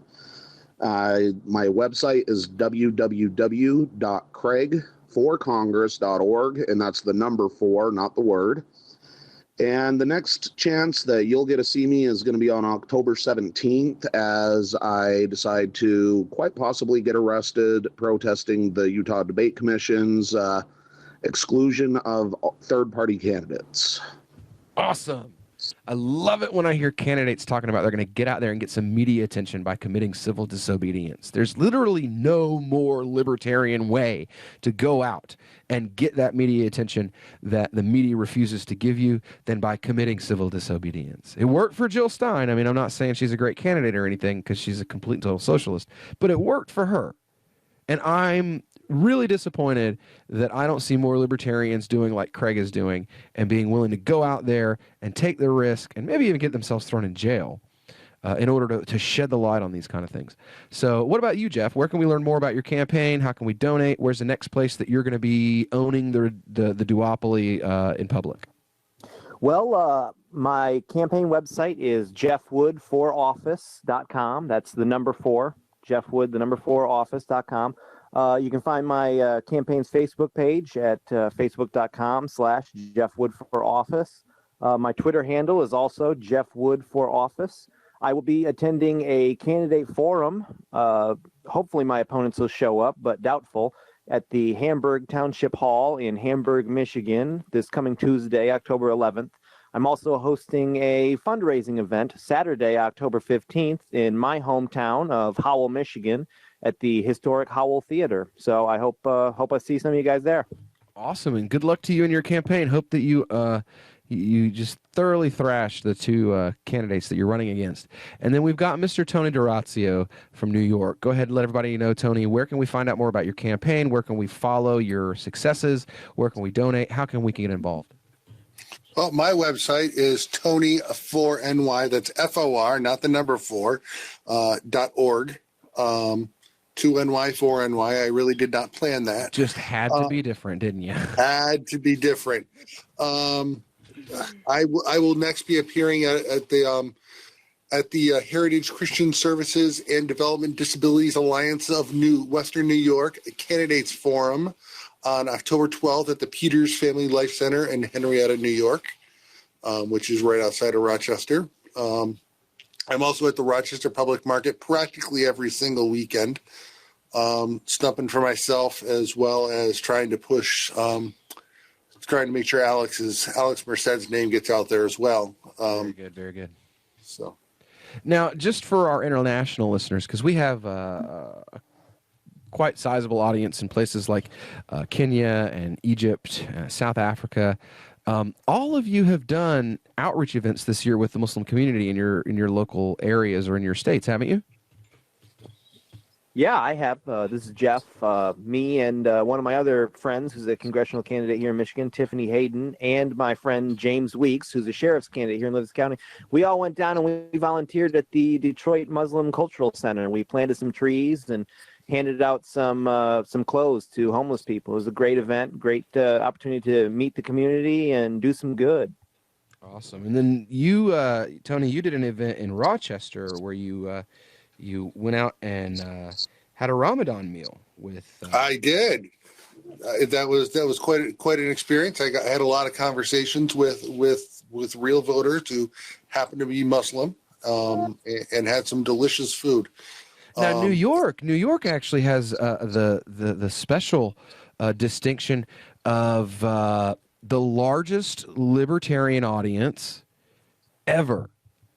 My website is www.craigforcongress.org, and that's the number 4, not the word. And the next chance that you'll get to see me is going to be on October 17th, as I decide to quite possibly get arrested protesting the Utah Debate Commission's exclusion of third-party candidates. Awesome. I love it when I hear candidates talking about they're going to get out there and get some media attention by committing civil disobedience. There's literally no more libertarian way to go out and get that media attention that the media refuses to give you than by committing civil disobedience. It worked for Jill Stein. I mean, I'm not saying she's a great candidate or anything because she's a complete and total socialist, but it worked for her. And I'm really disappointed that I don't see more libertarians doing like Craig is doing and being willing to go out there and take the risk and maybe even get themselves thrown in jail in order to shed the light on these kind of things. So what about you, Jeff? Where can we learn more about your campaign? How can we donate? Where's the next place that you're going to be owning the duopoly in public? Well, my campaign website is jeffwood4office.com. That's the number 4, jeffwood, the number 4office.com. You can find my campaign's Facebook page at facebook.com/JeffWoodForOffice. My Twitter handle is also JeffWoodForOffice. I will be attending a candidate forum. Hopefully my opponents will show up, but doubtful, at the Hamburg Township Hall in Hamburg, Michigan, this coming Tuesday, October 11th. I'm also hosting a fundraising event Saturday, October 15th in my hometown of Howell, Michigan at the historic Howell Theater. So I hope I see some of you guys there. Awesome, and good luck to you in your campaign. Hope that you just thoroughly thrash the two candidates that you're running against. And then we've got Mr. Tony D'Orazio from New York. Go ahead and let everybody know, Tony, where can we find out more about your campaign? Where can we follow your successes? Where can we donate? How can we get involved? Well, my website is Tony4NY. That's FOR, not the number 4, .org. 2NY, 4NY. I really did not plan that. Just had to be different, didn't you? Had to be different. I will next be appearing at the Heritage Christian Services and Development Disabilities Alliance of Western New York Candidates Forum on October 12th at the Peters Family Life Center in Henrietta, New York, which is right outside of Rochester. I'm also at the Rochester Public Market practically every single weekend, stumping for myself as well as trying to push, trying to make sure Alex Merced's name gets out there as well. Very good, very good. So, now, just for our international listeners, because we have a quite sizable audience in places like Kenya and Egypt, South Africa. All of you have done outreach events this year with the Muslim community in your local areas or in your states, haven't you? Yeah, I have. This is Jeff. Me and one of my other friends who's a congressional candidate here in Michigan, Tiffany Hayden, and my friend James Weeks, who's a sheriff's candidate here in Livingston County. We all went down and we volunteered at the Detroit Muslim Cultural Center. We planted some trees and handed out some clothes to homeless people. It was a great event, great opportunity to meet the community and do some good. Awesome. And then you, Tony, you did an event in Rochester where you went out and had a Ramadan meal with. I did. That was quite an experience. I had a lot of conversations with real voters who happen to be Muslim, and had some delicious food. Now, New York actually has the special distinction of the largest libertarian audience ever.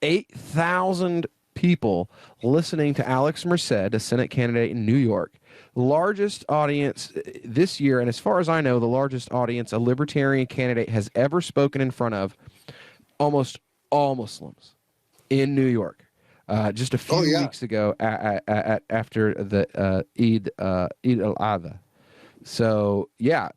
8,000 people listening to Alex Merced, a Senate candidate in New York. Largest audience this year, and as far as I know, the largest audience a libertarian candidate has ever spoken in front of. Almost all Muslims in New York. Just a few weeks ago, after the Eid al-Adha. So yeah.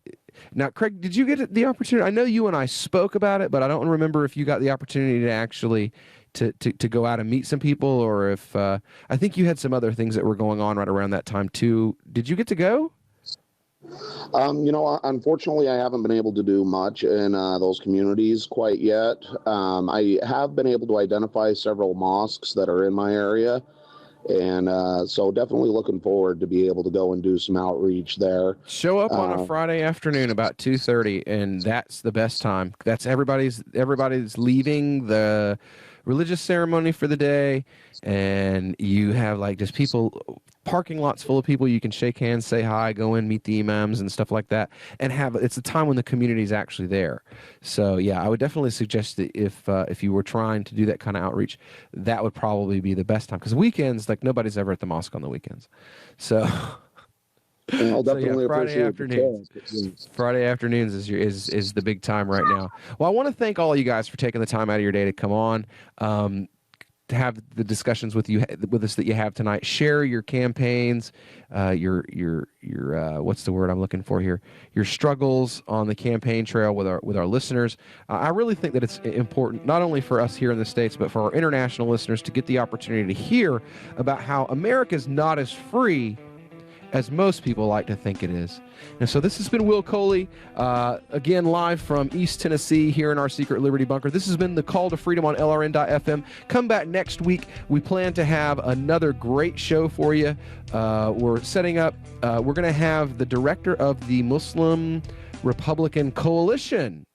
Now, Craig, did you get the opportunity? I know you and I spoke about it, but I don't remember if you got the opportunity to actually to go out and meet some people, or if I think you had some other things that were going on right around that time too. Did you get to go? Unfortunately, I haven't been able to do much in those communities quite yet. I have been able to identify several mosques that are in my area, and so definitely looking forward to be able to go and do some outreach there. Show up on a Friday afternoon about 2:30, and that's the best time. That's everybody's leaving the religious ceremony for the day, and you have like just people, parking lots full of people. You can shake hands, say hi, go in, meet the imams and stuff like that, and it's a time when the community is actually there. So yeah, I would definitely suggest that if you were trying to do that kind of outreach, that would probably be the best time, because weekends, like, nobody's ever at the mosque on the weekends. So I'll definitely Friday afternoons. Friday afternoons is the big time right now. Well, I want to thank all of you guys for taking the time out of your day to come on, to have the discussions with us that you have tonight. Share your campaigns, your what's the word I'm looking for here? Your struggles on the campaign trail with our listeners. I really think that it's important, not only for us here in the States, but for our international listeners, to get the opportunity to hear about how America's not as free as most people like to think it is. And so this has been Will Coley, again, live from East Tennessee here in our secret Liberty Bunker. This has been the Call to Freedom on LRN.FM. Come back next week. We plan to have another great show for you. We're setting up, we're going to have the director of the Muslim Republican Coalition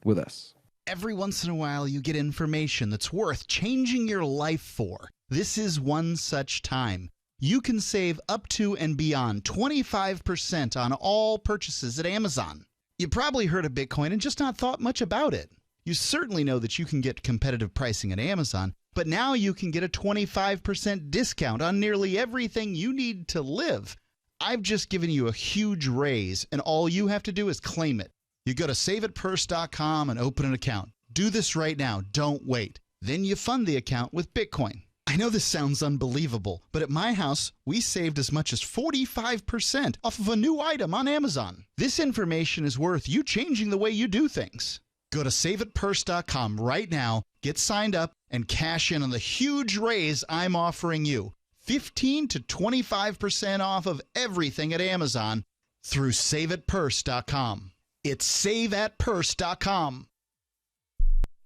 with us. Every once in a while, you get information that's worth changing your life for. This is one such time. You can save up to and beyond 25% on all purchases at Amazon. You probably heard of Bitcoin and just not thought much about it. You certainly know that you can get competitive pricing at Amazon, but now you can get a 25% discount on nearly everything you need to live. I've just given you a huge raise, and all you have to do is claim it. You go to saveitpurse.com and open an account. Do this right now. Don't wait. Then you fund the account with Bitcoin. I know this sounds unbelievable, but at my house, we saved as much as 45% off of a new item on Amazon. This information is worth you changing the way you do things. Go to saveitpurse.com right now, get signed up, and cash in on the huge raise I'm offering you. 15 to 25% off of everything at Amazon through saveitpurse.com. It's saveatpurse.com.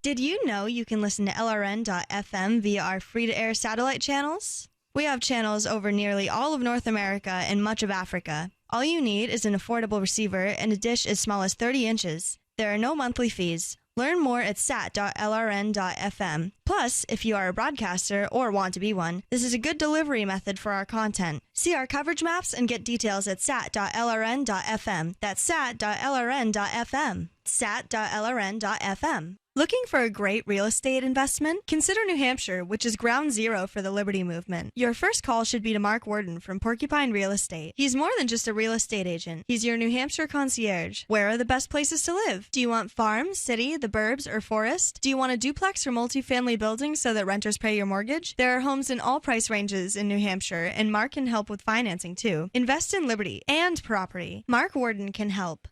Did you know you can listen to LRN.FM via our free-to-air satellite channels? We have channels over nearly all of North America and much of Africa. All you need is an affordable receiver and a dish as small as 30 inches. There are no monthly fees. Learn more at sat.lrn.fm. Plus, if you are a broadcaster or want to be one, this is a good delivery method for our content. See our coverage maps and get details at sat.lrn.fm. That's sat.lrn.fm. sat.lrn.fm. Looking for a great real estate investment? Consider New Hampshire, which is ground zero for the Liberty Movement. Your first call should be to Mark Worden from Porcupine Real Estate. He's more than just a real estate agent. He's your New Hampshire concierge. Where are the best places to live? Do you want farm, city, the burbs, or forest? Do you want a duplex or multifamily building so that renters pay your mortgage? There are homes in all price ranges in New Hampshire, and Mark can help with financing too. Invest in Liberty and property. Mark Worden can help.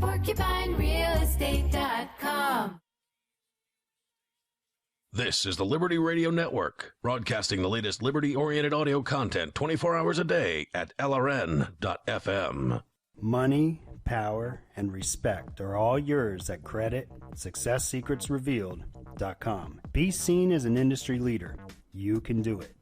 PorcupineRealEstate.com. This is the Liberty Radio Network, broadcasting the latest Liberty-oriented audio content 24 hours a day at LRN.FM. Money, power, and respect are all yours at CreditSecretsRevealed.com. Be seen as an industry leader. You can do it.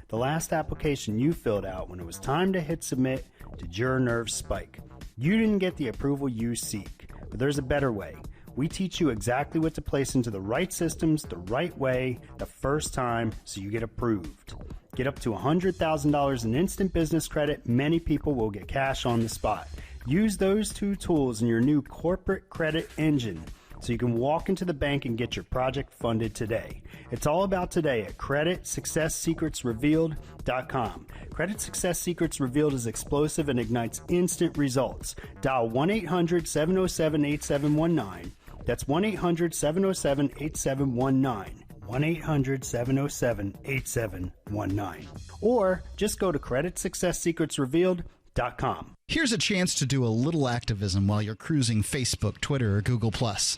The last application you filled out when it was time to hit submit, did your nerves spike? You didn't get the approval you seek, but there's a better way. We teach you exactly what to place into the right systems the right way the first time so you get approved. Get up to $100,000 in instant business credit. Many people will get cash on the spot. Use those two tools in your new corporate credit engine so you can walk into the bank and get your project funded today. It's all about today at CreditSuccessSecretsRevealed.com. Credit Success Secrets Revealed is explosive and ignites instant results. Dial 1-800-707-8719. That's 1-800-707-8719. 1-800-707-8719. Or just go to CreditSuccessSecretsRevealed.com. Here's a chance to do a little activism while you're cruising Facebook, Twitter, or Google+.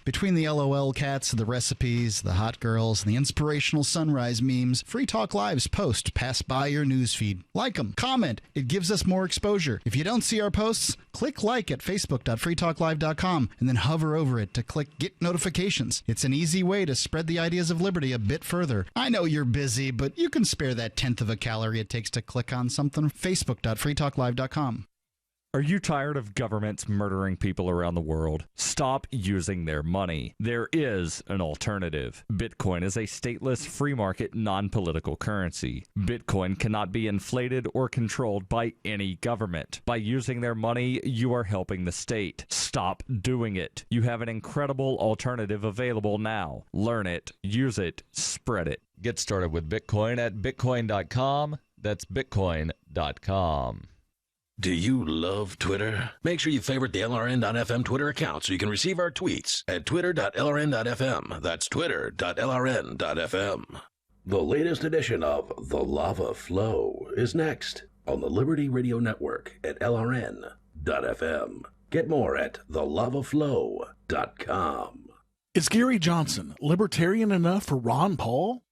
Between the LOL cats, the recipes, the hot girls, and the inspirational sunrise memes, Free Talk Live's posts pass by your newsfeed. Like them, comment. It gives us more exposure. If you don't see our posts, click like at facebook.freetalklive.com and then hover over it to click Get Notifications. It's an easy way to spread the ideas of liberty a bit further. I know you're busy, but you can spare that 1/10 of a calorie it takes to click on something. Facebook.freetalklive.com. Are you tired of governments murdering people around the world? Stop using their money. There is an alternative. Bitcoin is a stateless, free market, non-political currency. Bitcoin cannot be inflated or controlled by any government. By using their money, you are helping the state. Stop doing it. You have an incredible alternative available now. Learn it, use it, spread it. Get started with Bitcoin at bitcoin.com. That's bitcoin.com. Do you love Twitter? Make sure you favorite the LRN.FM Twitter account so you can receive our tweets at twitter.lrn.fm. That's twitter.lrn.fm. The latest edition of The Lava Flow is next on the Liberty Radio Network at LRN.fm. Get more at thelavaflow.com. Is Gary Johnson libertarian enough for Ron Paul?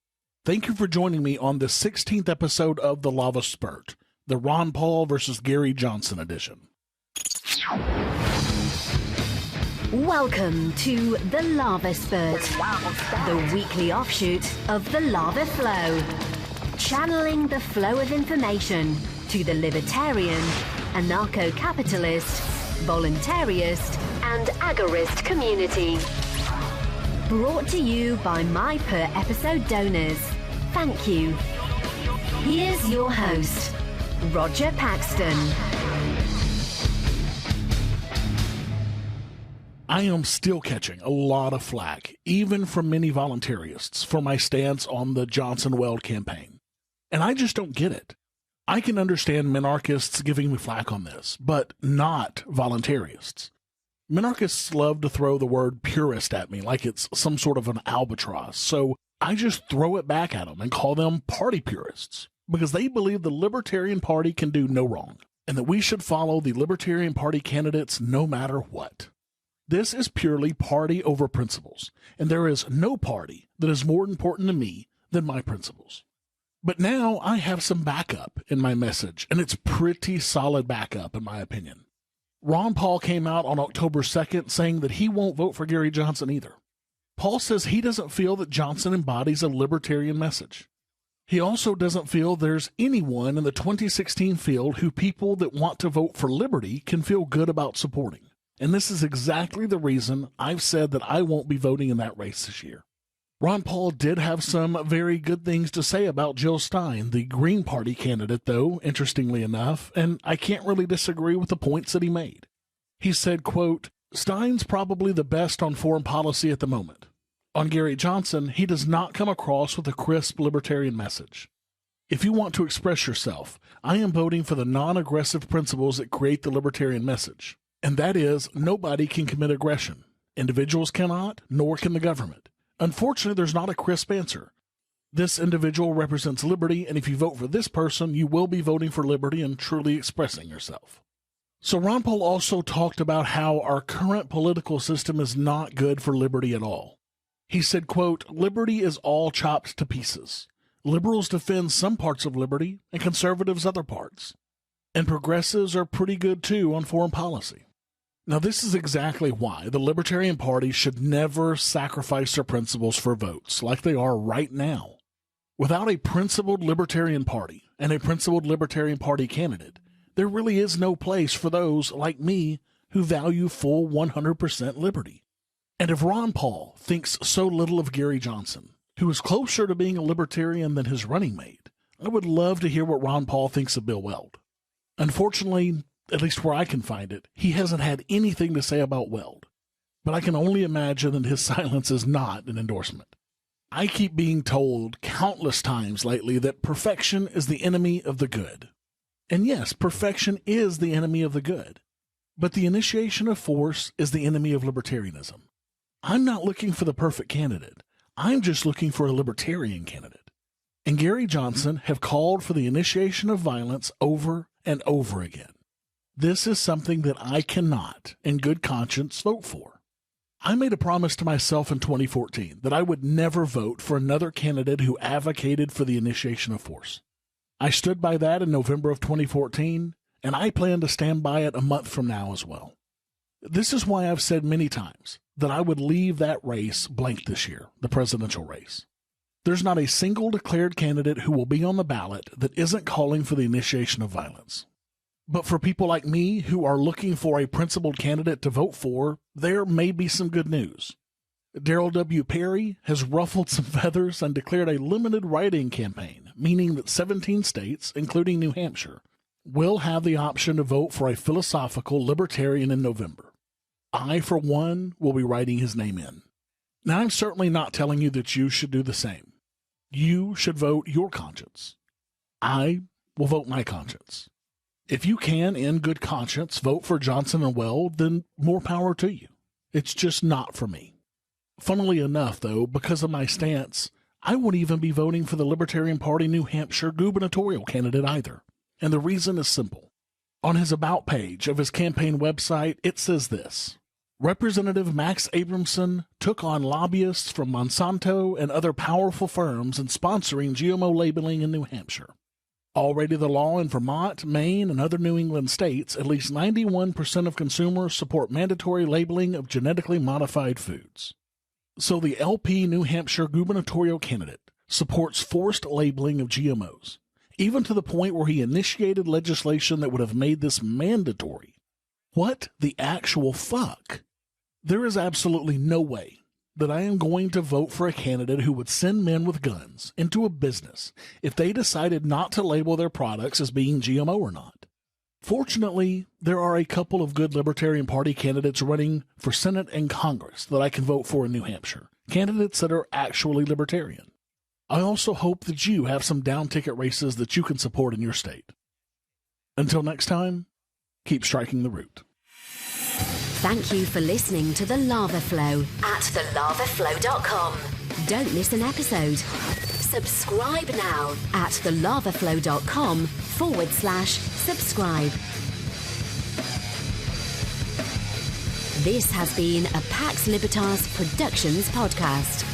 Thank you for joining me on the 16th episode of The Lava Spurt, the Ron Paul versus Gary Johnson edition. Welcome to The Lava Spurt, the weekly offshoot of The Lava Flow, channeling the flow of information to the libertarian, anarcho-capitalist, voluntarist, and agorist community. Brought to you by my per episode donors. Thank you. Here's your host, Roger Paxton. I am still catching a lot of flack, even from many voluntarists, for my stance on the Johnson-Weld campaign. And I just don't get it. I can understand minarchists giving me flack on this, but not voluntarists. Minarchists love to throw the word purist at me like it's some sort of an albatross, so I just throw it back at them and call them party purists, because they believe the Libertarian Party can do no wrong, and that we should follow the Libertarian Party candidates no matter what. This is purely party over principles, and there is no party that is more important to me than my principles. But now I have some backup in my message, and it's pretty solid backup in my opinion. Ron Paul came out on October 2nd saying that he won't vote for Gary Johnson either. Paul says he doesn't feel that Johnson embodies a libertarian message. He also doesn't feel there's anyone in the 2016 field who people that want to vote for liberty can feel good about supporting. And this is exactly the reason I've said that I won't be voting in that race this year. Ron Paul did have some very good things to say about Jill Stein, the Green Party candidate, though, interestingly enough, and I can't really disagree with the points that he made. He said, quote, "Stein's probably the best on foreign policy at the moment. On Gary Johnson, he does not come across with a crisp libertarian message. If you want to express yourself, I am voting for the non-aggressive principles that create the libertarian message. And that is, nobody can commit aggression. Individuals cannot, nor can the government. Unfortunately, there's not a crisp answer. This individual represents liberty, and if you vote for this person, you will be voting for liberty and truly expressing yourself." So Ron Paul also talked about how our current political system is not good for liberty at all. He said, quote, "Liberty is all chopped to pieces. Liberals defend some parts of liberty, and conservatives other parts. And progressives are pretty good, too, on foreign policy." Now, this is exactly why the Libertarian Party should never sacrifice their principles for votes, like they are right now. Without a principled Libertarian Party and a principled Libertarian Party candidate, there really is no place for those like me who value full 100% liberty. And if Ron Paul thinks so little of Gary Johnson, who is closer to being a libertarian than his running mate, I would love to hear what Ron Paul thinks of Bill Weld. Unfortunately, at least where I can find it, he hasn't had anything to say about Weld. But I can only imagine that his silence is not an endorsement. I keep being told countless times lately that perfection is the enemy of the good. And yes, perfection is the enemy of the good. But the initiation of force is the enemy of libertarianism. I'm not looking for the perfect candidate. I'm just looking for a libertarian candidate. And Gary Johnson have called for the initiation of violence over and over again. This is something that I cannot, in good conscience, vote for. I made a promise to myself in 2014 that I would never vote for another candidate who advocated for the initiation of force. I stood by that in November of 2014, and I plan to stand by it a month from now as well. This is why I've said many times that I would leave that race blank this year, the presidential race. There's not a single declared candidate who will be on the ballot that isn't calling for the initiation of violence. But for people like me who are looking for a principled candidate to vote for, there may be some good news. Darrell W. Perry has ruffled some feathers and declared a limited write-in campaign, meaning that 17 states, including New Hampshire, will have the option to vote for a philosophical libertarian in November. I, for one, will be writing his name in. Now, I'm certainly not telling you that you should do the same. You should vote your conscience. I will vote my conscience. If you can, in good conscience, vote for Johnson and Weld, then more power to you. It's just not for me. Funnily enough, though, because of my stance, I won't even be voting for the Libertarian Party New Hampshire gubernatorial candidate either. And the reason is simple. On his About page of his campaign website, it says this: Representative Max Abramson took on lobbyists from Monsanto and other powerful firms in sponsoring GMO labeling in New Hampshire. Already the law in Vermont, Maine, and other New England states, at least 91% of consumers support mandatory labeling of genetically modified foods. So the LP New Hampshire gubernatorial candidate supports forced labeling of GMOs, even to the point where he initiated legislation that would have made this mandatory. What the actual fuck? There is absolutely no way that I am going to vote for a candidate who would send men with guns into a business if they decided not to label their products as being GMO or not. Fortunately, there are a couple of good Libertarian Party candidates running for Senate and Congress that I can vote for in New Hampshire, candidates that are actually libertarian. I also hope that you have some down-ticket races that you can support in your state. Until next time, keep striking the root. Thank you for listening to The Lava Flow at thelavaflow.com. Don't miss an episode. Subscribe now at thelavaflow.com/subscribe. This has been a Pax Libertas Productions podcast.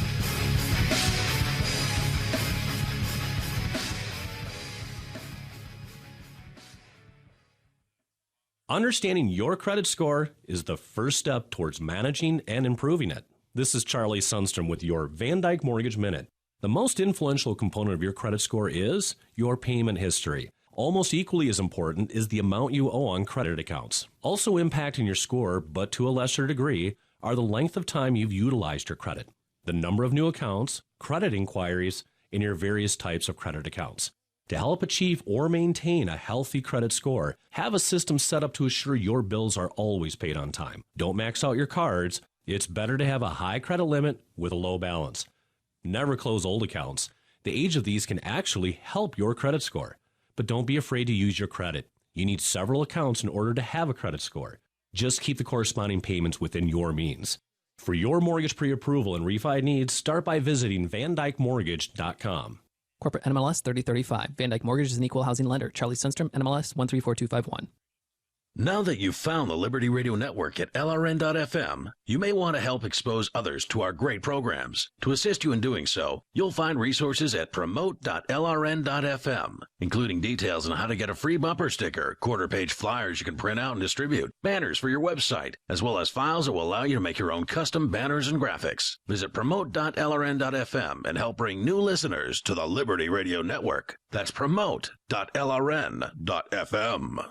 Understanding your credit score is the first step towards managing and improving it. This is Charlie Sundstrom with your Van Dyke Mortgage Minute. The most influential component of your credit score is your payment history. Almost equally as important is the amount you owe on credit accounts. Also impacting your score, but to a lesser degree, are the length of time you've utilized your credit, the number of new accounts, credit inquiries, and your various types of credit accounts. To help achieve or maintain a healthy credit score, have a system set up to assure your bills are always paid on time. Don't max out your cards. It's better to have a high credit limit with a low balance. Never close old accounts. The age of these can actually help your credit score. But don't be afraid to use your credit. You need several accounts in order to have a credit score. Just keep the corresponding payments within your means. For your mortgage pre-approval and refi needs, start by visiting VanDykeMortgage.com. Corporate NMLS 3035. Van Dyke Mortgage is an equal housing lender. Charlie Sundstrom, NMLS 134251. Now that you've found the Liberty Radio Network at LRN.FM, you may want to help expose others to our great programs. To assist you in doing so, you'll find resources at promote.lrn.fm, including details on how to get a free bumper sticker, quarter-page flyers you can print out and distribute, banners for your website, as well as files that will allow you to make your own custom banners and graphics. Visit promote.lrn.fm and help bring new listeners to the Liberty Radio Network. That's promote.lrn.fm.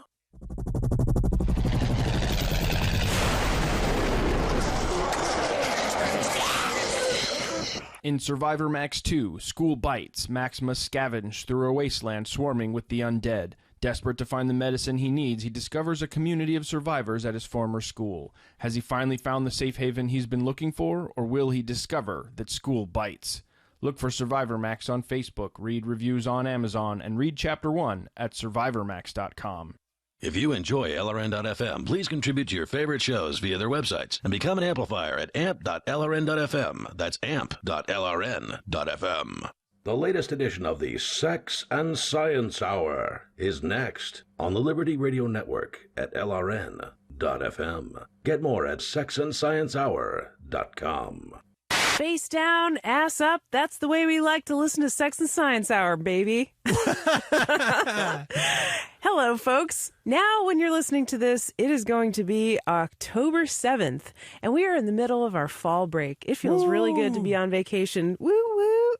In Survivor Max 2, School Bites, Max must scavenge through a wasteland swarming with the undead. Desperate to find the medicine he needs, he discovers a community of survivors at his former school. Has he finally found the safe haven he's been looking for, or will he discover that school bites? Look for Survivor Max on Facebook, read reviews on Amazon, and read Chapter 1 at survivormax.com. If you enjoy LRN.FM, please contribute to your favorite shows via their websites and become an amplifier at amp.lrn.fm. That's amp.lrn.fm. The latest edition of the Sex and Science Hour is next on the Liberty Radio Network at LRN.fm. Get more at sexandsciencehour.com. Face down, ass up. That's the way we like to listen to Sex and Science Hour, baby. Hello, folks. Now, when you're listening to this, it is going to be October 7th, and we are in the middle of our fall break. It feels really good to be on vacation. Woo, woo.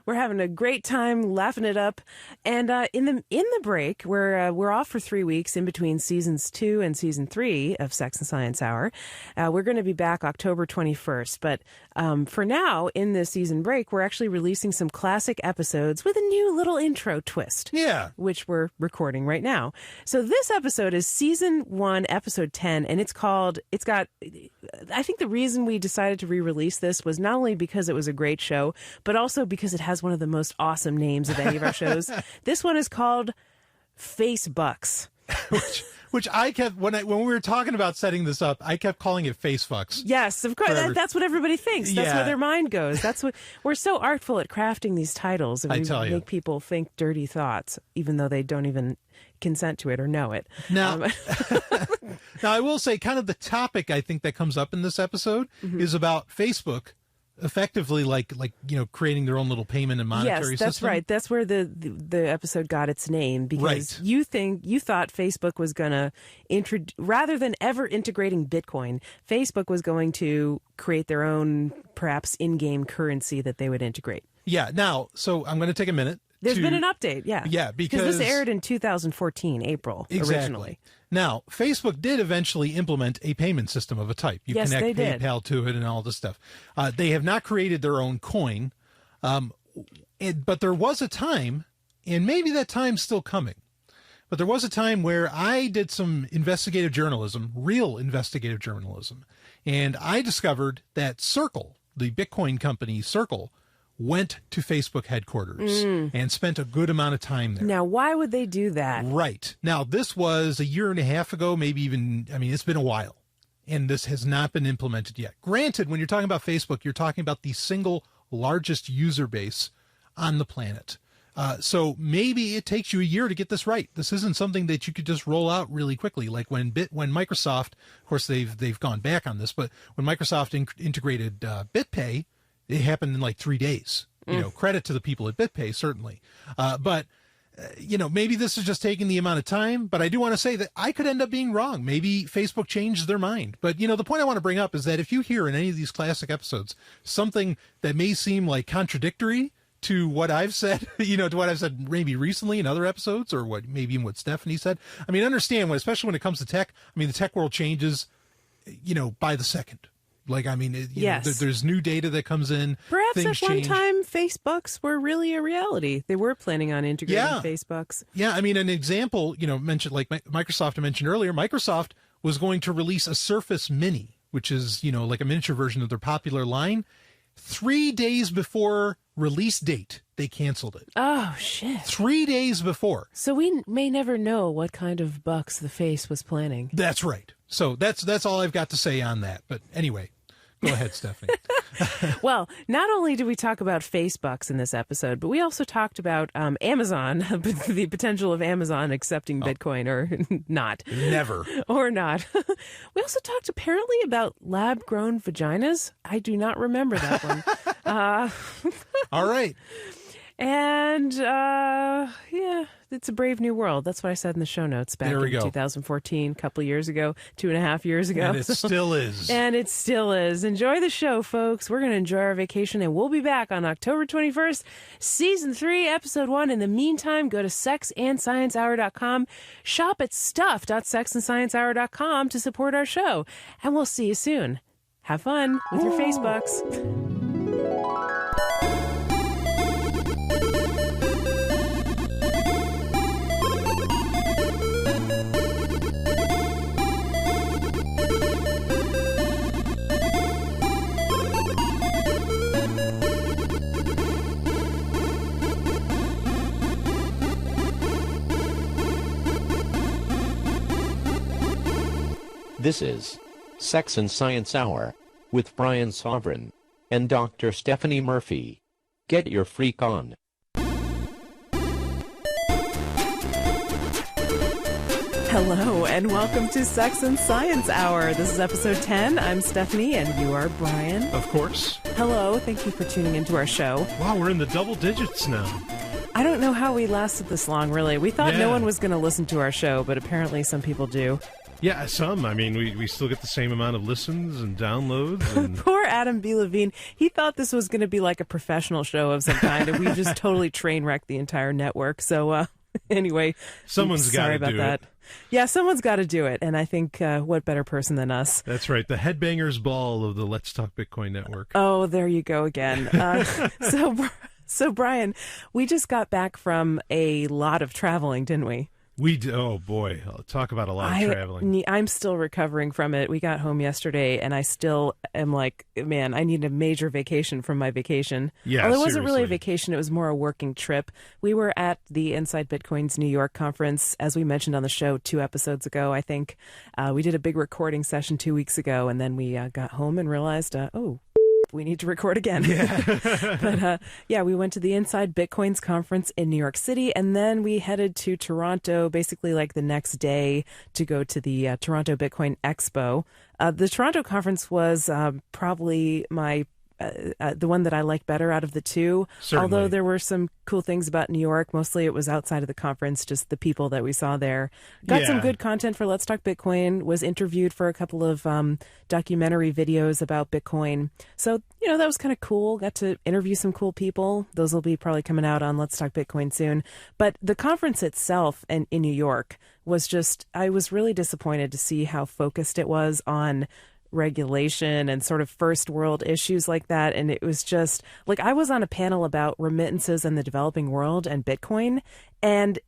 We're having a great time laughing it up. And in the break, we're off for 3 weeks in between seasons 2 and season 3 of Sex and Science Hour. We're going to be back October 21st. But for now, in this season break, we're actually releasing some classic episodes with a new little intro twist. Yeah. Which we're recording right now. So this episode is season 1, episode 10, and I think the reason we decided to re-release this was not only because it was a great show, but also because it has one of the most awesome names of any of our shows. This one is called Facebucks. Which I kept, when we were talking about setting this up, I kept calling it Facefucks. Yes, of course. That's what everybody thinks. That's where their mind goes. That's what we're so artful at crafting these titles, and we make people think dirty thoughts, even though they don't even consent to it or know it. Now, now I will say, kind of the topic I think that comes up in this episode is about Facebook effectively creating their own little payment and monetary system. Yes, that's right. That's where the episode got its name, because you thought Facebook was going to rather than ever integrating Bitcoin, Facebook was going to create their own perhaps in-game currency that they would integrate. Yeah. Now, so I'm going to take a minute There's been an update, yeah. Yeah, because this aired in 2014, April, originally. Now, Facebook did eventually implement a payment system of a type. You Yes, connect they did. PayPal to it and all this stuff. They have not created their own coin, but there was a time, and maybe that time's still coming, but there was a time where I did some investigative journalism, real investigative journalism, and I discovered that Circle, the Bitcoin company Circle, went to Facebook headquarters and spent a good amount of time there. Now, why would they do that? Right. Now, this was a year and a half ago, maybe even, it's been a while, and this has not been implemented yet. Granted, when you're talking about Facebook, you're talking about the single largest user base on the planet. So maybe it takes you a year to get this right. This isn't something that you could just roll out really quickly. Like when Microsoft, of course, they've gone back on this, but when Microsoft integrated BitPay, it happened in like 3 days. Credit to the people at BitPay, certainly. But maybe this is just taking the amount of time. But I do want to say that I could end up being wrong. Maybe Facebook changed their mind. But, the point I want to bring up is that if you hear in any of these classic episodes something that may seem like contradictory to what I've said, to what I've said maybe recently in other episodes, or maybe even what Stephanie said, understand, especially when it comes to tech, the tech world changes, by the second. Yes. There's new data that comes in. Perhaps things at one change. time, Facebooks were really a reality. They were planning on integrating Facebooks. Yeah, an example, mentioned like Microsoft I mentioned earlier, Microsoft was going to release a Surface Mini, which is, like a miniature version of their popular line. 3 days before release date, they canceled it. Oh, shit. 3 days before. So we may never know what kind of bucks the face was planning. That's right. So that's all I've got to say on that. But anyway, go ahead, Stephanie. Well, not only did we talk about Facebucks in this episode, but we also talked about Amazon, the potential of Amazon accepting Bitcoin or not. Never. Or not. We also talked apparently about lab-grown vaginas. I do not remember that one. All right. And, yeah, it's a brave new world. That's what I said in the show notes back in 2014, a couple of years ago, 2.5 years ago. And it still is. And it still is. Enjoy the show, folks. We're going to enjoy our vacation, and we'll be back on October 21st, Season 3, Episode 1. In the meantime, go to sexandsciencehour.com, shop at stuff.sexandsciencehour.com to support our show. And we'll see you soon. Have fun with your Facebucks. This is Sex and Science Hour with Brian Sovereign and Dr. Stephanie Murphy. Get your freak on. Hello, and welcome to Sex and Science Hour. This is episode 10. I'm Stephanie, and you are Brian. Of course. Hello, thank you for tuning into our show. Wow, we're in the double digits now. I don't know how we lasted this long, really. We thought no one was going to listen to our show, but apparently some people do. Yeah, some. We still get the same amount of listens and downloads. And... Poor Adam B. Levine. He thought this was going to be like a professional show of some kind, and we just totally train wrecked the entire network. So, anyway, someone's got to do that. Yeah, someone's got to do it, and I think what better person than us? That's right, the Headbangers Ball of the Let's Talk Bitcoin network. Oh, there you go again. So, Brian, we just got back from a lot of traveling, didn't we? Oh boy, talk about a lot of traveling. I'm still recovering from it. We got home yesterday, and I still am like, man, I need a major vacation from my vacation. Yeah, although it wasn't really a vacation; it was more a working trip. We were at the Inside Bitcoin's New York conference, as we mentioned on the show 2 episodes ago. I think we did a big recording session 2 weeks ago, and then we got home and realized, we need to record again. Yeah. But we went to the Inside Bitcoins conference in New York City, and then we headed to Toronto basically like the next day to go to the Toronto Bitcoin Expo. The Toronto conference was probably my the one that I like better out of the two. Certainly. Although there were some cool things about New York. Mostly it was outside of the conference, just the people that we saw there. Got some good content for Let's Talk Bitcoin, was interviewed for a couple of documentary videos about Bitcoin. So, that was kind of cool. Got to interview some cool people. Those will be probably coming out on Let's Talk Bitcoin soon. But the conference itself in New York was just, I was really disappointed to see how focused it was on regulation and sort of first world issues like that. And it was just like, I was on a panel about remittances in the developing world and Bitcoin. And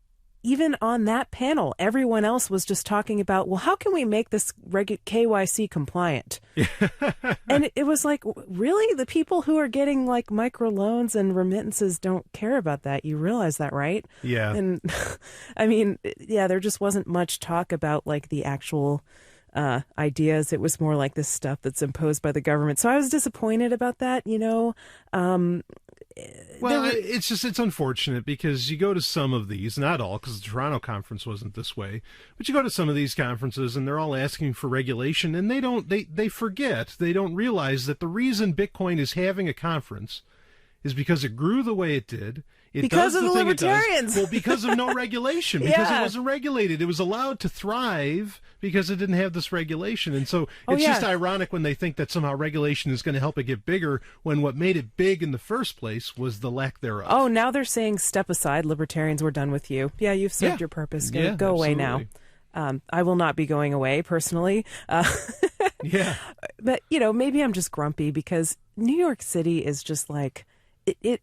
even on that panel, everyone else was just talking about, well, how can we make this KYC compliant? And it was like, really? The people who are getting like microloans and remittances don't care about that. You realize that, right? Yeah. And I mean, there just wasn't much talk about like the actual ideas. It was more like this stuff that's imposed by the government. So I was disappointed about that, Well, it's unfortunate because you go to some of these, not all, because the Toronto conference wasn't this way, but you go to some of these conferences and they're all asking for regulation, and they forget, they don't realize that the reason Bitcoin is having a conference is because it grew the way it did. Because of the libertarians. Well, because of no regulation, because it wasn't regulated. It was allowed to thrive because it didn't have this regulation. And so it's just ironic when they think that somehow regulation is going to help it get bigger, when what made it big in the first place was the lack thereof. Oh, now they're saying, step aside, libertarians, we're done with you. Yeah, you've served your purpose. Go away now. I will not be going away personally. Yeah. But, maybe I'm just grumpy because New York City is just like,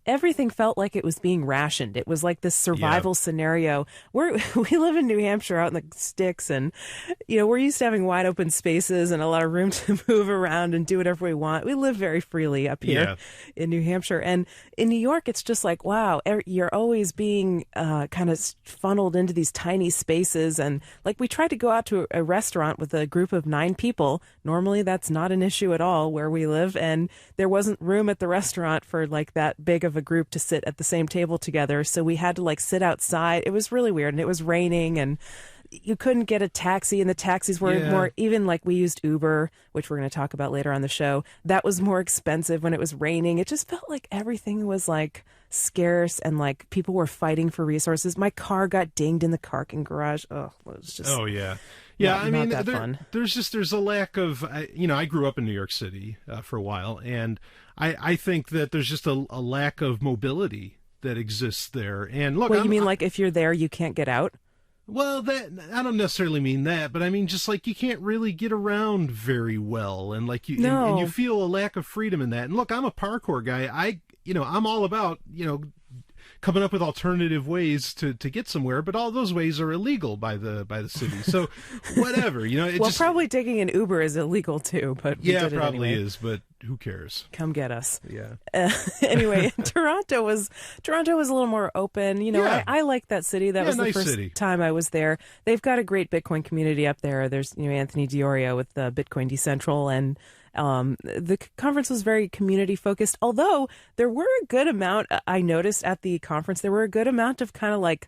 everything felt like it was being rationed. It was like this survival scenario. We live in New Hampshire out in the sticks, and we're used to having wide open spaces and a lot of room to move around and do whatever we want. We live very freely up here in New Hampshire, and in New York it's just like, wow, you're always being kind of funneled into these tiny spaces. And like, we tried to go out to a restaurant with a group of 9 people. Normally that's not an issue at all where we live, and there wasn't room at the restaurant for like that big of a group to sit at the same table together. So we had to like sit outside. It was really weird, and it was raining, and you couldn't get a taxi, and the taxis were more, even like we used Uber, which we're going to talk about later on the show. That was more expensive when it was raining. It just felt like everything was like scarce, and like people were fighting for resources. My car got dinged in the parking garage. Oh, it was just... Yeah, I mean, there's a lack of, I grew up in New York City for a while, and I think that there's just a lack of mobility that exists there. And look, you mean like if you're there, you can't get out? Well, I don't necessarily mean that, but I mean just like you can't really get around very well, and like and you feel a lack of freedom in that. And look, I'm a parkour guy. I'm all about coming up with alternative ways to get somewhere, but all those ways are illegal by the city. So whatever, probably taking an Uber is illegal too, but it probably is, but who cares? Come get us. Yeah. Anyway, Toronto was a little more open. I like that city. That was the first time I was there. They've got a great Bitcoin community up there. There's Anthony Diorio with Bitcoin Decentral, and the conference was very community focused, although there were a good amount, I noticed at the conference, there were a good amount of kind of like,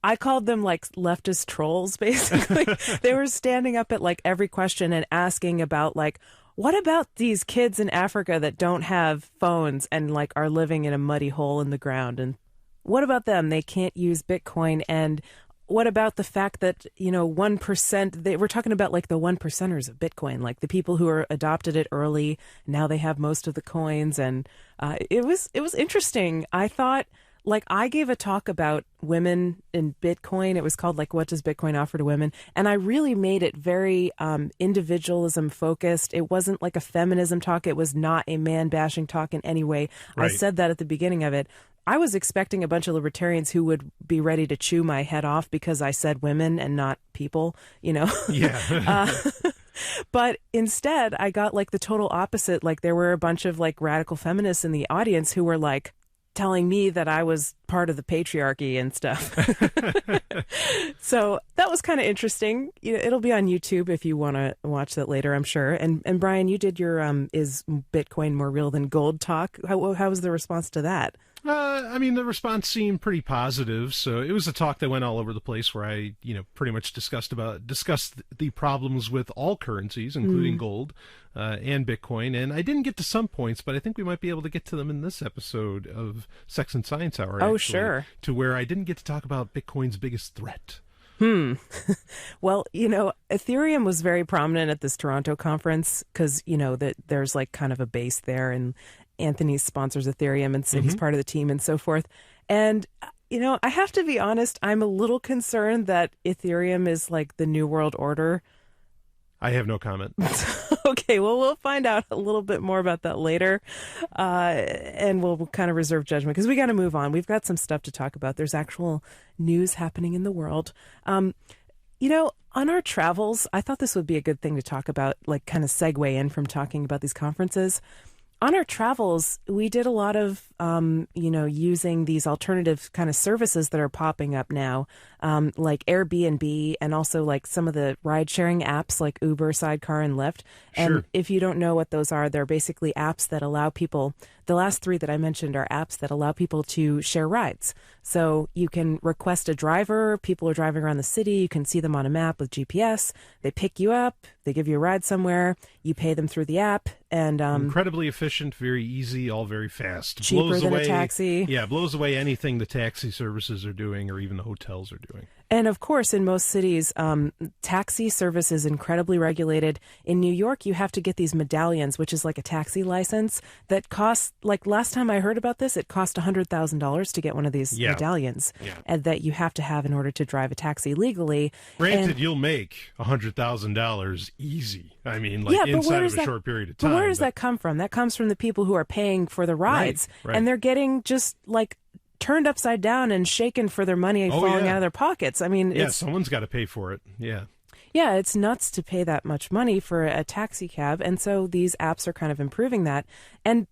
I called them like leftist trolls, basically. They were standing up at like every question and asking about like, what about these kids in Africa that don't have phones and like are living in a muddy hole in the ground? And what about them? They can't use Bitcoin. And what about the fact that, 1%, we're talking about like the 1%ers of Bitcoin, like the people who are adopted it early. Now they have most of the coins. And it was interesting. I thought, like, I gave a talk about women in Bitcoin. It was called like, what does Bitcoin offer to women? And I really made it very individualism focused. It wasn't like a feminism talk. It was not a man bashing talk in any way. Right. I said that at the beginning of it. I was expecting a bunch of libertarians who would be ready to chew my head off because I said women and not people, Yeah. But instead, I got like the total opposite. Like there were a bunch of like radical feminists in the audience who were like telling me that I was part of the patriarchy and stuff. So that was kind of interesting. It'll be on YouTube if you want to watch that later, I'm sure. And Brian, you did your Is Bitcoin More Real Than Gold talk. How was the response to that? I mean, the response seemed pretty positive. So it was a talk that went all over the place, where I, pretty much discussed the problems with all currencies, including gold and Bitcoin. And I didn't get to some points, but I think we might be able to get to them in this episode of Sex and Science Hour. Oh, actually, sure. To where I didn't get to talk about Bitcoin's biggest threat. Well, Ethereum was very prominent at this Toronto conference because, that there's like kind of a base there, and Anthony sponsors Ethereum, and so he's part of the team and so forth. And, I have to be honest, I'm a little concerned that Ethereum is like the New World Order. I have no comment. Okay, well, we'll find out a little bit more about that later, and we'll kind of reserve judgment because we got to move on. We've got some stuff to talk about. There's actual news happening in the world. On our travels, I thought this would be a good thing to talk about, like kind of segue in from talking about these conferences. On our travels, we did a lot of, using these alternative kind of services that are popping up now, like Airbnb, and also like some of the ride-sharing apps like Uber, Sidecar, and Lyft. And if you don't know what those are, they're basically apps that allow people, the last three that I mentioned are apps that allow people to share rides. So you can request a driver, people are driving around the city, you can see them on a map with GPS, they pick you up, they give you a ride somewhere, you pay them through the app, and incredibly efficient, very easy, all very fast. Cheaper than a taxi. Yeah, blows away anything the taxi services are doing or even the hotels are doing. And of course, in most cities, taxi service is incredibly regulated. In New York, you have to get these medallions, which is like a taxi license that costs, like last time I heard about this, it cost $100,000 to get one of these medallions and that you have to have in order to drive a taxi legally. Granted, you'll make $100,000 easy. I mean, like inside of a short period of time. But where does that come from? That comes from the people who are paying for the rides. Right. And they're getting just like turned upside down and shaken for their money falling out of their pockets. I mean, someone's got to pay for it. Yeah, it's nuts to pay that much money for a taxi cab. And so these apps are kind of improving that. And,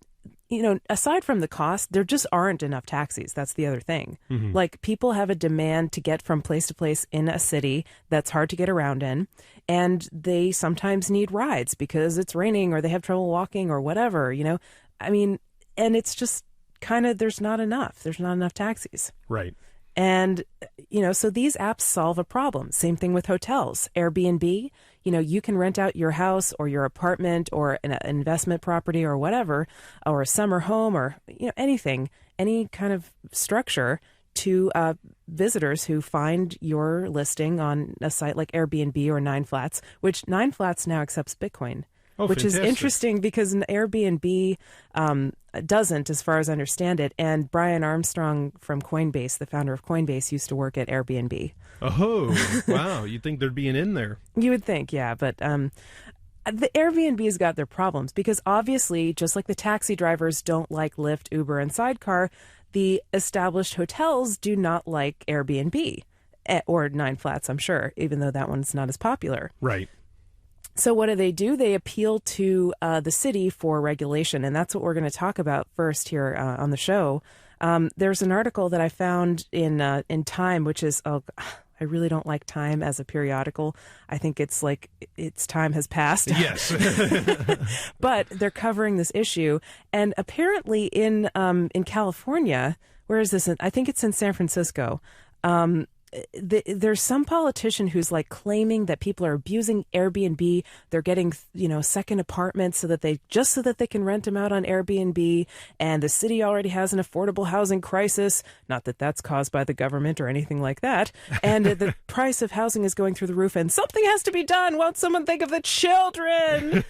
aside from the cost, there just aren't enough taxis. That's the other thing. Like, people have a demand to get from place to place in a city that's hard to get around in. And they sometimes need rides because it's raining or they have trouble walking or whatever, I mean, and it's just kind of, there's not enough taxis. Right. And, so these apps solve a problem. Same thing with hotels. Airbnb, you can rent out your house or your apartment or an investment property or whatever, or a summer home or, anything, any kind of structure to visitors who find your listing on a site like Airbnb or 9Flats, which 9Flats now accepts Bitcoin. Which fantastic. is interesting because an Airbnb doesn't, as far as I understand it. And Brian Armstrong from Coinbase, the founder of Coinbase, used to work at Airbnb. Oh, wow. You'd think there'd be an in there. You would think, yeah. But the Airbnb's got their problems because obviously, just like the taxi drivers don't like Lyft, Uber, and Sidecar, the established hotels do not like Airbnb or 9Flats, I'm sure, even though that one's not as popular. Right. So what do? They appeal to the city for regulation, and that's what we're going to talk about first here on the show. There's an article that I found in Time, which is, I really don't like Time as a periodical. I think it's like its time has passed. Yes. But they're covering this issue, and apparently in California, where is this? I think it's in San Francisco. There's some politician who's like claiming that people are abusing Airbnb. They're getting, second apartments so that they can rent them out on Airbnb. And the city already has an affordable housing crisis. Not that that's caused by the government or anything like that. And the price of housing is going through the roof and something has to be done. Won't someone think of the children?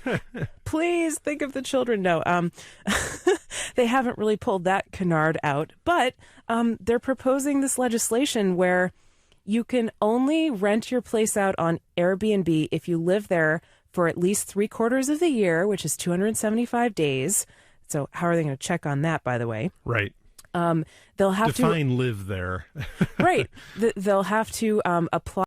Please think of the children. No, they haven't really pulled that canard out, but they're proposing this legislation where you can only rent your place out on Airbnb if you live there for at least 3/4 of the year, which is 275 days. So how are they going to check on that, by the way? Right. They'll have Define live there. Right. They'll have to apply